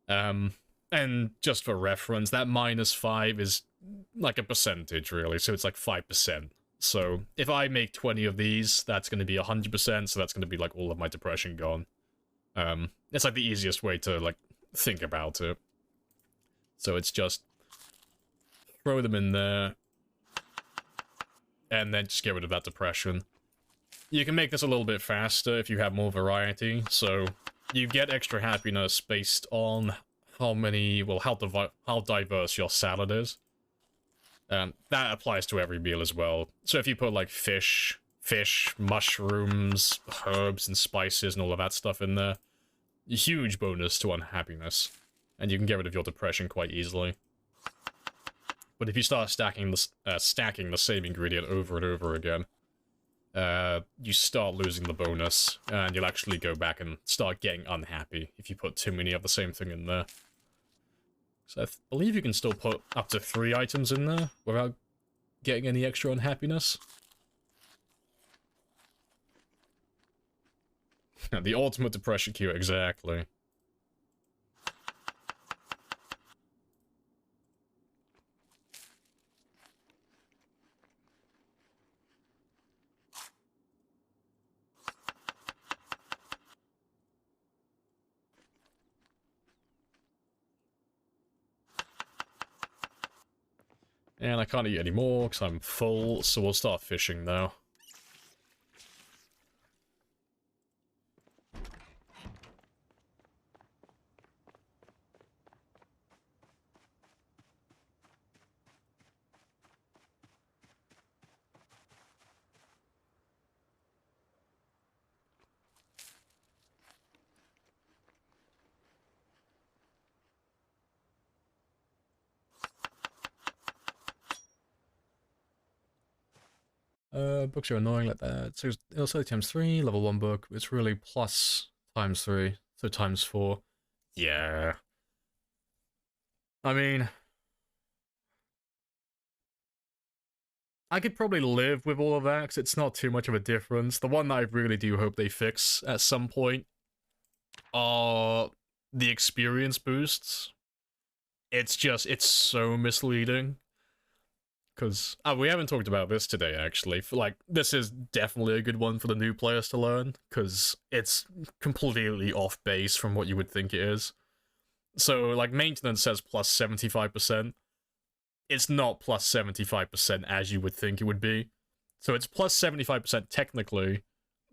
And just for reference, that -5 is like a percentage, really, so it's like 5%. So if I make 20 of these, that's going to be 100%, so that's going to be like all of my depression gone. It's like the easiest way to like think about it. So it's just throw them in there, and then just get rid of that depression. You can make this a little bit faster if you have more variety, so you get extra happiness based on how many, well, how diverse your salad is. That applies to every meal as well. So if you put like fish, mushrooms, herbs, and spices and all of that stuff in there, a huge bonus to unhappiness, and you can get rid of your depression quite easily. But if you start stacking the same ingredient over and over again, you start losing the bonus, and you'll actually go back and start getting unhappy if you put too many of the same thing in there. So I believe you can still put up to 3 items in there without getting any extra unhappiness. The ultimate depression cure, exactly. And I can't eat any more because I'm full, so we'll start fishing now. Books are annoying like that. So it'll say ×3, level 1 book. It's really plus ×3, so ×4. Yeah. I mean, I could probably live with all of that, because it's not too much of a difference. The one that I really do hope they fix at some point are the experience boosts. It's so misleading. Because, we haven't talked about this today, actually. This is definitely a good one for the new players to learn, because it's completely off base from what you would think it is. So, like, maintenance says plus 75%. It's not plus 75% as you would think it would be. So it's plus 75% technically,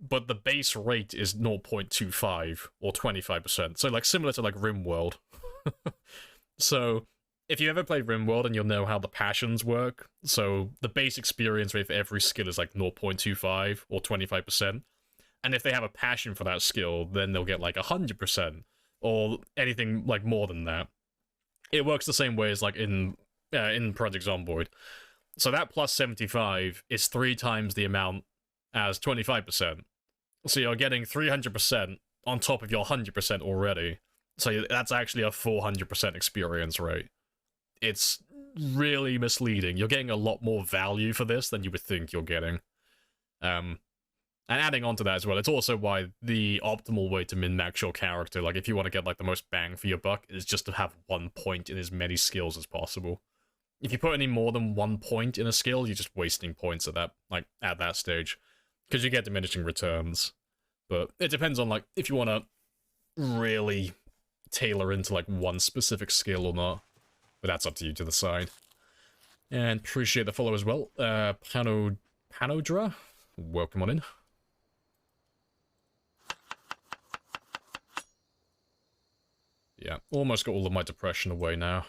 but the base rate is 0.25 or 25%. So, like, similar to, like, RimWorld. So if you ever played RimWorld, and you'll know how the passions work, so the base experience rate for every skill is like 0.25 or 25%, and if they have a passion for that skill, then they'll get like 100%, or anything like more than that. It works the same way as like in Project Zomboid. So that plus 75 is 3 times the amount as 25%. So you're getting 300% on top of your 100% already. So that's actually a 400% experience rate. It's really misleading. You're getting a lot more value for this than you would think you're getting. And adding on to that as well, it's also why the optimal way to min-max your character, like if you want to get like the most bang for your buck, is just to have 1 point in as many skills as possible. If you put any more than 1 point in a skill, you're just wasting points at that stage, because you get diminishing returns. But it depends on like if you want to really tailor into like one specific skill or not. But that's up to you to decide. And appreciate the follow as well. Panodra, welcome on in. Yeah, almost got all of my depression away now.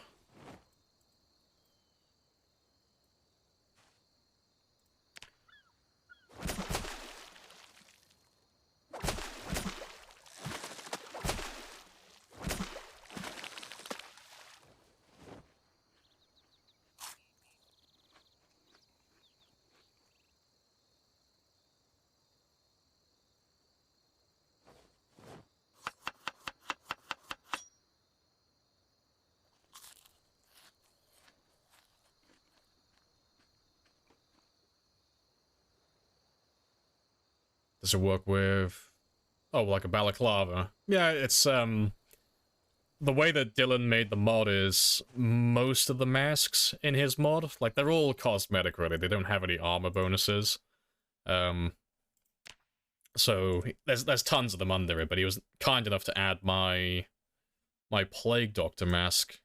Does it work with... Oh, like a balaclava. Yeah, it's, the way that Dylan made the mod is most of the masks in his mod, like, they're all cosmetic, really. They don't have any armor bonuses. So, there's tons of them under it, but he was kind enough to add my Plague Doctor mask.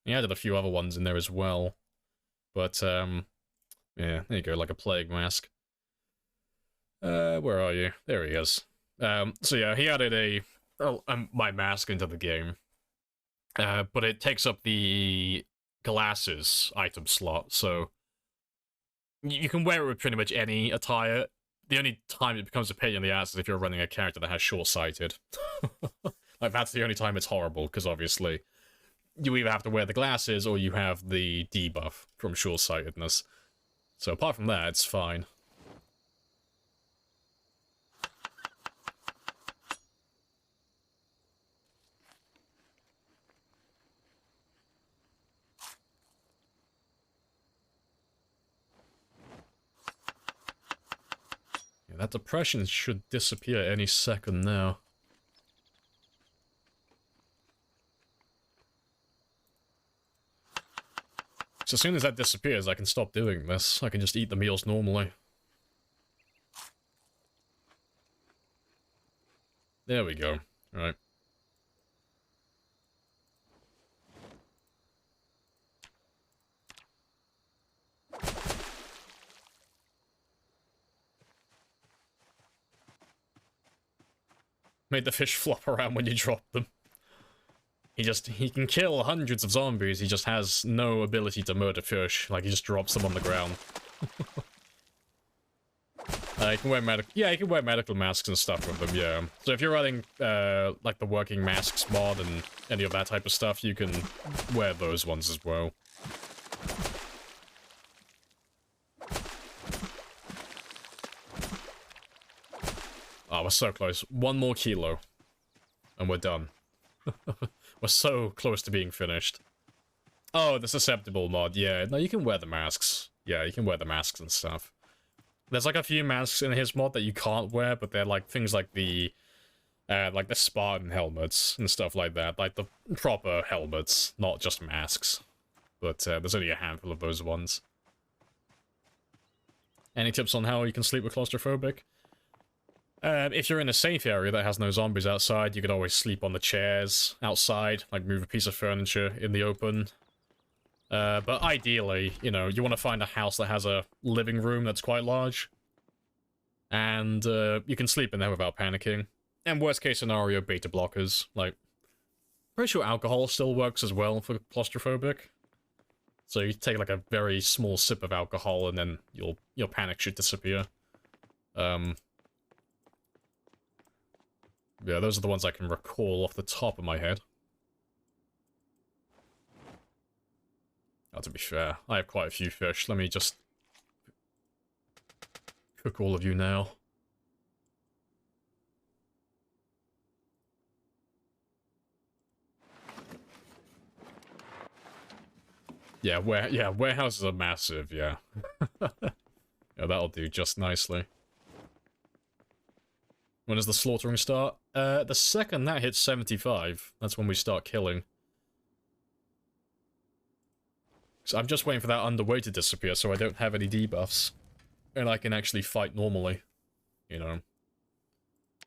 He added a few other ones in there as well. But, yeah, there you go, like a plague mask. Where are you? There he is. So yeah, he added my mask into the game. But it takes up the glasses item slot, so you can wear it with pretty much any attire. The only time it becomes a pain in the ass is if you're running a character that has short-sighted. Like, that's the only time it's horrible, because obviously you either have to wear the glasses or you have the debuff from short-sightedness. So apart from that, it's fine. Yeah, that depression should disappear any second now. So as soon as that disappears, I can stop doing this. I can just eat the meals normally. There we go. Alright. Made the fish flop around when you drop them. He can kill hundreds of zombies, he just has no ability to murder fish. Like, he just drops them on the ground. You can wear you can wear medical masks and stuff with them, yeah. So if you're running, like the working masks mod and any of that type of stuff, you can wear those ones as well. Oh, we're so close. One more kilo. And we're done. We're so close to being finished. Oh, the susceptible mod, yeah. No, you can wear the masks. Yeah, you can wear the masks and stuff. There's like a few masks in his mod that you can't wear, but they're like things like the Spartan helmets and stuff like that. Like the proper helmets, not just masks. But there's only a handful of those ones. Any tips on how you can sleep with claustrophobic? If you're in a safe area that has no zombies outside, you could always sleep on the chairs outside, like move a piece of furniture in the open. But ideally, you know, you want to find a house that has a living room that's quite large. And you can sleep in there without panicking. And worst case scenario, beta blockers. Like, pretty sure alcohol still works as well for claustrophobic. So you take like a very small sip of alcohol and then your panic should disappear. Yeah, those are the ones I can recall off the top of my head. Oh, to be fair, I have quite a few fish. Let me just cook all of you now. Yeah, warehouses are massive, yeah. Yeah, that'll do just nicely. When does the slaughtering start? The second that hits 75, that's when we start killing. So I'm just waiting for that underway to disappear so I don't have any debuffs. And I can actually fight normally. You know.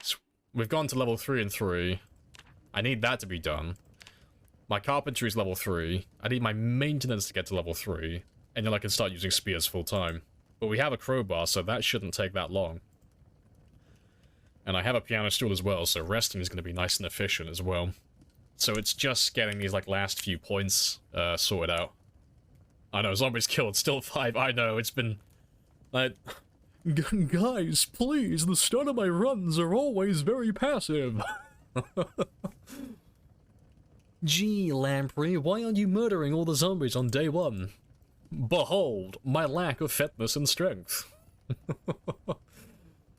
So we've gone to level 3 and 3. I need that to be done. My carpentry is level 3. I need my maintenance to get to level 3. And then I can start using spears full time. But we have a crowbar, so that shouldn't take that long. And I have a piano stool as well, so resting is going to be nice and efficient as well. So it's just getting these, like, last few points sorted out. I know, zombies killed, still 5, I know, it's been... like... Guys, please, the start of my runs are always very passive. Gee, Lamprey, why aren't you murdering all the zombies on day 1? Behold, my lack of fitness and strength.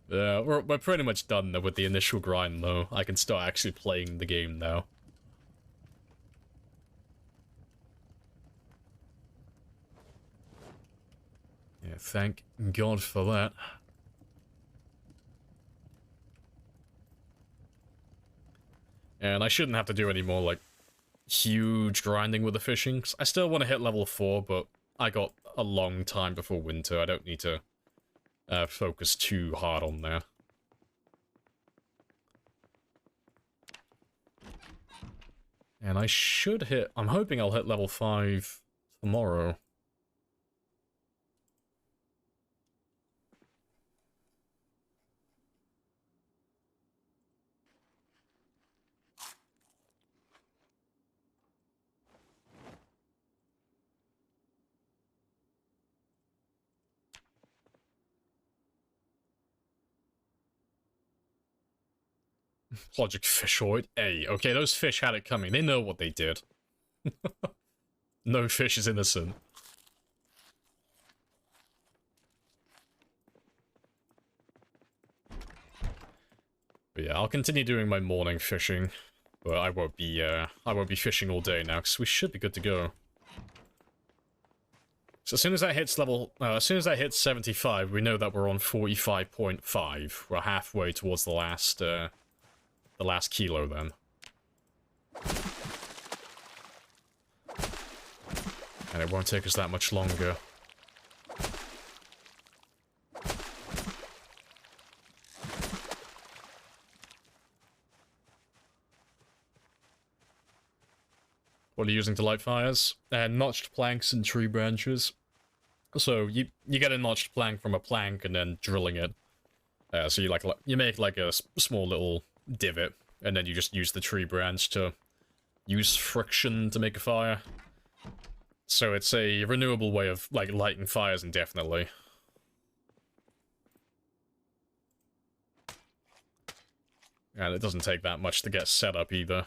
Yeah, we're pretty much done with the initial grind, though. I can start actually playing the game now. Yeah, thank God for that. And I shouldn't have to do any more, like, huge grinding with the fishing. 'Cause I still want to hit level 4, but I got a long time before winter. I don't need to focus too hard on that. And I should hit... I'm hoping I'll hit level 5 tomorrow. Logic fishoid. Hey, okay, those fish had it coming. They know what they did. No fish is innocent. But yeah, I'll continue doing my morning fishing. But I won't be fishing all day now, because we should be good to go. So as soon as that hits as soon as that hits 75, we know that we're on 45.5. We're halfway towards the last kilo then. And it won't take us that much longer. What are you using to light fires? Notched planks and tree branches. So you get a notched plank from a plank and then drilling it. So you make like a small little divot, and then you just use the tree branch to use friction to make a fire. So it's a renewable way of, like, lighting fires indefinitely. And it doesn't take that much to get set up either.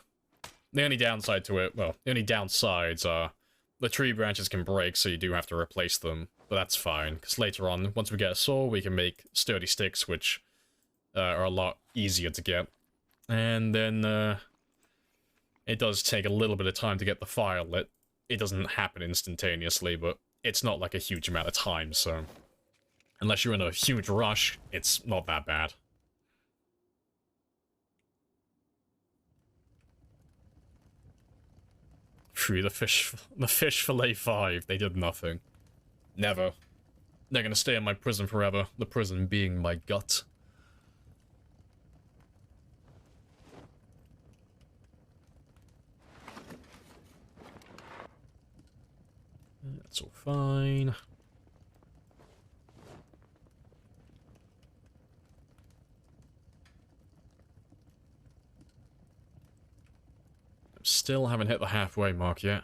The only downside to it, well, the only downsides are the tree branches can break, so you do have to replace them. But that's fine, because later on, once we get a saw, we can make sturdy sticks, which are a lot easier to get. And then, it does take a little bit of time to get the fire lit. It doesn't happen instantaneously, but it's not like a huge amount of time, so... Unless you're in a huge rush, it's not that bad. Phew, the fish fillet 5, they did nothing. Never. They're gonna stay in my prison forever, the prison being my gut. That's all fine. Still haven't hit the halfway mark yet.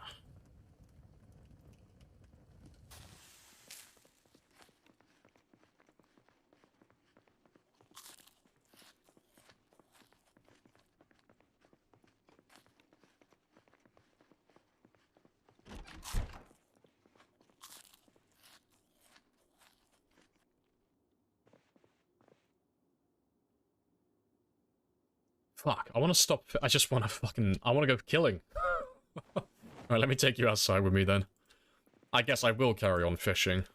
Fuck, I want to stop. I just want to I want to go killing. Alright, let me take you outside with me then. I guess I will carry on fishing.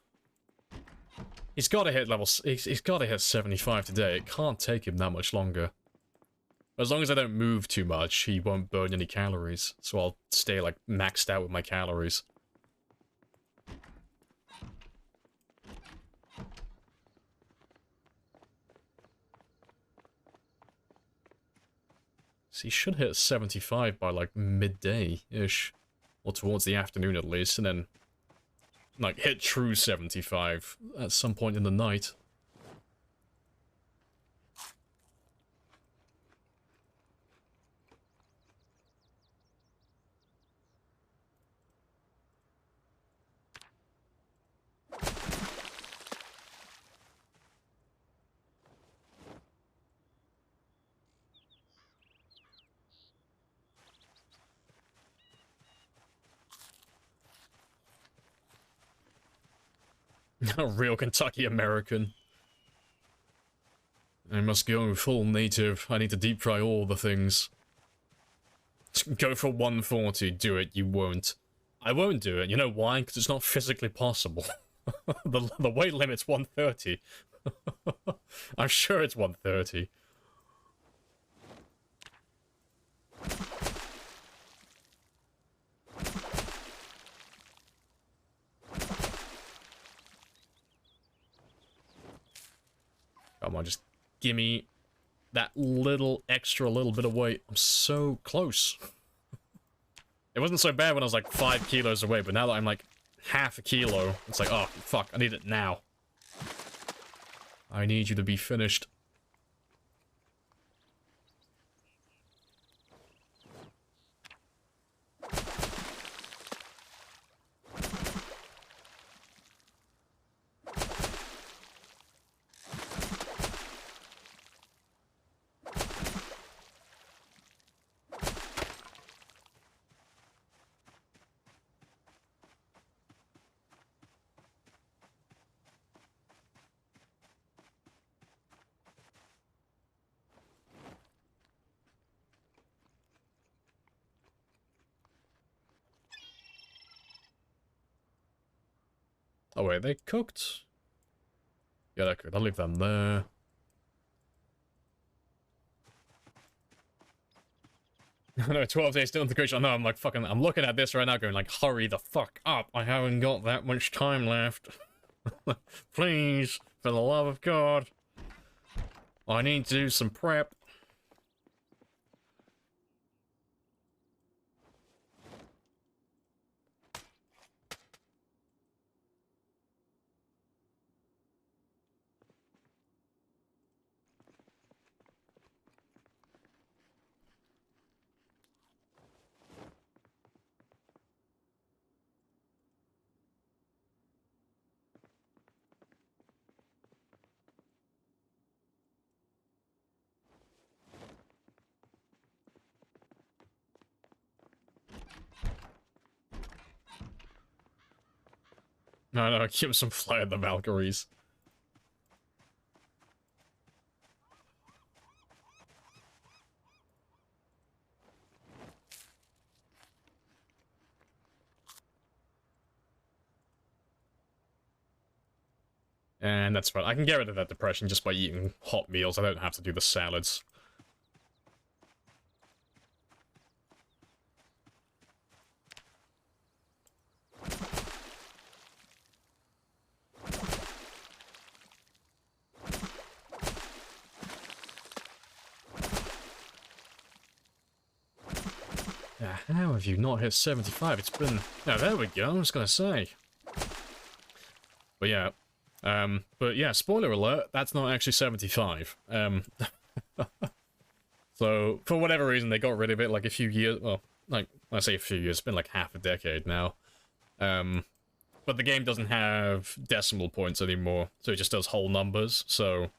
He's got to hit he's got to hit 75 today. It can't take him that much longer. As long as I don't move too much, he won't burn any calories. So I'll stay, like, maxed out with my calories. So he should hit 75 by, like, midday-ish. Or towards the afternoon, at least. And then, like, hit true 75 at some point in the night. A real Kentucky American. I must go full native. I need to deep fry all the things. Go for 140. Do it. You won't. I won't do it. You know why? Because it's not physically possible. the weight limit's 130. I'm sure it's 130. Come on, just gimme that little bit of weight. I'm so close. It wasn't so bad when I was like 5 kilos away, but now that I'm like half a kilo, it's like, oh, fuck, I need it now. I need you to be finished. Oh wait, they cooked? Yeah, they're cooked. I'll leave them there. No, 12 days still integration. No, I'm like fucking, I'm looking at this right now going like, hurry the fuck up. I haven't got that much time left. Please, for the love of God. I need to do some prep. No, give some fly at the Valkyries. And that's fine. I can get rid of that depression just by eating hot meals. I don't have to do the salads. How have you not hit 75? It's been... Oh, there we go, I was gonna say. But yeah, spoiler alert, that's not actually 75. So, for whatever reason, they got rid of it like a few years... Well, like, I say a few years, it's been like half a decade now. But the game doesn't have decimal points anymore, so it just does whole numbers, so...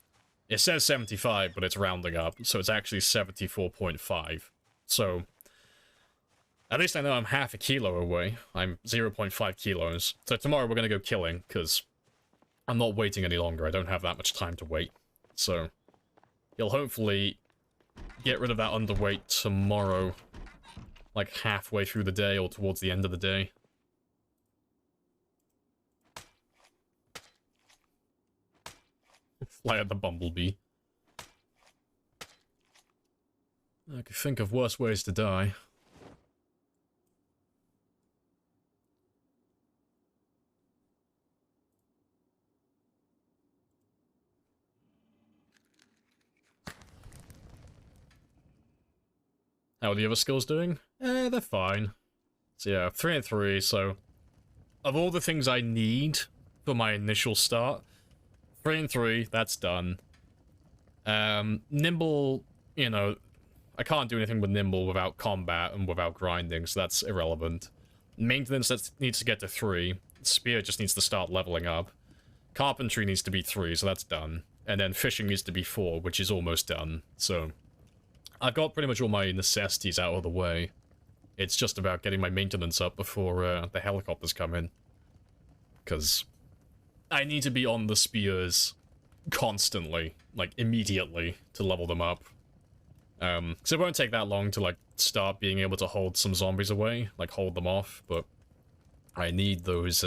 It says 75, but it's rounding up, so it's actually 74.5. So... At least I know I'm half a kilo away. I'm 0.5 kilos. So tomorrow we're gonna go killing, because I'm not waiting any longer. I don't have that much time to wait. So, you'll hopefully get rid of that underweight tomorrow. Like halfway through the day or towards the end of the day. Fly at the bumblebee. I could think of worse ways to die. How are the other skills doing? They're fine. So yeah, 3 and 3, so... Of all the things I need for my initial start, 3 and 3, that's done. Nimble, you know, I can't do anything with Nimble without combat and without grinding, so that's irrelevant. Maintenance that needs to get to 3. Spear just needs to start leveling up. Carpentry needs to be 3, so that's done. And then fishing needs to be 4, which is almost done, so... I've got pretty much all my necessities out of the way. It's just about getting my maintenance up before the helicopters come in. Because I need to be on the spears constantly, like immediately, to level them up. So it won't take that long to like start being able to hold some zombies away, like hold them off, but I need those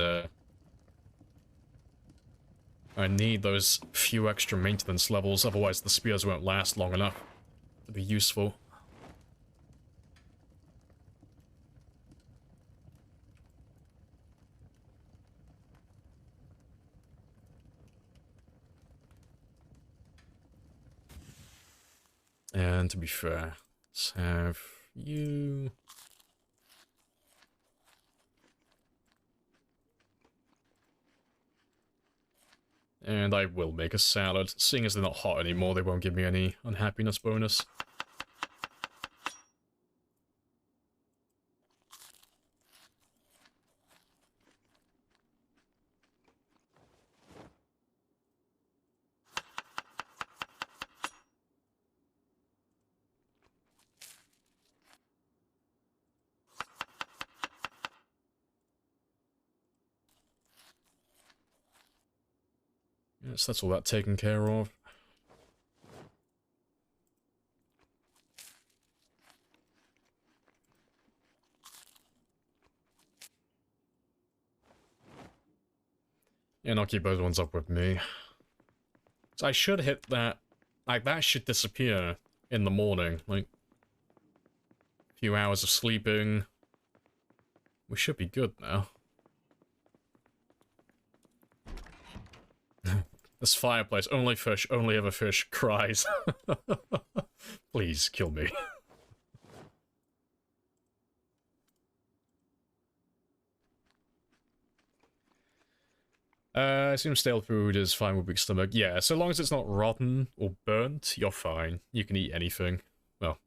few extra maintenance levels, otherwise the spears won't last long enough to be useful. And to be fair, let's have you... And I will make a salad. Seeing as they're not hot anymore, they won't give me any unhappiness bonus. Yes, that's all that taken care of. And I'll keep those ones up with me. So I should hit that... Like, that should disappear in the morning. Like, a few hours of sleeping. We should be good now. This fireplace, only fish, only ever fish, cries. Please, kill me. I assume stale food is fine with weak stomach. Yeah, so long as it's not rotten or burnt, you're fine. You can eat anything. Well,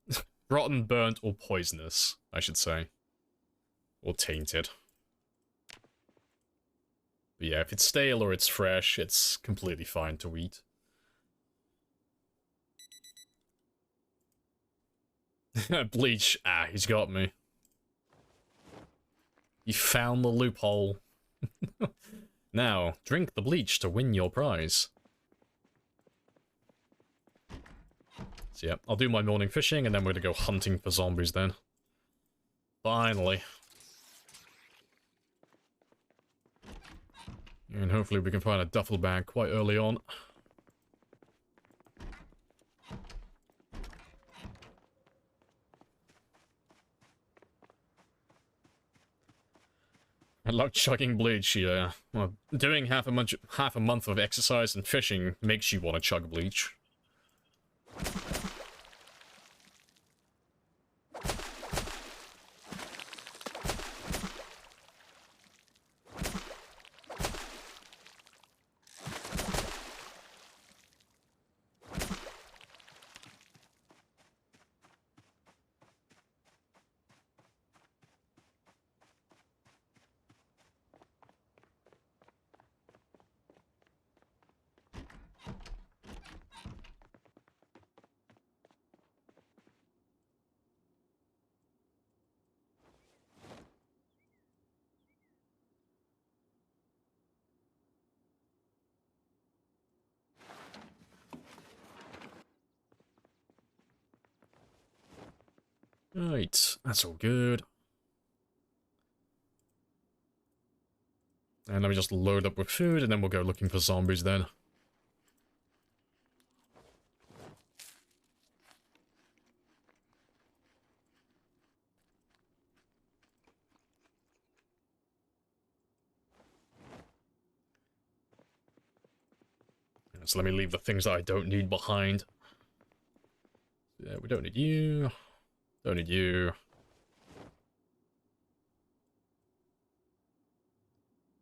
rotten, burnt, or poisonous, I should say. Or tainted. But yeah, if it's stale or it's fresh, it's completely fine to eat. Bleach. Ah, he's got me. You found the loophole. Now, drink the bleach to win your prize. So yeah, I'll do my morning fishing, and then we're gonna go hunting for zombies then. Finally. And hopefully we can find a duffel bag quite early on. I love chugging bleach, yeah. Well, doing half a month of exercise and fishing makes you want to chug bleach. Right, that's all good. And let me just load up with food, and then we'll go looking for zombies then. So let me leave the things that I don't need behind. Yeah, we don't need you. Don't need you.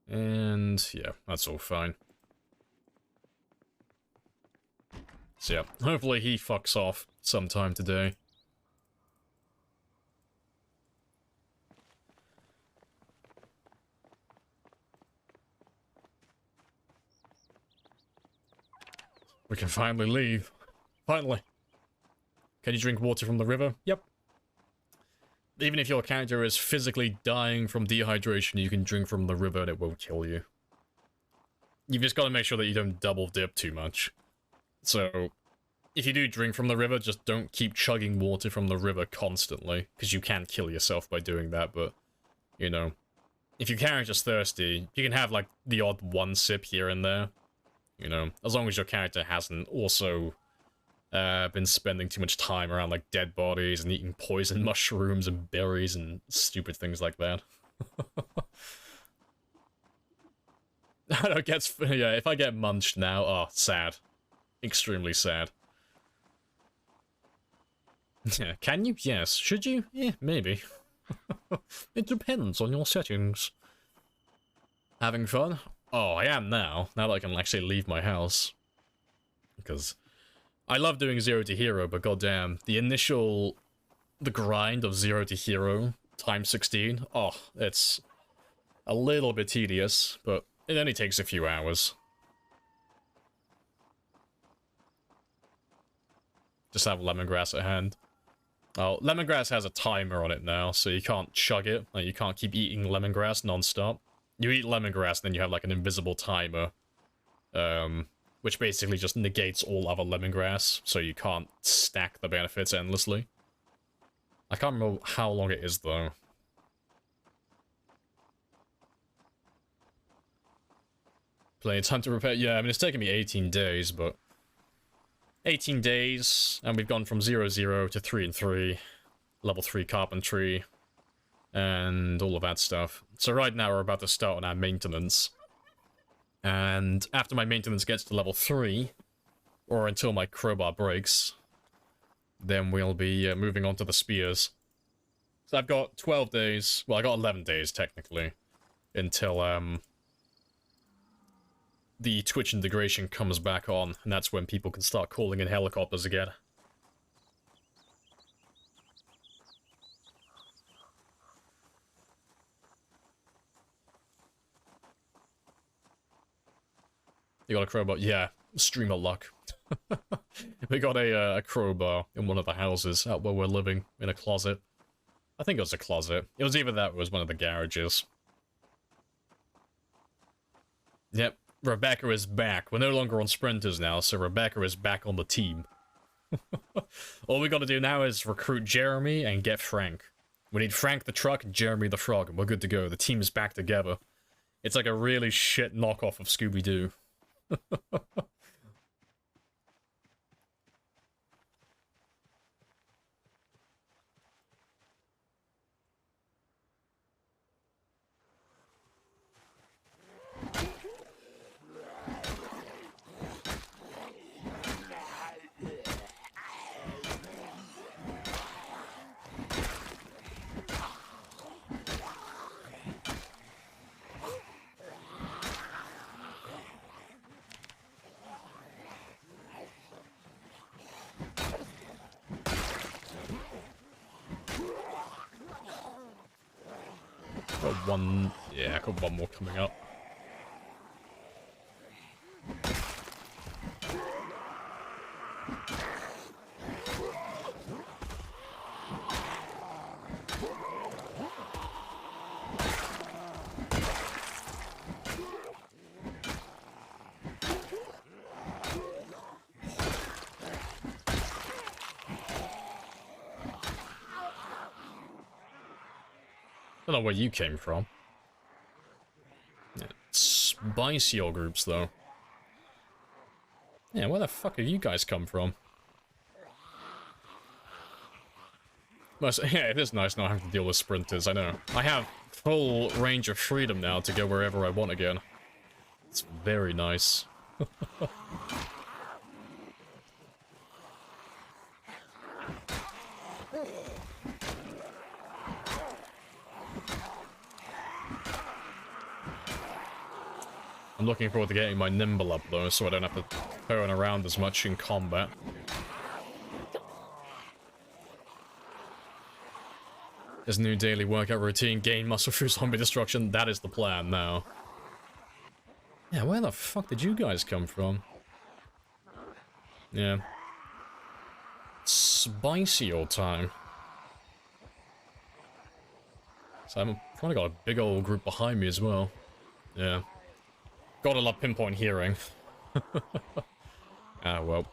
And yeah, that's all fine. So yeah, hopefully he fucks off sometime today. We can finally leave. Finally. Can you drink water from the river? Yep. Even if your character is physically dying from dehydration, you can drink from the river and it won't kill you. You've just got to make sure that you don't double dip too much. So, if you do drink from the river, just don't keep chugging water from the river constantly, because you can kill yourself by doing that, but, you know, if your character's thirsty, you can have, like, the odd one sip here and there. You know, as long as your character hasn't also been spending too much time around, like, dead bodies and eating poison mushrooms and berries and stupid things like that. I don't get... Yeah, if I get munched now, oh, sad. Extremely sad. Yeah, can you? Yes. Should you? Yeah, maybe. It depends on your settings. Having fun? Oh, I am now. Now that I can actually leave my house. Because I love doing 0 to hero, but goddamn, the grind of 0 to hero times 16, oh, it's a little bit tedious, but it only takes a few hours. Just have lemongrass at hand. Oh, lemongrass has a timer on it now, so you can't chug it. Like, you can't keep eating lemongrass non-stop. You eat lemongrass, then you have like an invisible timer. Which basically just negates all other lemongrass, so you can't stack the benefits endlessly. I can't remember how long it is, though. Playing time to repair. Yeah, I mean, it's taken me 18 days, but 18 days, and we've gone from 0-0 to 3-3, level 3 carpentry, and all of that stuff. So right now we're about to start on our maintenance. And after my maintenance gets to level 3, or until my crowbar breaks, then we'll be moving on to the spears. So I've got 12 days, well I got 11 days technically, until the Twitch integration comes back on, and that's when people can start calling in helicopters again. You got a crowbar? Yeah, streamer luck. We got a crowbar in one of the houses out where we're living, in a closet. I think it was a closet. It was either that or it was one of the garages. Yep, Rebecca is back. We're no longer on sprinters now, so Rebecca is back on the team. All we gotta do now is recruit Jeremy and get Frank. We need Frank the truck and Jeremy the frog, and we're good to go. The team is back together. It's like a really shit knockoff of Scooby-Doo. Got one, yeah, I got one more coming up. I don't know where you came from. Yeah, spicy old groups, though. Yeah, where the fuck have you guys come from? Well, yeah, it is nice not having to deal with sprinters, I know. I have full range of freedom now to go wherever I want again. It's very nice. I'm looking forward to getting my nimble up, though, so I don't have to turn around as much in combat. His new daily workout routine, gain muscle through zombie destruction, that is the plan now. Yeah, where the fuck did you guys come from? Yeah. Spicy old time. So I've probably got a big old group behind me as well. Yeah. Gotta love pinpoint hearing. Ah, well.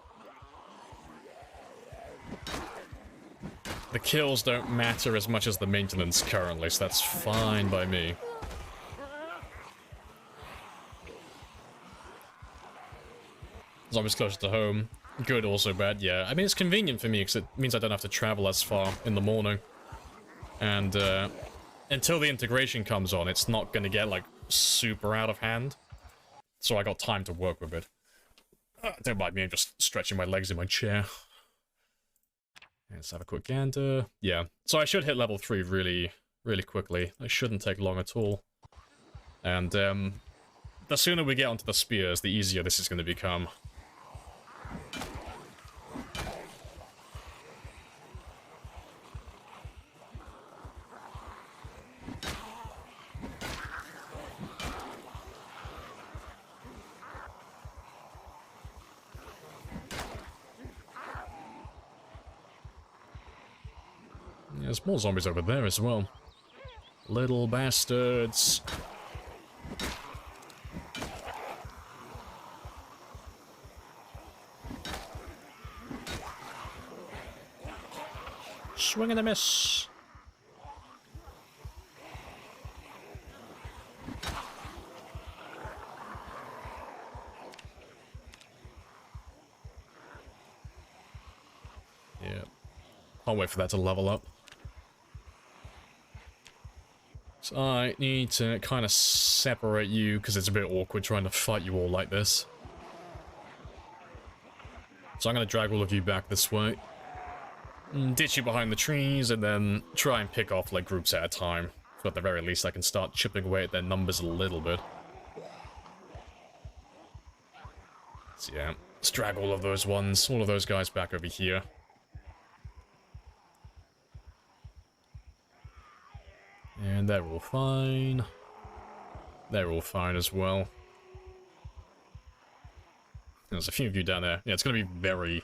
The kills don't matter as much as the maintenance currently, so that's fine by me. Zombies closer to home. Good, also bad, yeah. I mean, it's convenient for me because it means I don't have to travel as far in the morning. And, until the integration comes on, it's not gonna get, like, super out of hand. So I got time to work with it. Don't mind me, I'm just stretching my legs in my chair. Let's have a quick gander. Yeah, so I should hit level 3 really, really quickly. It shouldn't take long at all. And, the sooner we get onto the spears, the easier this is going to become. There's more zombies over there as well. Little bastards. Swing and a miss. Yeah. Can't wait for that to level up. So I need to kind of separate you, because it's a bit awkward trying to fight you all like this. So I'm going to drag all of you back this way. Ditch you behind the trees, and then try and pick off, like, groups at a time. So at the very least I can start chipping away at their numbers a little bit. So yeah, let's drag all of those guys back over here. And they're all fine. They're all fine as well. There's a few of you down there. Yeah, it's going to be very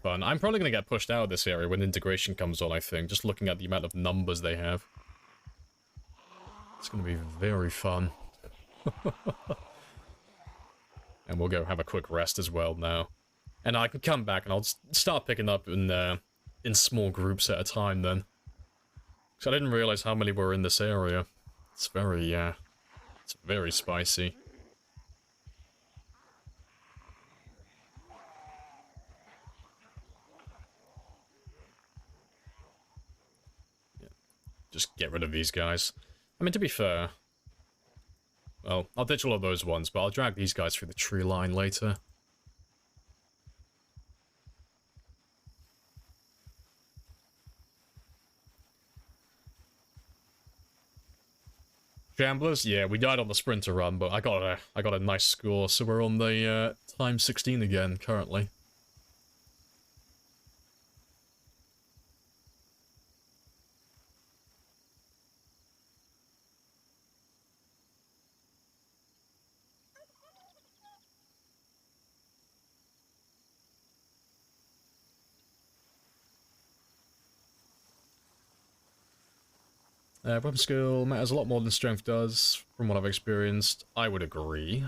fun. I'm probably going to get pushed out of this area when integration comes on, I think. Just looking at the amount of numbers they have. It's going to be very fun. And we'll go have a quick rest as well now. And I can come back and I'll start picking up in small groups at a time then. So I didn't realize how many were in this area. It's very spicy. Yeah. Just get rid of these guys. I mean, to be fair, well, I'll ditch all of those ones, but I'll drag these guys through the tree line later. Gamblers, yeah, we died on the sprinter run, but I got a nice score, so we're on the times 16 again currently. Weapon skill matters a lot more than strength does, from what I've experienced. I would agree.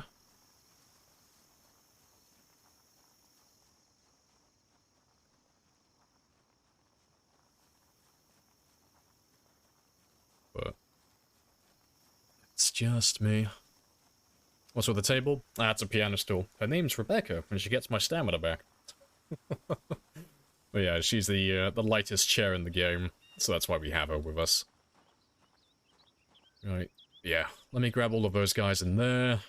But it's just me. What's with the table? That's a piano stool. Her name's Rebecca, and she gets my stamina back. But yeah, she's the lightest chair in the game, so that's why we have her with us. Right, yeah, let me grab all of those guys in there.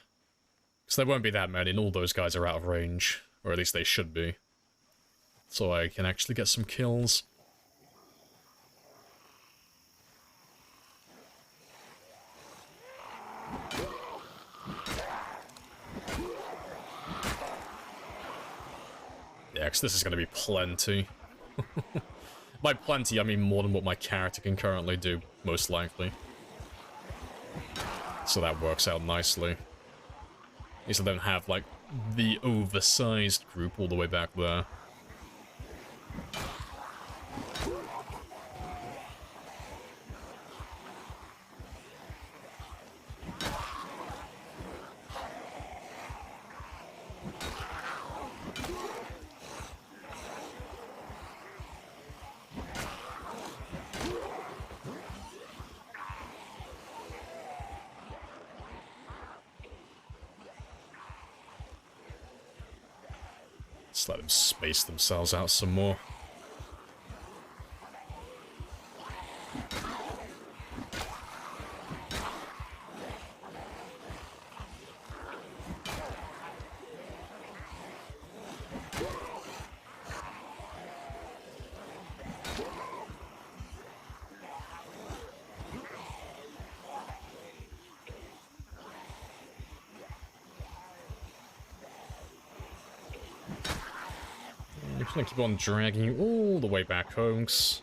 Because there won't be that many, and all those guys are out of range. Or at least they should be. So I can actually get some kills. Yeah, because this is going to be plenty. By plenty, I mean more than what my character can currently do, most likely. So that works out nicely. At least I don't have, like, the oversized group all the way back there. Just let them space themselves out some more. gonna keep on dragging you all the way back home, 'cause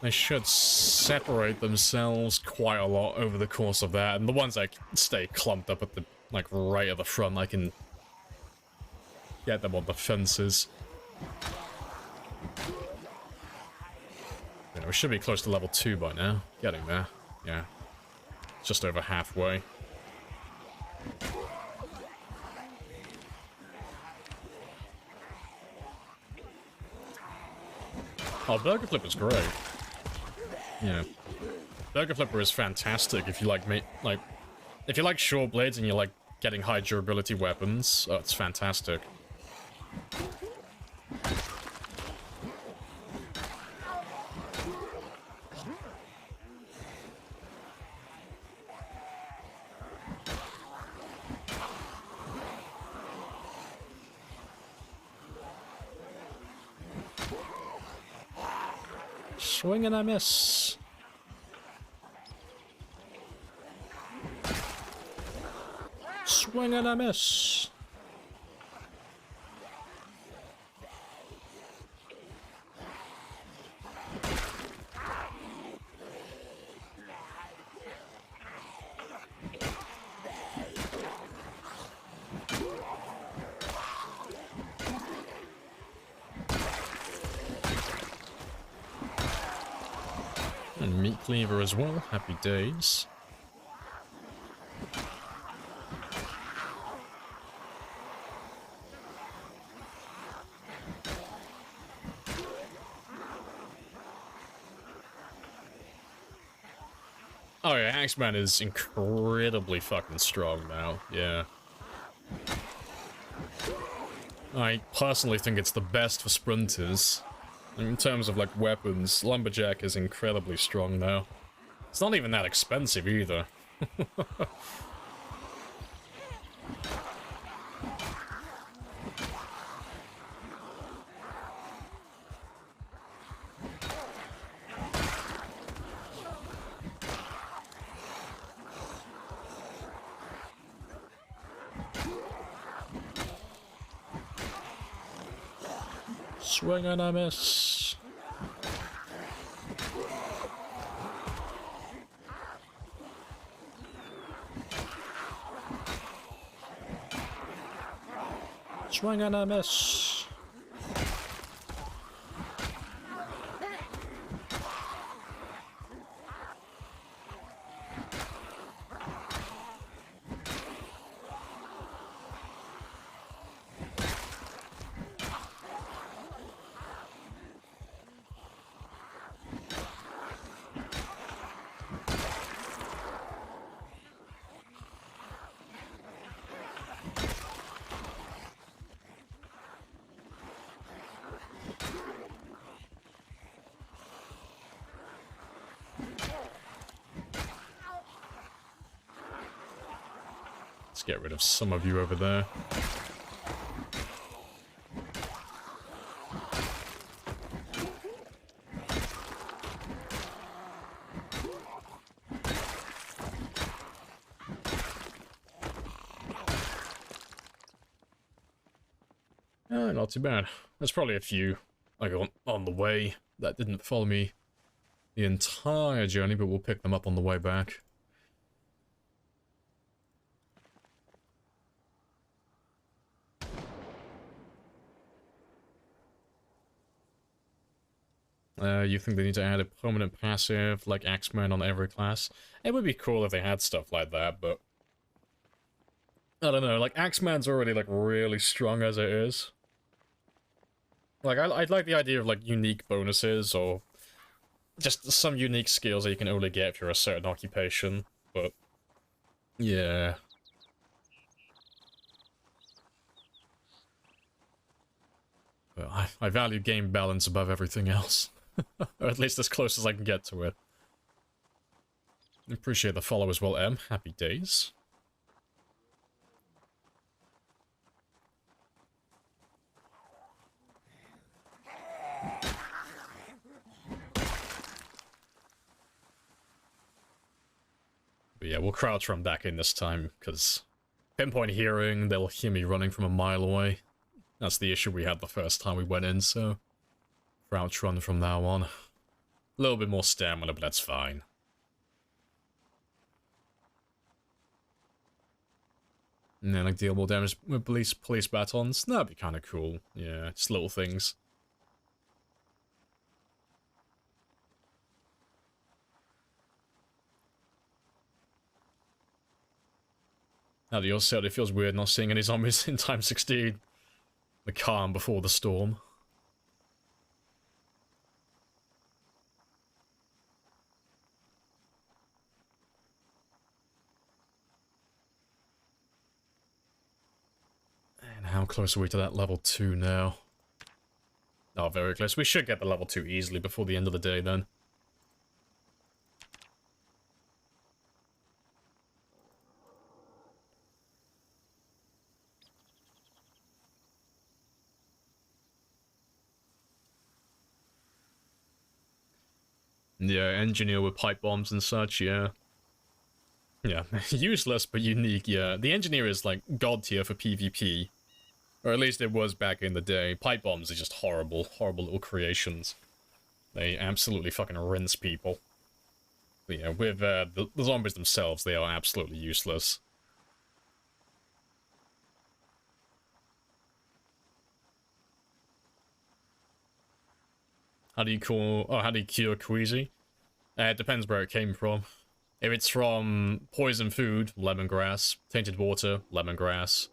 they should separate themselves quite a lot over the course of that, and the ones that stay clumped up at the, like, right at the front, I can get them on the fences. Yeah, we should be close to level 2 by now. Getting there. Yeah. Just over halfway. Oh, Burger Flipper is great. Yeah. Burger Flipper is fantastic if you like if you like short blades and you like getting high durability weapons. Oh, it's fantastic. Swing and I miss. Swing and I miss. And meat cleaver as well. Happy days. Oh yeah, Axeman is incredibly fucking strong now, yeah. I personally think it's the best for sprinters. In terms of, like, weapons, Lumberjack is incredibly strong now. It's not even that expensive either. Swing and I miss. Swing and I miss. Let's get rid of some of you over there. Not too bad. There's probably a few like on the way that didn't follow me the entire journey, but we'll pick them up on the way back. You think they need to add a permanent passive like Axeman on every class? It would be cool if they had stuff like that, but I don't know, like Axeman's already like really strong as it is. Like I'd like the idea of like unique bonuses or just some unique skills that you can only get if you're a certain occupation, but yeah. But I value game balance above everything else. Or at least as close as I can get to it. Appreciate the follow as well, M. Happy days. But yeah, we'll crouch run back in this time, because pinpoint hearing, they'll hear me running from a mile away. That's the issue we had the first time we went in, so... crouch run from now on. A little bit more stamina, but that's fine. And then like deal more damage with police batons. That'd be kind of cool. Yeah, just little things. Now that you're set, it feels weird not seeing any zombies in time 16. The calm before the storm. And how close are we to that level 2 now? Oh, very close. We should get the level 2 easily before the end of the day then. Yeah, engineer with pipe bombs and such, yeah. Yeah, useless but unique, yeah. The engineer is like god tier for PvP. Or at least it was back in the day. Pipe bombs are just horrible, horrible little creations. They absolutely fucking rinse people. But yeah, with the zombies themselves, they are absolutely useless. How do you cure queasy? It depends where it came from. If it's from poison food, lemongrass. Tainted water, lemongrass.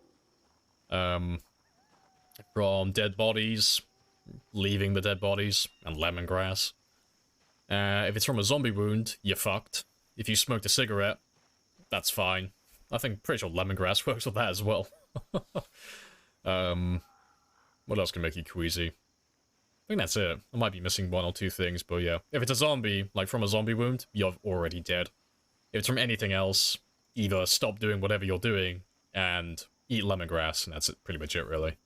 From dead bodies, leaving the dead bodies, and lemongrass. If it's from a zombie wound, you're fucked. If you smoked a cigarette, that's fine. I think pretty sure lemongrass works with that as well. What else can make you queasy? I think that's it. I might be missing one or two things, but yeah. If it's a zombie, like from a zombie wound, you're already dead. If it's from anything else, either stop doing whatever you're doing and eat lemongrass, and that's it, pretty much it, really.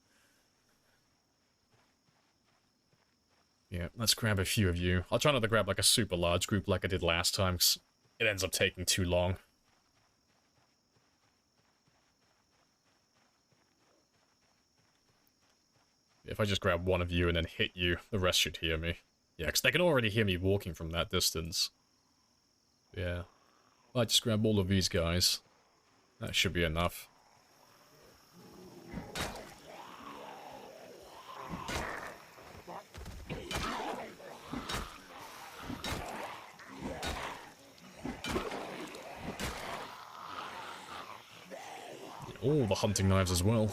Yeah, let's grab a few of you. I'll try not to grab like a super large group like I did last time, because it ends up taking too long. If I just grab one of you and then hit you, the rest should hear me. Yeah, because they can already hear me walking from that distance. Yeah. I just grab all of these guys. That should be enough. All the hunting knives as well.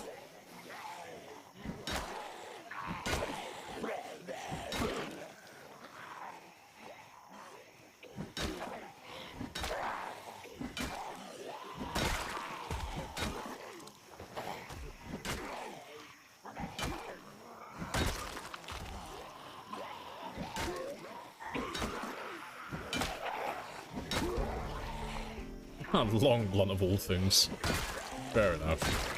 Long blunt of all things. Fair enough.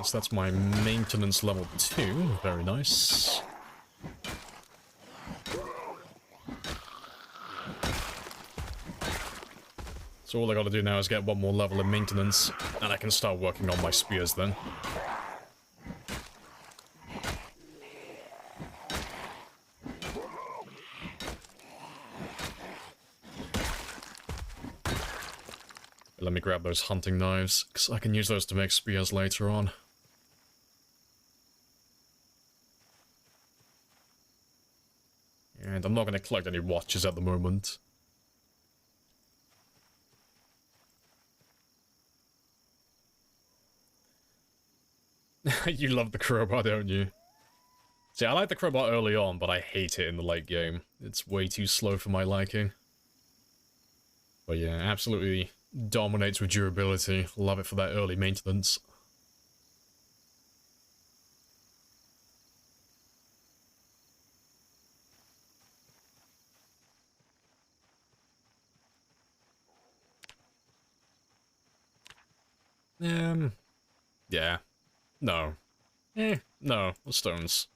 So that's my maintenance level 2. Very nice. So all I gotta do now is get one more level of maintenance, and I can start working on my spears then. Let me grab those hunting knives, because I can use those to make spears later on. And I'm not going to collect any watches at the moment. You love the crowbar, don't you? See, I like the crowbar early on, but I hate it in the late game. It's way too slow for my liking. But yeah, absolutely dominates with durability. Love it for that early maintenance. Yeah. No. No. Stones.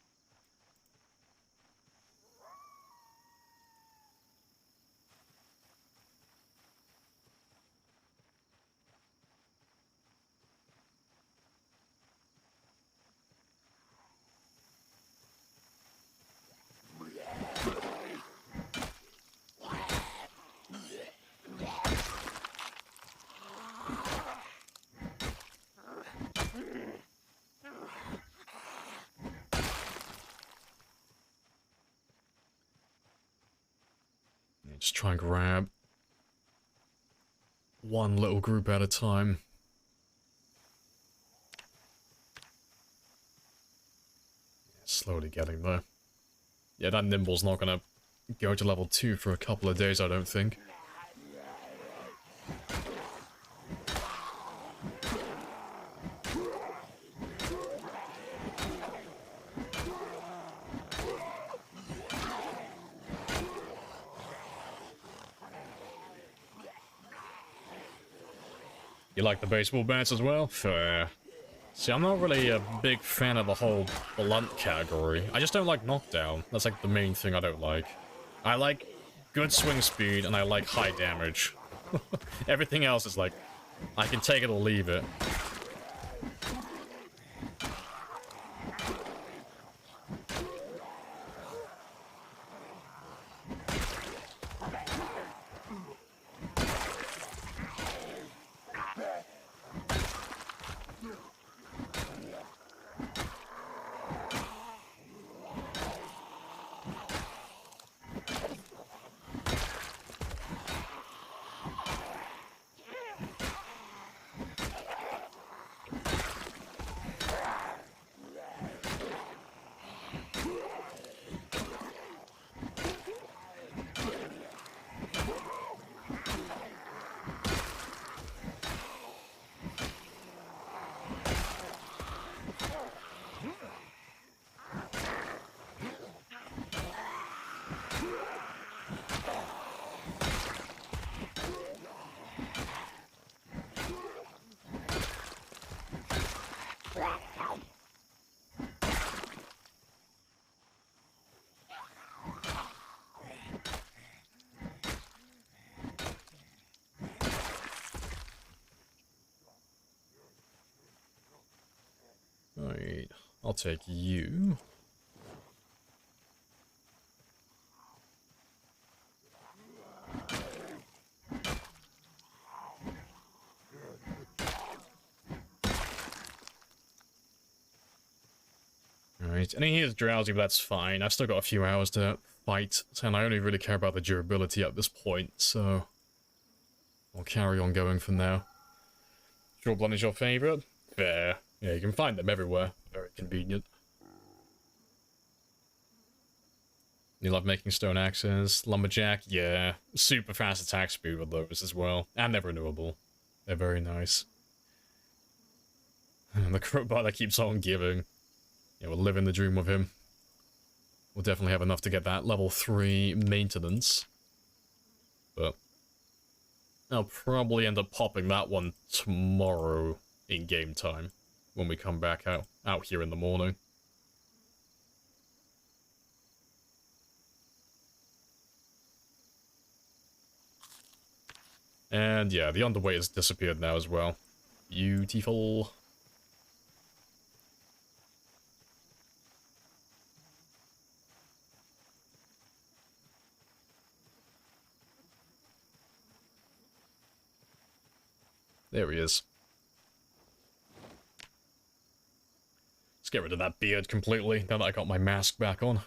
Just try and grab one little group at a time. Slowly getting there. Yeah, that Nimble's not gonna go to level 2 for a couple of days, I don't think. You like the baseball bats as well? Fair. See, I'm not really a big fan of the whole blunt category. I just don't like knockdown. That's like the main thing I don't like. I like good swing speed and I like high damage. Everything else is like, I can take it or leave it. Right, I'll take you. Alright, and he is drowsy, but that's fine. I've still got a few hours to fight, and I only really care about the durability at this point, so I'll carry on going for now. Shoreblood is your favourite? Fair. Yeah, you can find them everywhere. Very convenient. You love making stone axes. Lumberjack? Yeah. Super fast attack speed with those as well. And they're renewable. They're very nice. And the crowbar that keeps on giving. Yeah, we're living the dream with him. We'll definitely have enough to get that level 3 maintenance. But I'll probably end up popping that one tomorrow in game time. When we come back out here in the morning. And yeah, the underweight has disappeared now as well. Beautiful. There he is. Let's get rid of that beard completely, now that I got my mask back on.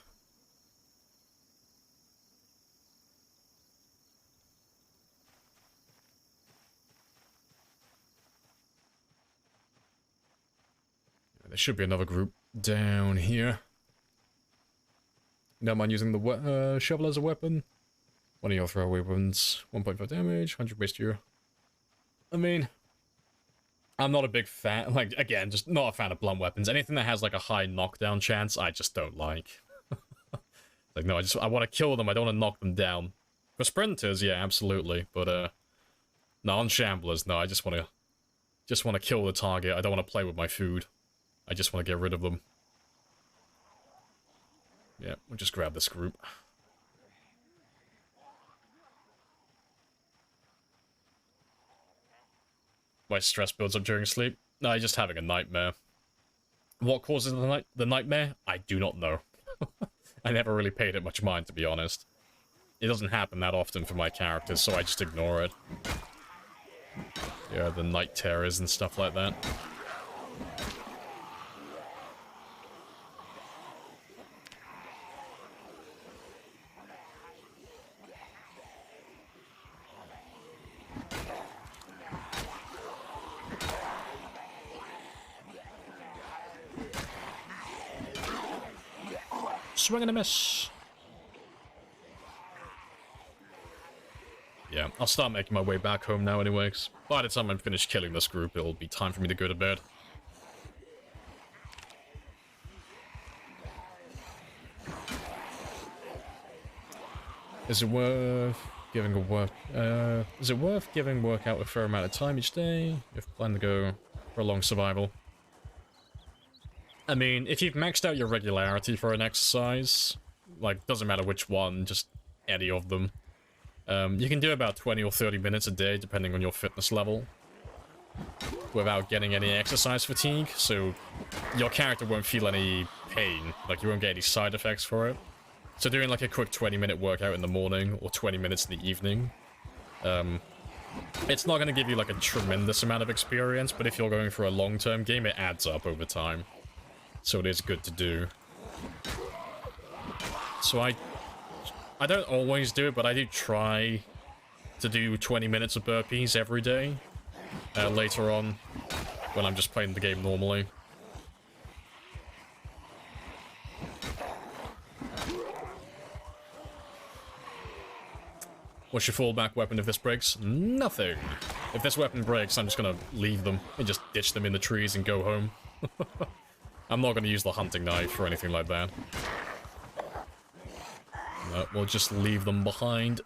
There should be another group down here. Don't mind using the shovel as a weapon. One of your throwaway weapons, 1.5 damage, 100 base year. I mean, I'm not a big fan, like, again, just not a fan of blunt weapons. Anything that has, like, a high knockdown chance, I just don't like. Like, no, I want to kill them, I don't want to knock them down. For sprinters, yeah, absolutely, but, no, on shamblers, no, I just want to Just want to kill the target. I don't want to play with my food. I just want to get rid of them. Yeah, we'll just grab this group. My stress builds up during sleep. No, I'm just having a nightmare. What causes the nightmare? I do not know. I never really paid it much mind, to be honest. It doesn't happen that often for my characters, so I just ignore it. Yeah, the night terrors and stuff like that. Swing and a miss. Yeah, I'll start making my way back home now anyway, 'cause by the time I'm finished killing this group, it'll be time for me to go to bed. Is it worth giving workout a fair amount of time each day if you plan to go for a long survival? I mean, if you've maxed out your regularity for an exercise, like, doesn't matter which one, just any of them, you can do about 20 or 30 minutes a day, depending on your fitness level, without getting any exercise fatigue, so your character won't feel any pain, like, you won't get any side effects for it. So doing, like, a quick 20-minute workout in the morning, or 20 minutes in the evening, it's not going to give you, like, a tremendous amount of experience, but if you're going for a long-term game, it adds up over time. So it is good to do. So I don't always do it, but I do try to do 20 minutes of burpees every day. Later on, when I'm just playing the game normally. What's your fallback weapon if this breaks? Nothing. If this weapon breaks, I'm just gonna leave them and just ditch them in the trees and go home. I'm not going to use the hunting knife or anything like that. No, we'll just leave them behind.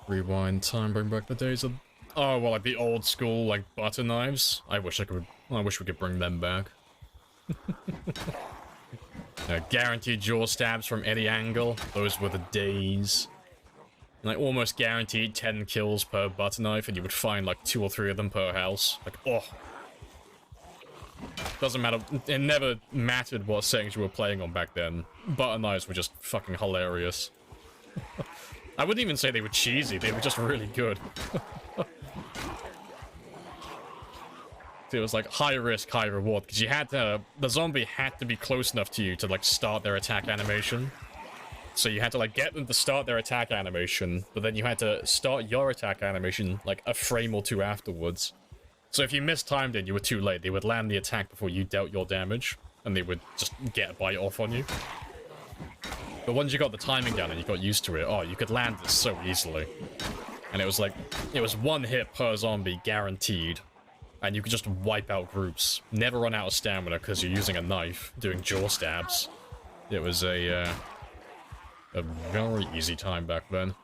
Rewind time, bring back the days of... Oh, well, like the old school, like, butter knives. I wish we could bring them back. Guaranteed jaw stabs from any angle. Those were the days. Like, almost guaranteed 10 kills per butter knife, and you would find, like, 2 or 3 of them per house. Like, oh. Doesn't matter. It never mattered what settings you were playing on back then. Butter knives were just fucking hilarious. I wouldn't even say they were cheesy, they were just really good. It was like high risk, high reward, because you had to, the zombie had to be close enough to you to like start their attack animation. So you had to like get them to start their attack animation, but then you had to start your attack animation like a frame or 2 afterwards. So if you mistimed it, you were too late. They would land the attack before you dealt your damage, and they would just get a bite off on you. But once you got the timing down and you got used to it, oh, you could land this so easily. And it was like, it was 1 hit per zombie guaranteed. And you could just wipe out groups. Never run out of stamina because you're using a knife, doing jaw stabs. It was a very easy time back then.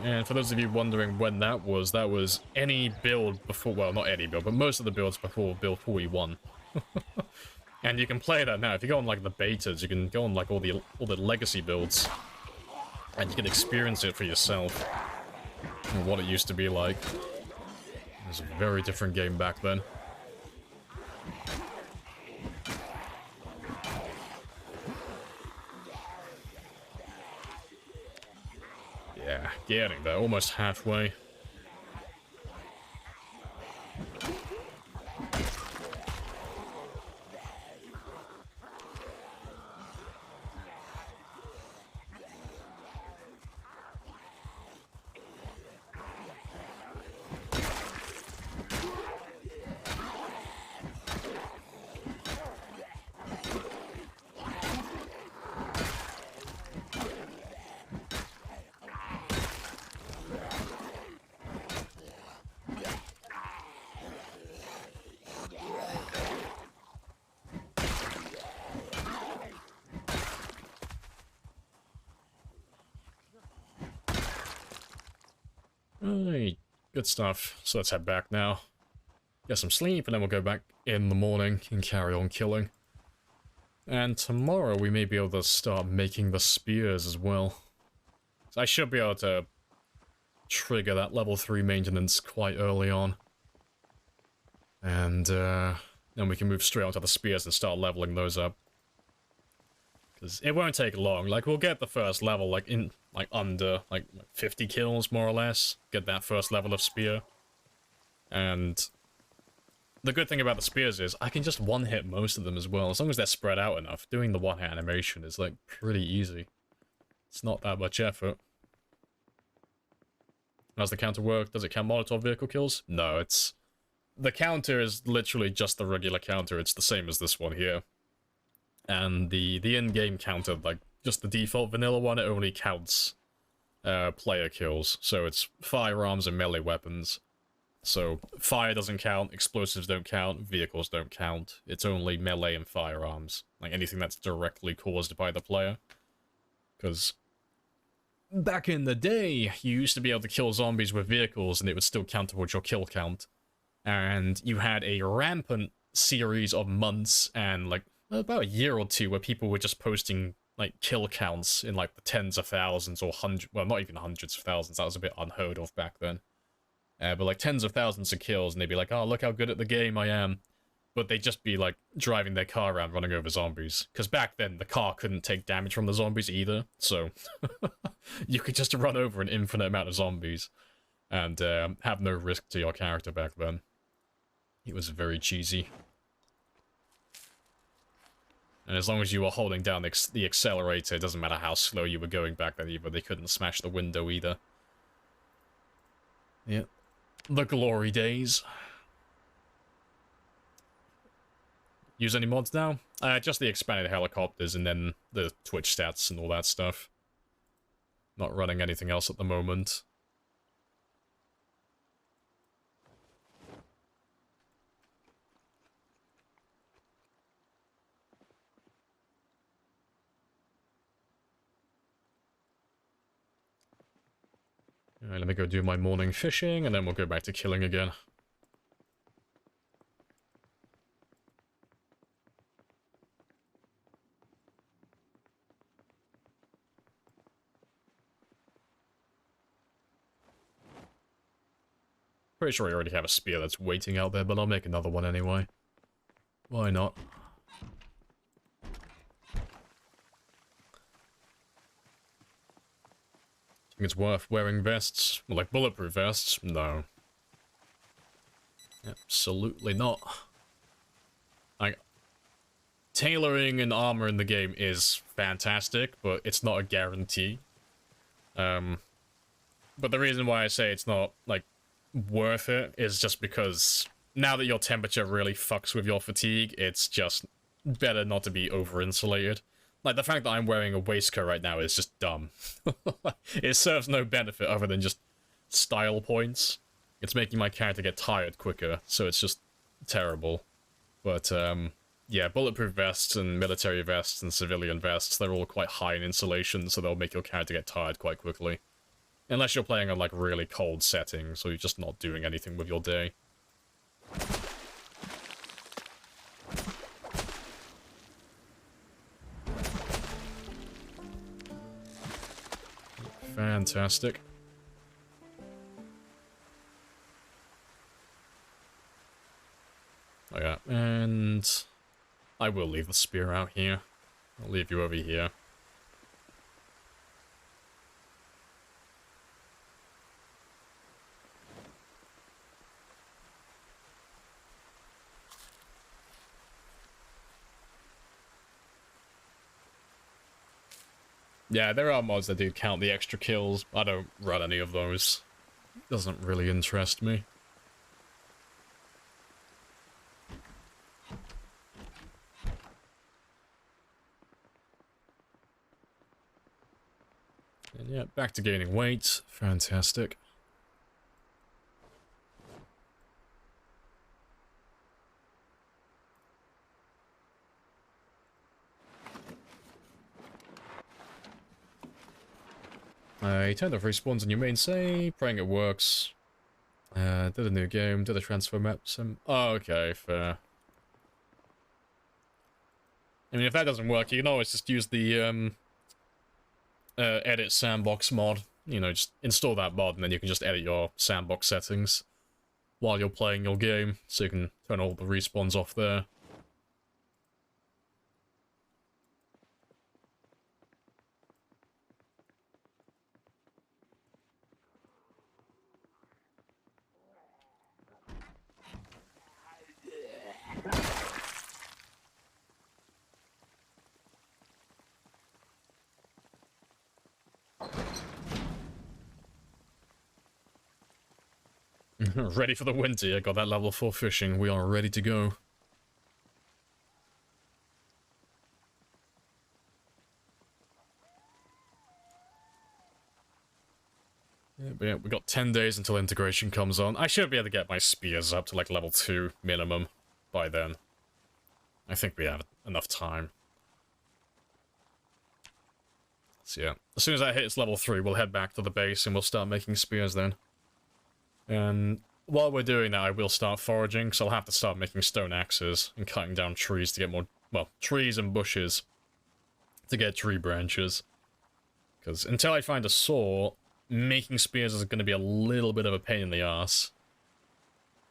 And for those of you wondering when that was any build before, well, not any build, but most of the builds before build 41. And you can play that now. If you go on like the betas, you can go on like all the legacy builds, and you can experience it for yourself and what it used to be like. It was a very different game back then. Yeah, getting there, almost halfway. Alright, good stuff. So let's head back now. Get some sleep, and then we'll go back in the morning and carry on killing. And tomorrow we may be able to start making the spears as well. So I should be able to trigger that level 3 maintenance quite early on. And then we can move straight onto the spears and start leveling those up. Because it won't take long. Like, we'll get the first level, like, in, like, under, like, 50 kills, more or less. Get that first level of spear. And the good thing about the spears is I can just one-hit most of them as well. As long as they're spread out enough, doing the one-hit animation is, like, pretty easy. It's not that much effort. How's the counter work? Does it count Molotov vehicle kills? No, it's... The counter is literally just the regular counter. It's the same as this one here. And the in-game counter, like, just the default vanilla one, it only counts player kills. So it's firearms and melee weapons. So fire doesn't count, explosives don't count, vehicles don't count. It's only melee and firearms. Like, anything that's directly caused by the player. Because back in the day, you used to be able to kill zombies with vehicles and it would still count towards your kill count. And you had a rampant series of months and, like, about a year or two where people were just posting, like, kill counts in, like, the tens of thousands or hundreds, well, not even hundreds of thousands, that was a bit unheard of back then. But, like, tens of thousands of kills, and they'd be like, oh, look how good at the game I am. But they'd just be, like, driving their car around running over zombies. Because back then, the car couldn't take damage from the zombies either, so you could just run over an infinite amount of zombies and have no risk to your character back then. It was very cheesy. And as long as you were holding down the accelerator, it doesn't matter how slow you were going back then either, they couldn't smash the window either. Yeah. The glory days. Use any mods now? Just the expanded helicopters and then the Twitch stats and all that stuff. Not running anything else at the moment. Alright, let me go do my morning fishing, and then we'll go back to killing again. Pretty sure I already have a spear that's waiting out there, but I'll make another one anyway. Why not? Think it's worth wearing vests? Well, like bulletproof vests? No. Absolutely not. Like, tailoring and armor in the game is fantastic, but it's not a guarantee. But the reason why I say it's not, like, worth it is just because now that your temperature really fucks with your fatigue, it's just better not to be over-insulated. Like, the fact that I'm wearing a waistcoat right now is just dumb. It serves no benefit other than just style points. It's making my character get tired quicker, so it's just terrible. But, yeah, bulletproof vests and military vests and civilian vests, they're all quite high in insulation, so they'll make your character get tired quite quickly. Unless you're playing a, like, really cold setting, so you're just not doing anything with your day. Fantastic. Oh yeah, and I will leave the spear out here. I'll leave you over here. Yeah, there are mods that do count the extra kills. I don't run any of those. Doesn't really interest me. And yeah, back to gaining weight. Fantastic. I turned off respawns on your main save, praying it works. Did a new game, did a transfer map, oh, okay, fair. I mean, if that doesn't work, you can always just use the, edit sandbox mod. You know, just install that mod, and then you can just edit your sandbox settings while you're playing your game, so you can turn all the respawns off there. Ready for the winter. I got that level 4 fishing. We are ready to go. Yeah, but yeah, we got 10 days until integration comes on. I should be able to get my spears up to like level 2 minimum by then. I think we have enough time. So yeah, as soon as that hits level 3, we'll head back to the base and we'll start making spears then. And while we're doing that, I will start foraging, so I'll have to start making stone axes and cutting down trees to get more, well, trees and bushes to get tree branches. Because until I find a saw, making spears is going to be a little bit of a pain in the ass.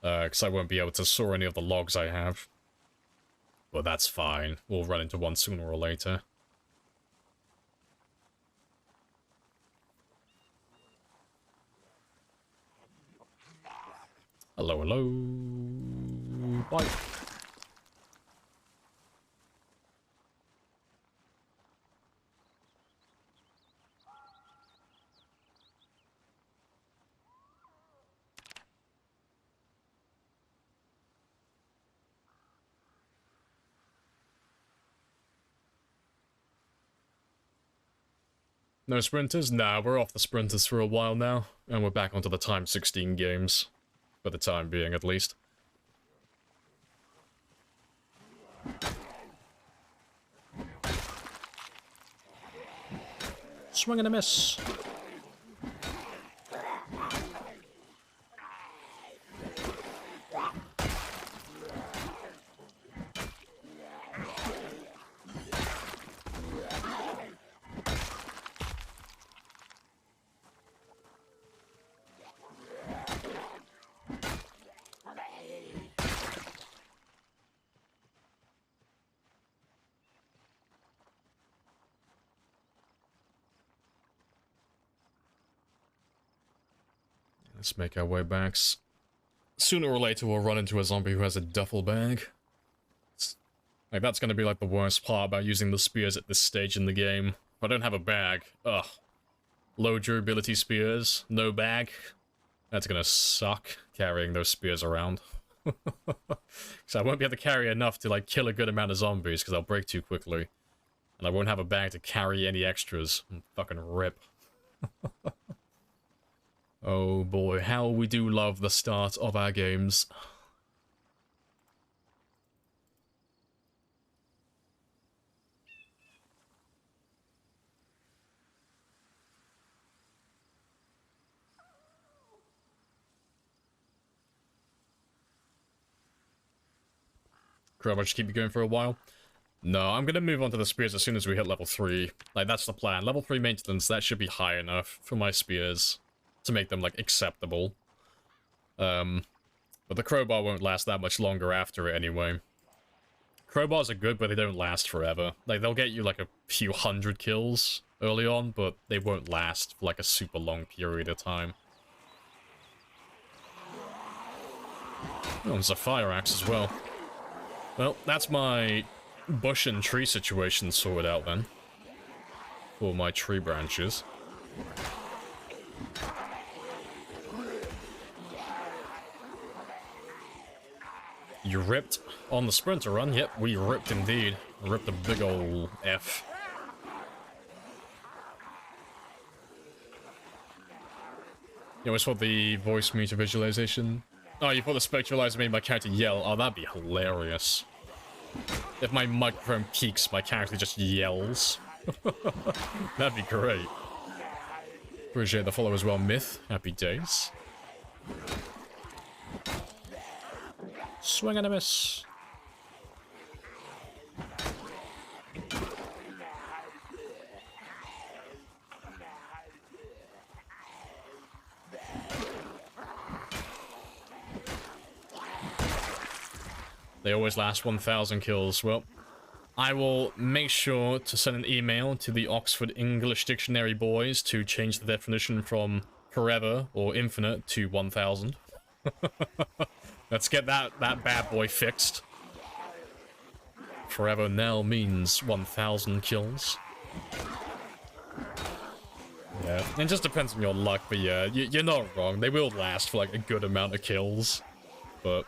Because I won't be able to saw any of the logs I have. But that's fine. We'll run into one sooner or later. Hello, hello. Bye. No sprinters? Nah, we're off the sprinters for a while now, and we're back onto the time 16 games. For the time being, at least. Swing and a miss. Let's make our way back. Sooner or later we'll run into a zombie who has a duffel bag. Like, that's gonna be like the worst part about using the spears at this stage in the game. If I don't have a bag, ugh. Low durability spears, no bag. That's gonna suck, carrying those spears around. So I won't be able to carry enough to, like, kill a good amount of zombies, because they'll break too quickly. And I won't have a bag to carry any extras. Fucking rip. Oh boy, how we do love the start of our games. crowbar should keep you going for a while. No, I'm gonna move on to the spears as soon as we hit level 3. Like, that's the plan. Level 3 maintenance, that should be high enough for my spears to make them, like, acceptable. But the crowbar won't last that much longer after it anyway. Crowbars are good, but they don't last forever. Like, they'll get you, like, a few hundred kills early on, but they won't last for, like, a super long period of time. Oh, there's a fire axe as well. Well, that's my bush and tree situation sorted out then. For my tree branches. You ripped on the sprinter run? Yep, we ripped indeed. Ripped a big ol' F. You always put the voice meter visualization. Oh, you put the spectralizer made my character yell. Oh, that'd be hilarious. If my microphone peaks, my character just yells. That'd be great. Appreciate the follow as well, Myth. Happy days. Swing and a miss. They always last 1,000 kills. Well, I will make sure to send an email to the Oxford English Dictionary boys to change the definition from forever or infinite to 1,000. Let's get that bad boy fixed. Forever now means 1,000 kills. Yeah, it just depends on your luck, but yeah, you're not wrong. They will last for like a good amount of kills, but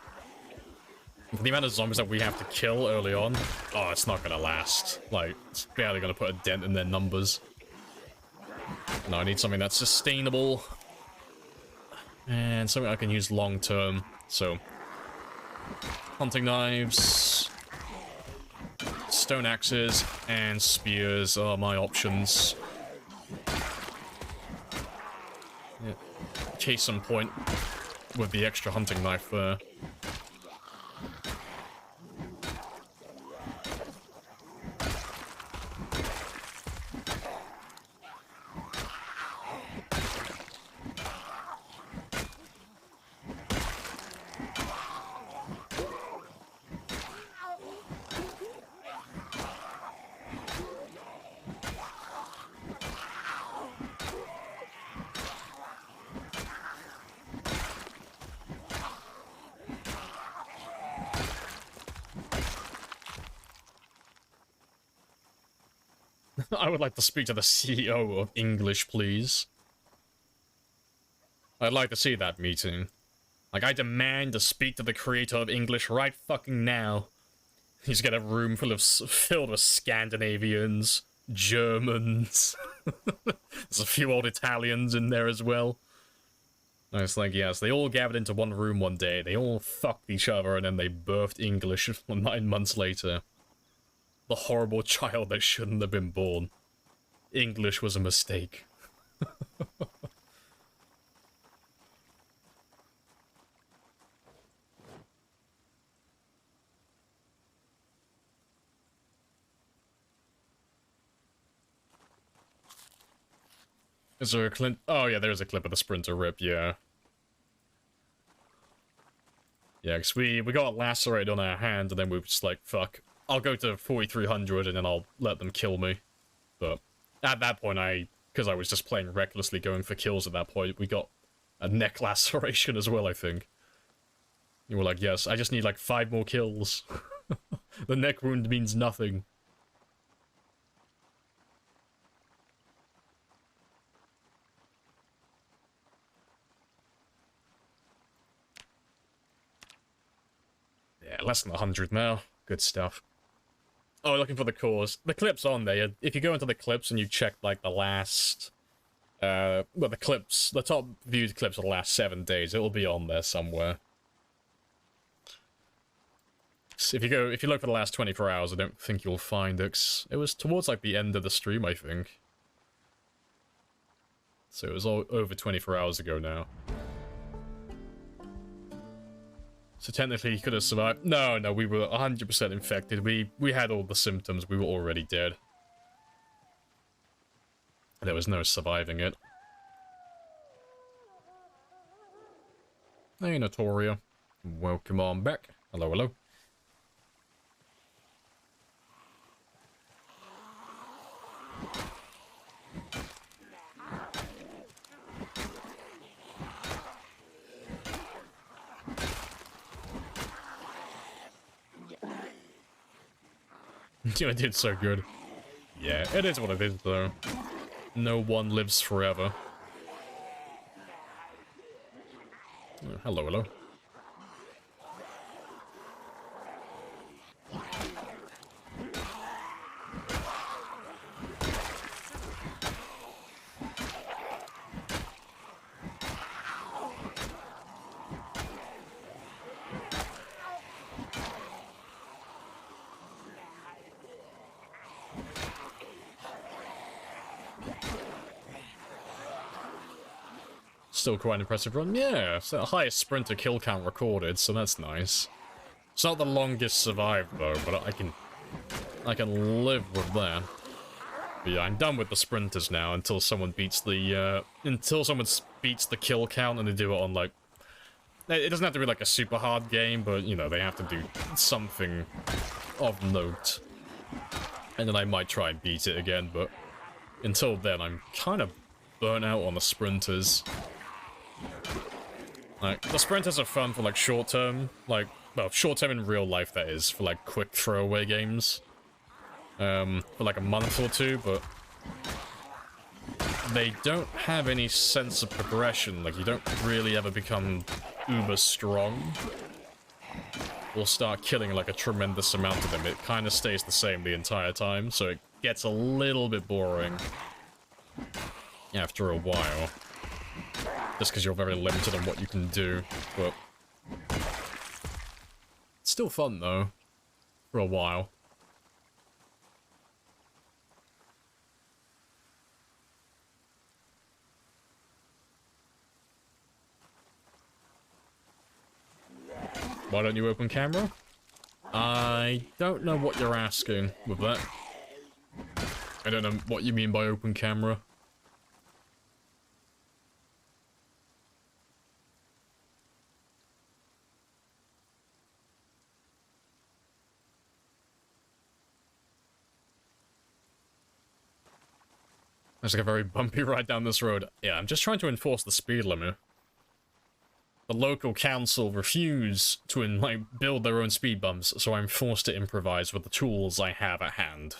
for the amount of zombies that we have to kill early on, oh, it's not gonna last. Like, it's barely gonna put a dent in their numbers. No, I need something that's sustainable. And something I can use long term. So, hunting knives, stone axes, and spears are my options. Yeah. Case in point with the extra hunting knife there. I would like to speak to the CEO of English, please. I'd like to see that meeting. Like, I demand to speak to the creator of English right fucking now. He's got a room filled with Scandinavians, Germans. There's a few old Italians in there as well. And it's like, yes, they all gathered into one room one day. They all fucked each other, and then they birthed English 9 months later. The horrible child that shouldn't have been born. English was a mistake. Is there a clip? Oh yeah, there's a clip of the sprinter rip, yeah. Yeah, because we got lacerated on our hand, and then we were just like, fuck. I'll go to 4,300 and then I'll let them kill me. But at that point, because I was just playing recklessly going for kills at that point, we got a neck laceration as well, I think. You were like, yes, I just need like 5 more kills. The neck wound means nothing. Yeah, less than 100 now. Good stuff. Oh, looking for the cause. The clip's on there. If you go into the clips and you check, like, the last... well, the top viewed clips of the last 7 days, it will be on there somewhere. So if you look for the last 24 hours, I don't think you'll find it. It was towards, like, the end of the stream, I think. So it was all over 24 hours ago now. So technically he could have survived. No, no, we were 100% infected. We had all the symptoms. We were already dead. There was no surviving it. Hey, Notoria. Welcome on back. Hello, hello. I did so good. Yeah, it is what it is, though. No one lives forever. Oh, hello, hello. Still quite an impressive run. Yeah, it's the highest sprinter kill count recorded, so that's nice. It's not the longest survived though, but I can live with that. But yeah, I'm done with the sprinters now until someone beats the beats the kill count, and they do it on like, it doesn't have to be like a super hard game, but you know, they have to do something of note. And then I might try and beat it again, but until then I'm kind of burnt out on the sprinters. Like, the sprinters are fun for, like, short-term, like, well, short-term in real life, that is, for, like, quick throwaway games. For, like, a month or two, but they don't have any sense of progression. Like, you don't really ever become uber strong or start killing, like, a tremendous amount of them. It kind of stays the same the entire time, so it gets a little bit boring after a while. Just because you're very limited on what you can do, but it's still fun though, for a while. Why don't you open camera? I don't know what you're asking with that. I don't know what you mean by open camera. It's like a very bumpy ride down this road. Yeah, I'm just trying to enforce the speed limit. The local council refuse to like build their own speed bumps, so I'm forced to improvise with the tools I have at hand.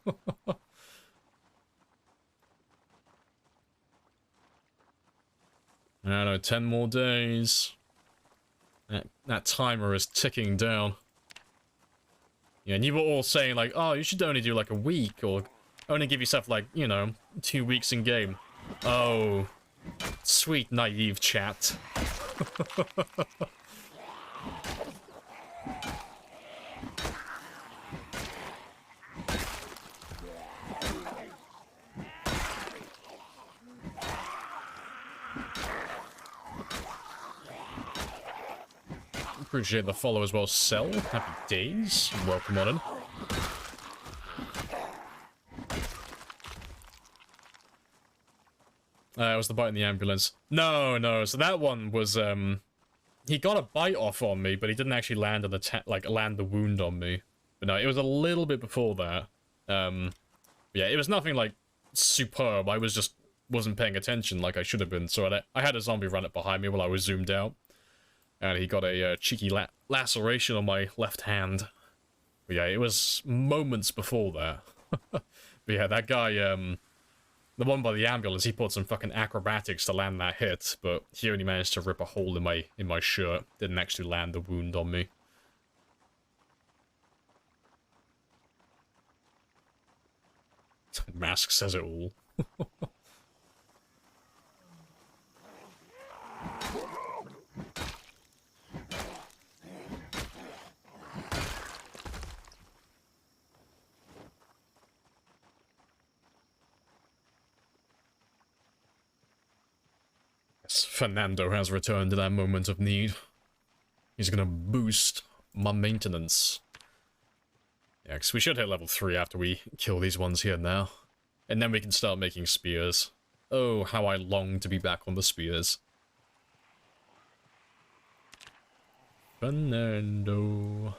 I don't know, 10 more days. That timer is ticking down. Yeah, and you were all saying like, oh, you should only do like a week, or only give yourself, like, you know, 2 weeks in game. Oh, sweet naive chat. Appreciate the follow as well, Cell. Happy days. Welcome on in. It was the bite in the ambulance. No, so that one was, he got a bite off on me, but he didn't actually land on the land the wound on me. But no, it was a little bit before that. Yeah, it was nothing, like, superb. I wasn't paying attention like I should have been, so I had a zombie run up behind me while I was zoomed out. And he got a cheeky laceration on my left hand. But yeah, it was moments before that. But yeah, that guy, the one by the ambulance, he put some fucking acrobatics to land that hit, but he only managed to rip a hole in my shirt. Didn't actually land the wound on me. Mask says it all. Fernando has returned to that moment of need. He's gonna boost my maintenance. Yeah, because we should hit level 3 after we kill these ones here now. And then we can start making spears. Oh, how I long to be back on the spears. Fernando.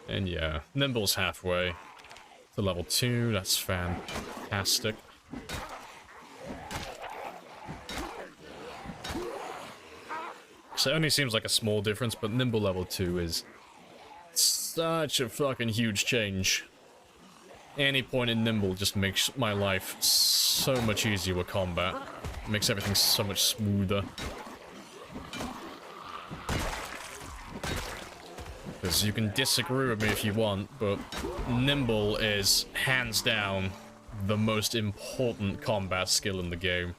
And yeah, Nimble's halfway to level 2, that's fantastic. So it only seems like a small difference, but Nimble level 2 is such a fucking huge change. Any point in Nimble just makes my life so much easier with combat. It makes everything so much smoother. Because you can disagree with me if you want, but Nimble is, hands down, the most important combat skill in the game.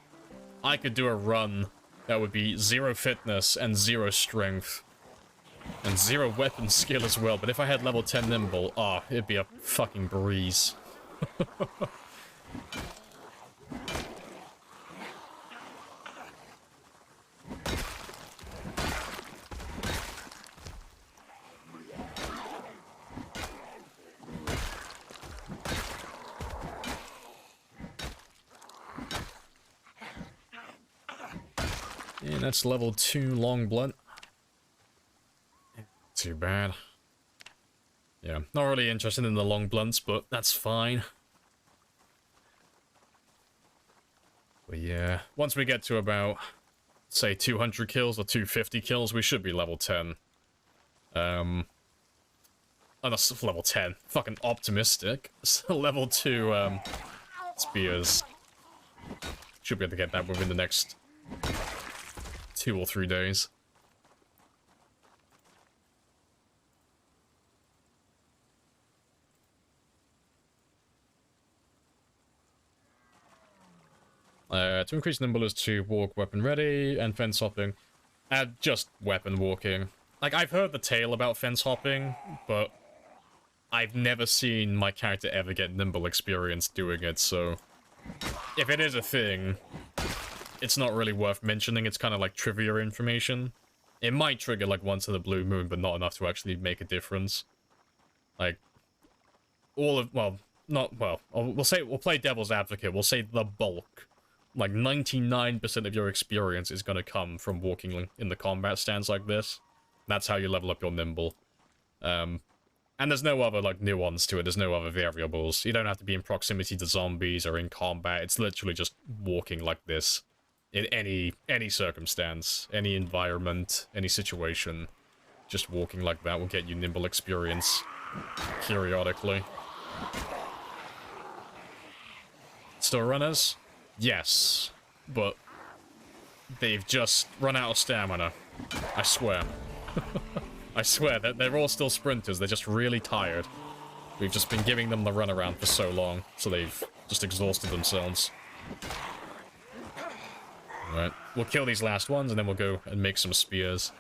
I could do a run that would be 0 fitness and 0 strength. And 0 weapon skill as well, but if I had level 10 Nimble, it'd be a fucking breeze. And that's level 2 long blunt. Too bad. Yeah, not really interested in the long blunts, but that's fine. But yeah, once we get to about, say, 200 kills or 250 kills, we should be level 10. Oh, that's level 10. Fucking optimistic. So level 2, spears. Should be able to get that within the next 2 or 3 days. To increase nimbleness to walk weapon ready and fence hopping. Add just weapon walking. Like, I've heard the tale about fence hopping, but I've never seen my character ever get nimble experience doing it, so if it is a thing, it's not really worth mentioning. It's kind of like trivia information. It might trigger like once in a blue moon, but not enough to actually make a difference. Like, we'll play devil's advocate. We'll say the bulk, like 99% of your experience is going to come from walking in the combat stance like this. That's how you level up your nimble. And there's no other, like, nuance to it. There's no other variables. You don't have to be in proximity to zombies or in combat. It's literally just walking like this. In any circumstance, any environment, any situation. Just walking like that will get you nimble experience periodically. Still runners? Yes. But they've just run out of stamina. I swear. I swear that they're all still sprinters, they're just really tired. We've just been giving them the runaround for so long, so they've just exhausted themselves. Alright, we'll kill these last ones and then we'll go and make some spears.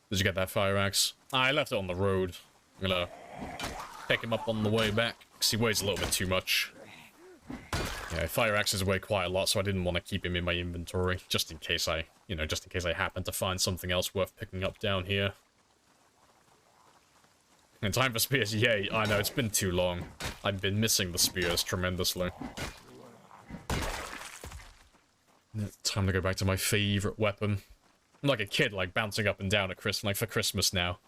Did you get that fire axe? I left it on the road. I'm gonna pick him up on the way back, because he weighs a little bit too much. Yeah, fire axes weigh quite a lot, so I didn't want to keep him in my inventory, just in case I happen to find something else worth picking up down here. And time for spears, yay! I know, it's been too long. I've been missing the spears tremendously. Time to go back to my favorite weapon. I'm like a kid, like, bouncing up and down at for Christmas now.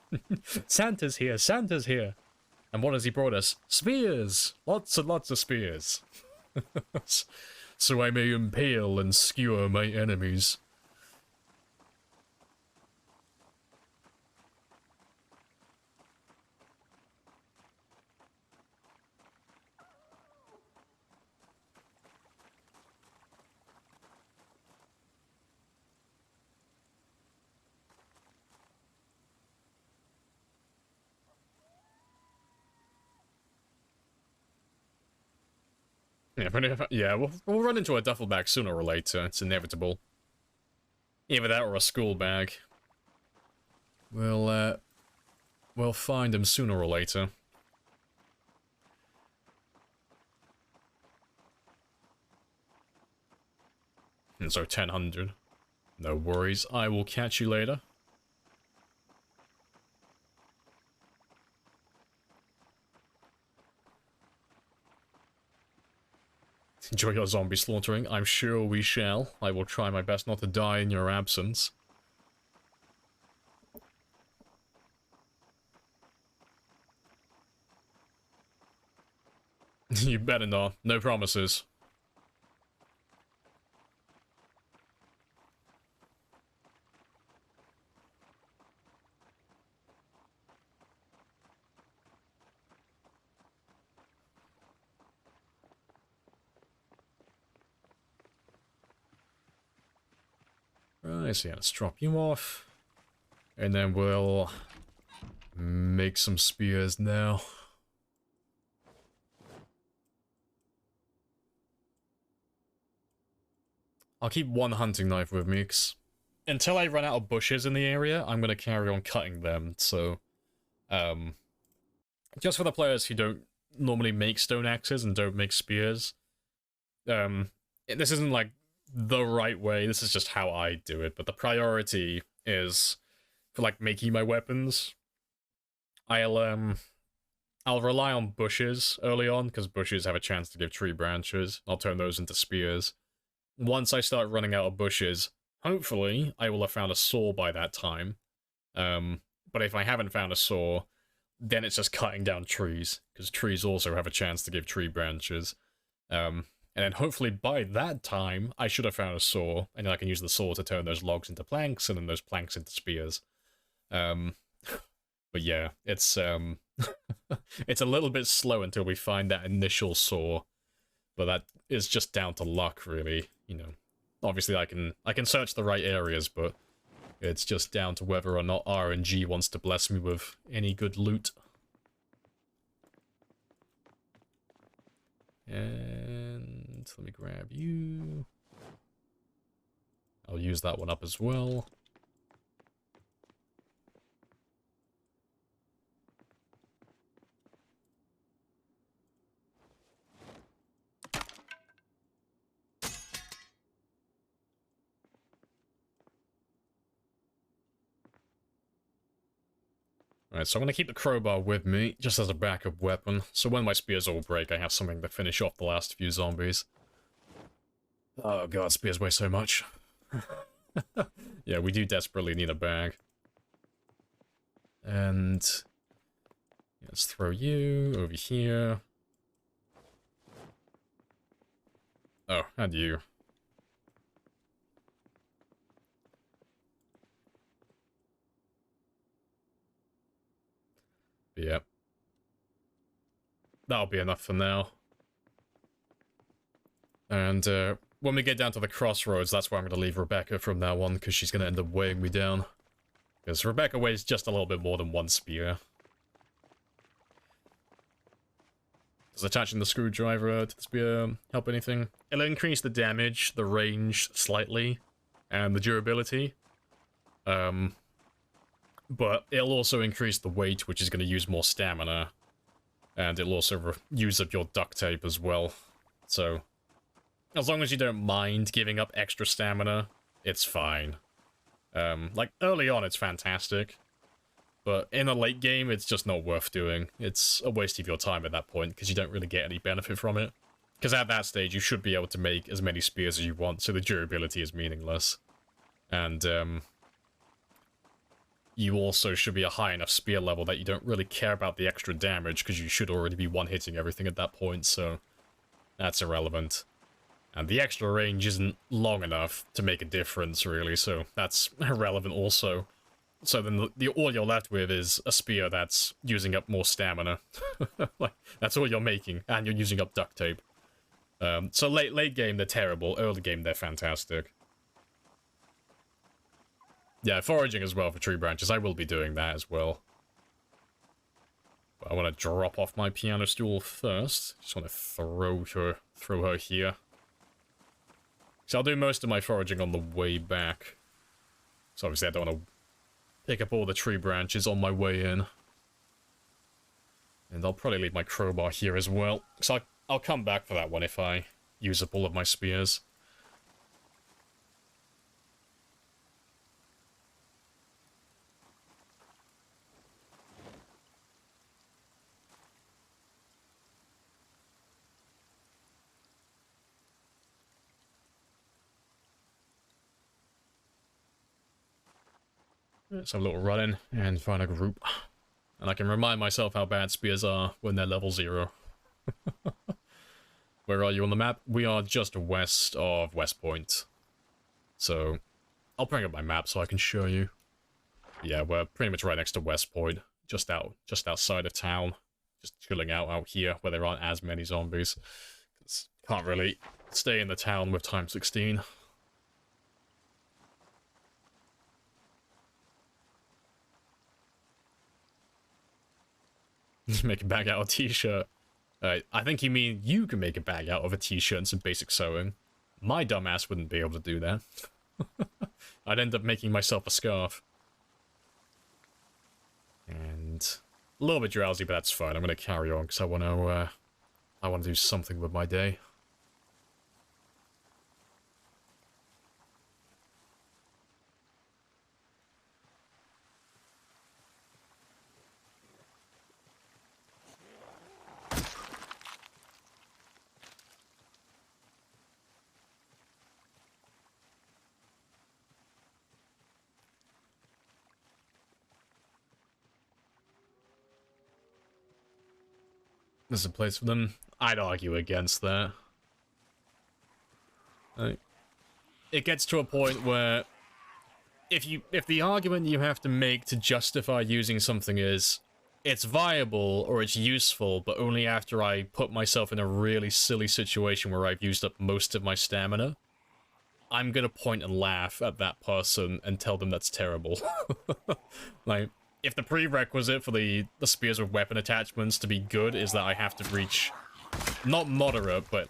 Santa's here, Santa's here! And what has he brought us? Spears! Lots and lots of spears. So I may impale and skewer my enemies. Yeah, we'll run into a duffel bag sooner or later. It's inevitable. Either that or a school bag. We'll find him sooner or later. And so 1000. No worries, I will catch you later. Enjoy your zombie slaughtering. I'm sure we shall. I will try my best not to die in your absence. You better not. No promises. Right, so yeah, let's drop you off. And then we'll make some spears now. I'll keep one hunting knife with me, 'cause until I run out of bushes in the area, I'm gonna carry on cutting them, so... just for the players who don't normally make stone axes and don't make spears, this isn't like the right way, this is just how I do it, but the priority is for like making my weapons. I'll rely on bushes early on, because bushes have a chance to give tree branches. I'll turn those into spears. Once I start running out of bushes, hopefully I will have found a saw by that time. But if I haven't found a saw, then it's just cutting down trees, because trees also have a chance to give tree branches. And then hopefully by that time, I should have found a saw, and then I can use the saw to turn those logs into planks, and then those planks into spears. But yeah, it's it's a little bit slow until we find that initial saw, but that is just down to luck, really. You know, obviously I can search the right areas, but it's just down to whether or not RNG wants to bless me with any good loot. And let me grab you. I'll use that one up as well. Alright, so I'm going to keep the crowbar with me, just as a backup weapon, so when my spears all break, I have something to finish off the last few zombies. Oh god, spears weigh so much. Yeah, we do desperately need a bag. And... let's throw you over here. Oh, and you. Yep. That'll be enough for now. And when we get down to the crossroads, that's where I'm going to leave Rebecca from now on, because she's going to end up weighing me down. Because Rebecca weighs just a little bit more than one spear. Does attaching the screwdriver to the spear help anything? It'll increase the damage, the range slightly, and the durability. But it'll also increase the weight, which is going to use more stamina. And it'll also use up your duct tape as well. So, as long as you don't mind giving up extra stamina, it's fine. Like, early on it's fantastic. But in a late game, it's just not worth doing. It's a waste of your time at that point, because you don't really get any benefit from it. Because at that stage, you should be able to make as many spears as you want, so the durability is meaningless. And, you also should be a high enough spear level that you don't really care about the extra damage, because you should already be one-hitting everything at that point, so that's irrelevant. And the extra range isn't long enough to make a difference, really, so that's irrelevant also. So then all you're left with is a spear that's using up more stamina. Like, that's all you're making, and you're using up duct tape. So late game, they're terrible. Early game, they're fantastic. Yeah, foraging as well for tree branches. I will be doing that as well. But I want to drop off my piano stool first. Just want to throw her here. So I'll do most of my foraging on the way back. So obviously I don't want to pick up all the tree branches on my way in. And I'll probably leave my crowbar here as well. So I'll come back for that one if I use up all of my spears. Let's have a little run in and find a group. And I can remind myself how bad spears are when they're level 0. Where are you on the map? We are just west of West Point. So, I'll bring up my map so I can show you. Yeah, we're pretty much right next to West Point. Just outside of town. Just chilling out here where there aren't as many zombies. Can't really stay in the town with time 16. Make a bag out of a t-shirt. I think you mean you can make a bag out of a t-shirt and some basic sewing. My dumbass wouldn't be able to do that. I'd end up making myself a scarf. And a little bit drowsy, but that's fine. I'm gonna carry on because I want to do something with my day. There's a place for them. I'd argue against that. It gets to a point where if the argument you have to make to justify using something is it's viable or it's useful, but only after I put myself in a really silly situation where I've used up most of my stamina, I'm gonna point and laugh at that person and tell them that's terrible. Like, if the prerequisite for the spears with weapon attachments to be good is that I have to reach, not moderate, but,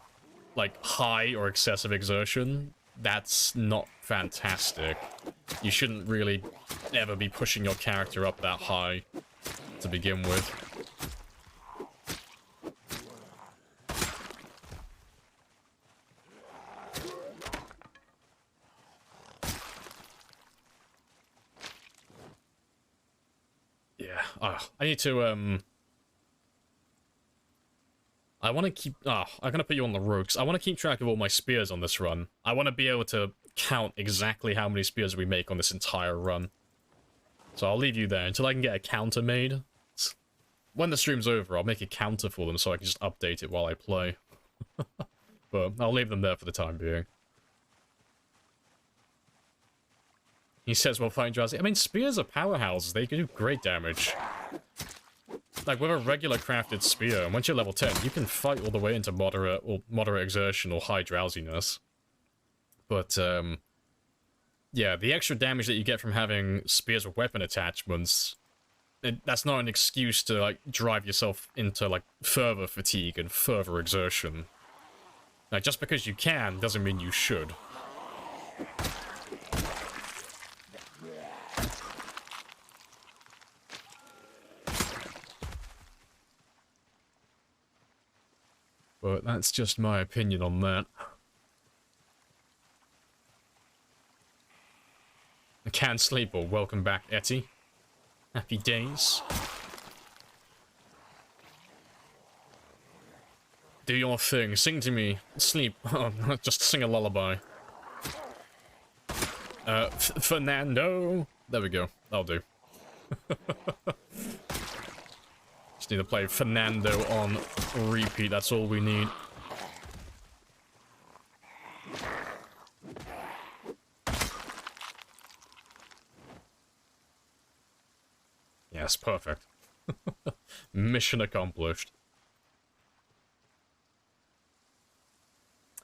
like, high or excessive exertion, that's not fantastic. You shouldn't really ever be pushing your character up that high to begin with. I need to, I want to keep, I'm gonna put you on the road, I want to keep track of all my spears on this run. I want to be able to count exactly how many spears we make on this entire run. So I'll leave you there until I can get a counter made. When the stream's over, I'll make a counter for them so I can just update it while I play. But I'll leave them there for the time being. He says, well, fine, drowsy. I mean, spears are powerhouses. They can do great damage. Like, with a regular crafted spear, and once you're level 10, you can fight all the way into moderate exertion or high drowsiness. But, yeah, the extra damage that you get from having spears with weapon attachments, that's not an excuse to, like, drive yourself into, like, further fatigue and further exertion. Like, just because you can doesn't mean you should. But that's just my opinion on that. I can't sleep, or welcome back, Etty. Happy days. Do your thing, sing to me, sleep, just sing a lullaby. Fernando! There we go, that'll do. Just need to play Fernando on repeat, that's all we need. Yes, perfect. Mission accomplished.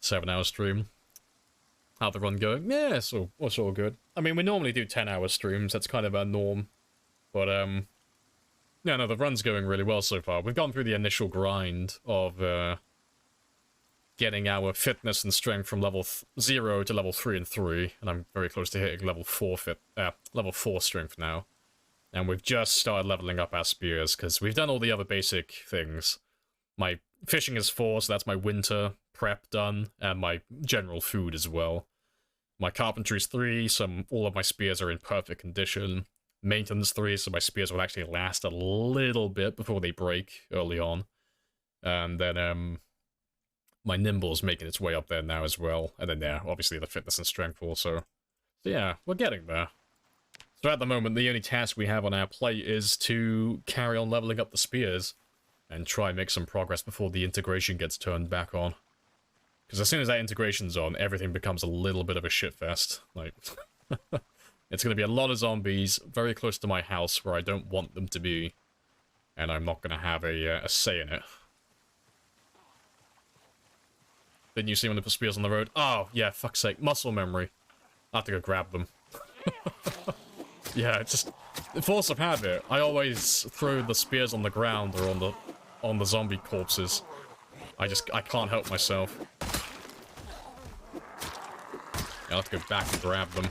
7-hour stream. How'd the run go? Yeah, it's all good. I mean, we normally do 10-hour streams, that's kind of our norm. But, yeah, no, the run's going really well so far. We've gone through the initial grind of, getting our fitness and strength from level 0 to level 3 and 3, and I'm very close to hitting level 4 level 4 strength now. And we've just started leveling up our spears, because we've done all the other basic things. My fishing is 4, so that's my winter prep done, and my general food as well. My carpentry's 3, so all of my spears are in perfect condition. Maintenance 3, so my spears will actually last a little bit before they break early on. And then, my nimble's making its way up there now as well. And then, yeah, obviously the fitness and strength also. So yeah, we're getting there. So at the moment, the only task we have on our plate is to carry on leveling up the spears and try and make some progress before the integration gets turned back on. Because as soon as that integration's on, everything becomes a little bit of a shitfest. Like, it's going to be a lot of zombies very close to my house where I don't want them to be, and I'm not going to have a say in it. Didn't you see when they put spears on the road? Oh, yeah, fuck's sake. Muscle memory. I have to go grab them. Yeah, it's just force of habit. I always throw the spears on the ground or on the zombie corpses. I can't help myself. I'll have to go back and grab them.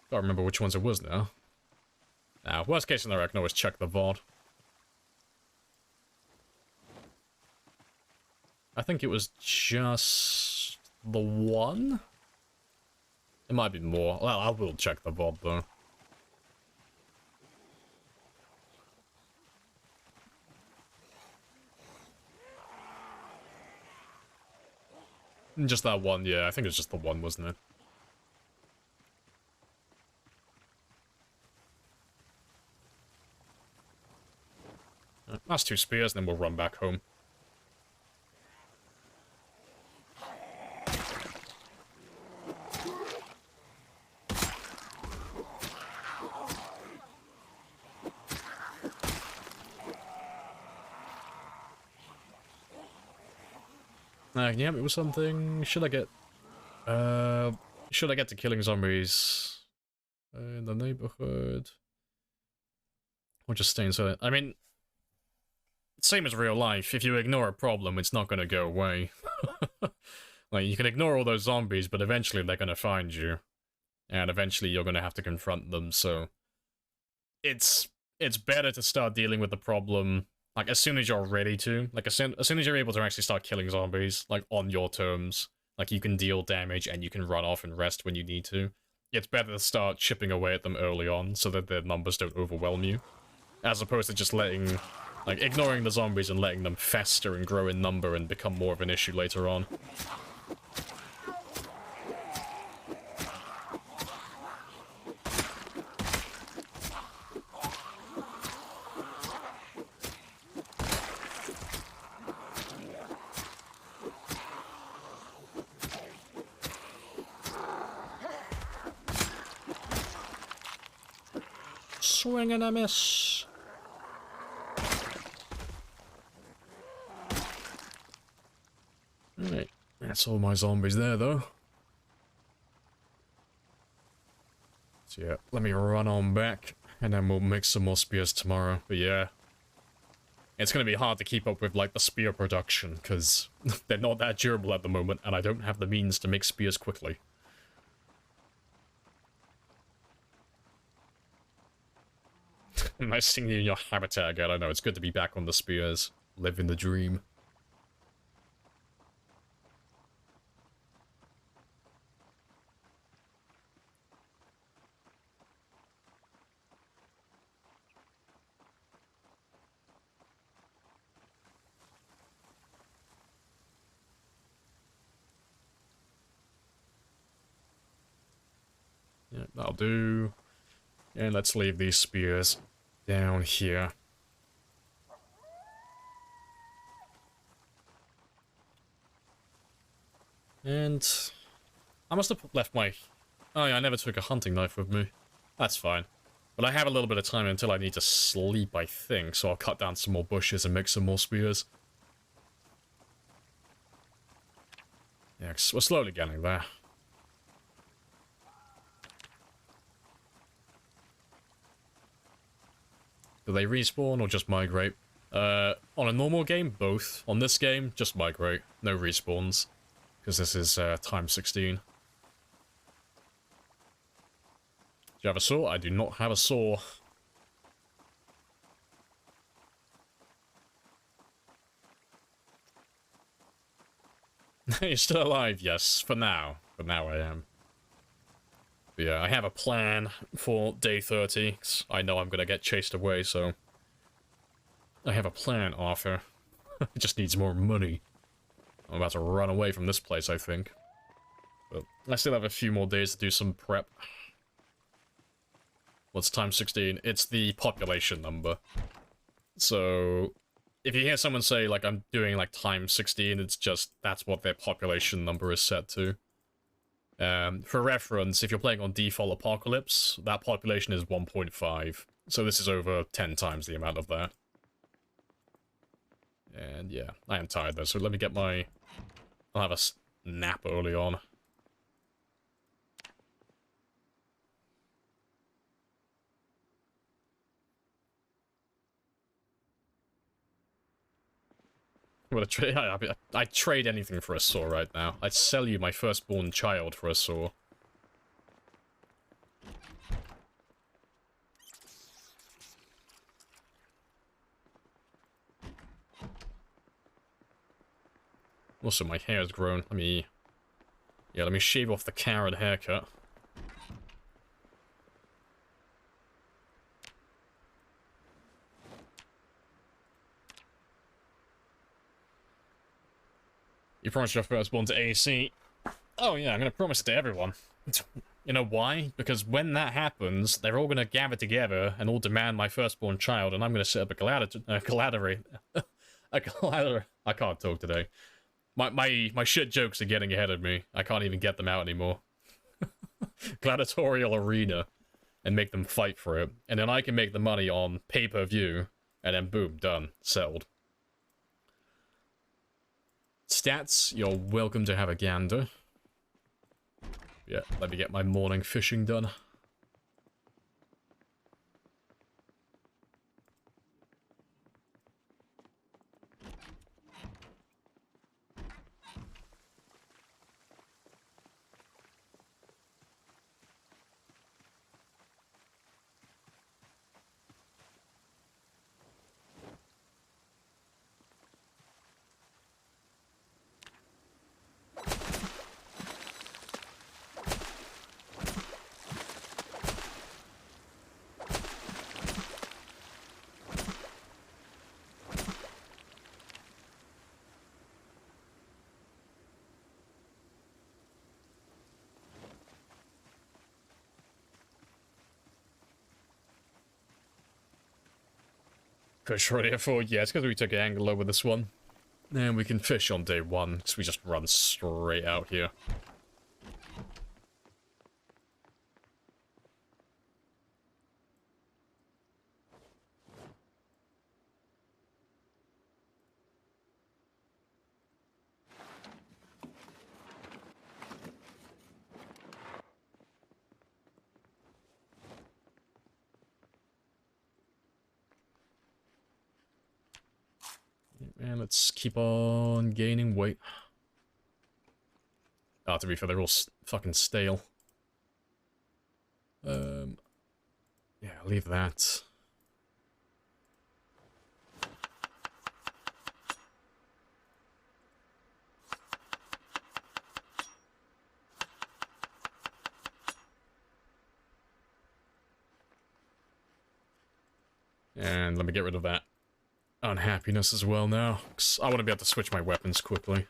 Don't remember which ones it was now. Worst case scenario, I can always check the VOD. I think it was just the one? It might be more. Well, I will check the VOD though. Just that one, yeah. I think it was just the one, wasn't it? Last 2 spears, and then we'll run back home. Yeah, it was something. Should I get to killing zombies in the neighborhood? Or just stay inside? I mean, same as real life. If you ignore a problem, it's not going to go away. Like, you can ignore all those zombies, but eventually they're going to find you. And eventually you're going to have to confront them, so... It's better to start dealing with the problem, like, as soon as you're ready to. Like, as soon as you're able to actually start killing zombies, like, on your terms. Like, you can deal damage and you can run off and rest when you need to. It's better to start chipping away at them early on, so that their numbers don't overwhelm you. As opposed to just letting... Like, ignoring the zombies and letting them fester and grow in number and become more of an issue later on. Swing and a miss. Right, that's all my zombies there, though. So yeah, let me run on back, and then we'll make some more spears tomorrow. But yeah, it's gonna be hard to keep up with, like, the spear production, because they're not that durable at the moment, and I don't have the means to make spears quickly. Nice seeing you in your habitat again. I know, it's good to be back on the spears. Living the dream. That'll do. And let's leave these spears down here. And I must have left my... Oh yeah, I never took a hunting knife with me. That's fine. But I have a little bit of time until I need to sleep, I think, so I'll cut down some more bushes and make some more spears. Yeah, 'cause we're slowly getting there. Do they respawn or just migrate? On a normal game, both. On this game, just migrate. No respawns. Because this is time 16. Do you have a saw? I do not have a saw. You're still alive, yes. For now. For now I am. But yeah, I have a plan for day 30. 'Cause I know I'm gonna get chased away, so... I have a plan, Arthur. It just needs more money. I'm about to run away from this place, I think. But I still have a few more days to do some prep. What's time 16? It's the population number. So... if you hear someone say, like, I'm doing, like, time 16, it's just, that's what their population number is set to. For reference, if you're playing on default Apocalypse, that population is 1.5. So this is over 10 times the amount of that. And yeah, I am tired though, so let me get my... I'll have a nap early on. I'd trade anything for a saw right now. I'd sell you my firstborn child for a saw. Also, my hair has grown. Let me shave off the carrot haircut. You promised your firstborn to AC. Oh yeah, I'm gonna promise it to everyone. You know why? Because when that happens, they're all gonna gather together and all demand my firstborn child, and I'm gonna set up I can't talk today. My shit jokes are getting ahead of me. I can't even get them out anymore. Gladiatorial arena, and make them fight for it, and then I can make the money on pay-per-view, and then boom, done, settled. Stats, you're welcome to have a gander. Yeah, let me get my morning fishing done. Fish ready at 4? Yeah, it's because we took an angle over this one. And we can fish on day 1, because we just run straight out here. And let's keep on gaining weight. Ah, to be fair, they're all fucking stale. Yeah, leave that. And let me get rid of that unhappiness as well now, because I want to be able to switch my weapons quickly.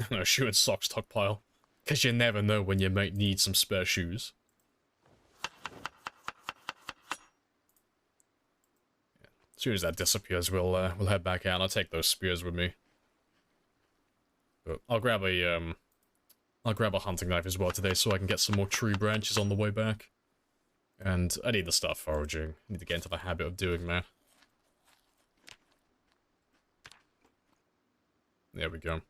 No, shoe and sock stockpile. Because you never know when you might need some spare shoes. As soon as that disappears, we'll head back out. I'll take those spears with me. But I'll grab a hunting knife as well today, so I can get some more tree branches on the way back. And I need to start foraging. I need to get into the habit of doing that. There we go.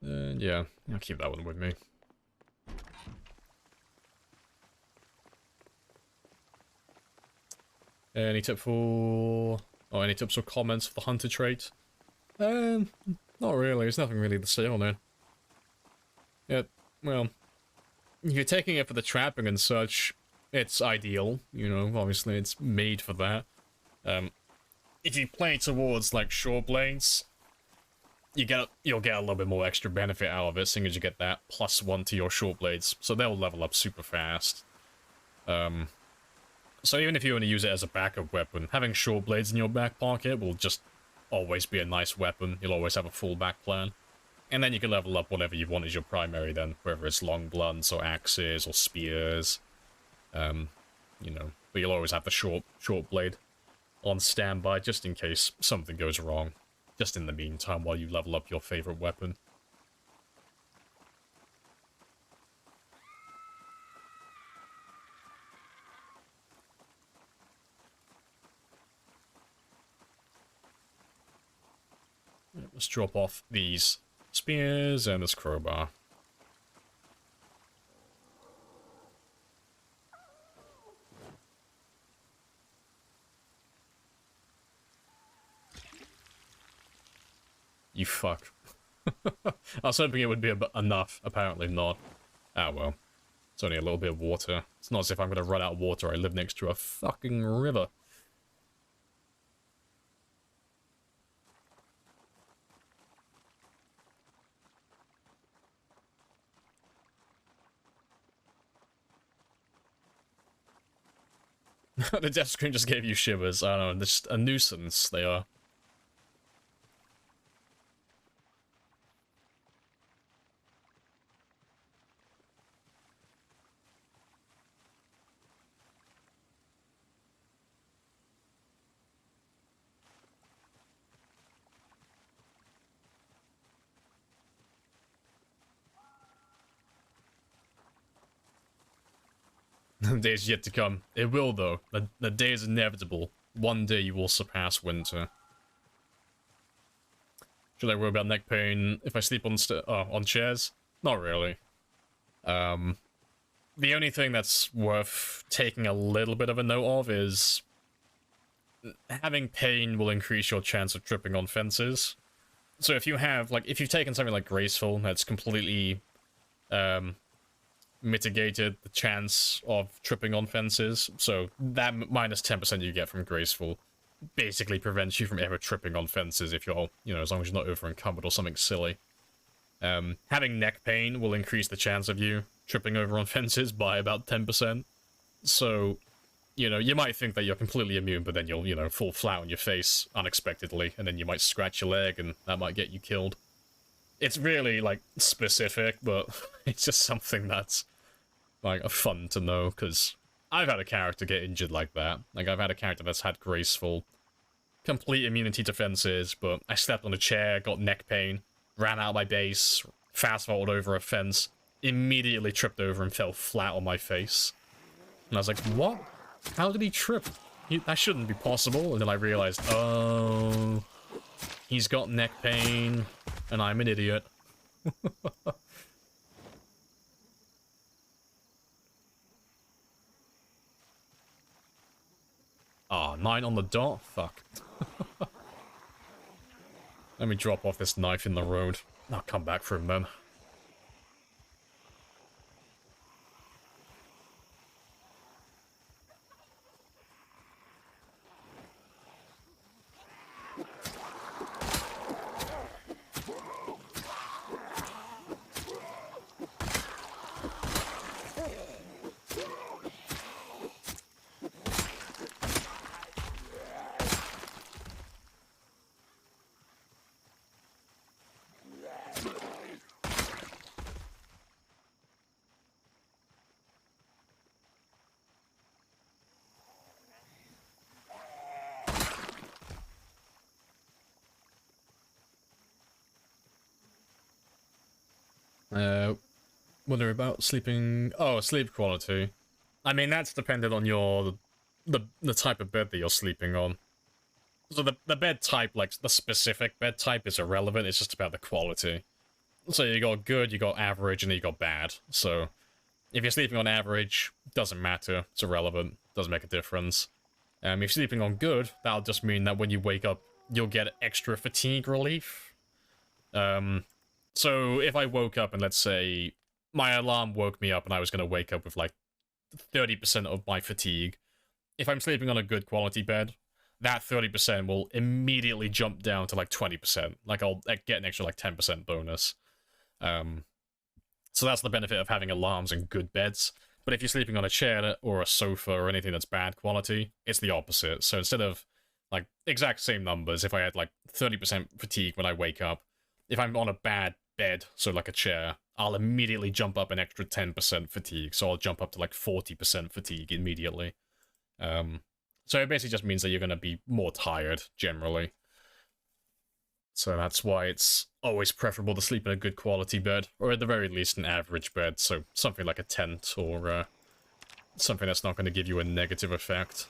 Yeah, I'll keep that one with me. Any tip for... Oh, any tips or comments for the hunter trait? Not really. There's nothing really to say on it. Yeah, well, if you're taking it for the trapping and such, it's ideal. You know, obviously it's made for that. If you play towards, like, shore blades, you'll get a little bit more extra benefit out of it, seeing as you get that +1 to your short blades, so they'll level up super fast. So even if you want to use it as a backup weapon, having short blades in your back pocket will just always be a nice weapon. You'll always have a fallback plan. And then you can level up whatever you want as your primary then, whether it's long blunts or axes or spears. You know, but you'll always have the short blade on standby just in case something goes wrong. Just in the meantime, while you level up your favorite weapon. Let's drop off these spears and this crowbar. You fuck. I was hoping it would be enough. Apparently not. Ah well. It's only a little bit of water. It's not as if I'm gonna run out of water. I live next to a fucking river. The death screen just gave you shivers. I don't know, just a nuisance they are. The day is yet to come. It will, though. The day is inevitable. One day you will surpass winter. Should I worry about neck pain if I sleep on chairs? Not really. The only thing that's worth taking a little bit of a note of is having pain will increase your chance of tripping on fences. So if you have, like, if you've taken something like Graceful, that's completely, mitigated the chance of tripping on fences, so that minus 10% you get from Graceful basically prevents you from ever tripping on fences if you're, you know, as long as you're not over encumbered or something silly. Having neck pain will increase the chance of you tripping over on fences by about 10%, so, you know, you might think that you're completely immune, but then you'll, you know, fall flat on your face unexpectedly, and then you might scratch your leg, and that might get you killed. It's really, like, specific, but it's just something that's, like, fun to know, because I've had a character get injured like that. Like, I've had a character that's had Graceful, complete immunity to fences, but I slept on a chair, got neck pain, ran out of my base, fast-forwarded over a fence, immediately tripped over and fell flat on my face. And I was like, what? How did he trip? That shouldn't be possible. And then I realized, oh, he's got neck pain, and I'm an idiot. Ah, 9 on the dot? Fuck. Let me drop off this knife in the road. I'll come back for him then. Wonder about sleeping. Oh, sleep quality. I mean, that's dependent on your the type of bed that you're sleeping on. So the bed type, like the specific bed type, is irrelevant. It's just about the quality. So you got good, you got average, and then you got bad. So if you're sleeping on average, doesn't matter. It's irrelevant. Doesn't make a difference. If you're sleeping on good, that'll just mean that when you wake up, you'll get extra fatigue relief. So if I woke up and let's say my alarm woke me up and I was going to wake up with like 30% of my fatigue, if I'm sleeping on a good quality bed, that 30% will immediately jump down to like 20%. Like I'll get an extra like 10% bonus. So that's the benefit of having alarms and good beds. But if you're sleeping on a chair or a sofa or anything that's bad quality, it's the opposite. So instead of like exact same numbers, if I had like 30% fatigue when I wake up, if I'm on a bad bed, so like a chair, I'll immediately jump up an extra 10% fatigue. So I'll jump up to like 40% fatigue immediately. So it basically just means that you're going to be more tired, generally. So that's why it's always preferable to sleep in a good quality bed, or at the very least an average bed, so something like a tent, or something that's not going to give you a negative effect.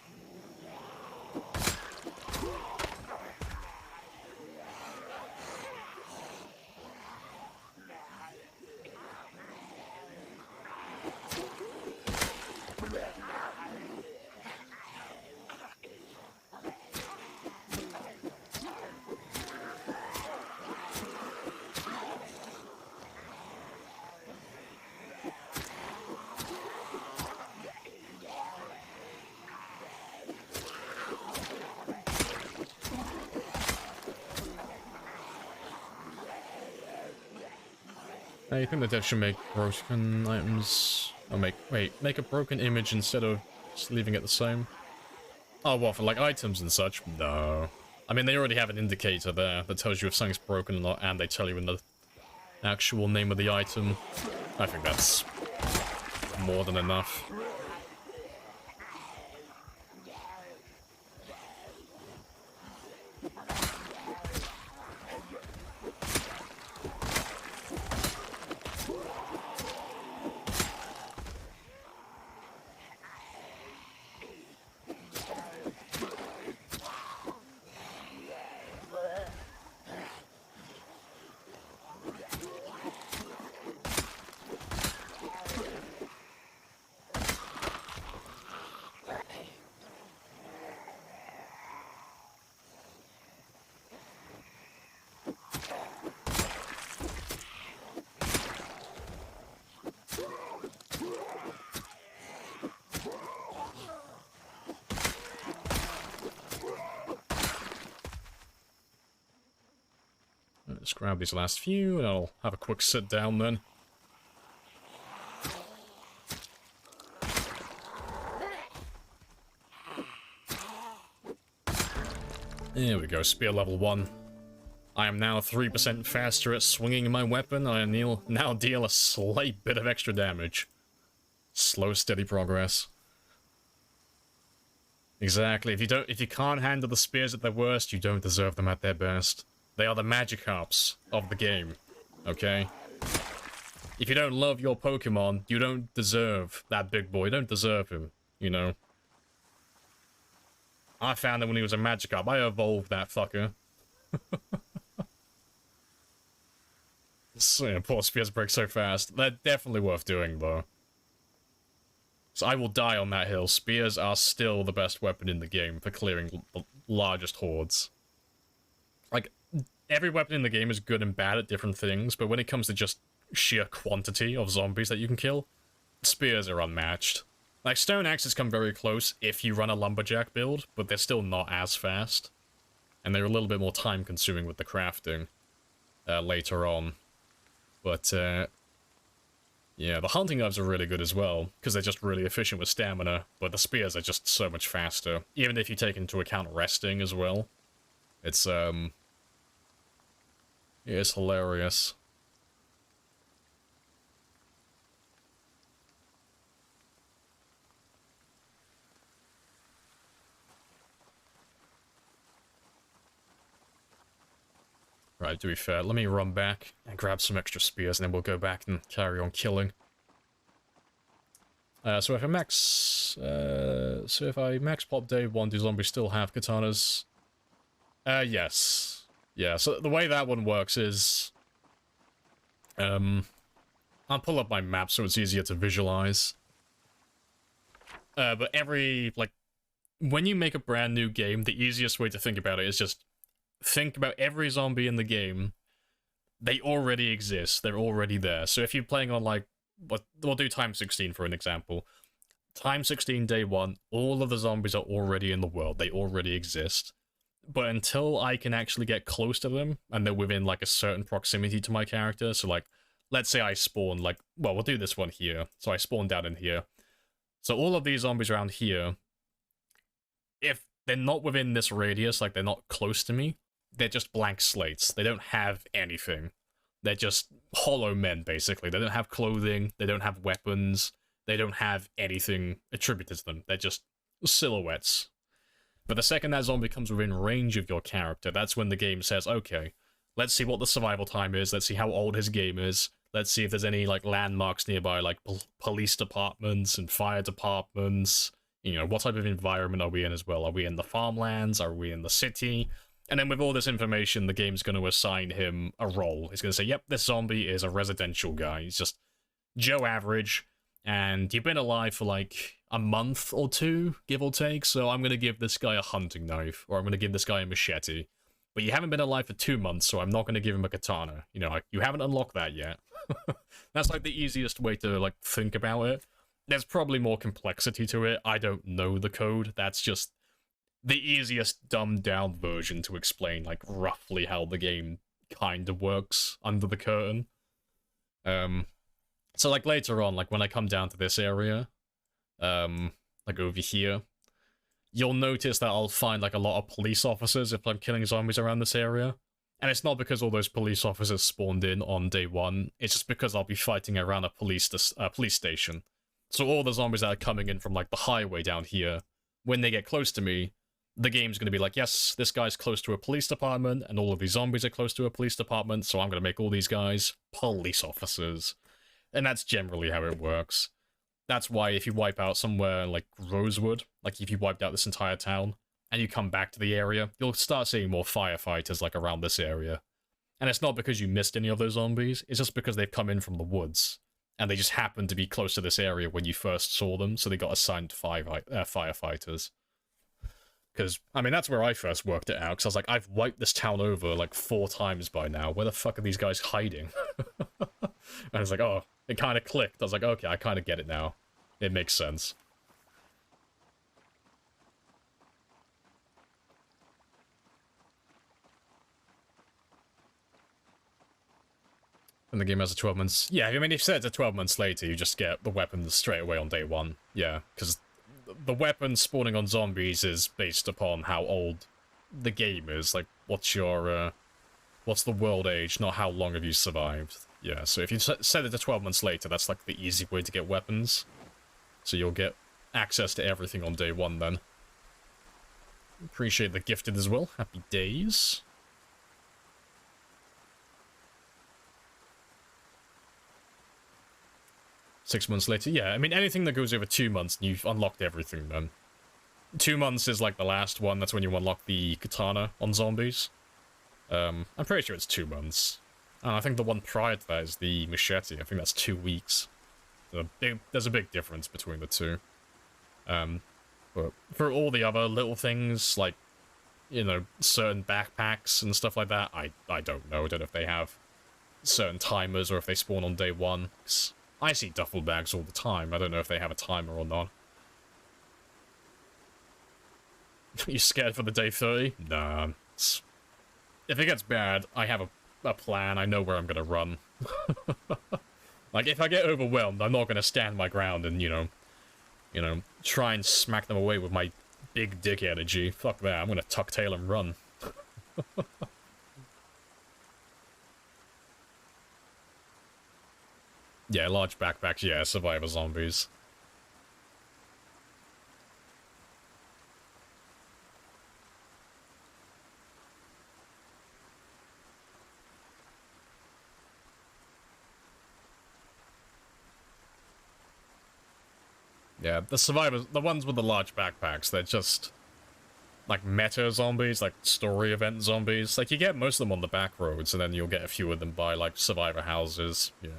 I think the dev should make broken items, or make a broken image instead of just leaving it the same. Oh, what, for like items and such? No. I mean, they already have an indicator there that tells you if something's broken or not, and they tell you in the actual name of the item. I think that's more than enough. Let's grab these last few, and I'll have a quick sit down then. There we go, spear level 1. I am now 3% faster at swinging my weapon, I now deal a slight bit of extra damage. Slow, steady progress. Exactly, if you can't handle the spears at their worst, you don't deserve them at their best. They are the Magikarps of the game, okay? If you don't love your Pokemon, you don't deserve that big boy. You don't deserve him, you know? I found him when he was a Magikarp. I evolved that fucker. So, yeah, poor spears break so fast. They're definitely worth doing, though. So I will die on that hill. Spears are still the best weapon in the game for clearing the largest hordes. Like, every weapon in the game is good and bad at different things, but when it comes to just sheer quantity of zombies that you can kill, spears are unmatched. Like, stone axes come very close if you run a lumberjack build, but they're still not as fast. And they're a little bit more time-consuming with the crafting later on. But, Yeah, the hunting knives are really good as well, because they're just really efficient with stamina, but the spears are just so much faster. Even if you take into account resting as well. It's hilarious. Right, to be fair, let me run back and grab some extra spears, and then we'll go back and carry on killing. So if I max pop day 1, do zombies still have katanas? Yes. Yeah, so the way that one works is... I'll pull up my map so it's easier to visualize. But when you make a brand new game, the easiest way to think about it is just think about every zombie in the game. They already exist. They're already there. So if you're playing on, like, we'll do time 16 for an example. Time 16 day 1, all of the zombies are already in the world. They already exist. But until I can actually get close to them, and they're within, like, a certain proximity to my character, so, like, let's say I spawn, like, well, we'll do this one here. So I spawn down in here. So all of these zombies around here, if they're not within this radius, like, they're not close to me, they're just blank slates. They don't have anything. They're just hollow men, basically. They don't have clothing, they don't have weapons, they don't have anything attributed to them. They're just silhouettes. But the second that zombie comes within range of your character, that's when the game says, okay, let's see what the survival time is, let's see how old his game is, let's see if there's any, like, landmarks nearby, like police departments and fire departments. You know, what type of environment are we in as well? Are we in the farmlands? Are we in the city? And then with all this information, the game's going to assign him a role. It's going to say, yep, this zombie is a residential guy. He's just Joe Average, and you've been alive for, like, a month or 2, give or take, so I'm going to give this guy a hunting knife, or I'm going to give this guy a machete. But you haven't been alive for 2 months, so I'm not going to give him a katana. You know, like, you haven't unlocked that yet. That's, like, the easiest way to, like, think about it. There's probably more complexity to it. I don't know the code. That's just the easiest dumbed-down version to explain, like, roughly how the game kind of works under the curtain. So, like, later on, like, when I come down to this area, like, over here, you'll notice that I'll find, like, a lot of police officers if I'm killing zombies around this area. And it's not because all those police officers spawned in on day 1, it's just because I'll be fighting around a police station. So all the zombies that are coming in from, like, the highway down here, when they get close to me, the game's going to be like, yes, this guy's close to a police department, and all of these zombies are close to a police department, so I'm going to make all these guys police officers. And that's generally how it works. That's why if you wipe out somewhere like Rosewood, like if you wiped out this entire town, and you come back to the area, you'll start seeing more firefighters, like, around this area. And it's not because you missed any of those zombies, it's just because they've come in from the woods, and they just happened to be close to this area when you first saw them, so they got assigned firefighters. Because, I mean, that's where I first worked it out, because I was like, I've wiped this town over, like, 4 times by now. Where the fuck are these guys hiding? And I was like, oh, it kind of clicked. I was like, okay, I kind of get it now. It makes sense. And the game has a 12 months... Yeah, I mean, if you said it's 12 months later, you just get the weapons straight away on day 1. Yeah, because the weapon spawning on zombies is based upon how old the game is. Like, what's your, what's the world age, not how long have you survived. Yeah, so if you set it to 12 months later, that's, like, the easy way to get weapons. So you'll get access to everything on day 1, then. Appreciate the gifted as well. Happy days. Six months later, yeah, I mean, anything that goes over 2 months, you've unlocked everything, then. 2 months is, like, the last one, that's when you unlock the katana on zombies. I'm pretty sure it's 2 months. And I think the one prior to that is the machete, I think that's 2 weeks. So there's a big difference between the two. But for all the other little things, like, you know, certain backpacks and stuff like that, I don't know. I don't know if they have certain timers or if they spawn on day 1. I see duffel bags all the time. I don't know if they have a timer or not. You scared for the day 30? Nah. If it gets bad, I have a plan. I know where I'm gonna run. Like, if I get overwhelmed, I'm not gonna stand my ground and, you know, try and smack them away with my big dick energy. Fuck that, I'm gonna tuck tail and run. Yeah, large backpacks, yeah, survivor zombies. Yeah, the survivors, the ones with the large backpacks, they're just like meta zombies, like story event zombies. Like, you get most of them on the back roads, and then you'll get a few of them by like survivor houses. Yeah.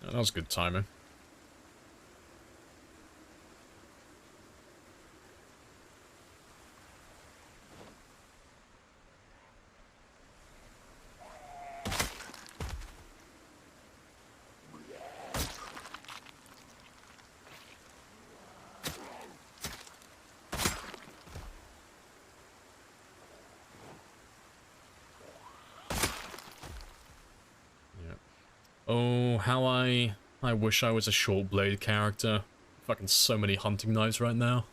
Oh, that was good timing. Oh, how I wish I was a short blade character. Fucking so many hunting knives right now.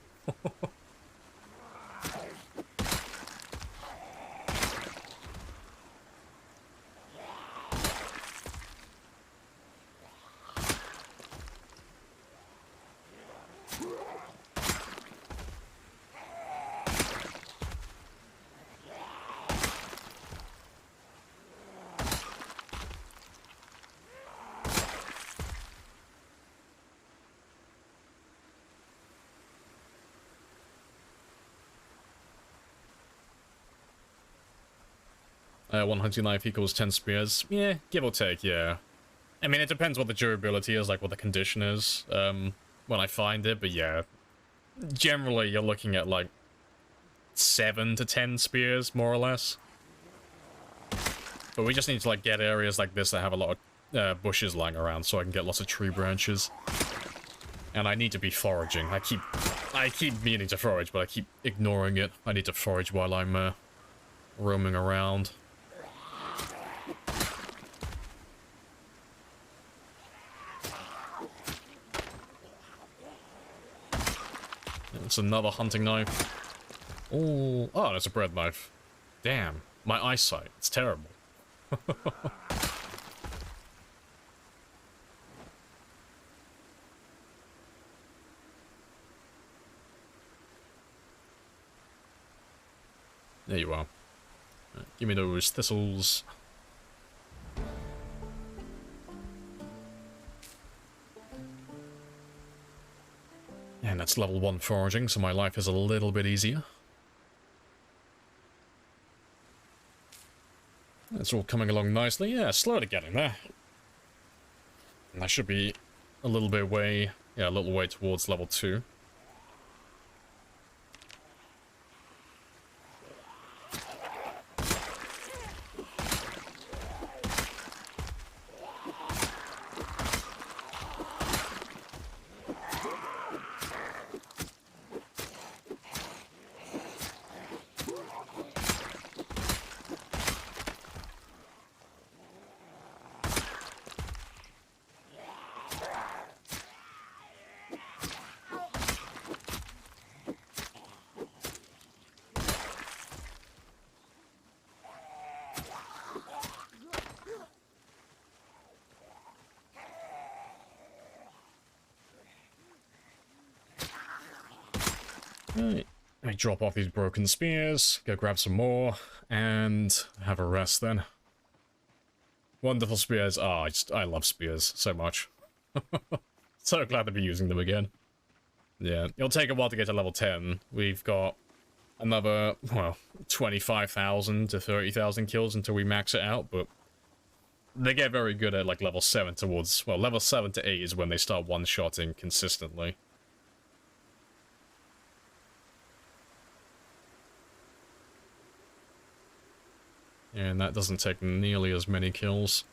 One hunting knife equals 10 spears. Yeah, give or take, yeah. I mean, it depends what the durability is, like what the condition is, when I find it, but yeah. Generally, you're looking at like 7 to 10 spears, more or less. But we just need to like get areas like this that have a lot of bushes lying around so I can get lots of tree branches. And I need to be foraging. I keep meaning to forage, but I keep ignoring it. I need to forage while I'm roaming around. It's another hunting knife. Oh, that's a bread knife. Damn, my eyesight. It's terrible. There you are. Give me those thistles. And that's level 1 foraging, so my life is a little bit easier. It's all coming along nicely. Yeah, slowly getting there. And I should be a little bit way, yeah, a little way towards level 2. Right. Let me drop off these broken spears, go grab some more, and have a rest then. Wonderful spears. Oh, I love spears so much. So glad to be using them again. Yeah, it'll take a while to get to level 10. We've got another, well, 25,000 to 30,000 kills until we max it out, but they get very good at like level 7 towards, well, level 7 to 8 is when they start one-shotting consistently. And that doesn't take nearly as many kills.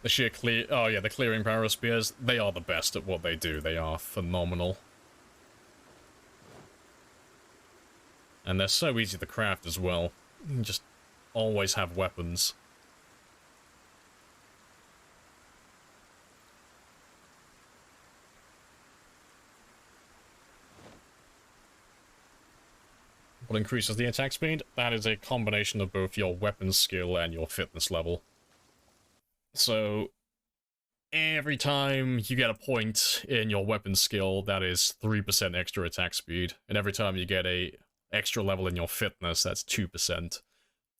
The sheer clear... Oh yeah, the clearing power of spears. They are the best at what they do. They are phenomenal. And they're so easy to craft as well. You can just always have weapons. What increases the attack speed? That is a combination of both your weapon skill and your fitness level. So, every time you get a point in your weapon skill, that is 3% extra attack speed. And every time you get a extra level in your fitness, that's 2%.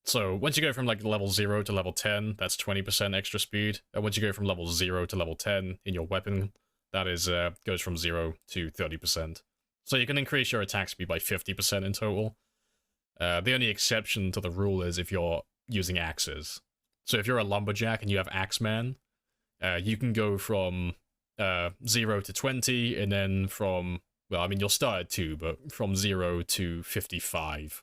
So, once you go from like level 0 to level 10, that's 20% extra speed. And once you go from level 0 to level 10 in your weapon, that is goes from 0 to 30%. So you can increase your attack speed by 50% in total. The only exception to the rule is if you're using axes. So if you're a lumberjack and you have Axeman, you can go from 0 to 20, and then from, well, I mean, you'll start at 2, but from 0 to 55.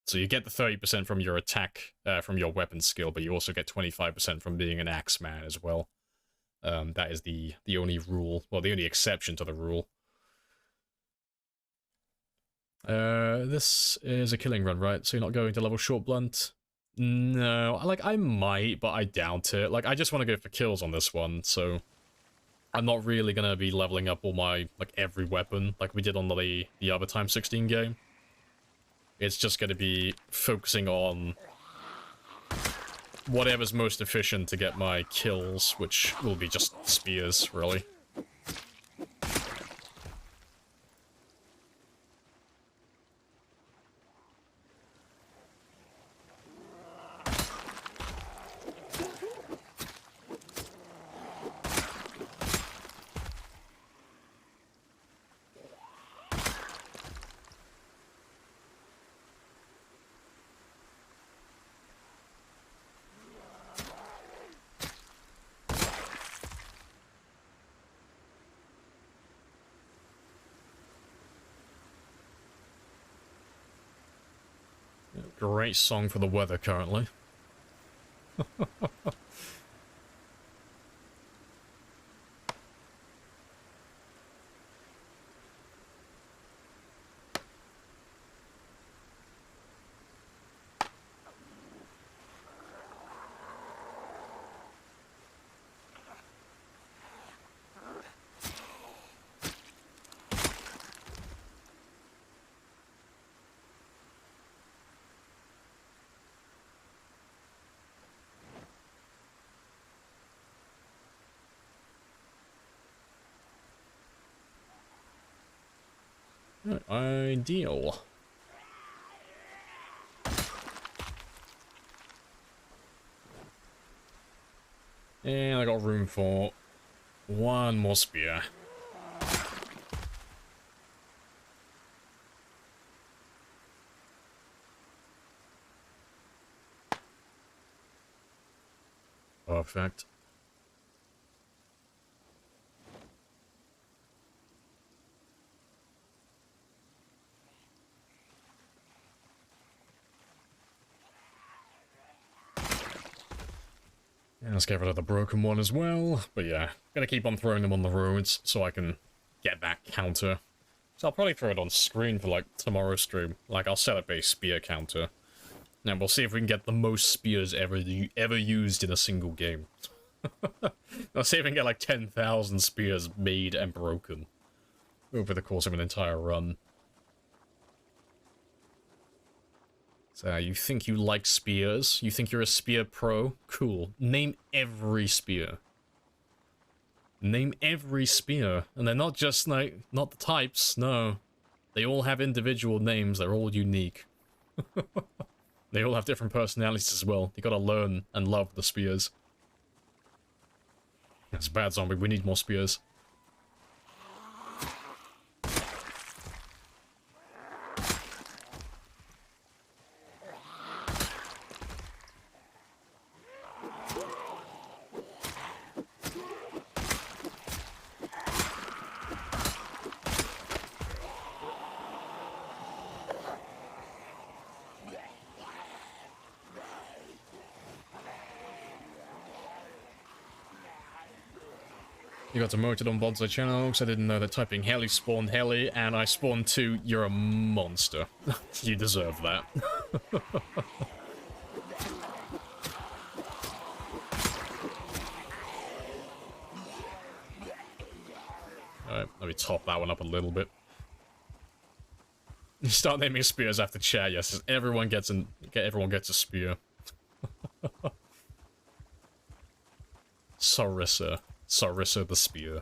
So you get the 30% from your attack, from your weapon skill, but you also get 25% from being an Axeman as well. That is the only rule, well, the only exception to the rule. This is a killing run, right? So you're not going to level short blunt? No, like, I might, but I doubt it. Like, I just want to go for kills on this one, so I'm not really gonna be leveling up all my, like, every weapon, like we did on the other x16 game. It's just gonna be focusing on whatever's most efficient to get my kills, which will be just spears, really. Great song for the weather currently. Ideal. And I got room for one more spear. Perfect. Yeah, let's get rid of the broken one as well. But yeah, gonna keep on throwing them on the roads so I can get that counter. So I'll probably throw it on screen for like tomorrow's stream. Like I'll set up a spear counter. And we'll see if we can get the most spears ever used in a single game. I'll see if we can get like 10,000 spears made and broken over the course of an entire run. So you think you like spears? You think you're a spear pro? Cool. Name every spear. Name every spear. And they're not just like, not the types, no. They all have individual names, they're all unique. They all have different personalities as well. You gotta learn and love the spears. That's bad, zombie. We need more spears. You got demoted on Bonsai channel because I didn't know that typing heli spawned heli, and I spawned 2. You're a monster. You deserve that. Alright, let me top that one up a little bit. You start naming spears after chat, yes. Everyone gets a spear. Sarissa. Sarissa the spear.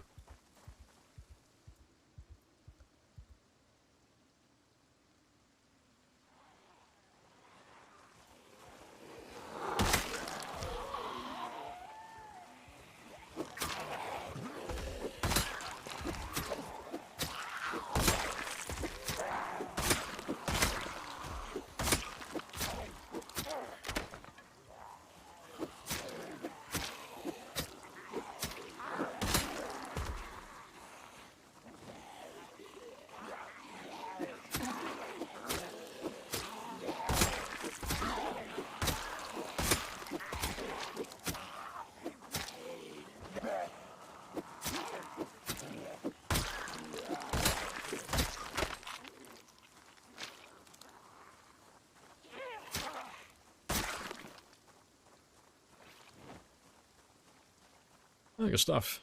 Oh, good stuff.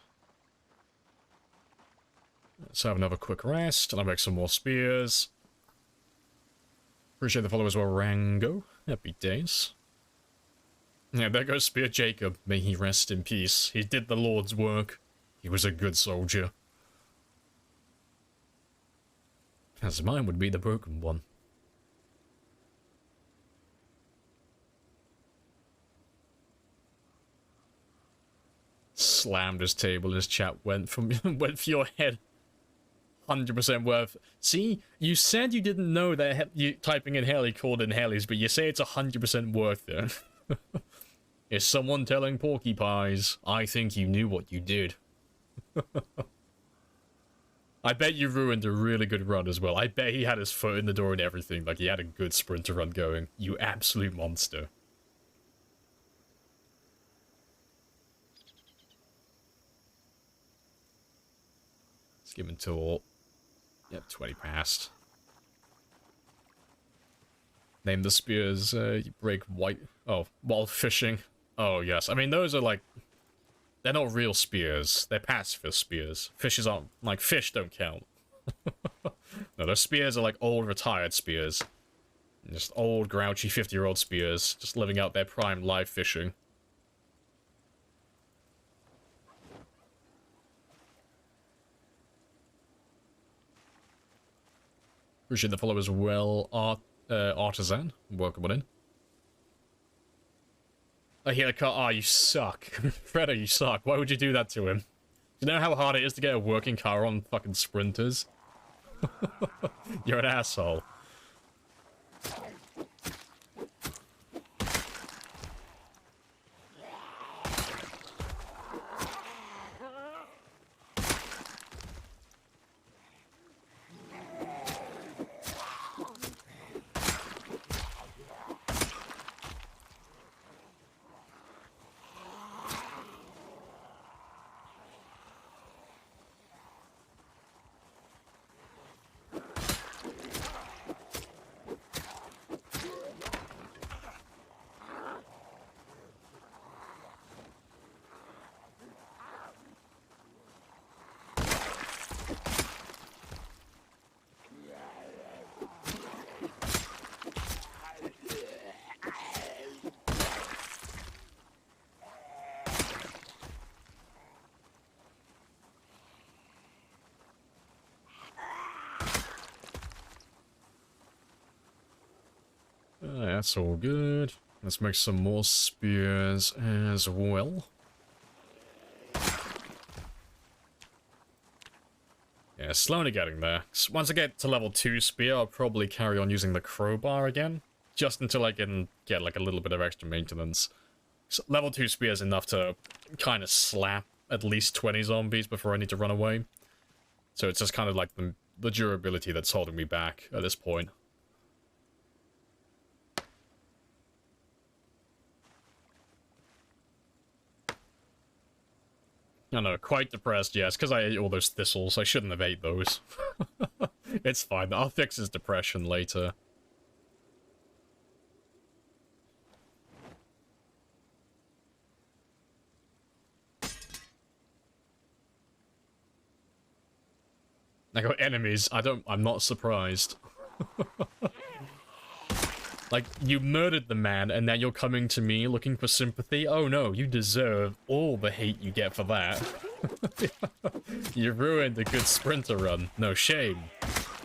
Let's have another quick rest, and I'll make some more spears. Appreciate the follow as well, Rango. Happy days. Yeah, there goes Spear Jacob. May he rest in peace. He did the Lord's work. He was a good soldier. As mine would be the broken one. Slammed his table, his chat went for your head. 100% worth. See, you said you didn't know that you typing in heli called in helis, but you say it's 100% worth it. Is someone telling porcupines? I think you knew what you did. I bet you ruined a really good run as well. I bet he had his foot in the door and everything. Like, he had a good sprinter run going. You absolute monster. Let's give him until... Yep, 20 past. Name the spears, you break white... Oh, while fishing. Oh, yes. I mean, those are like... They're not real spears. They're pacifist spears. Fishes aren't... Like, fish don't count. No, those spears are like old retired spears. Just old, grouchy 50-year-old spears. Just living out their prime live fishing. Appreciate the follow as well, Artisan. Welcome on in. I hear the car. Ah, you suck. Freddo, you suck. Why would you do that to him? Do you know how hard it is to get a working car on fucking sprinters? You're an asshole. That's all good. Let's make some more spears as well. Yeah, slowly getting there. Once I get to level 2 spear, I'll probably carry on using the crowbar again. Just until I can get like a little bit of extra maintenance. So level 2 spear is enough to kind of slap at least 20 zombies before I need to run away. So it's just kind of like the durability that's holding me back at this point. No, no, quite depressed, yes, because I ate all those thistles. I shouldn't have ate those. It's fine, I'll fix his depression later. I got enemies, I'm not surprised. Like, you murdered the man, and now you're coming to me looking for sympathy? Oh no, you deserve all the hate you get for that. You ruined a good sprinter run. No, shame.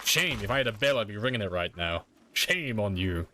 Shame, if I had a bell, I'd be ringing it right now. Shame on you.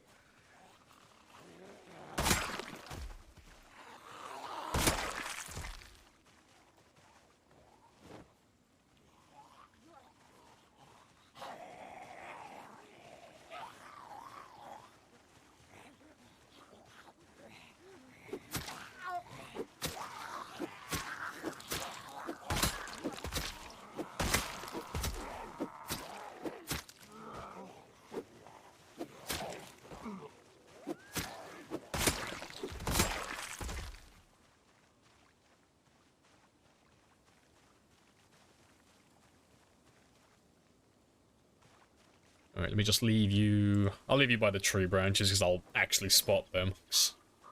Alright, let me just leave you... I'll leave you by the tree branches, because I'll actually spot them.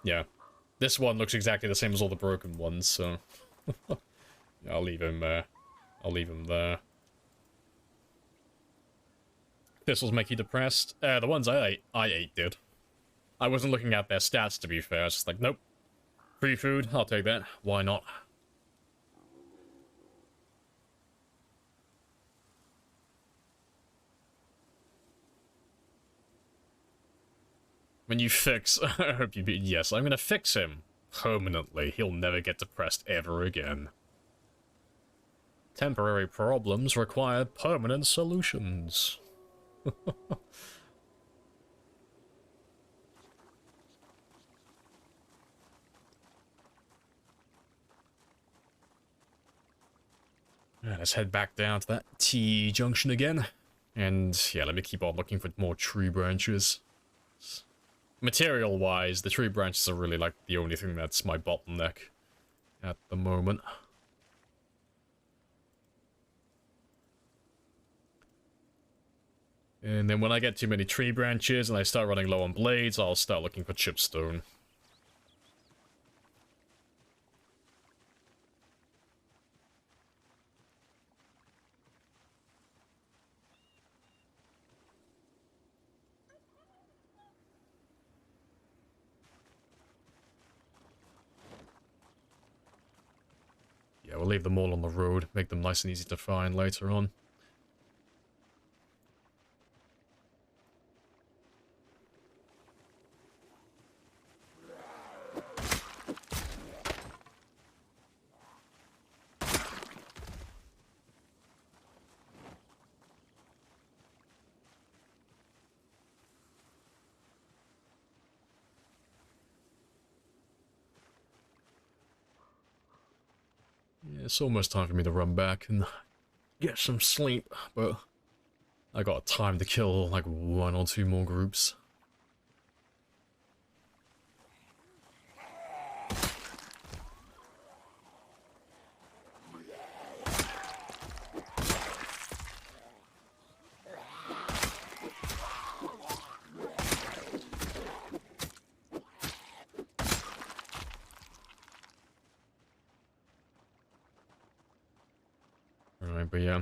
Yeah. This one looks exactly the same as all the broken ones, so... Yeah, I'll leave him there. I'll leave him there. Thistles make you depressed? The ones I ate did. I wasn't looking at their stats, to be fair. I was just like, nope. Free food, I'll take that. Why not? When you fix... I hope you... Yes, I'm gonna fix him. Permanently. He'll never get depressed ever again. Temporary problems require permanent solutions. Let's head back down to that T-junction again. And yeah, let me keep on looking for more tree branches. Material-wise, the tree branches are really, like, the only thing that's my bottleneck at the moment. And then when I get too many tree branches and I start running low on blades, I'll start looking for chipstone. Yeah, we'll leave them all on the road, make them nice and easy to find later on. It's almost time for me to run back and get some sleep, but I got time to kill like 1 or 2 more groups. But yeah,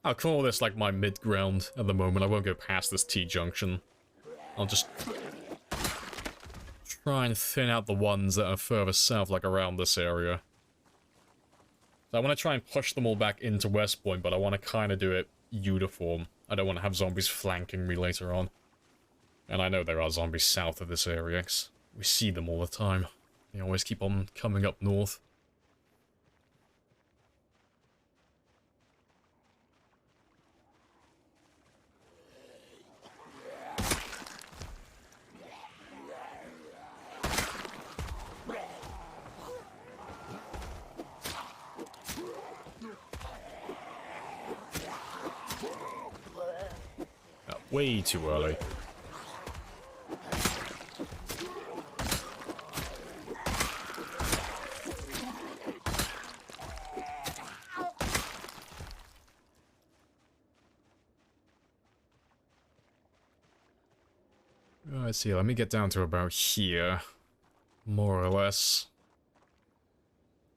I'll call this like my mid-ground at the moment. I won't go past this T-junction. I'll just try and thin out the ones that are further south, like around this area. So I want to try and push them all back into West Point, but I want to kind of do it uniform. I don't want to have zombies flanking me later on. And I know there are zombies south of this area, 'cause we see them all the time. They always keep on coming up north. Way too early. Let's see, let me get down to about here. More or less.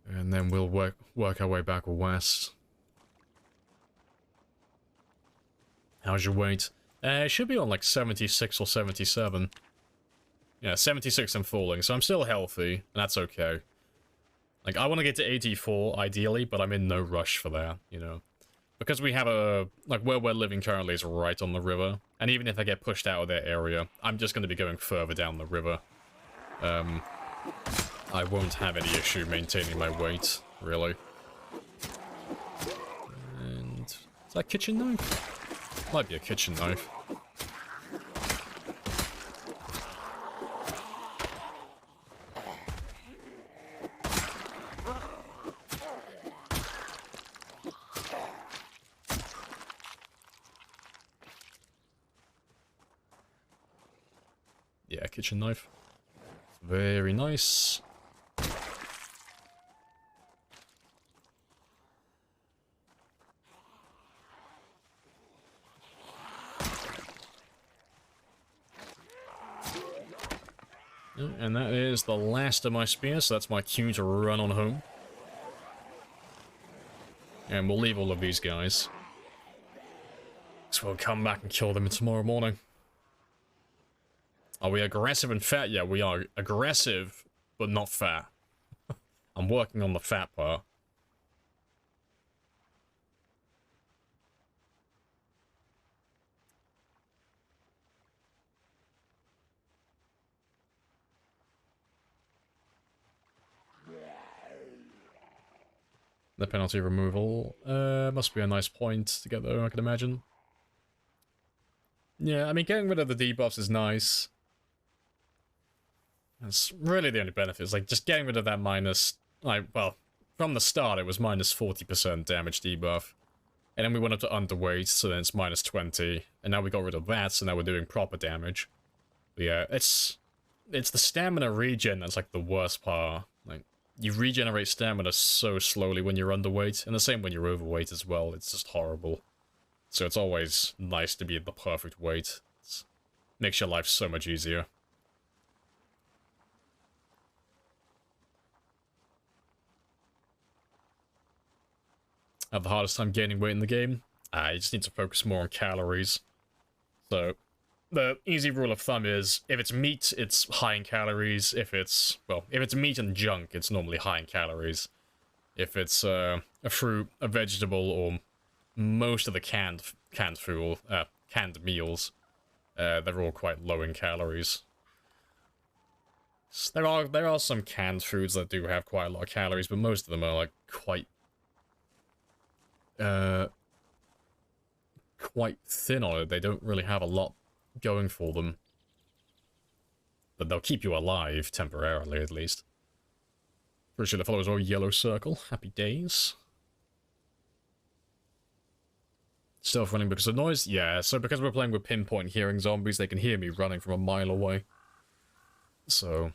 And then we'll work our way back west. How's your weight? It should be on like 76 or 77. Yeah, 76 and falling, so I'm still healthy, and that's okay. Like, I want to get to 84, ideally, but I'm in no rush for that, you know. Because we have a... Like, where we're living currently is right on the river, and even if I get pushed out of that area, I'm just going to be going further down the river. I won't have any issue maintaining my weight, really. And... Is that a kitchen knife? Might be a kitchen knife. Yeah, kitchen knife. Very nice. And that is the last of my spears, so that's my cue to run on home. And we'll leave all of these guys. So we'll come back and kill them tomorrow morning. Are we aggressive and fat? Yeah, we are aggressive, but not fat. I'm working on the fat part. The penalty removal must be a nice point to get there, I can imagine. Yeah, I mean, getting rid of the debuffs is nice. That's really the only benefit. It's like just getting rid of that minus... Like, well, from the start it was minus 40% damage debuff. And then we went up to underweight, so then it's minus 20. And now we got rid of that, so now we're doing proper damage. But yeah, it's the stamina regen that's like the worst part. Like, you regenerate stamina so slowly when you're underweight, and the same when you're overweight as well. It's just horrible. So it's always nice to be at the perfect weight. It makes your life so much easier. I have the hardest time gaining weight in the game. I just need to focus more on calories. So, the easy rule of thumb is, if it's meat, it's high in calories. If it's meat and junk, it's normally high in calories. If it's a fruit, a vegetable, or most of the canned meals, they're all quite low in calories. There are some canned foods that do have quite a lot of calories, but most of them are like quite thin on it. They don't really have a lot going for them. But they'll keep you alive, temporarily at least. Pretty sure the followers are yellow circle. Happy days. Stealth running because of noise? Yeah, so because we're playing with pinpoint hearing zombies, they can hear me running from a mile away. So,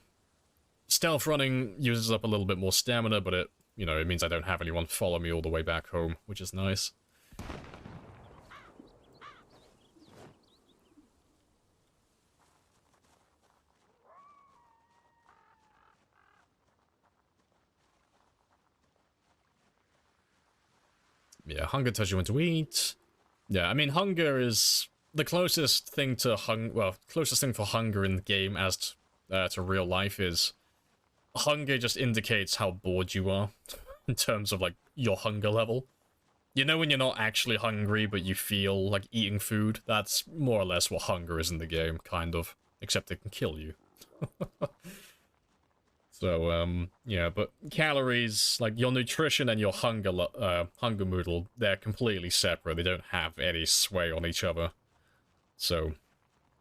stealth running uses up a little bit more stamina, but it means I don't have anyone follow me all the way back home, which is nice. Yeah, hunger tells you when to eat. Yeah, I mean, hunger is the closest thing to closest thing for hunger in the game as to real life is hunger just indicates how bored you are in terms of like your hunger level. You know when you're not actually hungry but you feel like eating food? That's more or less what hunger is in the game, kind of. Except it can kill you. So, yeah, but calories, like your nutrition and your hunger moodle, they're completely separate. They don't have any sway on each other. So,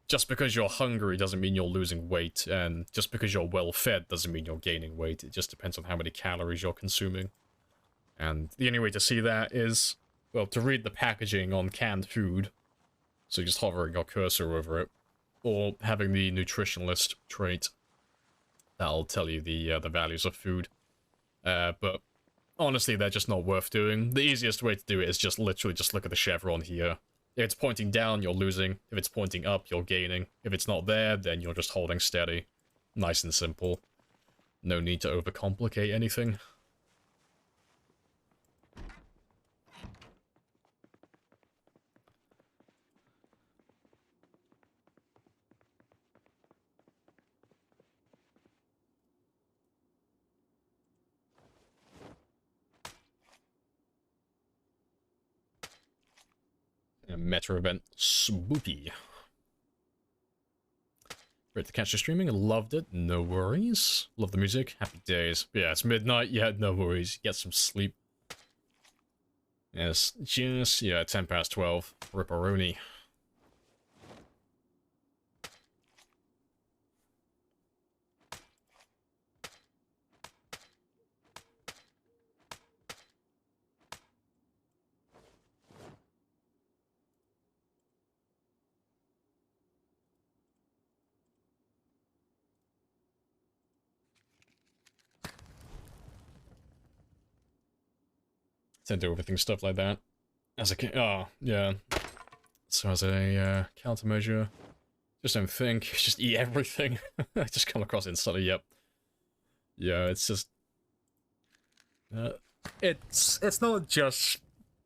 just because you're hungry doesn't mean you're losing weight, and just because you're well-fed doesn't mean you're gaining weight. It just depends on how many calories you're consuming. And the only way to see that is, well, to read the packaging on canned food. So just hovering your cursor over it. Or having the nutritionalist trait. That'll tell you the values of food. But honestly, they're just not worth doing. The easiest way to do it is just literally just look at the chevron here. If it's pointing down, you're losing. If it's pointing up, you're gaining. If it's not there, then you're just holding steady. Nice and simple. No need to overcomplicate anything. Metro event swoopy. Great to catch you streaming. Loved it. No worries. Love the music. Happy days. Yeah, it's midnight. Yeah, no worries. Get some sleep. Yes, just, yeah, 10 past 12. Ripperoni. Tend to overthink stuff like that. As a oh, yeah. So as a countermeasure, just don't think, just eat everything. I just come across instantly, yep. Yeah, it's just... it's not just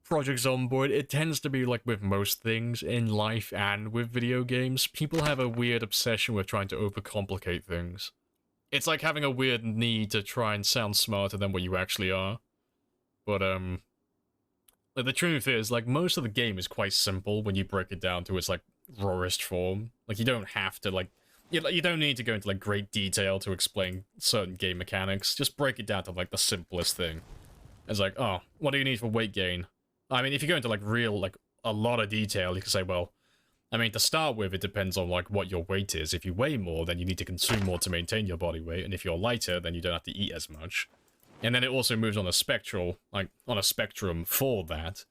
Project Zomboid, it tends to be like with most things in life and with video games. People have a weird obsession with trying to overcomplicate things. It's like having a weird need to try and sound smarter than what you actually are. But, like, the truth is, like, most of the game is quite simple when you break it down to its, like, rawest form. Like, you don't have to, like, you don't need to go into, like, great detail to explain certain game mechanics. Just break it down to, like, the simplest thing. It's like, oh, what do you need for weight gain? I mean, if you go into, like, real, like, a lot of detail, you can say, well, I mean, to start with, it depends on, like, what your weight is. If you weigh more, then you need to consume more to maintain your body weight, and if you're lighter, then you don't have to eat as much. And then it also moves on a spectral, like, on a spectrum for that.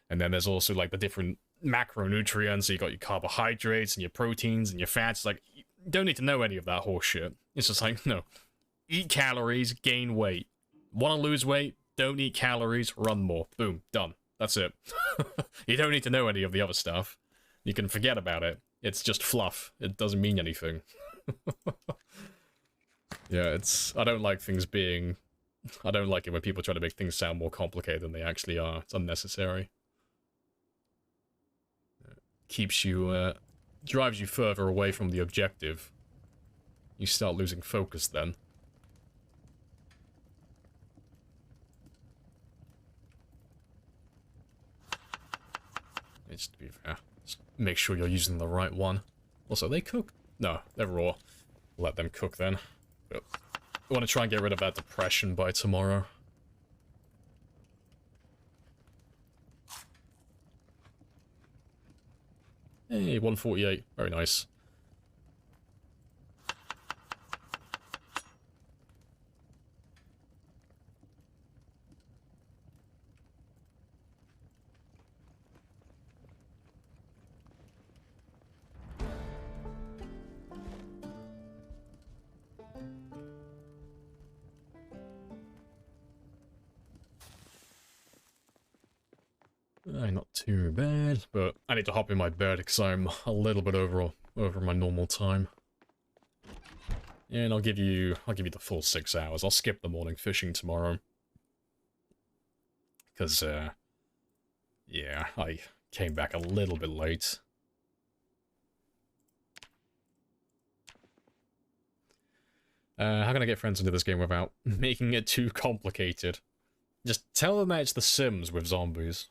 And then there's also, like, the different macronutrients. So you got your carbohydrates and your proteins and your fats. Like, you don't need to know any of that horse shit. It's just like, no. Eat calories, gain weight. Want to lose weight? Don't eat calories, run more. Boom, done. That's it. You don't need to know any of the other stuff. You can forget about it. It's just fluff. It doesn't mean anything. Yeah, I don't like things being... I don't like it when people try to make things sound more complicated than they actually are. It's unnecessary. Keeps you, drives you further away from the objective. You start losing focus then. Just to be fair, just make sure you're using the right one. Also, they cook? No, they're raw. Let them cook then. But I want to try and get rid of that depression by tomorrow. Hey, 148. Very nice. Not too bad, but I need to hop in my bed because I'm a little bit over my normal time. And I'll give you the full 6 hours. I'll skip the morning fishing tomorrow. Because, yeah, I came back a little bit late. How can I get friends into this game without making it too complicated? Just tell them that it's The Sims with zombies.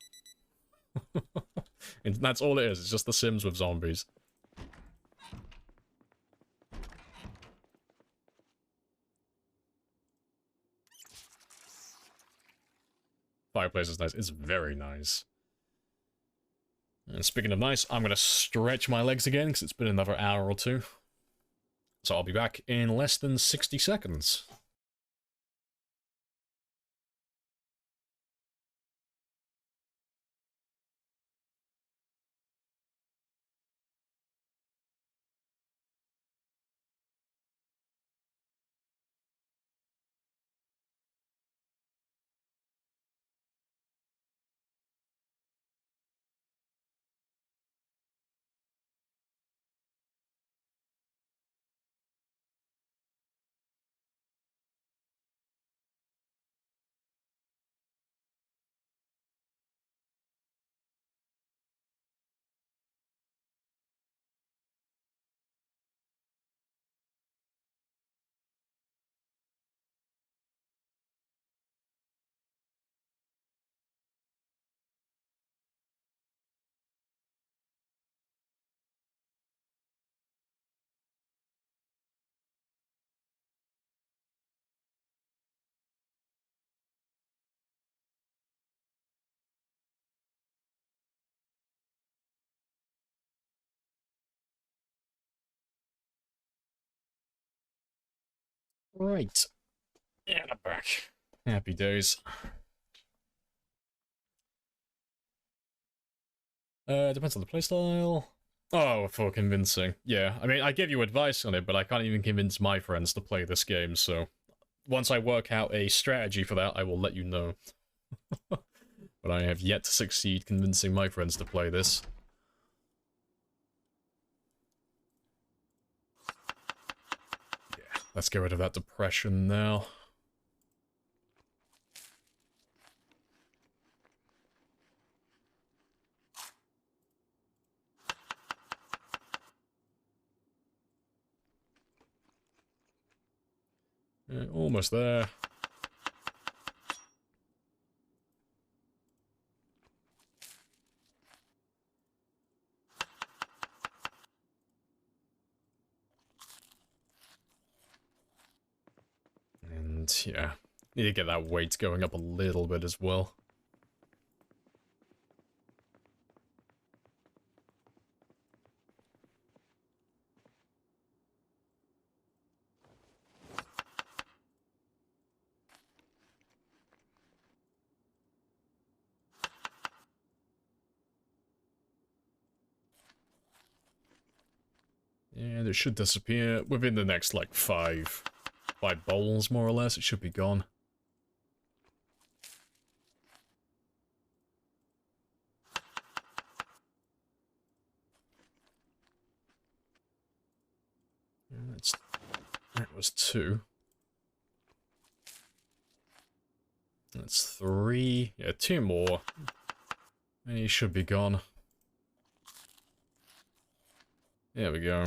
And that's all it is, it's just The Sims with zombies. Fireplace is nice, it's very nice. And speaking of nice, I'm gonna stretch my legs again, because it's been another hour or two. So I'll be back in less than 60 seconds. Right. And I'm back. Happy days. Depends on the playstyle. Oh, for convincing. Yeah, I mean, I give you advice on it, but I can't even convince my friends to play this game, so... Once I work out a strategy for that, I will let you know. But I have yet to succeed convincing my friends to play this. Yeah, let's get rid of that depression now. Almost there. And yeah, need to get that weight going up a little bit as well. And it should disappear within the next, like, five bowls, more or less. It should be gone. And that was 2. That's 3. Yeah, 2 more. And he should be gone. There we go.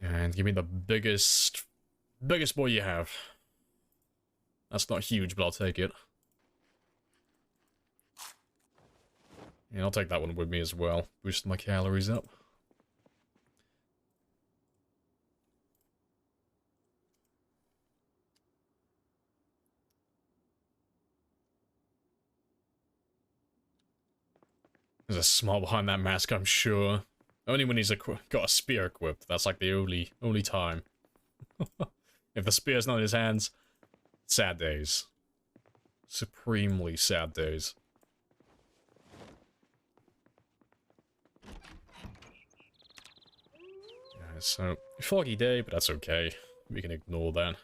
And give me the biggest boy you have. That's not huge, but I'll take it. Yeah, I'll take that one with me as well. Boost my calories up. There's a smile behind that mask, I'm sure. Only when he's got a spear equipped. That's like the only time. If the spear's not in his hands, sad days. Supremely sad days. Yeah, so, foggy day, but that's okay. We can ignore that.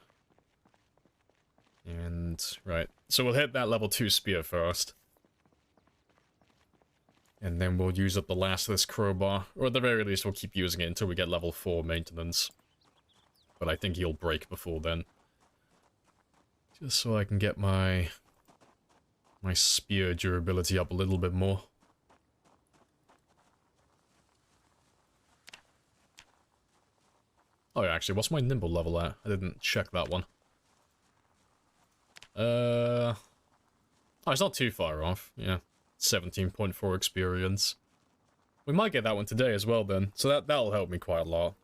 And, right. So we'll hit that level 2 spear first. And then we'll use up the last of this crowbar. Or at the very least, we'll keep using it until we get level 4 maintenance. But I think he'll break before then. Just so I can get my spear durability up a little bit more. Oh, yeah, actually, what's my nimble level at? I didn't check that one. Oh, it's not too far off, yeah. 17.4 experience. We might get that one today as well then, so that'll help me quite a lot.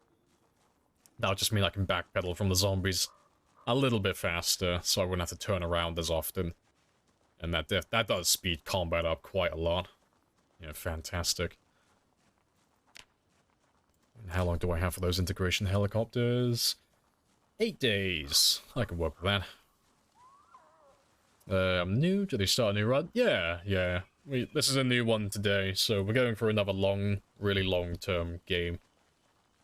That'll just mean I can backpedal from the zombies a little bit faster, so I wouldn't have to turn around as often. And that does speed combat up quite a lot. Yeah, fantastic. And how long do I have for those integration helicopters? 8 days. I can work with that. I'm new. Do they start a new run? Yeah. This is a new one today, so we're going for another really long-term game.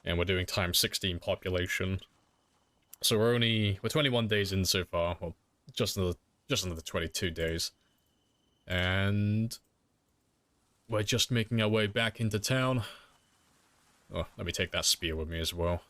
And we're doing times 16 population. So we're 21 days in so far. Well, just another 22 days. And we're just making our way back into town. Oh, let me take that spear with me as well.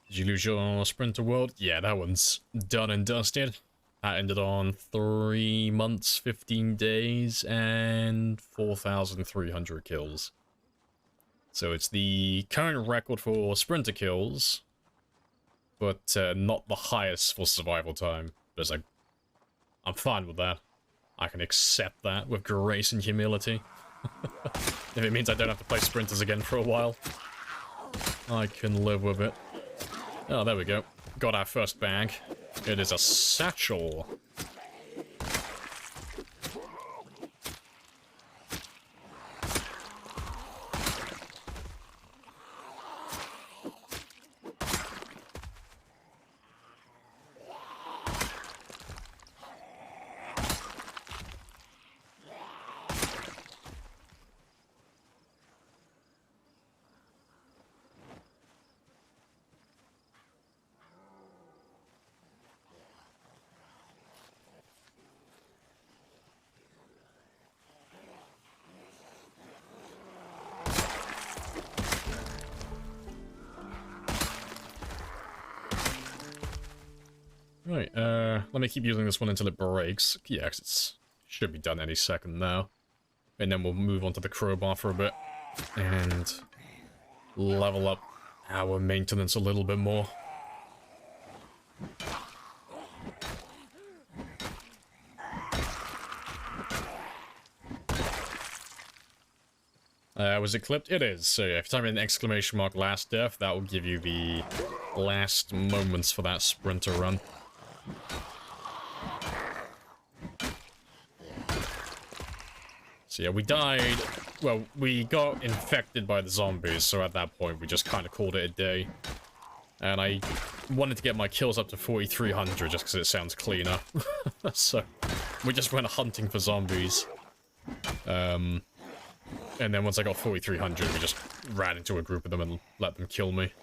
Did you lose your Sprinter World? Yeah, that one's done and dusted. That ended on 3 months, 15 days, and 4,300 kills. So it's the current record for sprinter kills, but not the highest for survival time. But I'm fine with that. I can accept that with grace and humility. If it means I don't have to play sprinters again for a while, I can live with it. Oh, there we go. Got our first bag. It is a satchel. Right, let me keep using this one until it breaks. Yeah, 'cause it should be done any second now. And then we'll move on to the crowbar for a bit. And level up our maintenance a little bit more. Was it clipped? It is. So yeah, if you type in exclamation mark last death, that will give you the last moments for that sprinter run. So yeah, we died, well, we got infected by the zombies, so at that point we just kind of called it a day. And I wanted to get my kills up to 4,300 just because it sounds cleaner. So we just went hunting for zombies. And then once I got 4,300, we just ran into a group of them and let them kill me.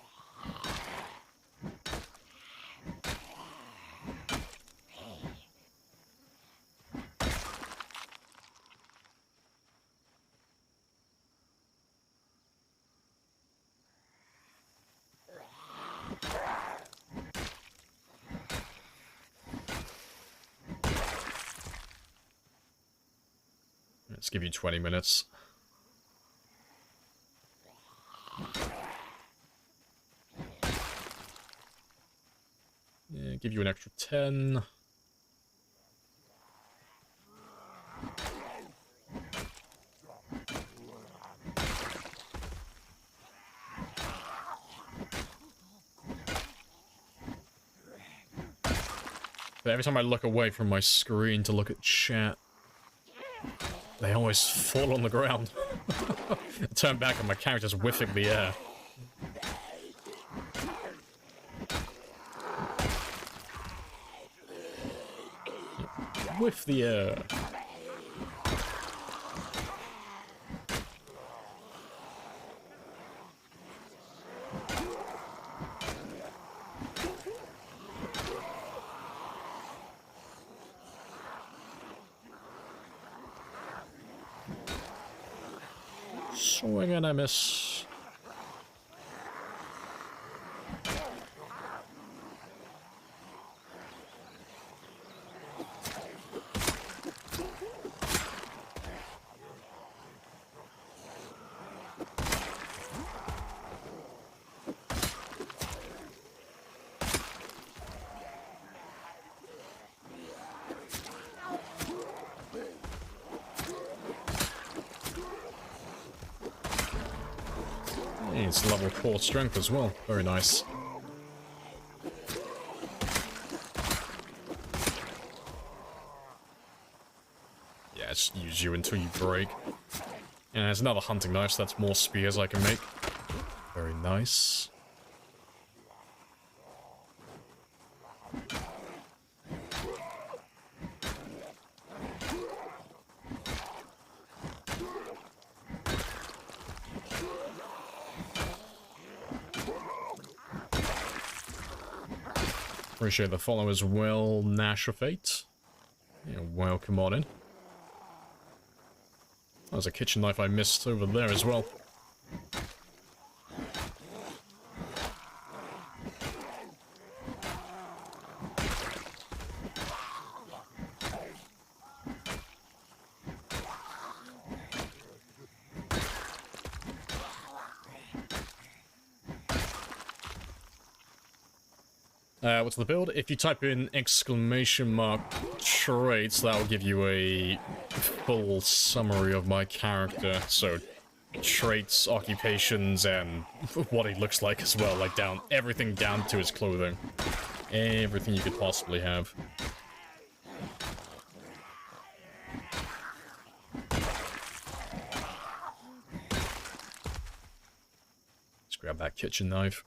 Let's give you 20 minutes. Yeah, give you an extra 10. But every time I look away from my screen to look at chat, they always fall on the ground. I turn back and my character's whiffing the air. Whiff the air. Swing and I miss. It's level 4 strength as well. Very nice. Yeah, just use you until you break. And there's another hunting knife, so that's more spears I can make. Very nice. Appreciate the follow as well, Nash of Fate. Yeah, welcome on in. There's a kitchen knife I missed over there as well. What's the build? If you type in exclamation mark traits, that will give you a full summary of my character. So, traits, occupations, and what he looks like as well. Like, everything down to his clothing. Everything you could possibly have. Let's grab that kitchen knife.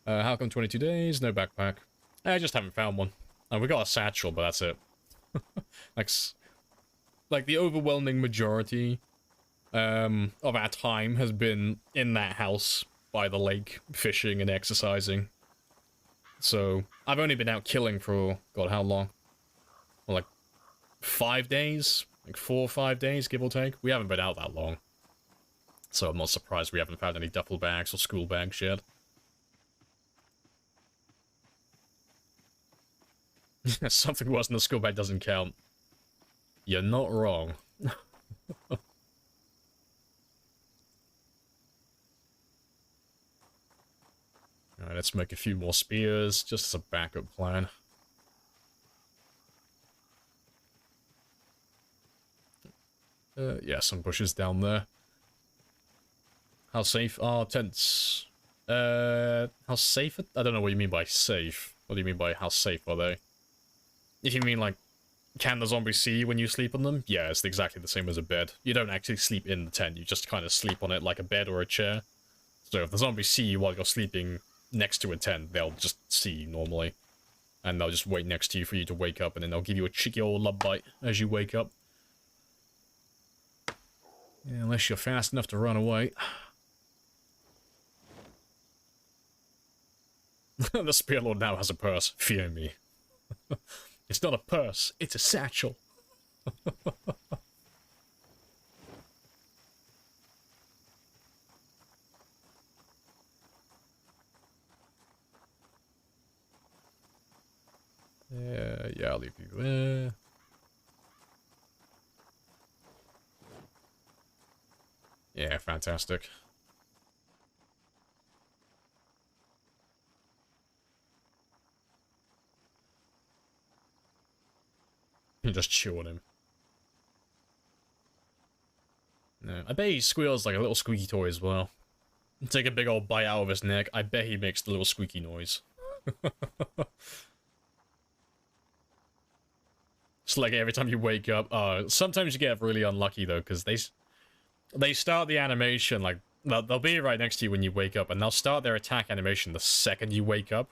How come 22 days? No backpack. I just haven't found one. We got a satchel, but that's it. like the overwhelming majority of our time has been in that house by the lake, fishing and exercising. So, I've only been out killing for, God, how long? Well, like, 5 days? Like 4 or 5 days, give or take? We haven't been out that long. So I'm not surprised we haven't found any duffel bags or school bags yet. Something worse than a school bag doesn't count. You're not wrong. Alright, let's make a few more spears, just as a backup plan. Yeah, some bushes down there. How safe are tents? How safe? I don't know what you mean by safe. What do you mean by how safe are they? If you mean, like, can the zombies see you when you sleep on them? Yeah, it's exactly the same as a bed. You don't actually sleep in the tent, you just kind of sleep on it like a bed or a chair. So if the zombies see you while you're sleeping next to a tent, they'll just see you normally. And they'll just wait next to you for you to wake up, and then they'll give you a cheeky old love bite as you wake up. Yeah, unless you're fast enough to run away. The Spearlord now has a purse. Fear me. It's not a purse, it's a satchel. Yeah, I'll leave you there. Yeah, fantastic. Just chew on him. No, I bet he squeals like a little squeaky toy as well. Take a big old bite out of his neck, I bet he makes the little squeaky noise. It's like every time you wake up. Sometimes you get really unlucky though, because they start the animation, like, they'll be right next to you when you wake up, and they'll start their attack animation the second you wake up.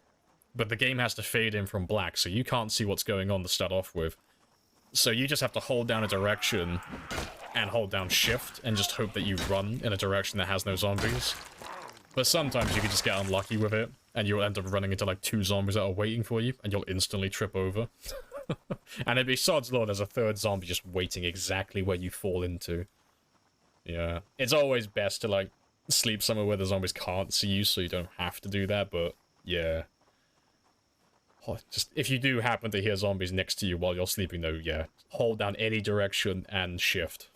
But the game has to fade in from black, so you can't see what's going on to start off with. So you just have to hold down a direction and hold down shift and just hope that you run in a direction that has no zombies. But sometimes you can just get unlucky with it, and you'll end up running into like 2 zombies that are waiting for you, and you'll instantly trip over. And it'd be sod's law there's a 3rd zombie just waiting exactly where you fall into. Yeah. It's always best to like sleep somewhere where the zombies can't see you so you don't have to do that, but yeah. Just, if you do happen to hear zombies next to you while you're sleeping though, yeah, hold down any direction and shift.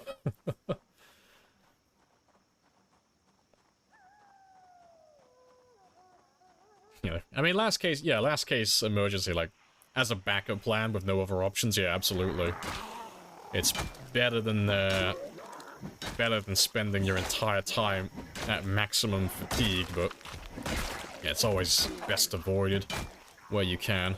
You know, I mean, last case emergency, like, as a backup plan with no other options, yeah, absolutely. It's better than spending your entire time at maximum fatigue, but yeah, it's always best avoided where you can.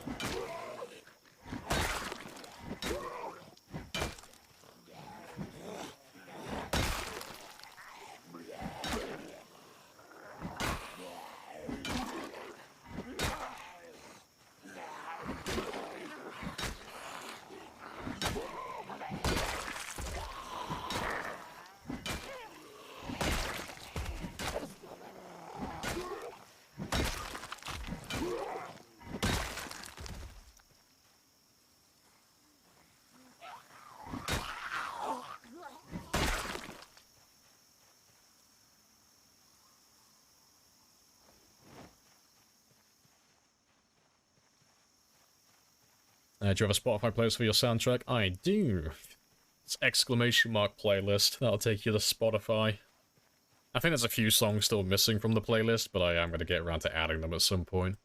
Do you have a Spotify playlist for your soundtrack? I do. It's exclamation mark playlist. That'll take you to Spotify. I think there's a few songs still missing from the playlist, but I am going to get around to adding them at some point.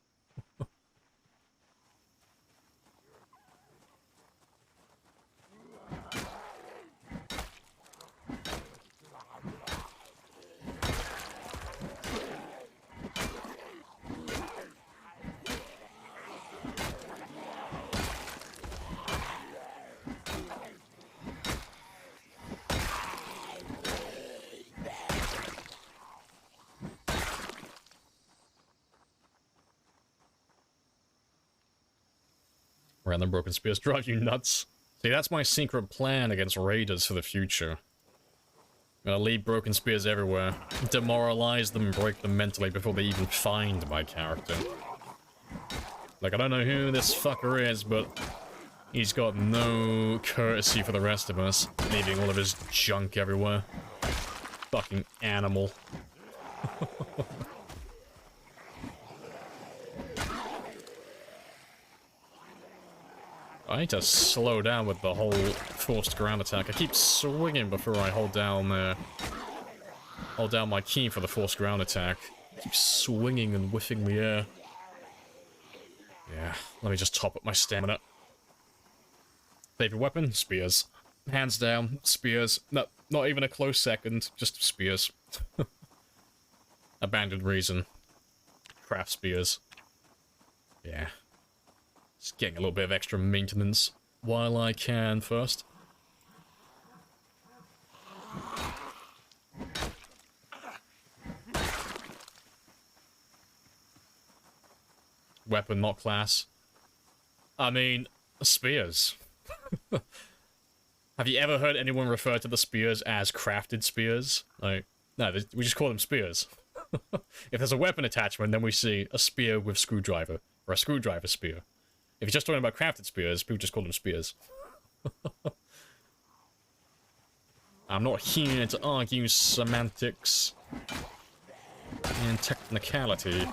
Random broken spears drive you nuts. See, that's my secret plan against raiders for the future. I'm gonna leave broken spears everywhere, demoralize them and break them mentally before they even find my character. Like, I don't know who this fucker is, but he's got no courtesy for the rest of us, leaving all of his junk everywhere. Fucking animal. I need to slow down with the whole forced ground attack. I keep swinging before I hold down my key for the forced ground attack. I keep swinging and whiffing the air. Yeah, let me just top up my stamina. Favorite weapon? Spears. Hands down, spears. No, not even a close second, just spears. Abandoned reason. Craft spears. Yeah. Just getting a little bit of extra maintenance while I can first. Weapon, not class. I mean, spears. Have you ever heard anyone refer to the spears as crafted spears? Like, no, we just call them spears. If there's a weapon attachment, then we see a spear with screwdriver, or a screwdriver spear. If you're just talking about crafted spears, people just call them spears. I'm not here to argue semantics and technicality.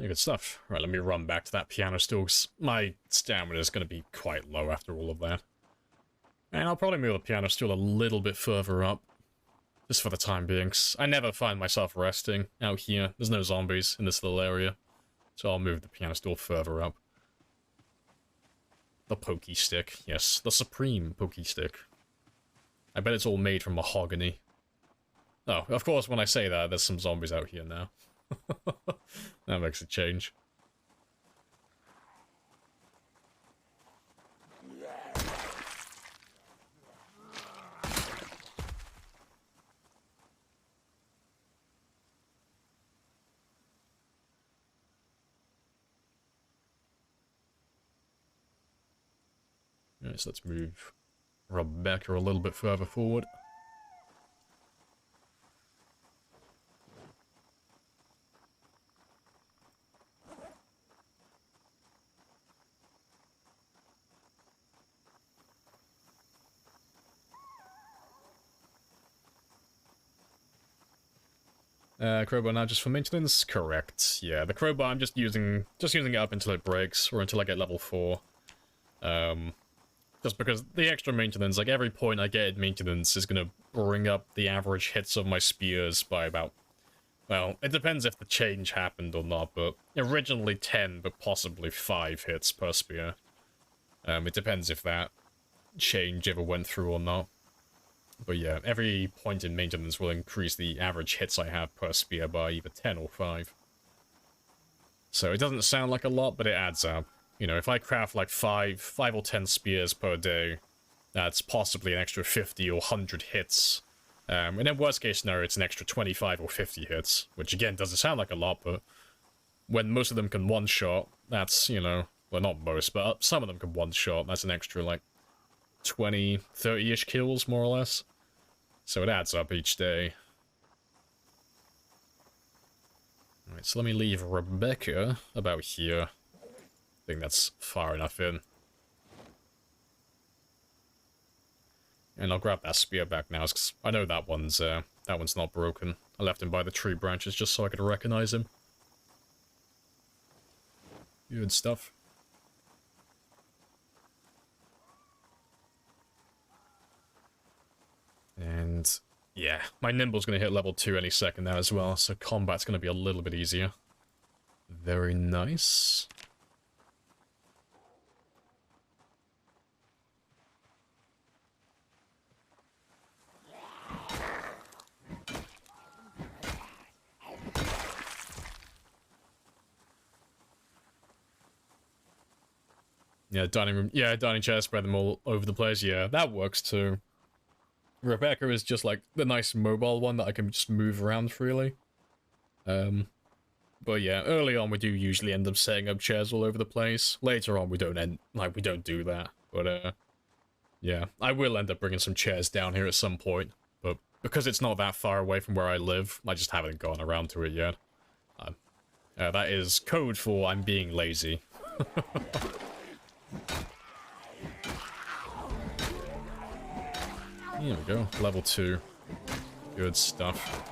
Good stuff. Right, let me run back to that piano stool, 'cause my stamina is going to be quite low after all of that. And I'll probably move the piano stool a little bit further up, just for the time being, 'cause I never find myself resting out here. There's no zombies in this little area, so I'll move the piano stool further up. The pokey stick, yes, the supreme pokey stick. I bet it's all made from mahogany. Oh, of course, when I say that, there's some zombies out here now. That makes a change. Alright, so let's move Rebecca a little bit further forward. Crowbar now just for maintenance? Correct. Yeah, the crowbar I'm just using it up until it breaks, or until I get level 4. Just because the extra maintenance, like every point I get in maintenance is gonna bring up the average hits of my spears by about, well, it depends if the change happened or not, but originally 10, but possibly 5 hits per spear. It depends if that change ever went through or not. But yeah, every point in maintenance will increase the average hits I have per spear by either 10 or 5. So it doesn't sound like a lot, but it adds up. You know, if I craft like 5 or 10 spears per day, that's possibly an extra 50 or 100 hits And then worst case scenario, it's an extra 25 or 50 hits, which again doesn't sound like a lot, but when most of them can one-shot, that's, you know, well, not most, but some of them can one-shot, that's an extra, like, 20, 30-ish kills, more or less. So it adds up each day. Alright, so let me leave Rebecca about here. I think that's far enough in. And I'll grab that spear back now, because I know that one's not broken. I left him by the tree branches just so I could recognize him. Good stuff. And yeah, my nimble's going to hit level 2 any second now as well, so combat's going to be a little bit easier. Very nice. Yeah, dining chair, spread them all over the place. Yeah, that works too. Rebecca is just like the nice mobile one that I can just move around freely. But yeah, early on we do usually end up setting up chairs all over the place. Later on we don't do that. But yeah, I will end up bringing some chairs down here at some point. But because it's not that far away from where I live, I just haven't gone around to it yet. That is code for I'm being lazy. Here we go, level 2. Good stuff.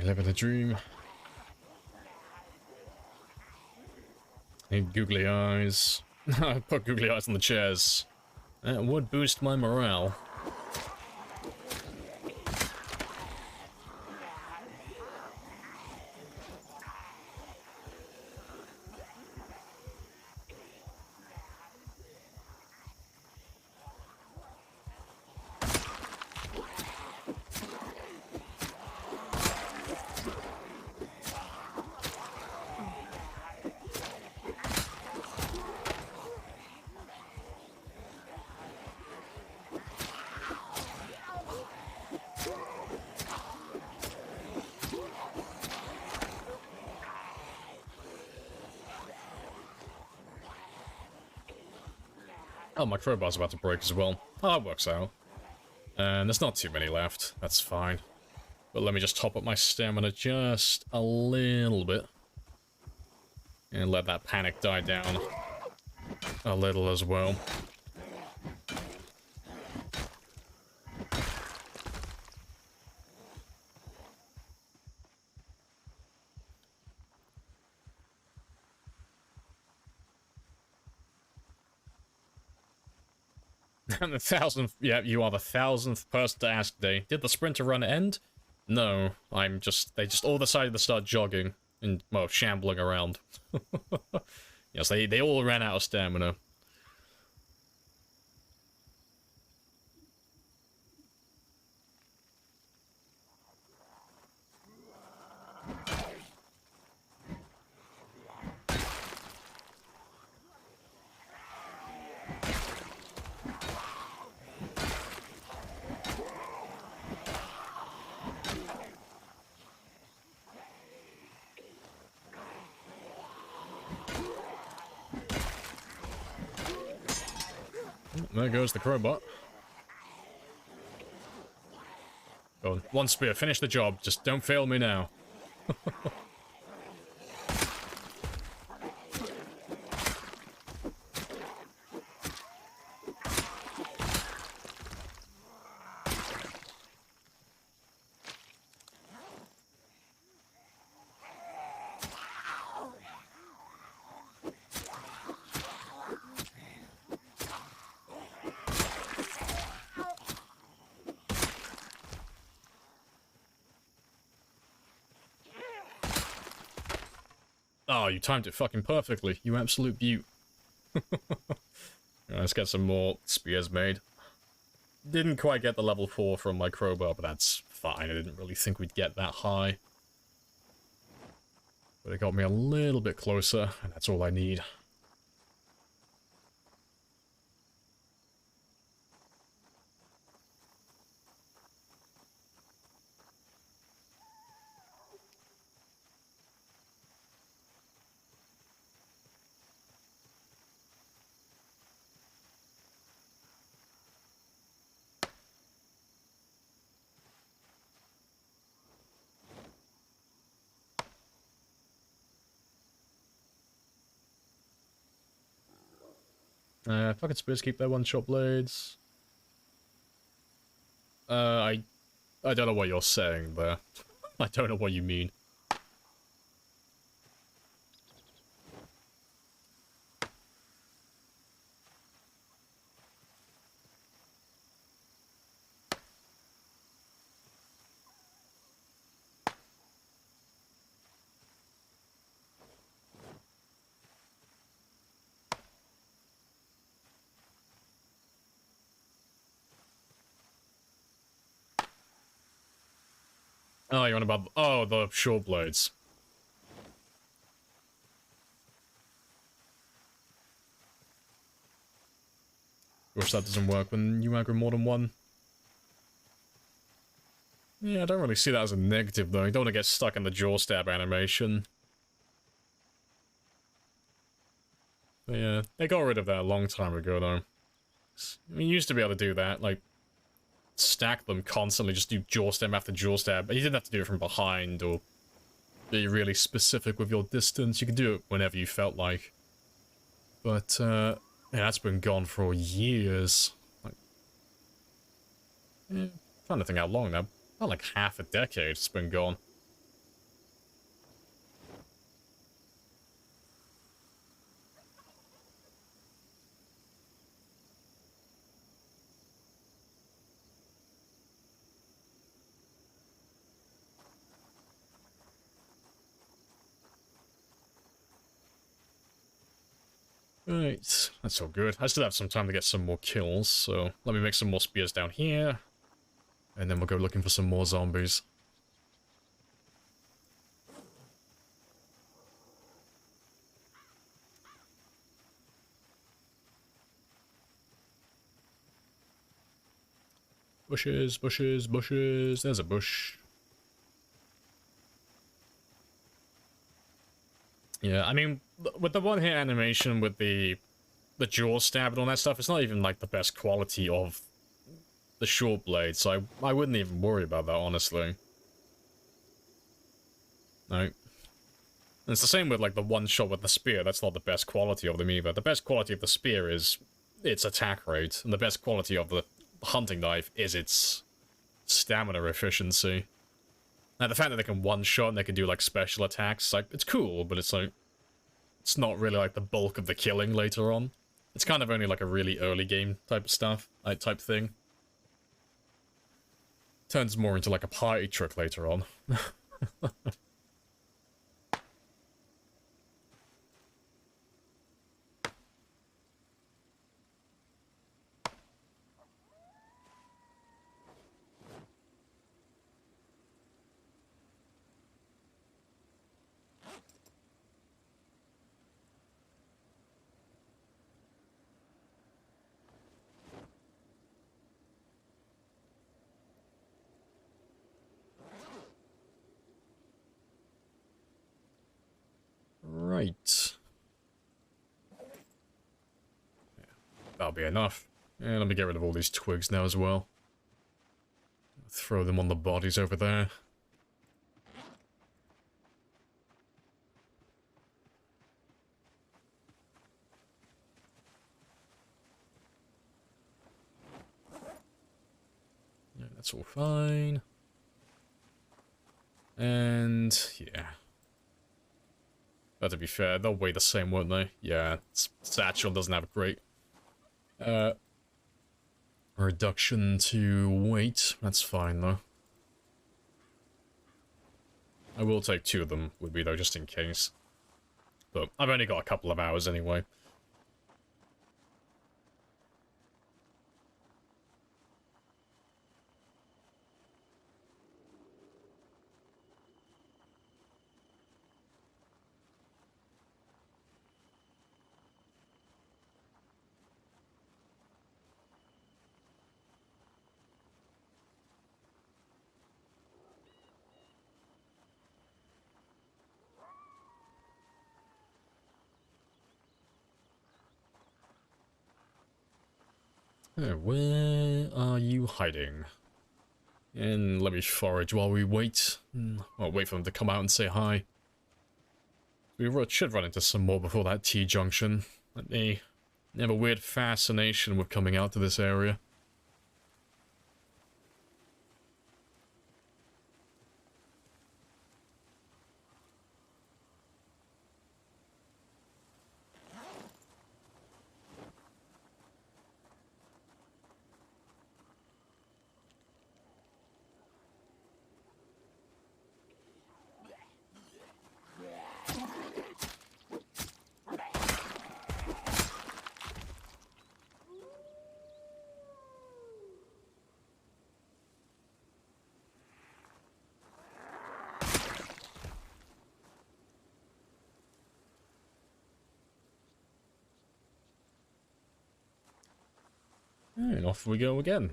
Living a dream. Need googly eyes. Put googly eyes on the chairs. That would boost my morale. Oh, my crowbar's about to break as well. Oh, that works out. And there's not too many left. That's fine. But let me just top up my stamina just a little bit. And let that panic die down a little as well. And the 1000th, yeah, you are the 1000th person to ask today. Did the sprinter run end? No, they just all decided to start jogging and, well, shambling around. Yes, they all ran out of stamina. There goes the crowbot. Go on, one spear, finish the job. Just don't fail me now. Oh, you timed it fucking perfectly. You absolute beaut. Let's get some more spears made. Didn't quite get the level 4 from my crowbar, but that's fine. I didn't really think we'd get that high. But it got me a little bit closer, and that's all I need. Fucking spears keep their one-shot blades. I don't know what you're saying there. I don't know what you mean. Oh, you're on about... Oh, the short blades. Wish that doesn't work when you aggro more than one. Yeah, I don't really see that as a negative, though. You don't want to get stuck in the jaw stab animation. But yeah, they got rid of that a long time ago, though. I mean, you used to be able to do that, like, stack them constantly, just do jaw stab after jaw stab. But you didn't have to do it from behind, or be really specific with your distance. You could do it whenever you felt like. But, yeah, that's been gone for years. Like, yeah, trying to think how long now. Not like half a decade it's been gone. Right, that's all good. I still have some time to get some more kills, so let me make some more spears down here. And then we'll go looking for some more zombies. Bushes, bushes, bushes. There's a bush. Yeah, I mean, with the one-hit animation with the jaw stab and all that stuff, it's not even like the best quality of the short blade, so I wouldn't even worry about that, honestly. No. It's the same with like the one shot with the spear. That's not the best quality of them either. The best quality of the spear is its attack rate, and the best quality of the hunting knife is its stamina efficiency. Now, the fact that they can one-shot and they can do, like, special attacks, like, it's cool, but it's, like, it's not really, like, the bulk of the killing later on. It's kind of only, like, a really early game type of stuff, like, type thing. Turns more into, like, a party trick later on. Right. Yeah, that'll be enough. And let me get rid of all these twigs now as well. Throw them on the bodies over there. Yeah, that's all fine. And yeah. But to be fair, they'll weigh the same, won't they? Yeah, Satchel doesn't have a great reduction to weight. That's fine, though. I will take 2 of them with me, though, just in case. But I've only got a couple of hours anyway. Where are you hiding? And let me forage while we wait. I'll wait for them to come out and say hi. We should run into some more before that T-junction. They have a weird fascination with coming out to this area. And off we go again.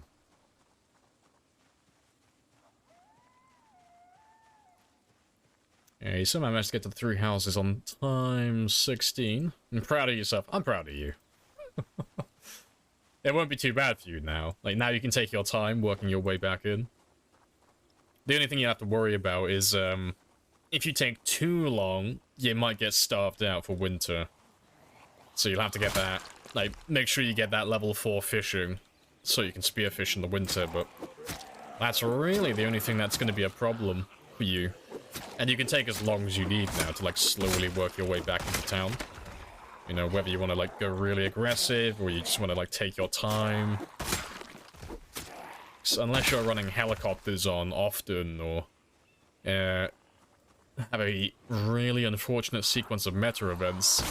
Yeah, you somehow managed to get to the 3 houses on time 16. I'm proud of yourself. I'm proud of you. It won't be too bad for you now. Like, now you can take your time working your way back in. The only thing you have to worry about is, if you take too long, you might get starved out for winter. So you'll have to get that, like, make sure you get that level 4 fishing, so you can spearfish in the winter, but that's really the only thing that's going to be a problem for you. And you can take as long as you need now to, like, slowly work your way back into town. You know, whether you want to, like, go really aggressive, or you just want to, like, take your time. So unless you're running helicopters on often, or have a really unfortunate sequence of meta events,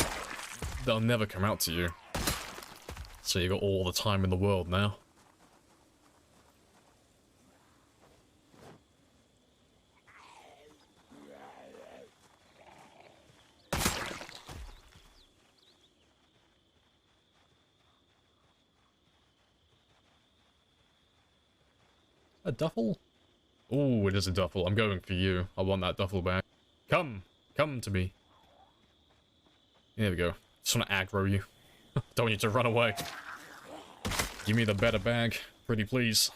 they'll never come out to you. So you got all the time in the world now. A duffel? Oh, it is a duffel. I'm going for you. I want that duffel back. Come to me. There we go. Just want to aggro you. Don't want you to run away. Give me the better bag, pretty please.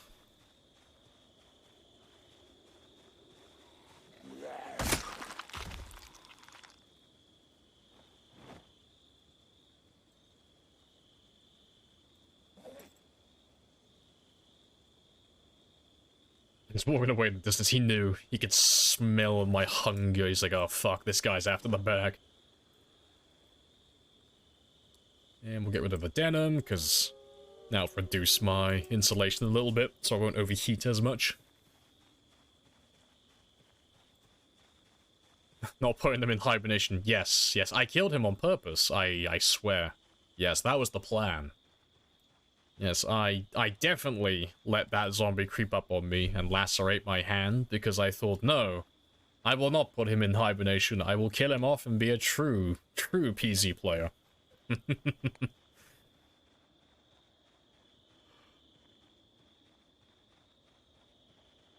He's walking away in the distance. He knew. He could smell my hunger. He's like, oh fuck, this guy's after the bag. And we'll get rid of the denim, because now it'll reduce my insulation a little bit, so I won't overheat as much. Not putting them in hibernation. Yes, I killed him on purpose. I swear. Yes, that was the plan. Yes, I definitely let that zombie creep up on me and lacerate my hand, because I thought, no, I will not put him in hibernation. I will kill him off and be a true PZ player.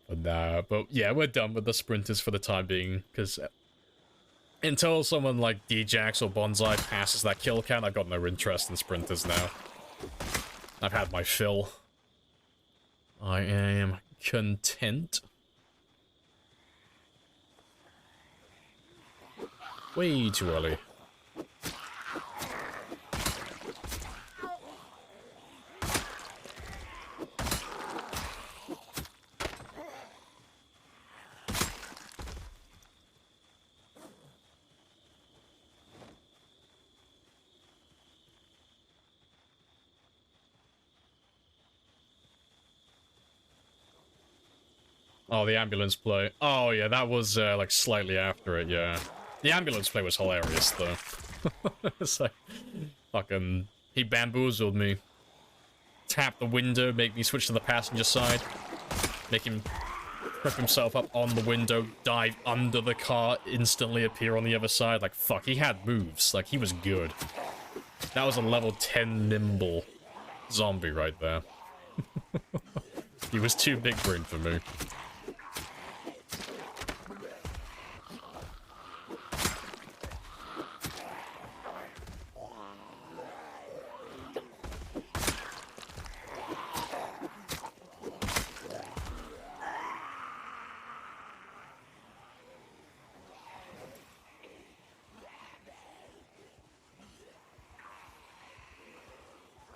But yeah, we're done with the sprinters for the time being, because until someone like Djax or Bonsai passes that kill count, I've got no interest in sprinters now. I've had my fill. I am content. Way too early. Oh, the ambulance play. Oh, yeah, that was, like, slightly after it, yeah. The ambulance play was hilarious, though. It's like, fucking, he bamboozled me. Tap the window, make me switch to the passenger side. Make him prep himself up on the window, dive under the car, instantly appear on the other side. Like, fuck, he had moves. Like, he was good. That was a level 10 nimble zombie right there. He was too big brain for me.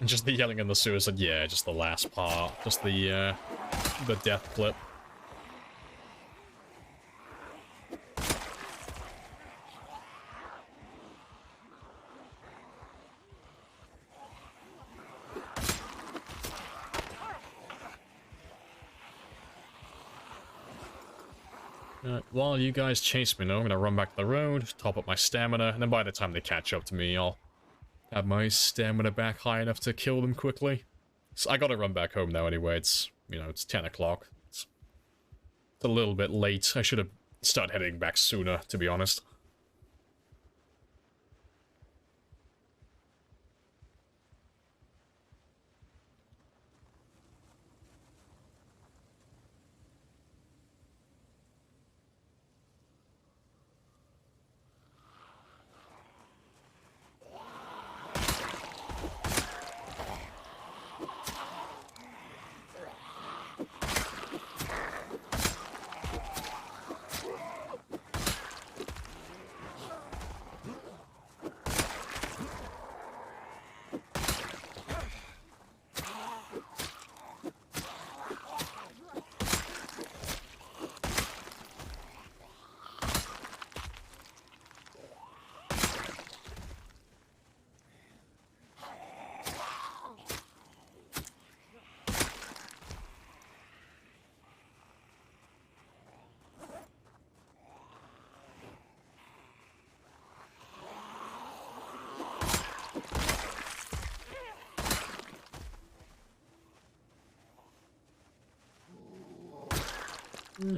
And just the yelling and the suicide, yeah, just the last part. Just the death clip. While you guys chase me now, I'm gonna run back the road, top up my stamina, and then by the time they catch up to me, I'll have my stamina back high enough to kill them quickly. So I gotta run back home now anyway. It's, you know, it's 10 o'clock. It's a little bit late. I should have started heading back sooner, to be honest.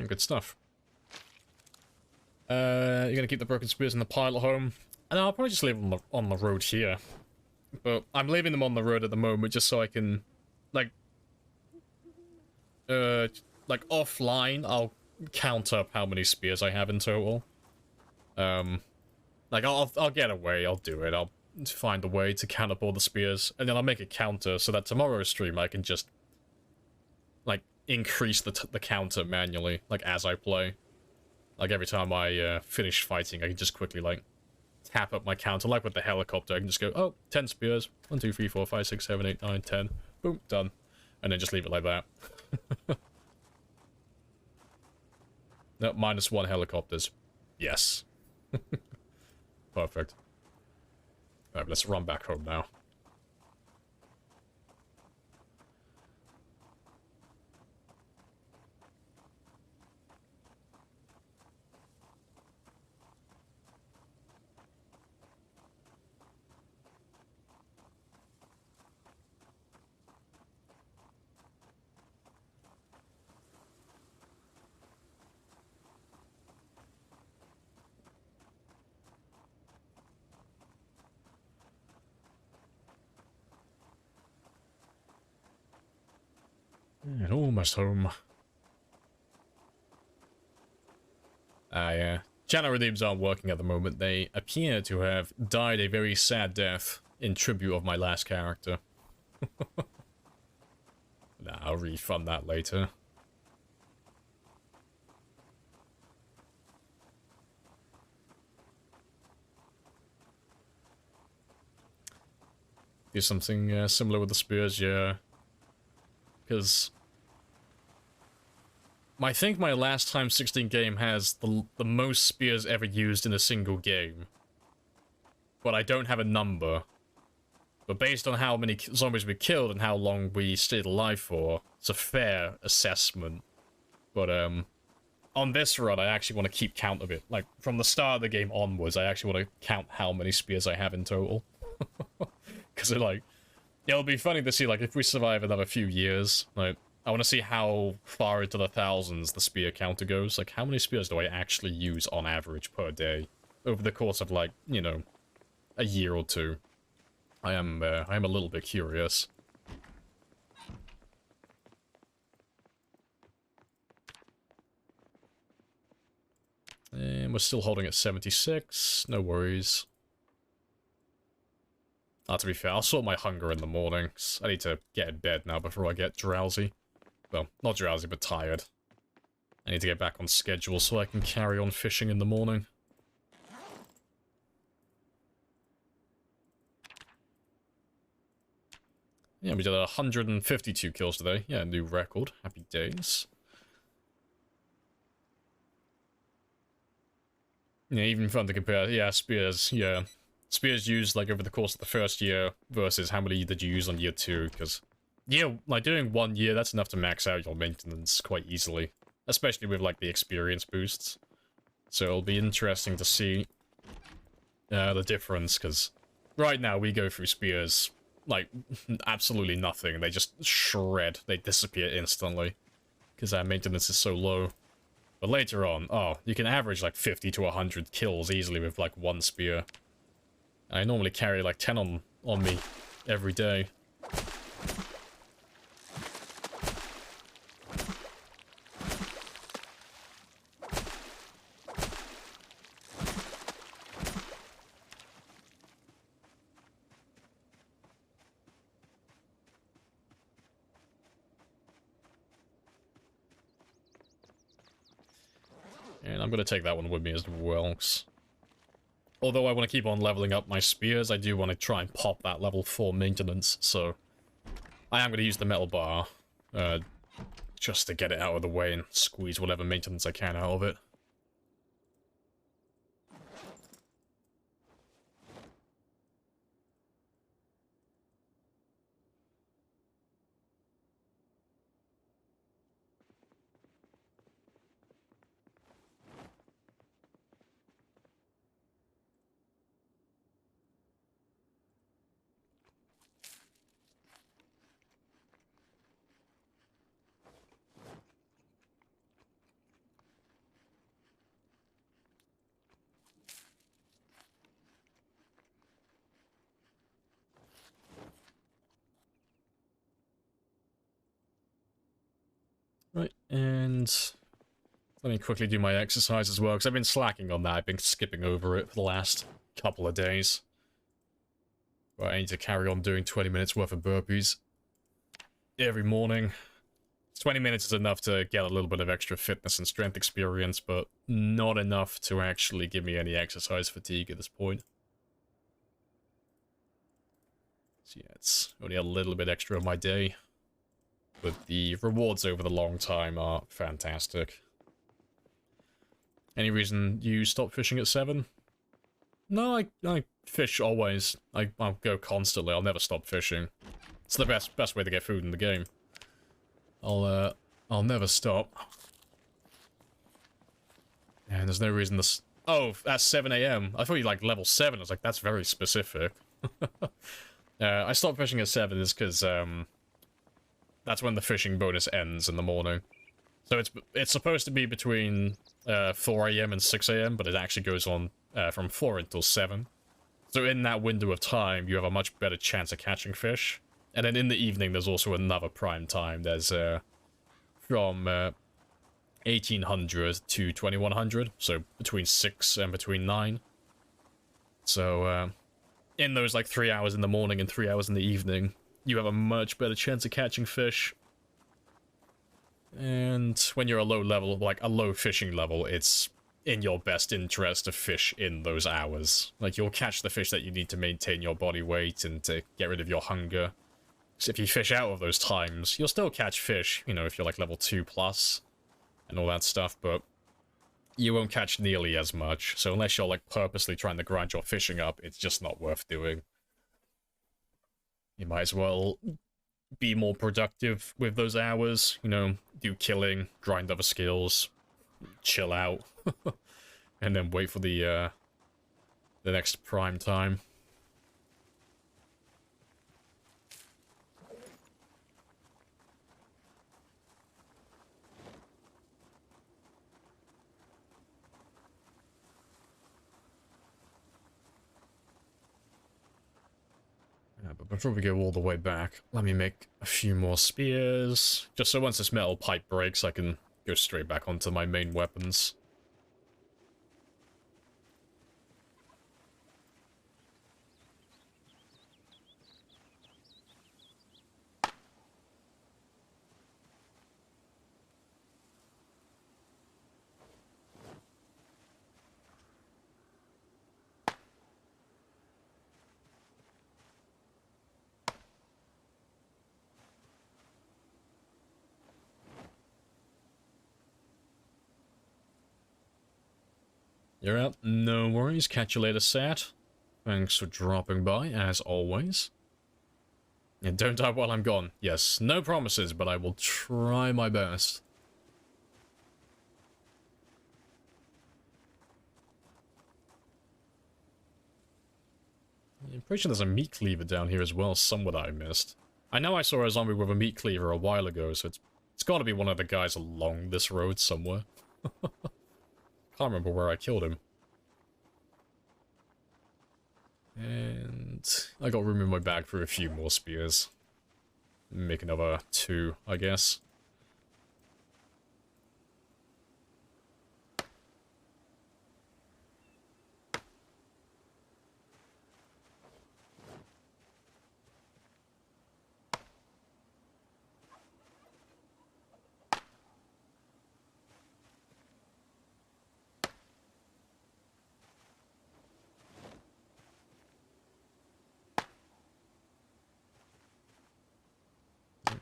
Good stuff. You're gonna keep the broken spears in the pile at home, and I'll probably just leave them on the road here. But I'm leaving them on the road at the moment just so I can, like offline, I'll count up how many spears I have in total. Like I'll get away. I'll do it. I'll find a way to count up all the spears, and then I'll make a counter so that tomorrow's stream I can just like increase the counter manually, like as I play. Like every time I finish fighting, I can just quickly like tap up my counter, like with the helicopter. I can just go, oh, 10 spears, 1, 2, 3, 4, 5, 6, 7, 8, 9, 10, boom, done, and then just leave it like that. No, -1 helicopters. Yes. Perfect. Alright, let's run back home now. And almost home. Yeah. Channel redeems aren't working at the moment. They appear to have died a very sad death in tribute of my last character. Nah, I'll refund that later. Do something similar with the spears, yeah. Because I think my last time 16 game has the most spears ever used in a single game. But I don't have a number. But based on how many zombies we killed and how long we stayed alive for, it's a fair assessment. But on this run, I actually want to keep count of it. Like, from the start of the game onwards, I actually want to count how many spears I have in total. Because, like, it'll be funny to see, like, if we survive another few years, like, I want to see how far into the thousands the spear counter goes. Like, how many spears do I actually use on average per day over the course of, like, you know, a year or two? I am a little bit curious. And we're still holding at 76. No worries. To be fair, I'll sort my hunger in the morning. I need to get in bed now before I get drowsy. Well, not drowsy, but tired. I need to get back on schedule so I can carry on fishing in the morning. Yeah, we did 152 kills today. Yeah, new record. Happy days. Yeah, even fun to compare. Yeah, spears. Yeah. Spears used, like, over the course of the first year versus how many did you use on year 2, because, yeah, like, doing 1 year, that's enough to max out your maintenance quite easily. Especially with, like, the experience boosts. So it'll be interesting to see the difference, because right now we go through spears, like, absolutely nothing. They just shred. They disappear instantly, because our maintenance is so low. But later on, oh, you can average, like, 50 to 100 kills easily with, like, 1 spear. I normally carry like 10 on me every day. And I'm going to take that one with me as well. Although I want to keep on leveling up my spears, I do want to try and pop that level 4 maintenance, so I am going to use the metal bar, just to get it out of the way and squeeze whatever maintenance I can out of it. Right, and let me quickly do my exercise as well, because I've been slacking on that. I've been skipping over it for the last couple of days. But I need to carry on doing 20 minutes worth of burpees every morning. 20 minutes is enough to get a little bit of extra fitness and strength experience, but not enough to actually give me any exercise fatigue at this point. So yeah, it's only a little bit extra of my day. But the rewards over the long time are fantastic. Any reason you stop fishing at 7? No, I fish always. I'll go constantly. I'll never stop fishing. It's the best way to get food in the game. I'll never stop. And there's no reason this. Oh, that's 7 AM. I thought you like level 7. I was like, that's very specific. I stopped fishing at 7 is because that's when the fishing bonus ends in the morning. So it's supposed to be between 4 AM and 6 AM, but it actually goes on from 4 until 7. So in that window of time, you have a much better chance of catching fish. And then in the evening, there's also another prime time. There's from 1800 to 2100, so between 6 and between 9. So in those like 3 hours in the morning and 3 hours in the evening, you have a much better chance of catching fish. And when you're a low level, like a low fishing level, it's in your best interest to fish in those hours. Like, you'll catch the fish that you need to maintain your body weight and to get rid of your hunger. So if you fish out of those times, you'll still catch fish, you know, if you're like level 2+ and all that stuff, but you won't catch nearly as much. So unless you're like purposely trying to grind your fishing up, it's just not worth doing. You might as well be more productive with those hours, you know, do killing, grind other skills, chill out. And then wait for the next prime time. But before we go all the way back, let me make a few more spears. Just so once this metal pipe breaks, I can go straight back onto my main weapons. You're out. No worries. Catch you later, Sat. Thanks for dropping by, as always. And don't die while I'm gone. Yes, no promises, but I will try my best. I'm pretty sure there's a meat cleaver down here as well, somewhere that I missed. I know I saw a zombie with a meat cleaver a while ago, so it's got to be one of the guys along this road somewhere. Can't remember where I killed him. And I got room in my bag for a few more spears. Make another 2, I guess.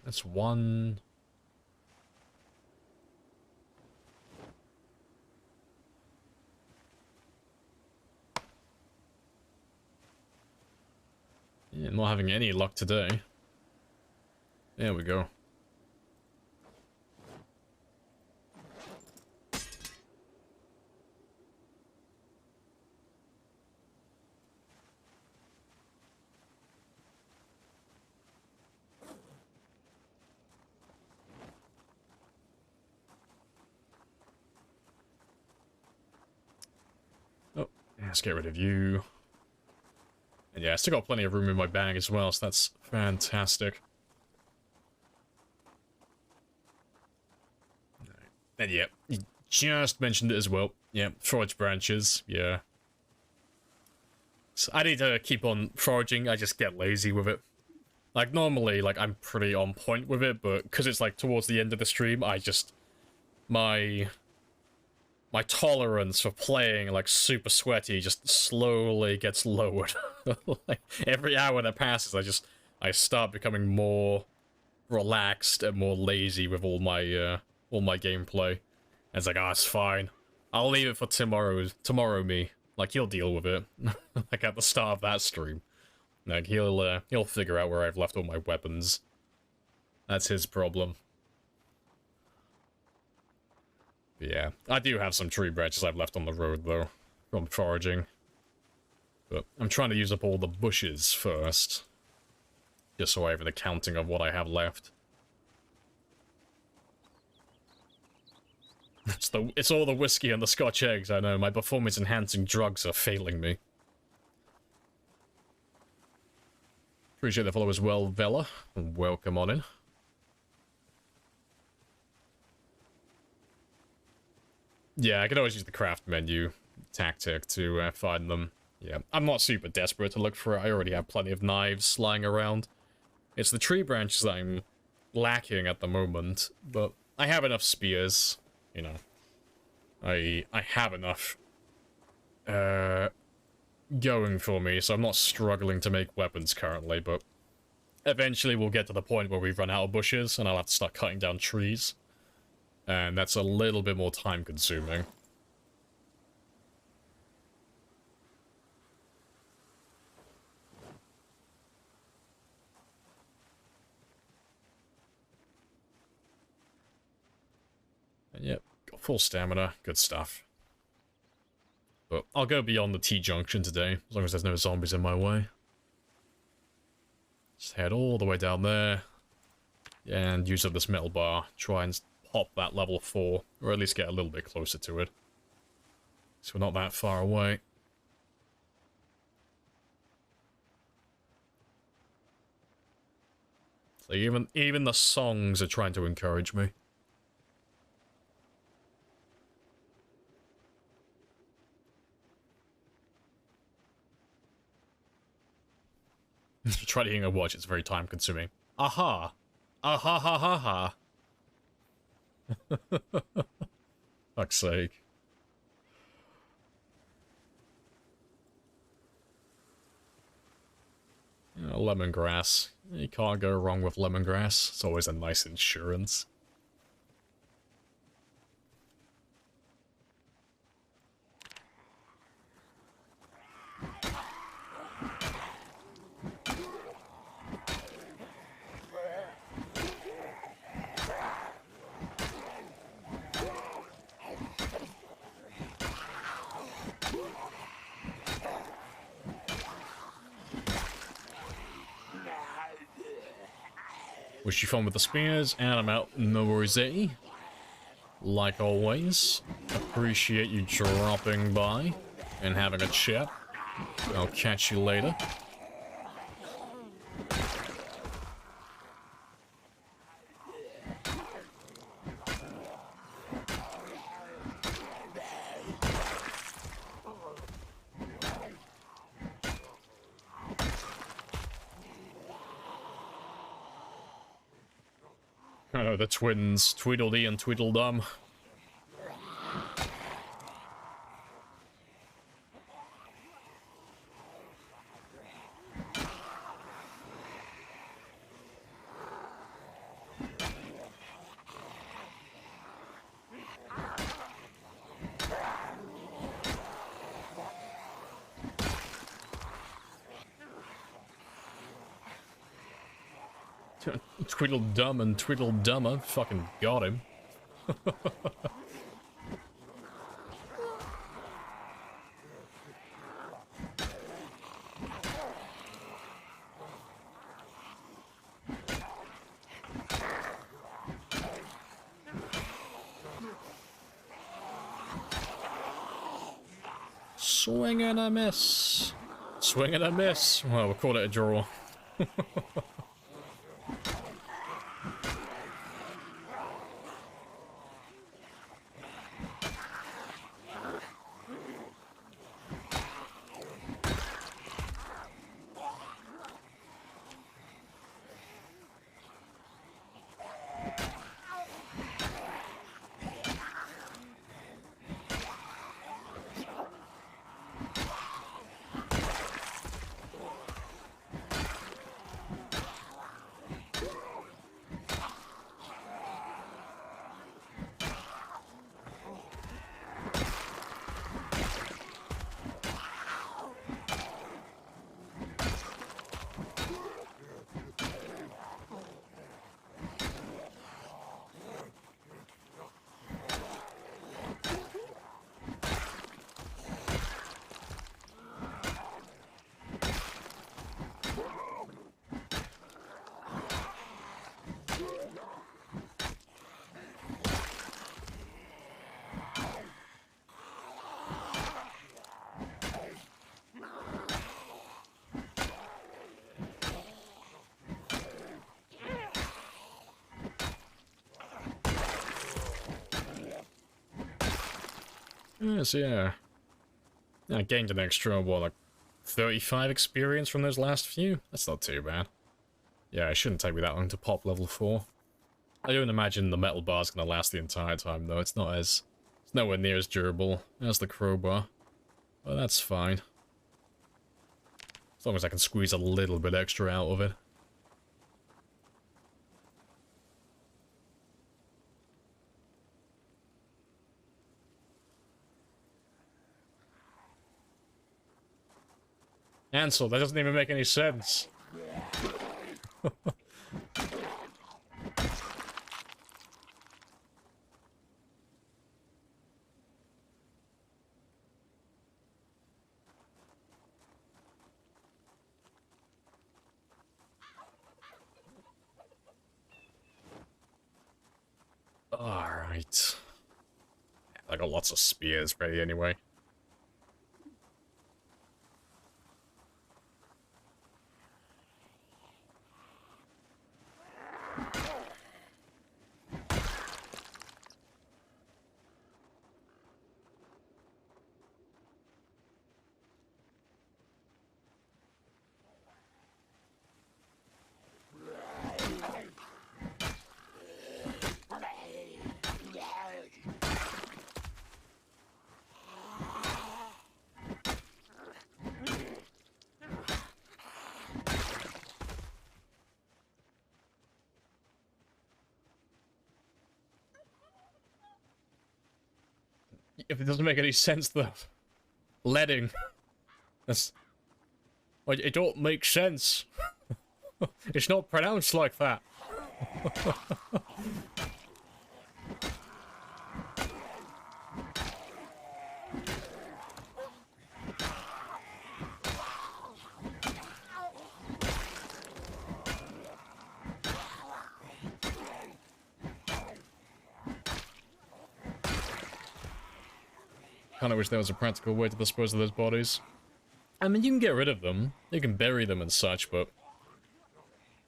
That's 1. Yeah, not having any luck today. There we go. Let's get rid of you. And yeah, I still got plenty of room in my bag as well, so that's fantastic. And yeah, you just mentioned it as well. Yeah, forage branches, yeah. So I need to keep on foraging, I just get lazy with it. Like, normally, like, I'm pretty on point with it, but because it's, like, towards the end of the stream, I just... My tolerance for playing, like, super sweaty just slowly gets lowered. Like, every hour that passes, I start becoming more relaxed and more lazy with all my gameplay. And it's like, ah, it's fine. I'll leave it for tomorrow me. Like, he'll deal with it. Like, at the start of that stream. Like, he'll figure out where I've left all my weapons. That's his problem. Yeah, I do have some tree branches I've left on the road, though, from foraging. But I'm trying to use up all the bushes first. Just so I have an accounting of what I have left. It's all the whiskey and the Scotch eggs, I know. My performance-enhancing drugs are failing me. Appreciate the follow as well, Vela. Welcome on in. Yeah, I can always use the craft menu tactic to find them. Yeah, I'm not super desperate to look for it. I already have plenty of knives lying around. It's the tree branches that I'm lacking at the moment, but I have enough spears, you know. I have enough going for me, so I'm not struggling to make weapons currently, but eventually we'll get to the point where we run out of bushes and I'll have to start cutting down trees. And that's a little bit more time consuming. And yep, got Full stamina, good stuff. But I'll go beyond the T-junction today, as long as there's no zombies in my way. Just head all the way down there, and use up this metal bar, try and pop that level 4, or at least get a little bit closer to it. So we're not that far away. So even the songs are trying to encourage me. Try to a watch, it's very time consuming. Aha! Aha ha ha ha! Fuck's sake. Lemongrass. You can't go wrong with lemongrass. It's always a nice insurance. Wish you fun with the spears, and I'm out. No worries, eh? Like always, appreciate you dropping by and having a chat. I'll catch you later. Oh, the twins, Tweedledee and Tweedledum. Tweedledum and Tweedledummer fucking got him. Swing and a miss. Swing and a miss. Well, we'll call it a draw. Yes, yeah. I gained an extra, what, like 35 experience from those last few? That's not too bad. Yeah, it shouldn't take me that long to pop level 4. I don't imagine the metal bar's gonna last the entire time, though. It's nowhere near as durable as the crowbar. But that's fine. As long as I can squeeze a little bit extra out of it. Ansel, that doesn't even make any sense. Alright. I got lots of spears ready anyway. If it doesn't make any sense, though. Leading. That's... Like, it don't make sense. It's not pronounced like that. Kinda wish there was a practical way to dispose of those bodies. I mean, you can get rid of them. You can bury them and such, but...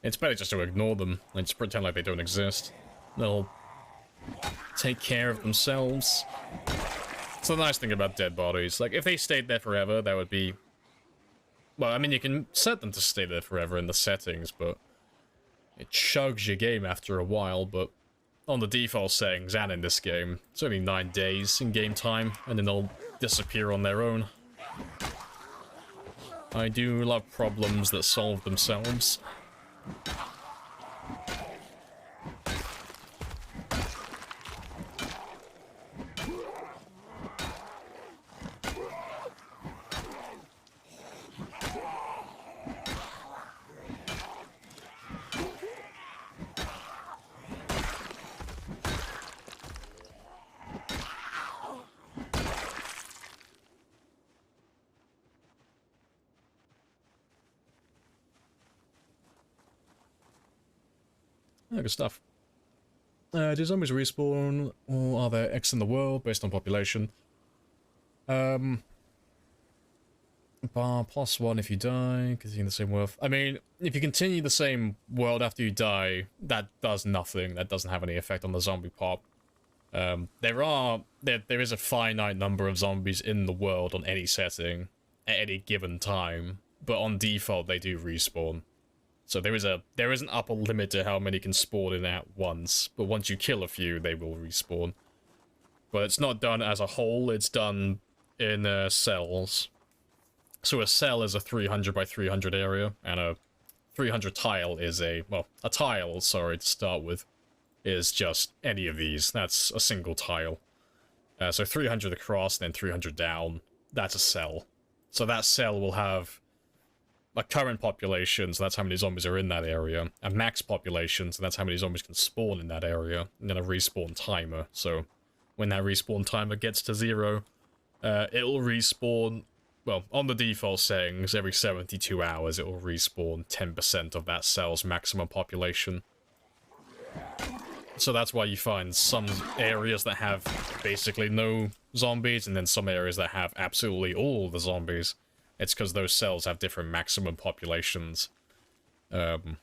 it's better just to ignore them and just pretend like they don't exist. They'll take care of themselves. It's the nice thing about dead bodies. Like, if they stayed there forever, that would be... well, I mean, you can set them to stay there forever in the settings, but... it chugs your game after a while, but... on the default settings and in this game, it's only 9 days in game time, and then they'll disappear on their own. I do love problems that solve themselves. Yeah, good stuff. Do zombies respawn, or are there X in the world based on population? Bar +1 if you die, continue the same world. I mean, if you continue the same world after you die, that does nothing. That doesn't have any effect on the zombie pop. There is a finite number of zombies in the world on any setting at any given time, but on default they do respawn. So there is an upper limit to how many can spawn in at once, but once you kill a few, they will respawn. But it's not done as a whole, it's done in cells. So a cell is a 300 by 300 area, and a 300 tile is a tile, sorry, to start with, is just any of these. That's a single tile. So 300 across, then 300 down, that's a cell. So that cell will have a current population, so that's how many zombies are in that area, a max population, so that's how many zombies can spawn in that area, and then a respawn timer. So when that respawn timer gets to 0, it'll respawn, well, on the default settings, every 72 hours it will respawn 10% of that cell's maximum population. So that's why you find some areas that have basically no zombies, and then some areas that have absolutely all the zombies. It's because those cells have different maximum populations. And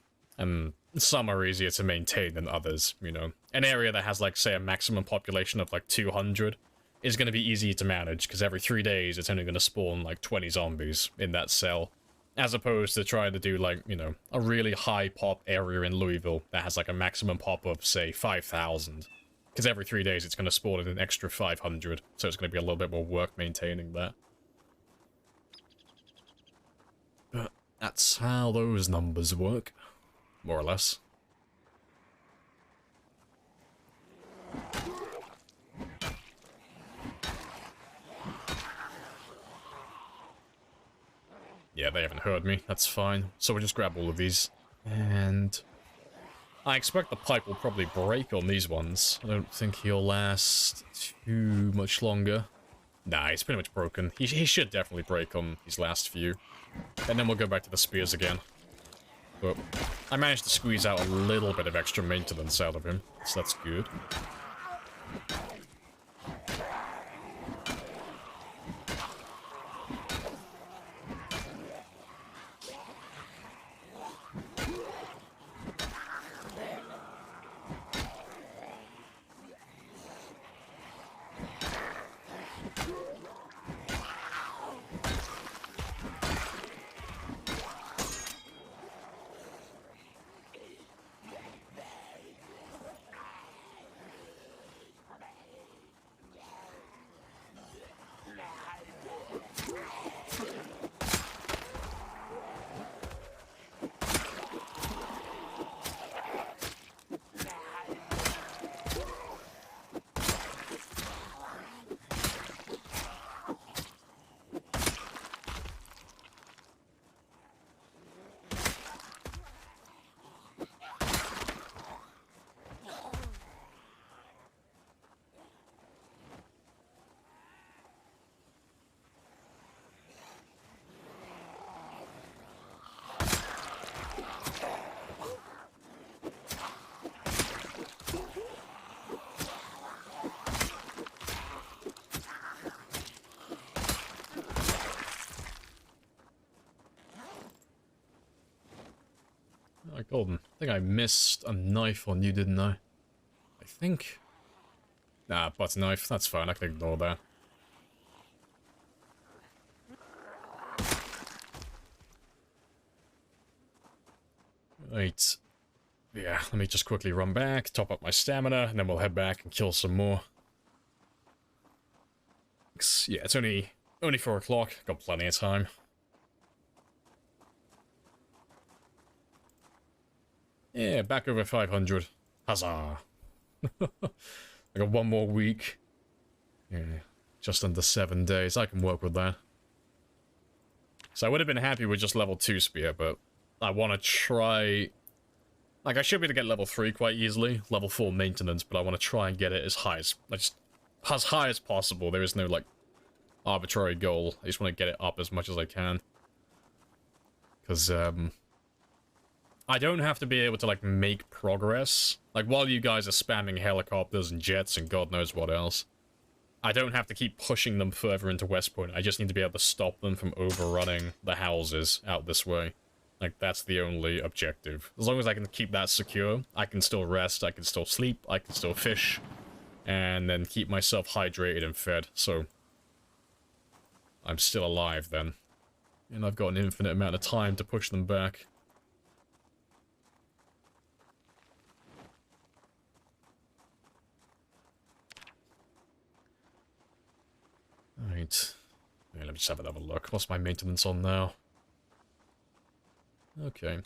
some are easier to maintain than others, you know. An area that has, like, say, a maximum population of, like, 200 is going to be easy to manage, because every 3 days it's only going to spawn, like, 20 zombies in that cell. As opposed to trying to do, like, you know, a really high pop area in Louisville that has, like, a maximum pop of, say, 5,000. Because every 3 days it's going to spawn in an extra 500, so it's going to be a little bit more work maintaining that. But that's how those numbers work, more or less. Yeah, they haven't heard me, that's fine. So we'll just grab all of these. And I expect the pipe will probably break on these ones. I don't think he'll last too much longer. Nah, he's pretty much broken. He should definitely break on these last few. And then we'll go back to the spears again. But I managed to squeeze out a little bit of extra maintenance out of him, so that's good. Oh, Golden. I think I missed a knife on you, didn't I? I think. Nah, butt knife. That's fine. I can ignore that. Right. Yeah, let me just quickly run back, top up my stamina, and then we'll head back and kill some more. Yeah, it's only 4 o'clock. Got plenty of time. Yeah, back over 500. Huzzah. I got 1 more week. Yeah, just under 7 days. I can work with that. So I would have been happy with just level 2 spear, but I want to try... Like, I should be able to get level 3 quite easily. Level 4 maintenance, but I want to try and get it as high as possible. There is no, like, arbitrary goal. I just want to get it up as much as I can. Because, I don't have to be able to, like, make progress. Like, while you guys are spamming helicopters and jets and God knows what else, I don't have to keep pushing them further into West Point. I just need to be able to stop them from overrunning the houses out this way. Like, that's the only objective. As long as I can keep that secure, I can still rest, I can still sleep, I can still fish, and then keep myself hydrated and fed, so... I'm still alive, then. And I've got an infinite amount of time to push them back. Right. Yeah, let me just have another look. What's my maintenance on now? Okay.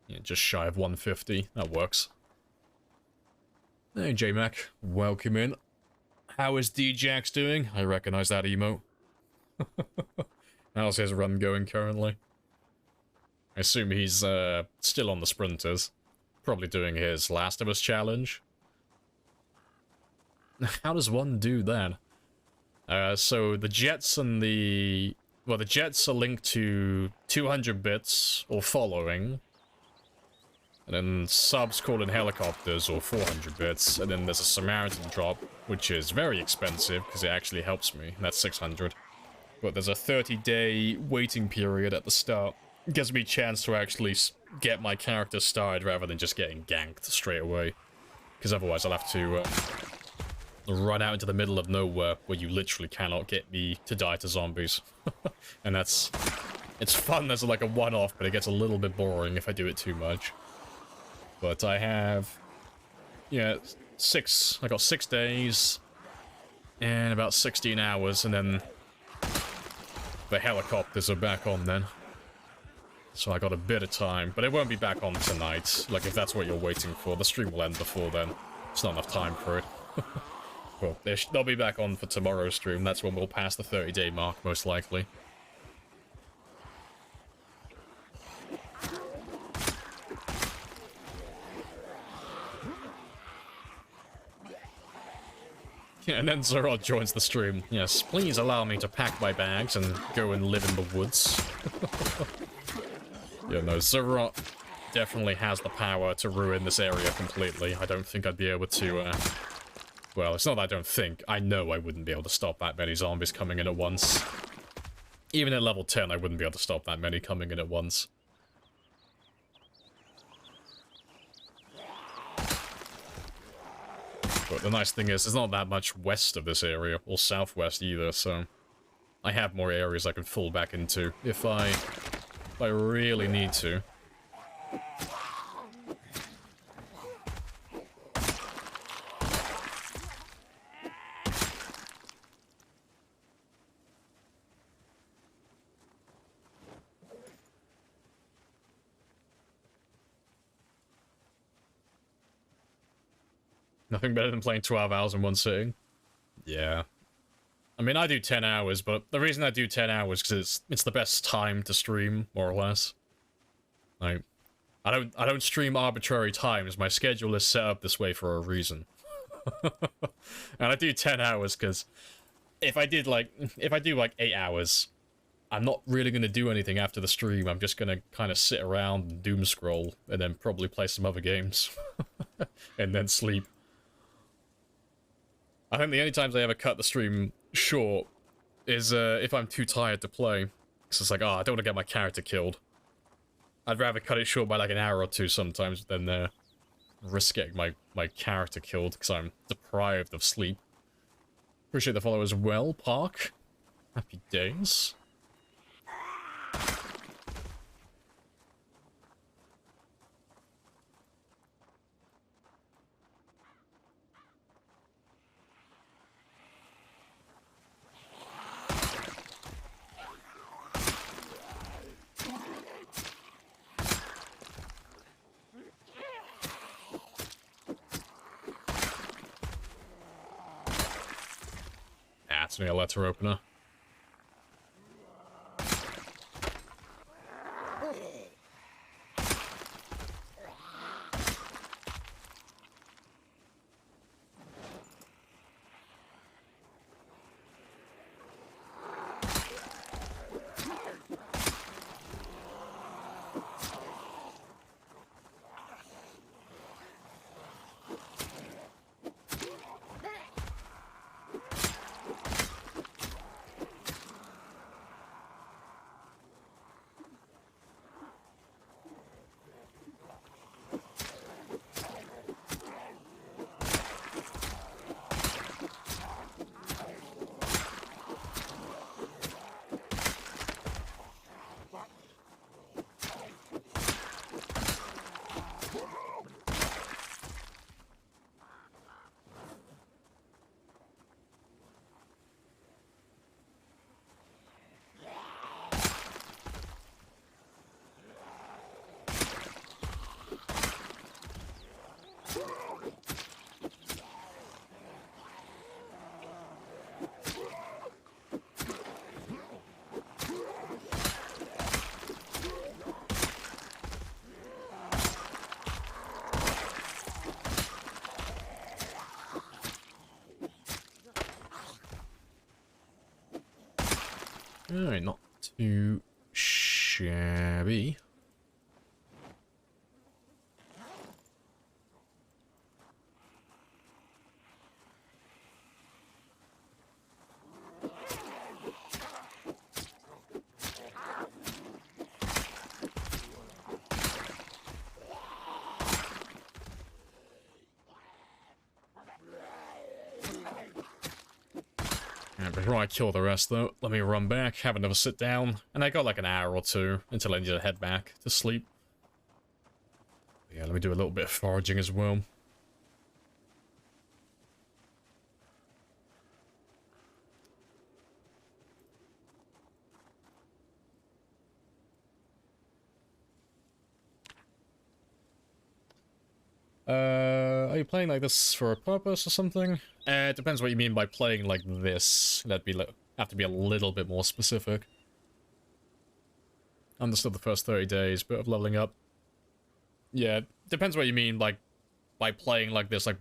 Yeah, just shy of 150. That works. Hey, J-Mac. Welcome in. How is D-Jax doing? I recognize that emote. How's his run going currently? I assume he's still on the sprinters. Probably doing his Last of Us challenge. How does one do that? So the jets and the... Well, the jets are linked to 200 bits or following. And then subs call in helicopters or 400 bits. And then there's a Samaritan drop, which is very expensive because it actually helps me. And that's 600. But there's a 30-day waiting period at the start. It gives me a chance to actually get my character started rather than just getting ganked straight away. Because otherwise I'll have to run out into the middle of nowhere where you literally cannot get me to die to zombies. And that's... It's fun as like a one-off, but it gets a little bit boring if I do it too much. But I have... Yeah, I got 6 days and about 16 hours, and then the helicopters are back on then. So I got a bit of time, but it won't be back on tonight. Like, if that's what you're waiting for, the stream will end before then. It's not enough time for it. Well, they'll be back on for tomorrow's stream. That's when we'll pass the 30-day mark, most likely. Yeah, and then Zerod joins the stream. Yes, please allow me to pack my bags and go and live in the woods. Yeah, no, Zerod definitely has the power to ruin this area completely. I don't think I'd be able to Well, it's not that I don't think. I know I wouldn't be able to stop that many zombies coming in at once. Even at level 10, I wouldn't be able to stop that many coming in at once. But the nice thing is, there's not that much west of this area, or southwest either, so... I have more areas I can fall back into if I really need to. Nothing better than playing 12 hours in one sitting. Yeah. I mean, I do 10 hours, but the reason I do 10 hours is because it's the best time to stream, more or less. Like, I don't stream arbitrary times. My schedule is set up this way for a reason. And I do 10 hours because if I do like 8 hours, I'm not really going to do anything after the stream. I'm just going to kind of sit around and doom scroll and then probably play some other games and then sleep. I think the only times I ever cut the stream short is if I'm too tired to play. Because it's like, oh, I don't want to get my character killed. I'd rather cut it short by like an hour or two sometimes than risk getting my character killed because I'm deprived of sleep. Appreciate the follow as well, Park. Happy days. That's me a letter opener. Alright, not too shabby. Before I kill the rest, though, let me run back, have another sit down, and I got like an hour or two until I need to head back to sleep. Yeah, let me do a little bit of foraging as well. Are you playing like this for a purpose or something? It depends what you mean by playing like this. That'd be have to be a little bit more specific. Understood the first 30 days, bit of leveling up. Yeah, depends what you mean like by playing like this. Like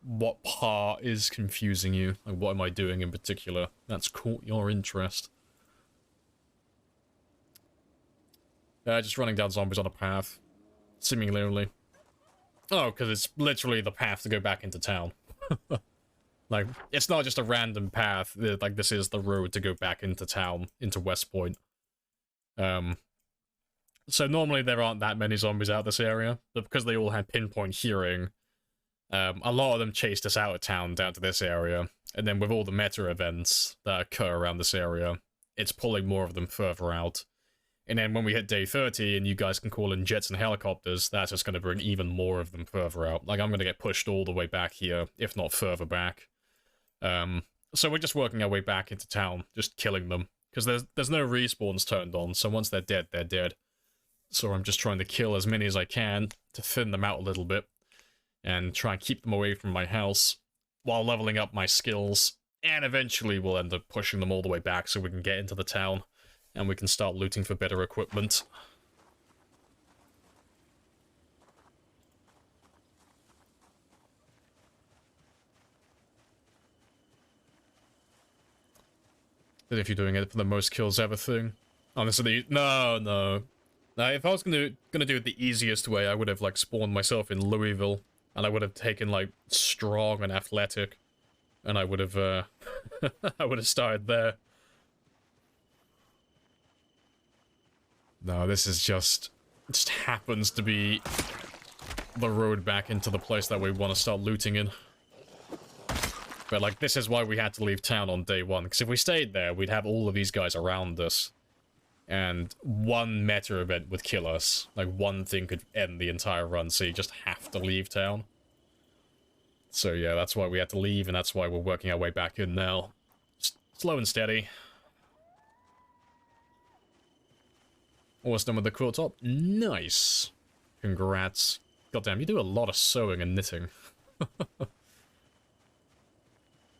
what part is confusing you? Like what am I doing in particular that's caught your interest? Just running down zombies on a path, seemingly only. Oh, because it's literally the path to go back into town. Like, it's not just a random path. Like, this is the road to go back into town, into West Point. So normally there aren't that many zombies out this area, but because they all had pinpoint hearing, a lot of them chased us out of town down to this area, and then with all the meta events that occur around this area, it's pulling more of them further out. And then when we hit day 30 and you guys can call in jets and helicopters, that's just going to bring even more of them further out. Like, I'm going to get pushed all the way back here, if not further back. So we're just working our way back into town, just killing them. Because there's no respawns turned on, so once they're dead, they're dead. So I'm just trying to kill as many as I can to thin them out a little bit. And try and keep them away from my house, while leveling up my skills. And eventually we'll end up pushing them all the way back so we can get into the town. And we can start looting for better equipment. But if you're doing it for the most kills ever thing. Honestly, no. Now, if I was gonna do it the easiest way, I would have, like, spawned myself in Louisville. And I would have taken, like, strong and athletic. And I would have, I would have started there. No, this is just happens to be the road back into the place that we want to start looting in. But, like, this is why we had to leave town on day 1, because if we stayed there, we'd have all of these guys around us. And one meta event would kill us. Like, one thing could end the entire run, so you just have to leave town. So yeah, that's why we had to leave, and that's why we're working our way back in now. Just slow and steady. Almost done with the quilt top. Nice. Congrats. Goddamn, you do a lot of sewing and knitting.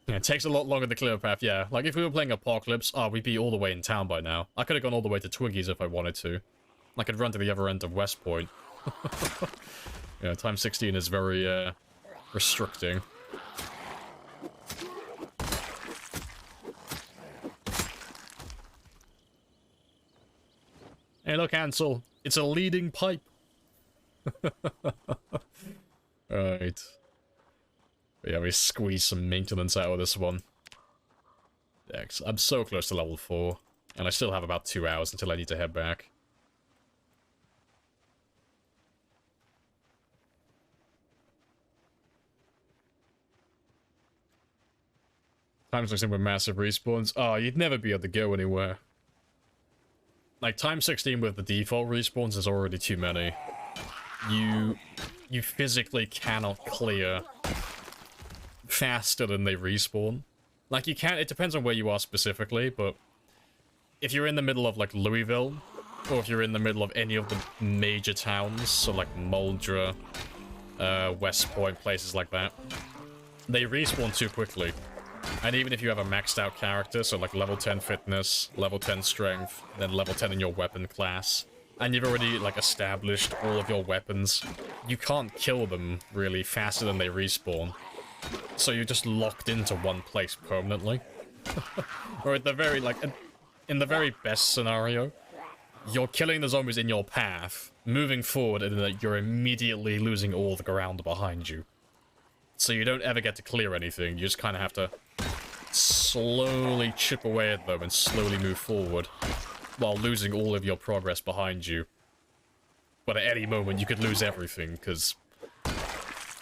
Yeah, it takes a lot longer to clear a path, yeah. Like, if we were playing Apocalypse, we'd be all the way in town by now. I could have gone all the way to Twiggy's if I wanted to. I could run to the other end of West Point. Yeah, time 16 is very, restricting. Hey, look, Ansel. It's a leading pipe. Alright. Yeah, we squeeze some maintenance out of this one. I'm so close to level 4. And I still have about 2 hours until I need to head back. Time 16 with massive respawns. Oh, you'd never be able to go anywhere. Like, time 16 with the default respawns is already too many. You physically cannot clear faster than they respawn. Like, you can't, it depends on where you are specifically, but if you're in the middle of, like, Louisville, or if you're in the middle of any of the major towns, so like Muldra, West Point, places like that, they respawn too quickly. And even if you have a maxed out character, so like level 10 fitness, level 10 strength, then level 10 in your weapon class, and you've already, like, established all of your weapons, you can't kill them, really, faster than they respawn. So you're just locked into one place permanently. Or at the very, like, in the very best scenario, you're killing the zombies in your path, moving forward, and then you're immediately losing all the ground behind you. So you don't ever get to clear anything, you just kind of have to slowly chip away at them and slowly move forward, while losing all of your progress behind you. But at any moment, you could lose everything, because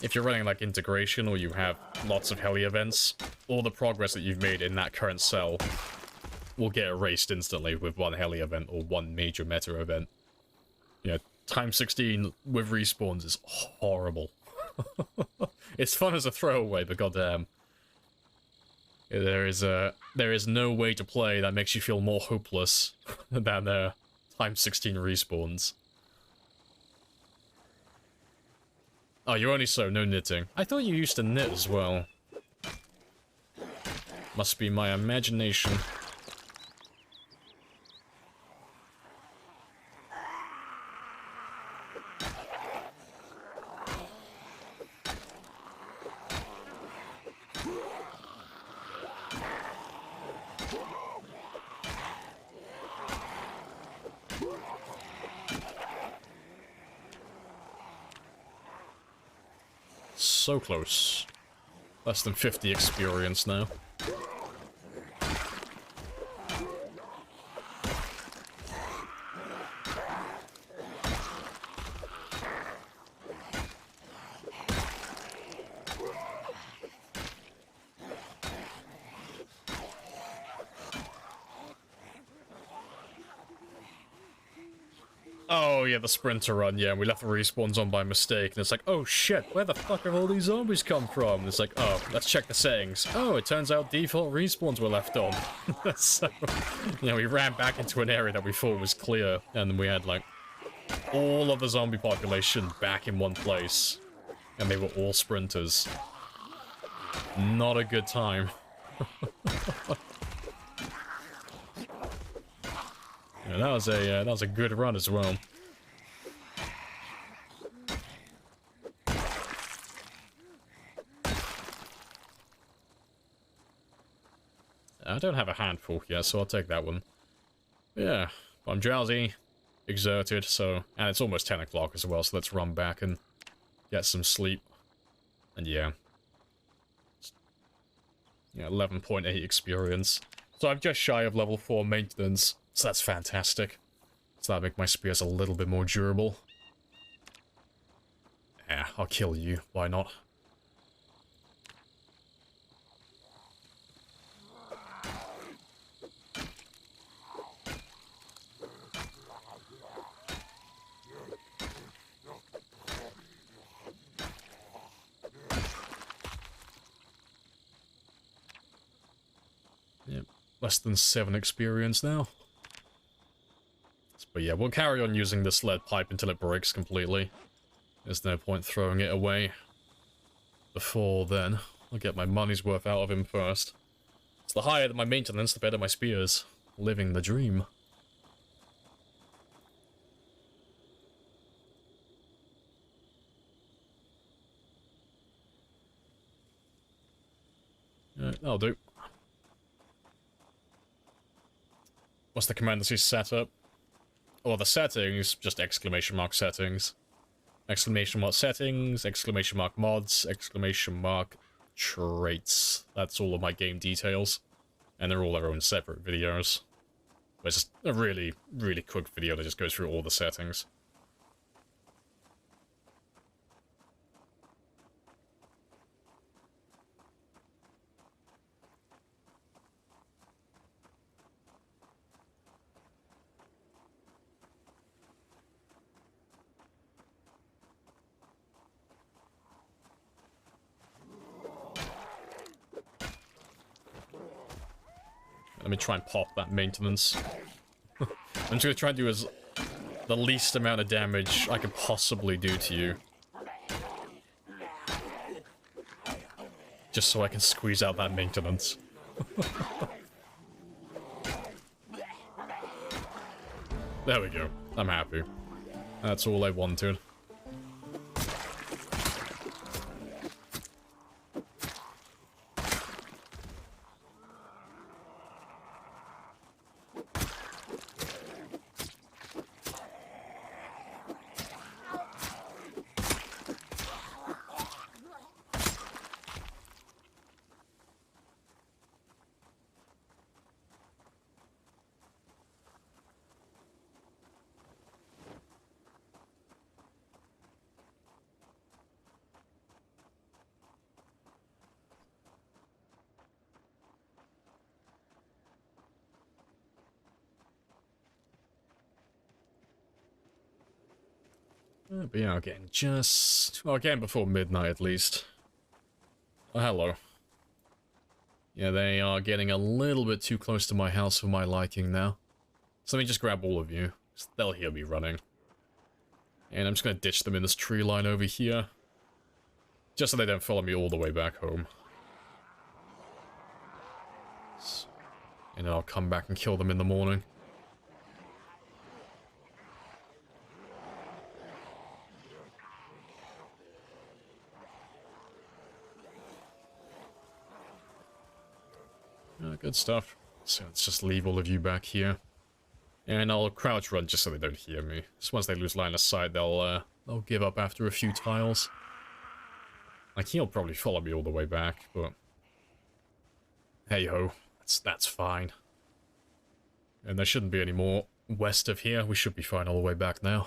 if you're running, like, integration, or you have lots of heli events, all the progress that you've made in that current cell will get erased instantly with one heli event, or one major meta event. Yeah, time 16 with respawns is horrible. It's fun as a throwaway, but goddamn. There is no way to play that makes you feel more hopeless than time 16 respawns. Oh, you only sew, no knitting. I thought you used to knit as well. Must be my imagination. So close. Less than 50 experience now. Oh yeah, the sprinter run, yeah, we left the respawns on by mistake, and it's like, oh shit, where the fuck have all these zombies come from? And it's like, oh, let's check the settings. Oh, it turns out default respawns were left on. So, you know, we ran back into an area that we thought was clear, and then we had, like, all of the zombie population back in one place. And they were all sprinters. Not a good time. Yeah, that was a good run as well. I don't have a handful yet, so I'll take that one. Yeah, I'm drowsy, exerted, so... And it's almost 10 o'clock as well, so let's run back and get some sleep. And yeah. Yeah, 11.8 experience. So I'm just shy of level 4 maintenance, so that's fantastic. So that'll make my spears a little bit more durable. Yeah, I'll kill you, why not? Yep, less than 7 experience now. But yeah, we'll carry on using this lead pipe until it breaks completely. There's no point throwing it away. Before then, I'll get my money's worth out of him first. So the higher my maintenance, the better my spears. Living the dream. Alright, that'll do. What's the commandancy setup? Or the settings, just exclamation mark settings. Exclamation mark settings, exclamation mark mods, exclamation mark traits. That's all of my game details. And they're all their own separate videos. But it's just a really, really quick video that just goes through all the settings. Let me try and pop that maintenance. I'm just gonna try and do the least amount of damage I could possibly do to you. Just so I can squeeze out that maintenance. There we go. I'm happy. That's all I wanted. But yeah, again, well, again before midnight at least. Oh, hello. Yeah, they are getting a little bit too close to my house for my liking now. So let me just grab all of you. They'll hear me running. And I'm just gonna ditch them in this tree line over here. Just so they don't follow me all the way back home. And then I'll come back and kill them in the morning. Good stuff. So let's just leave all of you back here. And I'll crouch run just so they don't hear me. So once they lose line of sight, they'll give up after a few tiles. Like, he'll probably follow me all the way back, but... hey-ho, that's fine. And there shouldn't be any more west of here. We should be fine all the way back now.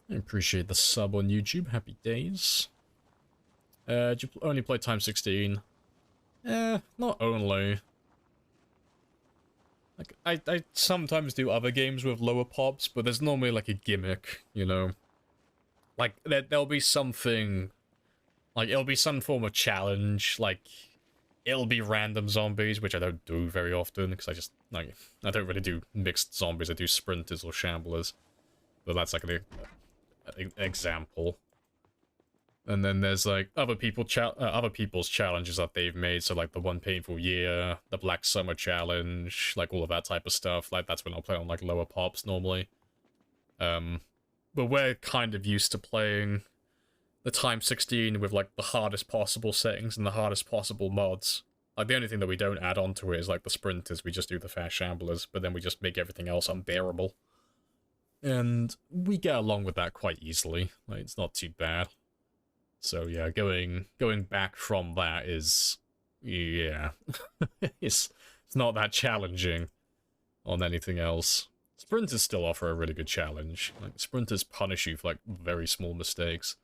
I appreciate the sub on YouTube. Happy days. Do you only play time 16? Not only. Like, I sometimes do other games with lower pops, but there's normally like a gimmick, you know? Like, there'll be something... like, it'll be some form of challenge, like... it'll be random zombies, which I don't do very often, because I just, like, I don't really do mixed zombies, I do sprinters or shamblers. But that's like an example. And then there's, like, other people's challenges that they've made, so, like, the One Painful Year, the Black Summer Challenge, like, all of that type of stuff. Like, that's when I'll play on, like, lower pops, normally. But we're kind of used to playing the time 16 with, like, the hardest possible settings and the hardest possible mods. Like, the only thing that we don't add on to it is, like, the sprinters. We just do the fast shamblers, but then we just make everything else unbearable. And we get along with that quite easily. Like, it's not too bad. So, yeah, going back from that is... yeah. it's not that challenging on anything else. Sprinters still offer a really good challenge. Like, sprinters punish you for, like, very small mistakes.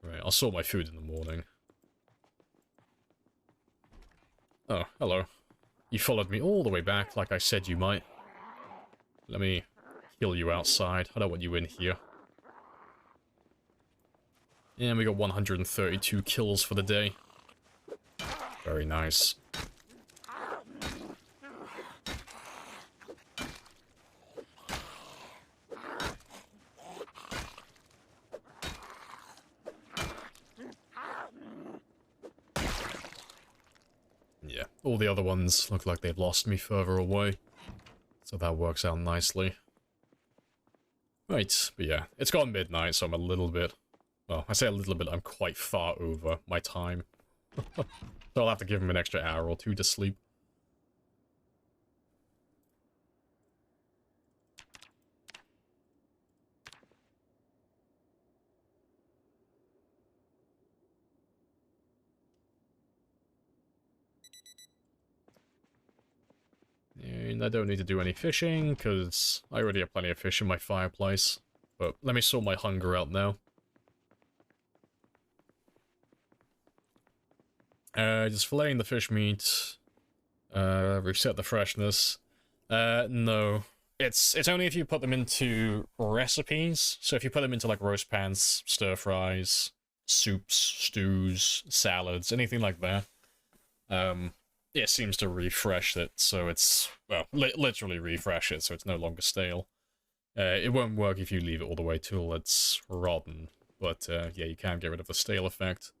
Right, I'll sort my food in the morning. Oh, hello. You followed me all the way back like I said you might. Let me kill you outside. I don't want you in here. And we got 132 kills for the day. Very nice. Yeah, all the other ones look like they've lost me further away. So that works out nicely. Right, but yeah, it's gone midnight, so I'm a little bit... well, I say a little bit, I'm quite far over my time. So I'll have to give him an extra hour or two to sleep. And I don't need to do any fishing, because I already have plenty of fish in my fireplace. But let me sort my hunger out now. Just filleting the fish meat. Reset the freshness. No. It's only if you put them into recipes. So if you put them into like roast pans, stir fries, soups, stews, salads, anything like that. It seems to refresh it, so it's, well, literally refresh it, so it's no longer stale. It won't work if you leave it all the way till it's rotten, but yeah, you can get rid of the stale effect.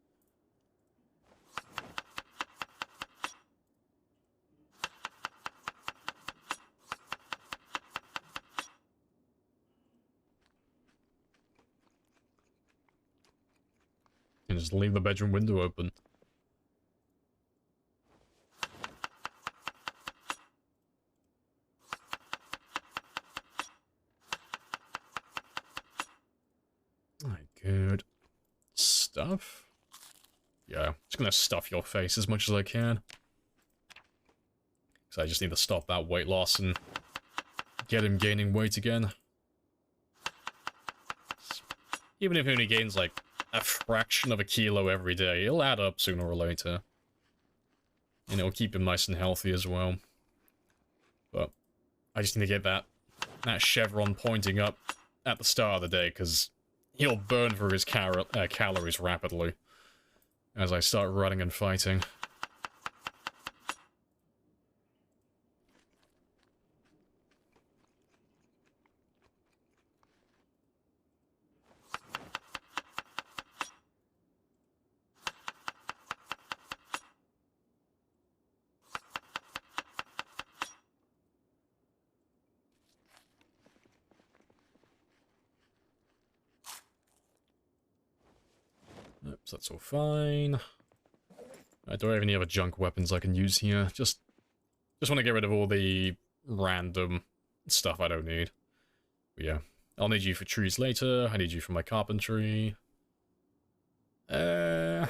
And just leave the bedroom window open. Good stuff. Yeah, just gonna stuff your face as much as I can. Because I just need to stop that weight loss and get him gaining weight again. Even if he only gains like a fraction of a kilo every day, it'll add up sooner or later. And it'll keep him nice and healthy as well. But I just need to get that chevron pointing up at the start of the day, because he'll burn through his calories rapidly as I start running and fighting. So that's all fine. I don't have any other junk weapons I can use here. Just want to get rid of all the random stuff I don't need. But yeah, I'll need you for trees later. I need you for my carpentry. Yeah,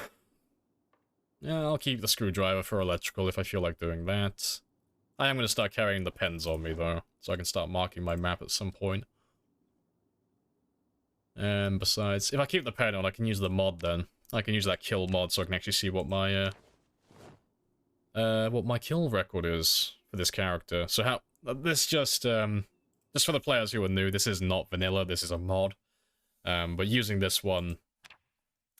I'll keep the screwdriver for electrical if I feel like doing that. I am going to start carrying the pens on me, though, so I can start marking my map at some point. And besides, if I keep the pen on, I can use the mod then. I can use that kill mod so I can actually see what my kill record is for this character. So how this just for the players who are new, this is not vanilla, this is a mod. But using this one,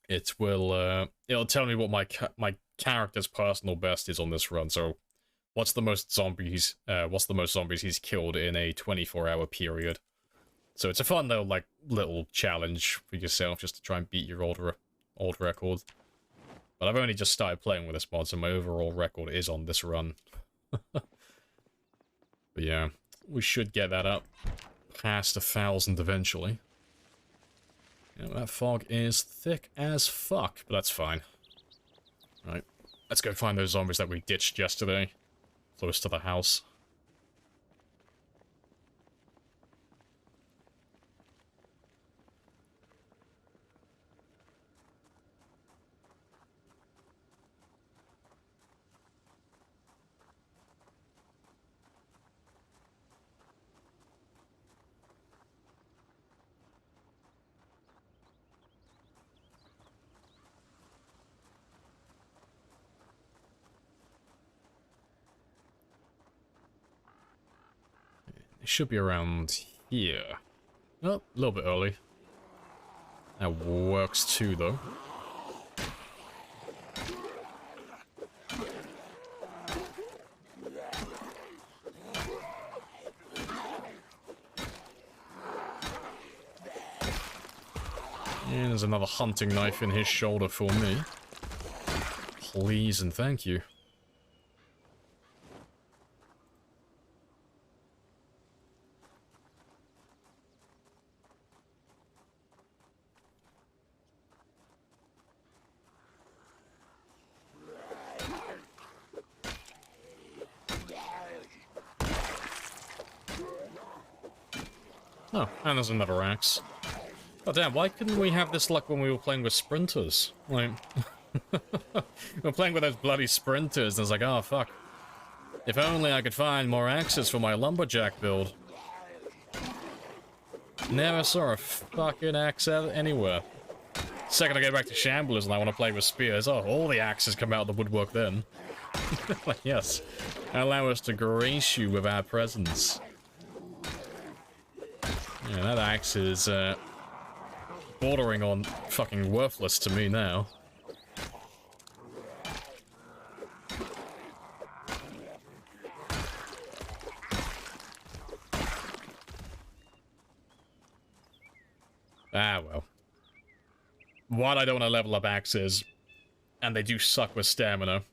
it will it'll tell me what my character's personal best is on this run. So what's the most zombies he's killed in a 24-hour period. So it's a fun little challenge for yourself just to try and beat your old record. But I've only just started playing with this mod, so my overall record is on this run. But yeah, we should get that up past 1,000 eventually. Yeah, that fog is thick as fuck, but that's fine. Right, let's go find those zombies that we ditched yesterday, close to the house. It should be around here. Oh, a little bit early. That works too, though. And there's another hunting knife in his shoulder for me. Please and thank you. Oh, and there's another axe. Oh damn, why couldn't we have this luck when we were playing with sprinters? Like, we're playing with those bloody sprinters, and it's like, oh fuck. If only I could find more axes for my lumberjack build. Never saw a fucking axe anywhere. Second I get back to Shamblers and I want to play with spears, oh, all the axes come out of the woodwork then. Like, yes, allow us to grace you with our presence. Yeah, that axe is, bordering on fucking worthless to me now. Ah, well. While I don't want to level up axes, and they do suck with stamina,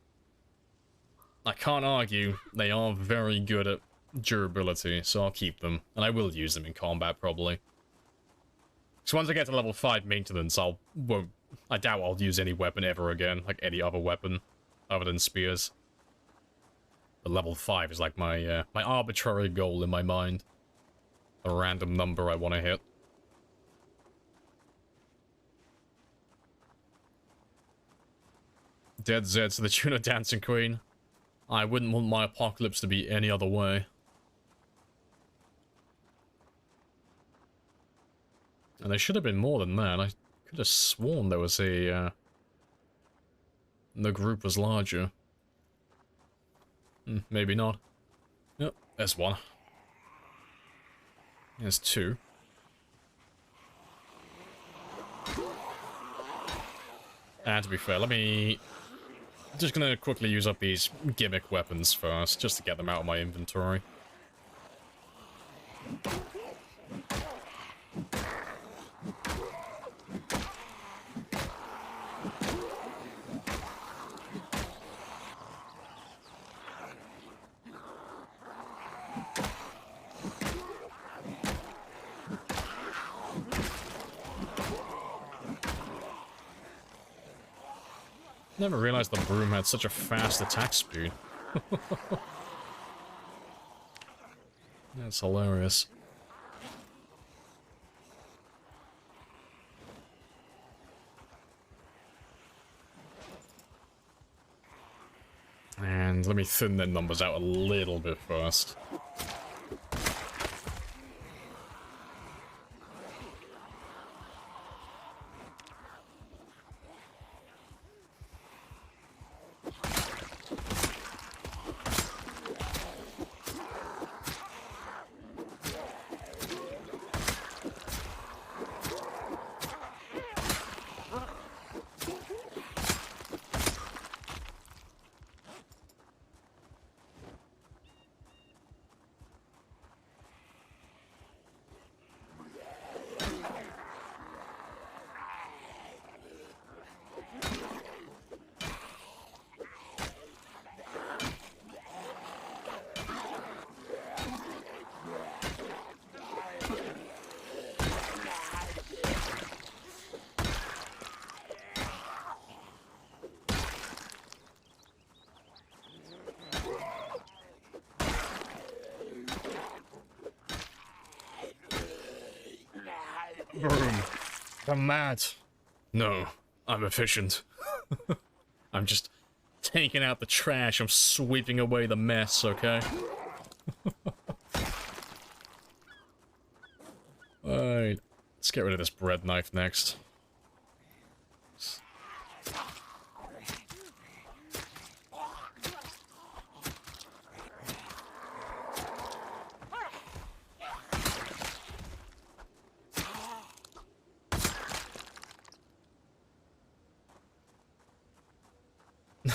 I can't argue they are very good at durability, so I'll keep them, and I will use them in combat probably. So once I get to level 5 maintenance, I doubt I'll use any weapon ever again, like any other weapon other than spears. But level 5 is like my my arbitrary goal in my mind, a random number I want to hit. Dead Zed to the tune of Dancing Queen. I wouldn't want my apocalypse to be any other way. And there should have been more than that. I could have sworn there was a, the group was larger. Maybe not. Yep, there's one. There's two. And to be fair, just gonna quickly use up these gimmick weapons first, just to get them out of my inventory. Never realized the broom had such a fast attack speed. That's hilarious. And let me thin the numbers out a little bit first. Boom. I'm mad. No, I'm efficient. I'm just taking out the trash. I'm sweeping away the mess, okay? Alright. Let's get rid of this bread knife next.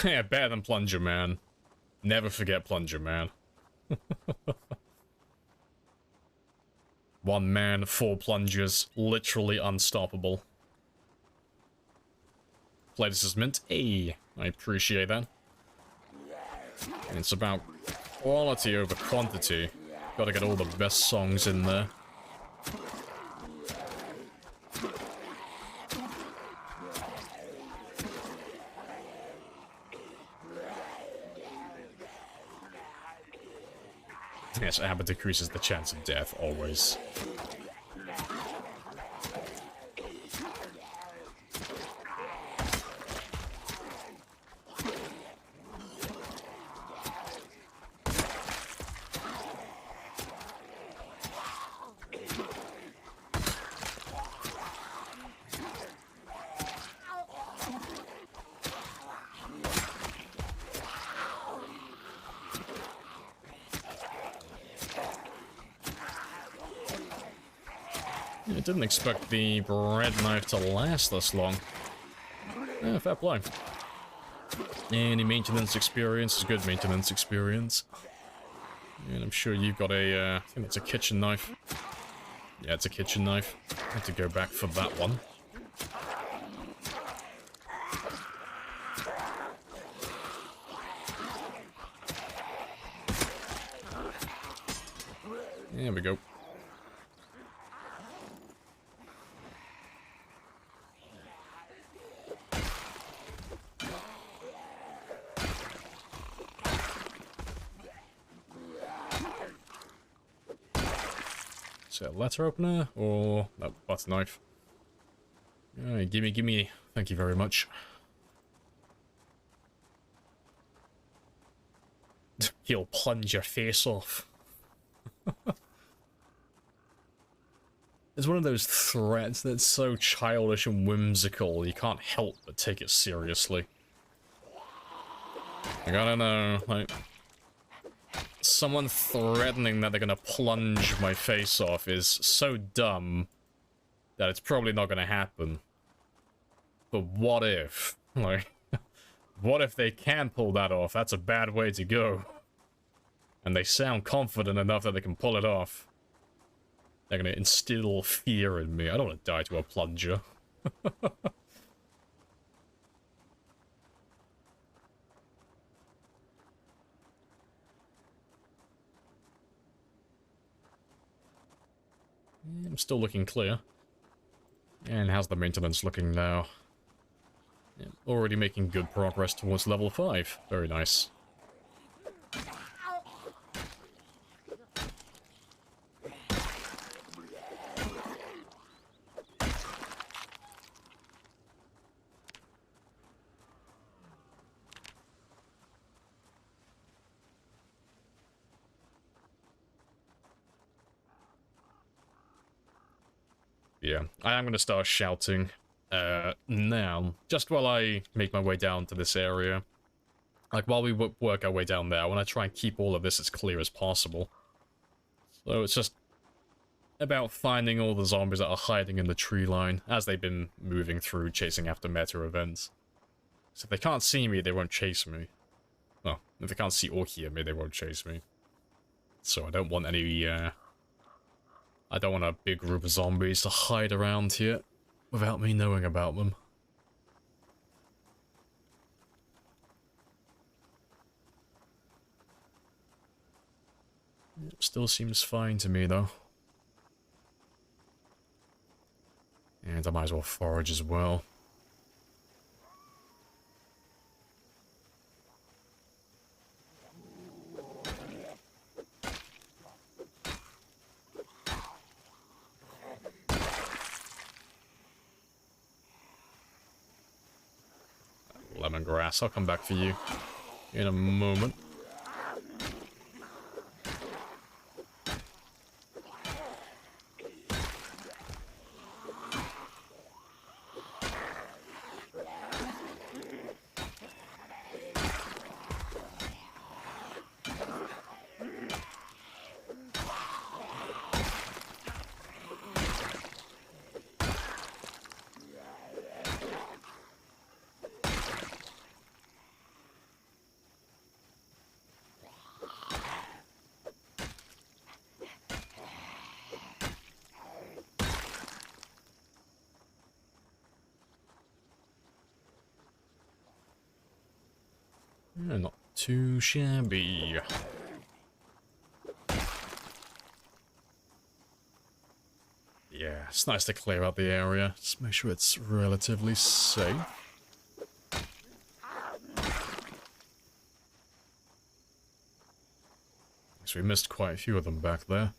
Yeah, better than Plunger Man. Never forget Plunger Man. One man, 4 plungers, literally unstoppable. Play this as mint. Hey, I appreciate that. And it's about quality over quantity. Gotta get all the best songs in there. Yes, Amber decreases the chance of death, always. I didn't expect the bread knife to last this long. Yeah, fair play. Any maintenance experience is good maintenance experience. And I'm sure you've got a, I think it's a kitchen knife. Yeah, it's a kitchen knife. I have to go back for that one. There we go. Is it a letter opener or no, butter knife? Alright, gimme. Thank you very much. He'll plunge your face off. It's one of those threats that's so childish and whimsical, you can't help but take it seriously. Like, I don't know, like... someone threatening that they're gonna plunge my face off is so dumb that it's probably not gonna happen. But what if? Like, what if they can pull that off? That's a bad way to go. And they sound confident enough that they can pull it off. They're gonna instill fear in me. I don't want to die to a plunger. I'm still looking clear. And how's the maintenance looking now? Yeah, already making good progress towards level 5. Very nice. Yeah, I am going to start shouting now, just while I make my way down to this area. Like, while we work our way down there, I want to try and keep all of this as clear as possible. So it's just about finding all the zombies that are hiding in the tree line as they've been moving through, chasing after meta events. So if they can't see me, they won't chase me. Well, if they can't see or hear me, they won't chase me. So I don't want any, I don't want a big group of zombies to hide around here without me knowing about them. It still seems fine to me, though. And I might as well forage as well. Lemongrass, I'll come back for you in a moment. Yeah, not too shabby. Yeah, it's nice to clear out the area. Just make sure it's relatively safe. So we missed quite a few of them back there.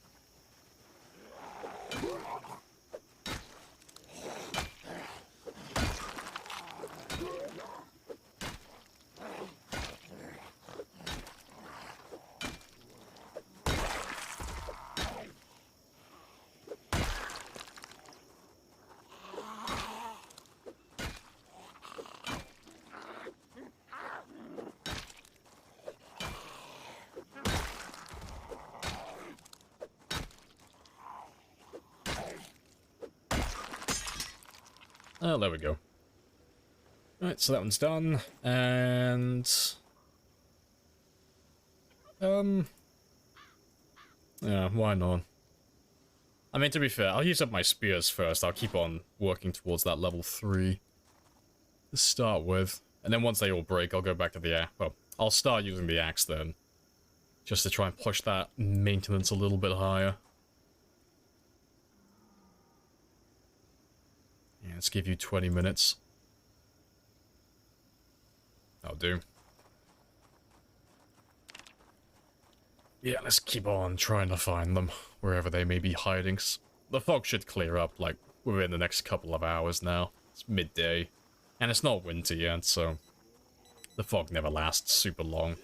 Oh, there we go. Right, so that one's done, and... yeah, why not? I mean, to be fair, I'll use up my spears first. I'll keep on working towards that level 3 to start with. And then once they all break, I'll go back to the axe. Well, I'll start using the axe then. Just to try and push that maintenance a little bit higher. Yeah, let's give you 20 minutes. That'll do. Yeah, let's keep on trying to find them, wherever they may be hiding. The fog should clear up, like, within the next couple of hours now. It's midday. And it's not winter yet, so... the fog never lasts super long.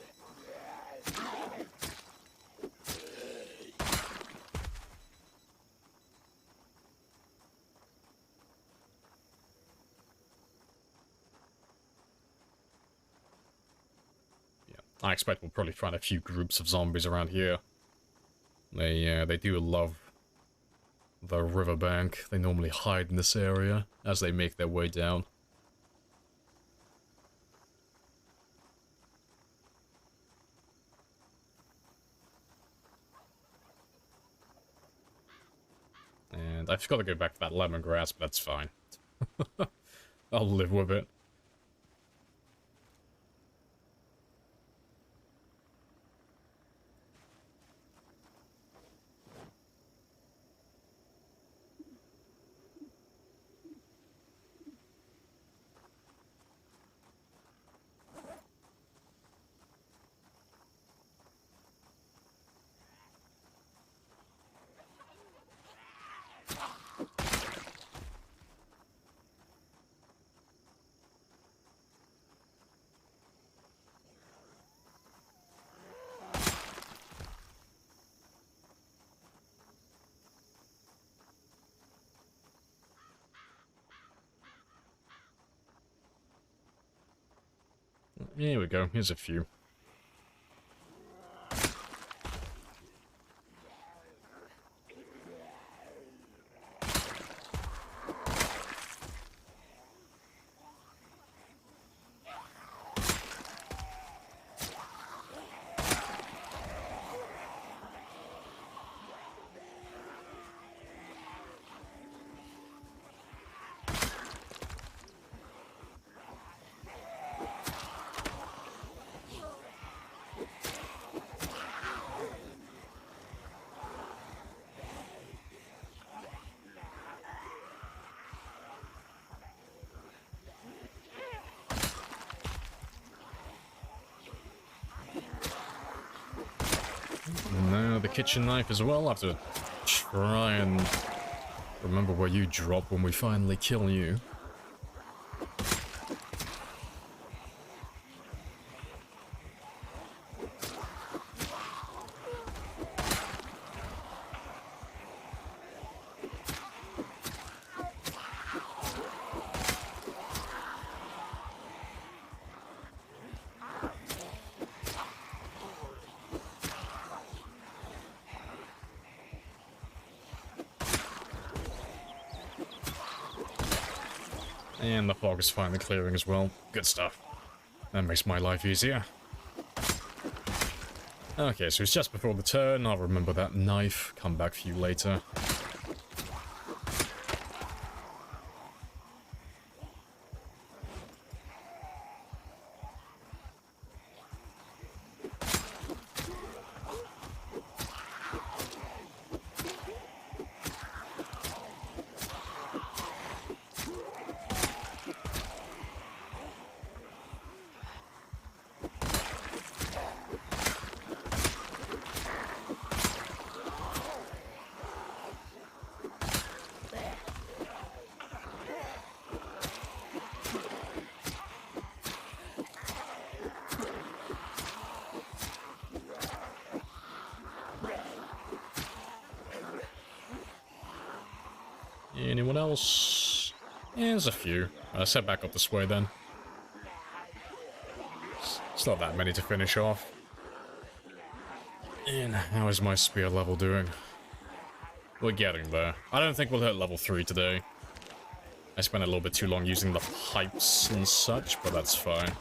I expect we'll probably find a few groups of zombies around here. They do love the riverbank. They normally hide in this area as they make their way down. And I've got to go back to that lemongrass, but that's fine. I'll live with it. Here we go, here's a few. And now the kitchen knife as well. I have to try and remember where you drop when we finally kill you. And the fog is finally clearing as well. Good stuff. That makes my life easier. Okay, so it's just before the turn. I'll remember that knife. Come back for you later. Anyone else? Yeah, there's a few. Let's head back up this way then. It's not that many to finish off. And how is my spear level doing? We're getting there. I don't think we'll hit level 3 today. I spent a little bit too long using the pipes and such, but that's fine.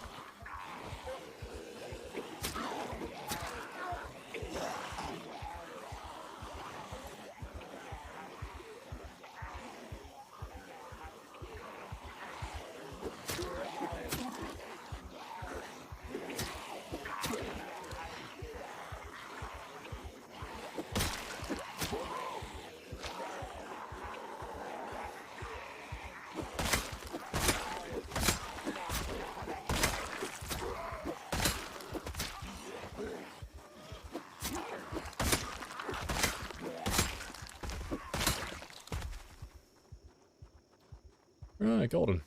Right, golden.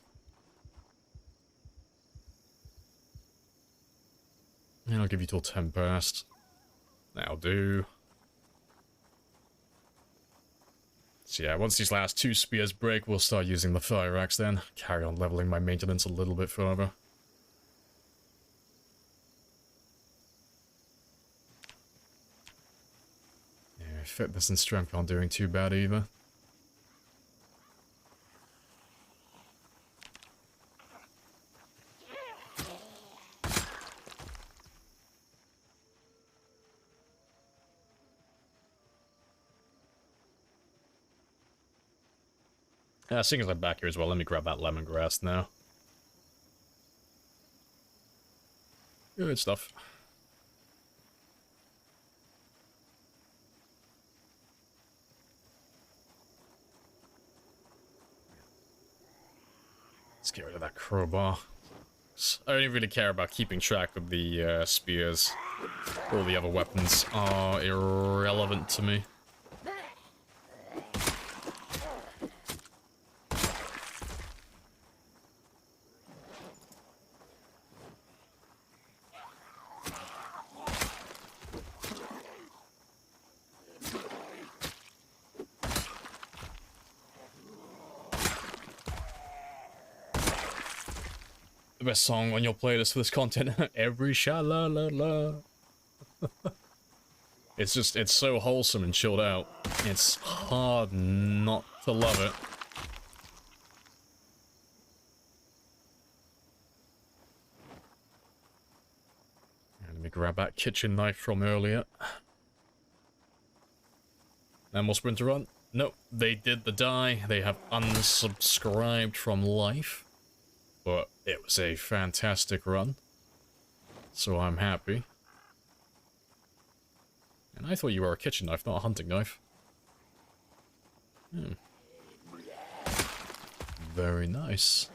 And I'll give you till 10 past. That'll do. So yeah, once these last 2 spears break, we'll start using the fire axe then. Carry on leveling my maintenance a little bit further. Yeah, fitness and strength aren't doing too bad either. Seeing as I'm back here as well, let me grab that lemongrass now. Good stuff. Let's get rid of that crowbar. I don't really care about keeping track of the spears. All the other weapons are irrelevant to me. The best song on your playlist for this content. Every sha-la-la-la. It's just, it's so wholesome and chilled out. It's hard not to love it. Let me grab that kitchen knife from earlier. And more Sprinter Run? Nope, they did the die. They have unsubscribed from life. But it was a fantastic run. So I'm happy. And I thought you were a kitchen knife, not a hunting knife. Very nice.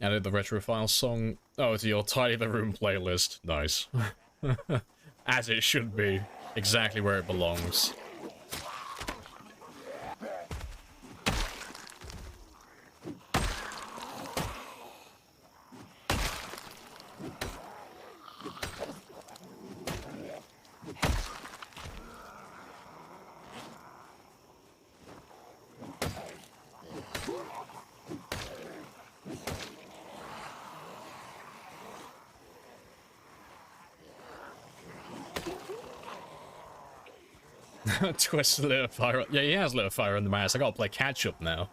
Added the Retrophile song. Oh, to your Tidy the Room playlist. Nice. As it should be. Exactly where it belongs. Twist lit a fire. Yeah, he has lit a fire under my ass. I gotta play catch up now.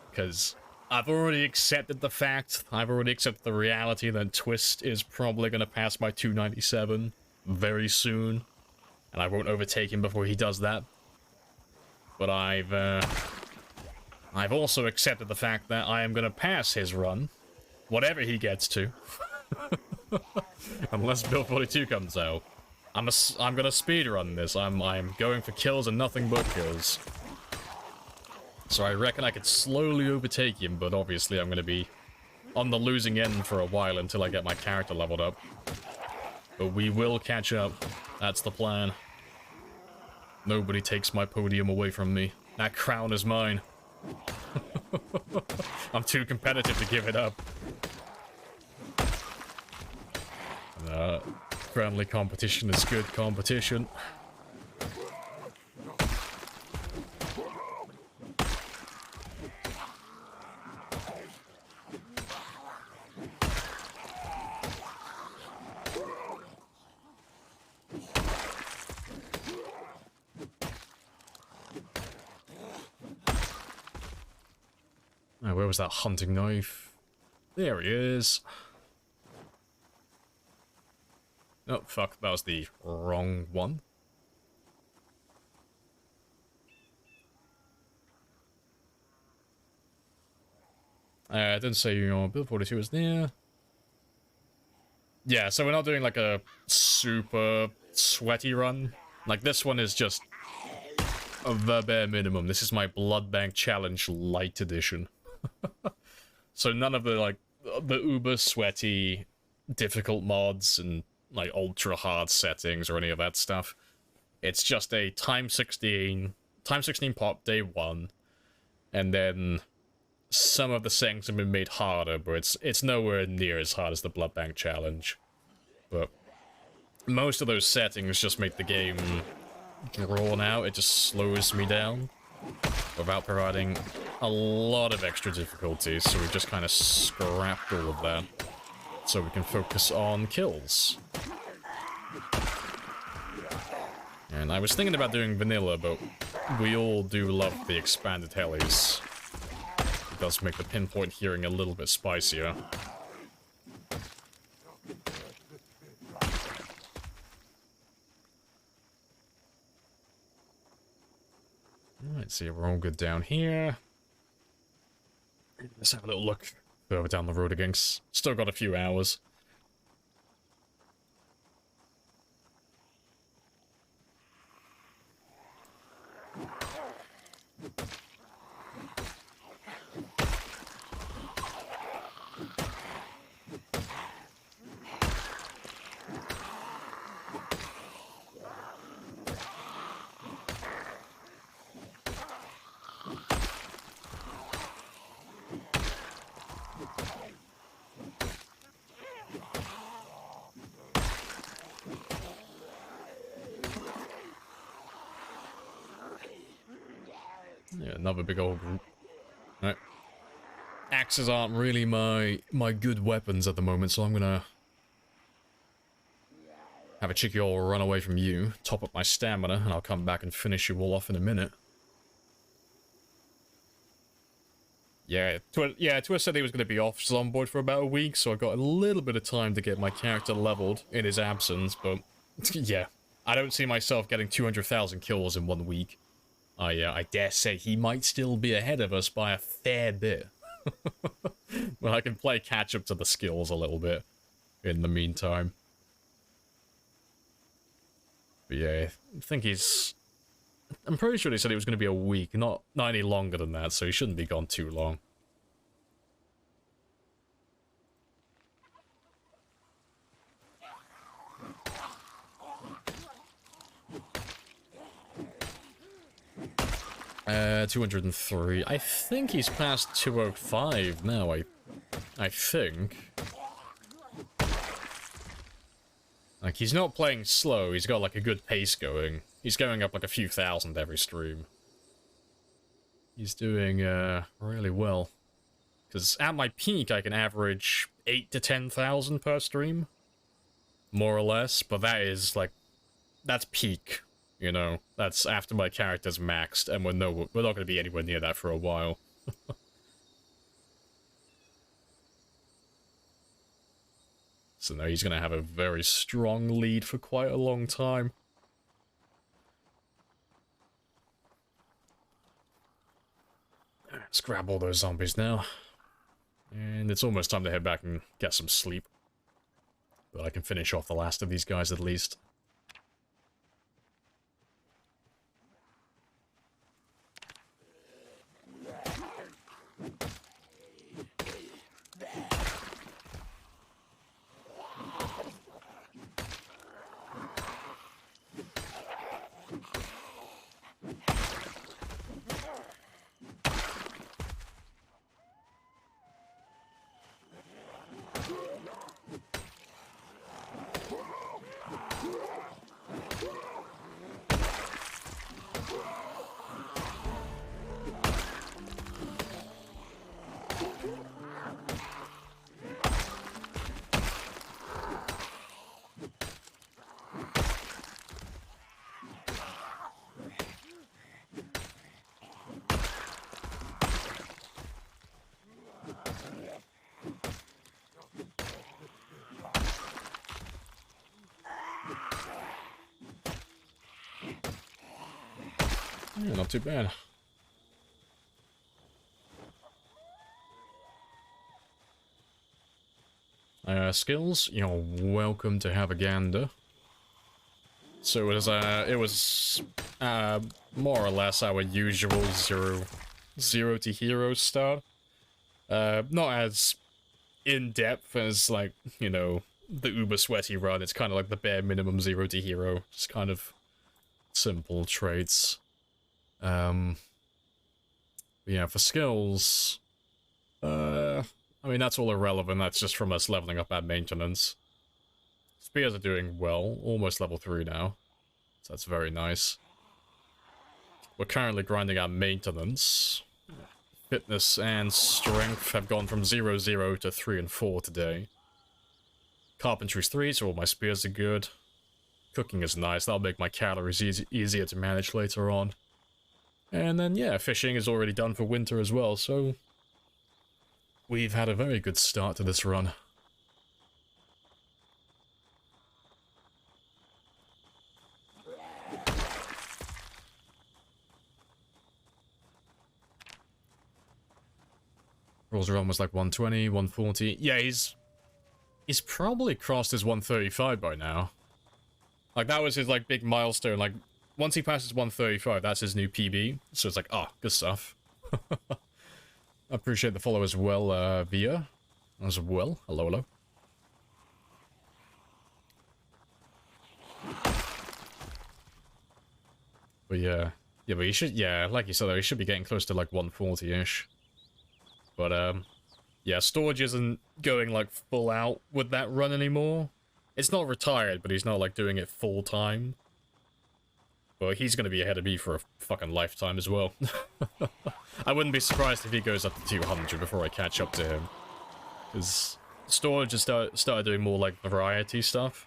Because I've already accepted the fact, I've already accepted the reality that Twist is probably gonna pass my 297 very soon. And I won't overtake him before he does that. But I've also accepted the fact that I am gonna pass his run. Whatever he gets to. Unless Build 42 comes out. I'm gonna speedrun this. I'm going for kills and nothing but kills. So I reckon I could slowly overtake him, but obviously I'm gonna be on the losing end for a while until I get my character leveled up. But we will catch up. That's the plan. Nobody takes my podium away from me. That crown is mine. I'm too competitive to give it up. Friendly competition is good competition. Oh, where was that hunting knife? There he is. Oh, fuck, that was the wrong one. I didn't say your Build 42 was there. Yeah, so we're not doing like a super sweaty run. Like, this one is just the bare minimum. This is my Blood Bank Challenge Lite Edition. So none of the, like, the uber sweaty, difficult mods and like ultra hard settings or any of that stuff. It's just a time 16 pop day 1, and then some of the settings have been made harder, but it's nowhere near as hard as the Blood Bank Challenge. But most of those settings just make the game drawn out. It just slows me down without providing a lot of extra difficulty, so we've just kind of scrapped all of that so we can focus on kills. And I was thinking about doing vanilla, but we all do love the expanded helis. It does make the pinpoint hearing a little bit spicier. Let's see, we're all good down here. Let's have a little look further down the road again. Still got a few hours. Yeah, another big old group. Alright. Axes aren't really my good weapons at the moment, so I'm gonna have a cheeky old run away from you, top up my stamina, and I'll come back and finish you all off in a minute. Yeah, Twist said he was going to be off Zomboid for about a week, so I got a little bit of time to get my character leveled in his absence, but yeah, I don't see myself getting 200,000 kills in 1 week. I dare say he might still be ahead of us by a fair bit. Well, I can play catch up to the skills a little bit in the meantime. But yeah, I think I'm pretty sure they said it was going to be a week, not any longer than that, so he shouldn't be gone too long. Uh, 203. I think he's past 205 now, I think. Like, he's not playing slow, he's got like a good pace going. He's going up like a few thousand every stream. He's doing, really well. Because at my peak, I can average 8 to 10,000 per stream. More or less, but that is, like, that's peak, you know? That's after my character's maxed, and we're not going to be anywhere near that for a while. So now he's going to have a very strong lead for quite a long time. Let's grab all those zombies now. And it's almost time to head back and get some sleep. But I can finish off the last of these guys at least. Yeah, not too bad. Skills, you're welcome to have a gander. So it was more or less our usual zero to hero start. Not as in-depth as, like, you know, the uber sweaty run. It's kind of like the bare minimum 0 to hero. Just kind of simple traits. Yeah, for skills, I mean, that's all irrelevant. That's just from us leveling up our maintenance. Spears are doing well, almost level 3 now, so that's very nice. We're currently grinding our maintenance. Fitness and strength have gone from 0, 0 to 3 and 4 today. Carpentry's 3, so all my spears are good. Cooking is nice, that'll make my calories easier to manage later on. And then, yeah, fishing is already done for winter as well, so we've had a very good start to this run. Rolls are almost like 120, 140. Yeah, he's probably crossed his 135 by now. Like, that was his, like, big milestone, like, once he passes 135, that's his new PB. So it's like, oh, good stuff. I appreciate the follow as well, Via. As well. Hello, hello. But yeah. Yeah, but he should, yeah, like you said, though, he should be getting close to like 140-ish. But, yeah, storage isn't going like full out with that run anymore. It's not retired, but he's not like doing it full time. but he's going to be ahead of me for a fucking lifetime as well. I wouldn't be surprised if he goes up to 200 before I catch up to him. Because Storage just started doing more, like, variety stuff.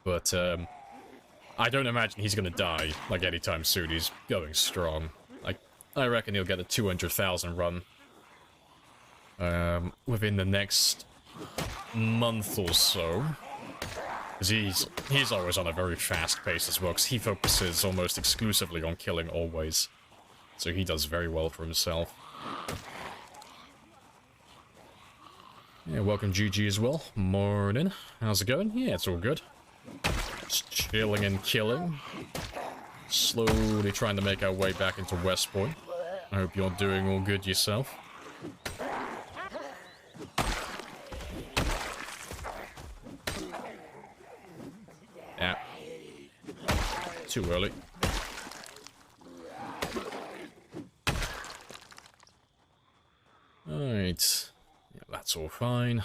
But, I don't imagine he's going to die, like, anytime soon. He's going strong. Like, I reckon he'll get a 200,000 run. Within the next month or so. Because he's always on a very fast pace as well, because he focuses almost exclusively on killing always. So he does very well for himself. Yeah, welcome GG as well. Morning. How's it going? Yeah, it's all good. Just chilling and killing. Slowly trying to make our way back into West Point. I hope you're doing all good yourself. Yeah. Too early. Alright. Yeah, that's all fine.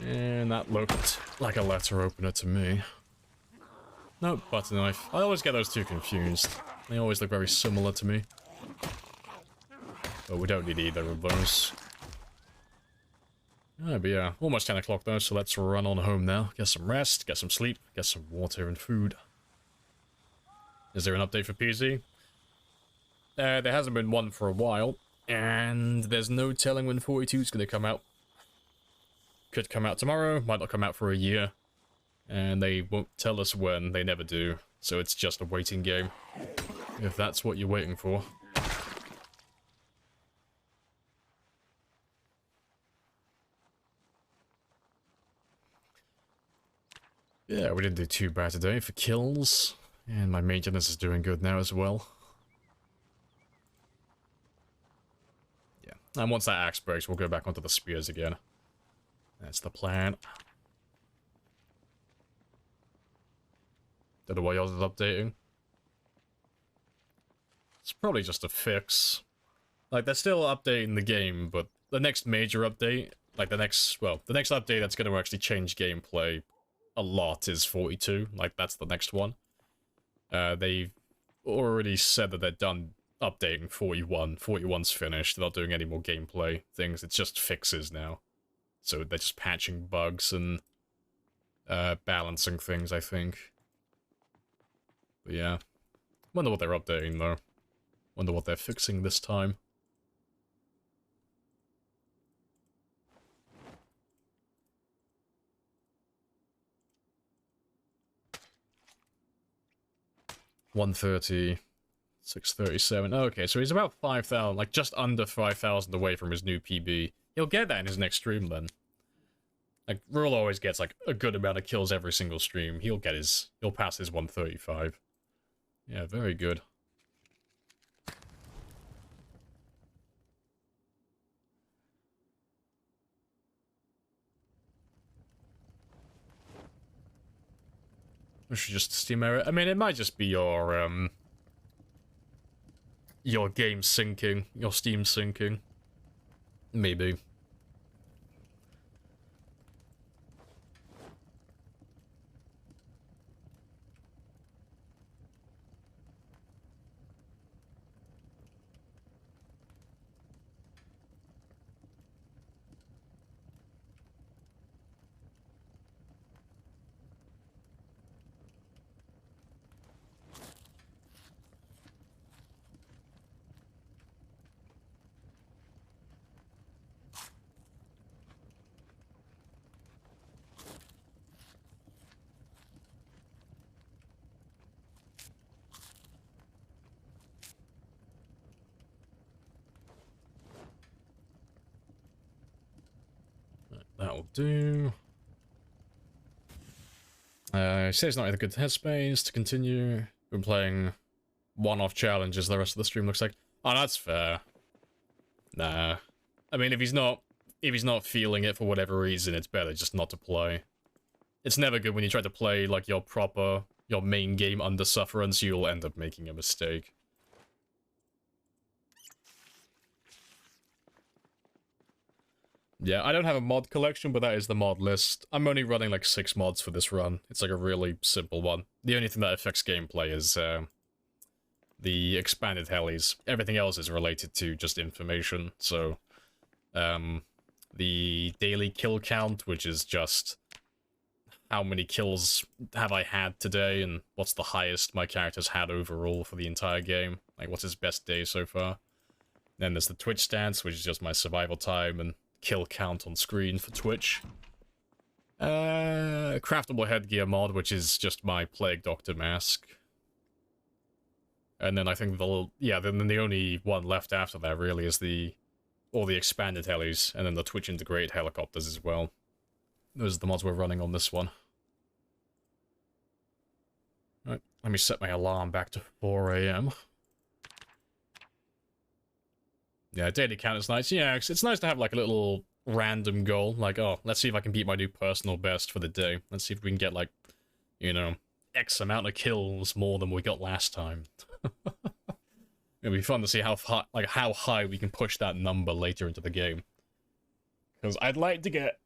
And that looked like a letter opener to me. Nope, butter knife. I always get those two confused. They always look very similar to me. But we don't need either of those. But yeah, almost 10 o'clock though, so let's run on home now. Get some rest, get some sleep, get some water and food. Is there an update for PZ? There hasn't been one for a while, and there's no telling when 42 is going to come out. Could come out tomorrow, might not come out for a year. And they won't tell us when, they never do. So it's just a waiting game. If that's what you're waiting for. Yeah, we didn't do too bad today for kills. And my maintenance is doing good now as well. Yeah, and once that axe breaks, we'll go back onto the spears again. That's the plan. Don't know why yours is updating. It's probably just a fix. Like, they're still updating the game, but the next major update, like the next update that's going to actually change gameplay a lot is 42. Like, that's the next one. They've already said that they're done updating 41. 41's finished. They're not doing any more gameplay things. It's just fixes now. So they're just patching bugs and balancing things, I think. But yeah. Wonder what they're updating, though. Wonder what they're fixing this time. $130, $637. Okay, so he's about 5,000, like just under 5,000 away from his new PB. He'll get that in his next stream then. Like, Rule always gets like a good amount of kills every single stream. He'll pass his 135. Yeah, very good. We should just Steam error. I mean, it might just be your game syncing, your Steam syncing. Maybe. That'll do. He says not in a good headspace to continue. Been playing one-off challenges the rest of the stream, looks like. Oh, that's fair. Nah. I mean, if he's not feeling it for whatever reason, it's better just not to play. It's never good when you try to play, like, your main game under sufferance, you'll end up making a mistake. Yeah, I don't have a mod collection, but that is the mod list. I'm only running like 6 mods for this run. It's like a really simple one. The only thing that affects gameplay is the expanded helis. Everything else is related to just information. So, the daily kill count, which is just how many kills have I had today, and what's the highest my character's had overall for the entire game. Like, what's his best day so far. Then there's the Twitch stance, which is just my survival time and kill count on screen for Twitch. Craftable headgear mod, which is just my Plague Doctor mask. And then I think then the only one left after that really is all the expanded helis, and then the Twitch integrate helicopters as well. Those are the mods we're running on this one. Right, let me set my alarm back to 4 AM. Yeah, daily count is nice. Yeah, it's nice to have like a little random goal. Like, oh, let's see if I can beat my new personal best for the day. Let's see if we can get like, you know, X amount of kills more than we got last time. It'll be fun to see how high we can push that number later into the game. Because I'd like to get,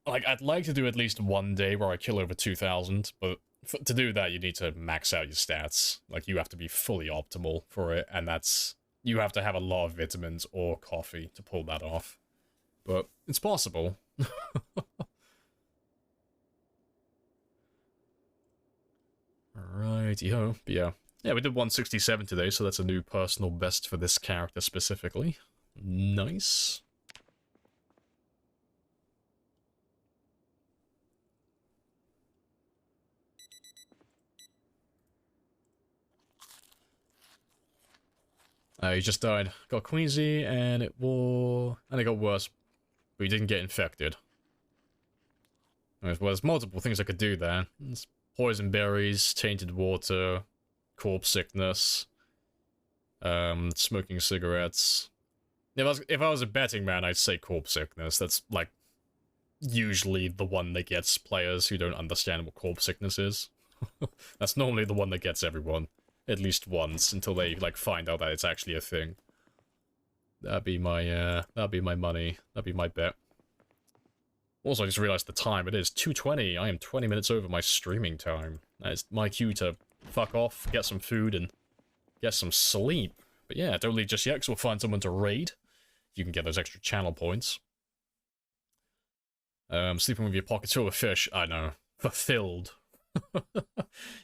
I'd like to do at least one day where I kill over 2,000, but to do that you need to max out your stats. Like, you have to be fully optimal for it, and you have to have a lot of vitamins or coffee to pull that off. But it's possible. Righty-ho. But yeah. Yeah, we did 167 today, so that's a new personal best for this character specifically. Nice. He just died. Got queasy, and it got worse. But he didn't get infected. Well, there's multiple things I could do there. There's poison berries, tainted water, corpse sickness, smoking cigarettes. If I was a betting man, I'd say corpse sickness. That's, like, usually the one that gets players who don't understand what corpse sickness is. That's normally the one that gets everyone. At least once, until they, like, find out that it's actually a thing. That'd be my money. That'd be my bet. Also, I just realized the time. It is 2:20. I am 20 minutes over my streaming time. That is my cue to fuck off, get some food, and get some sleep. But yeah, don't leave just yet, because we'll find someone to raid. You can get those extra channel points. Sleeping with your pockets full of fish. I know. Fulfilled.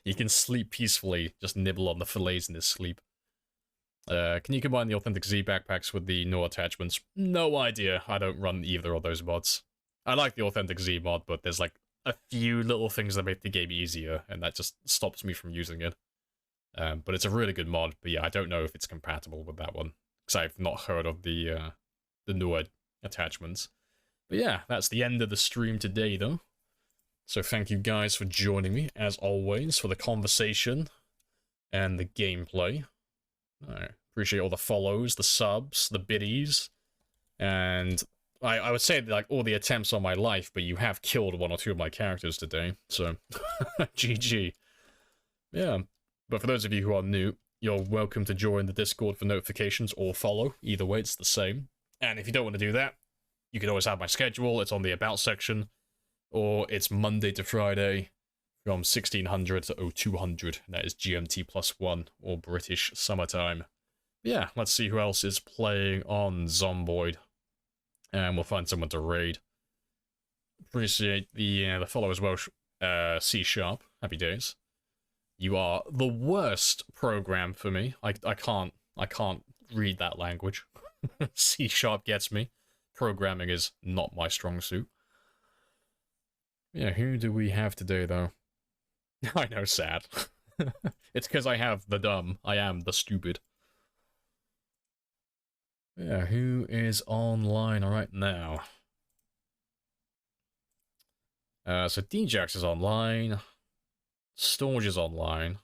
You can sleep peacefully, just nibble on the fillets in his sleep. Can you combine the Authentic Z backpacks with the no attachments? No idea. I don't run either of those mods. I like the Authentic Z mod, but there's like a few little things that make the game easier, and that just stops me from using it. But it's a really good mod, but yeah, I don't know if it's compatible with that one, because I've not heard of the no attachments. But yeah, that's the end of the stream today, though. So thank you guys for joining me, as always, for the conversation and the gameplay. I appreciate all the follows, the subs, the biddies, and I would say, like, all the attempts on my life, but you have killed 1 or 2 of my characters today, so GG. Yeah, but for those of you who are new, you're welcome to join the Discord for notifications or follow. Either way, it's the same. And if you don't want to do that, you can always have my schedule. It's on the About section. Or it's Monday to Friday from 1600 to 0200. That is GMT +1 or British summertime. Yeah, let's see who else is playing on Zomboid. And we'll find someone to raid. Appreciate the follow as well, C#. Happy days. You are the worst program for me. I can't read that language. C# gets me. Programming is not my strong suit. Yeah, who do we have today, though? I know, sad. It's because I have the dumb. I am the stupid. Yeah, who is online right now? So Djax is online. Storage is online.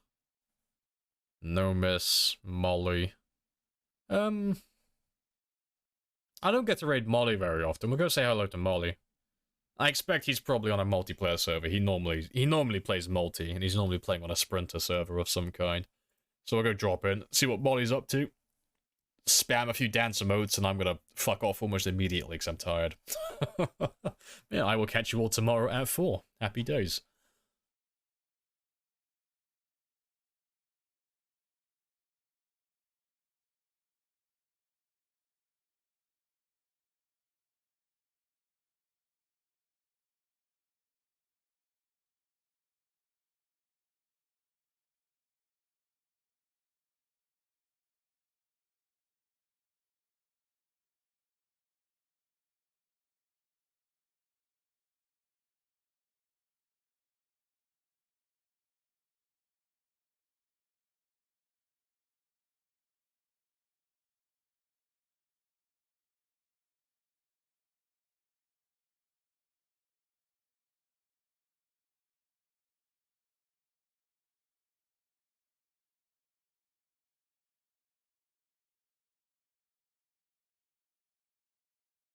No Miss, Molly. I don't get to raid Molly very often. We'll go say hello to Molly. I expect he's probably on a multiplayer server. He normally plays multi, and he's normally playing on a sprinter server of some kind. So we'll go drop in, see what Molly's up to, spam a few dance emotes, and I'm gonna fuck off almost immediately because I'm tired. Yeah, I will catch you all tomorrow at 4. Happy days.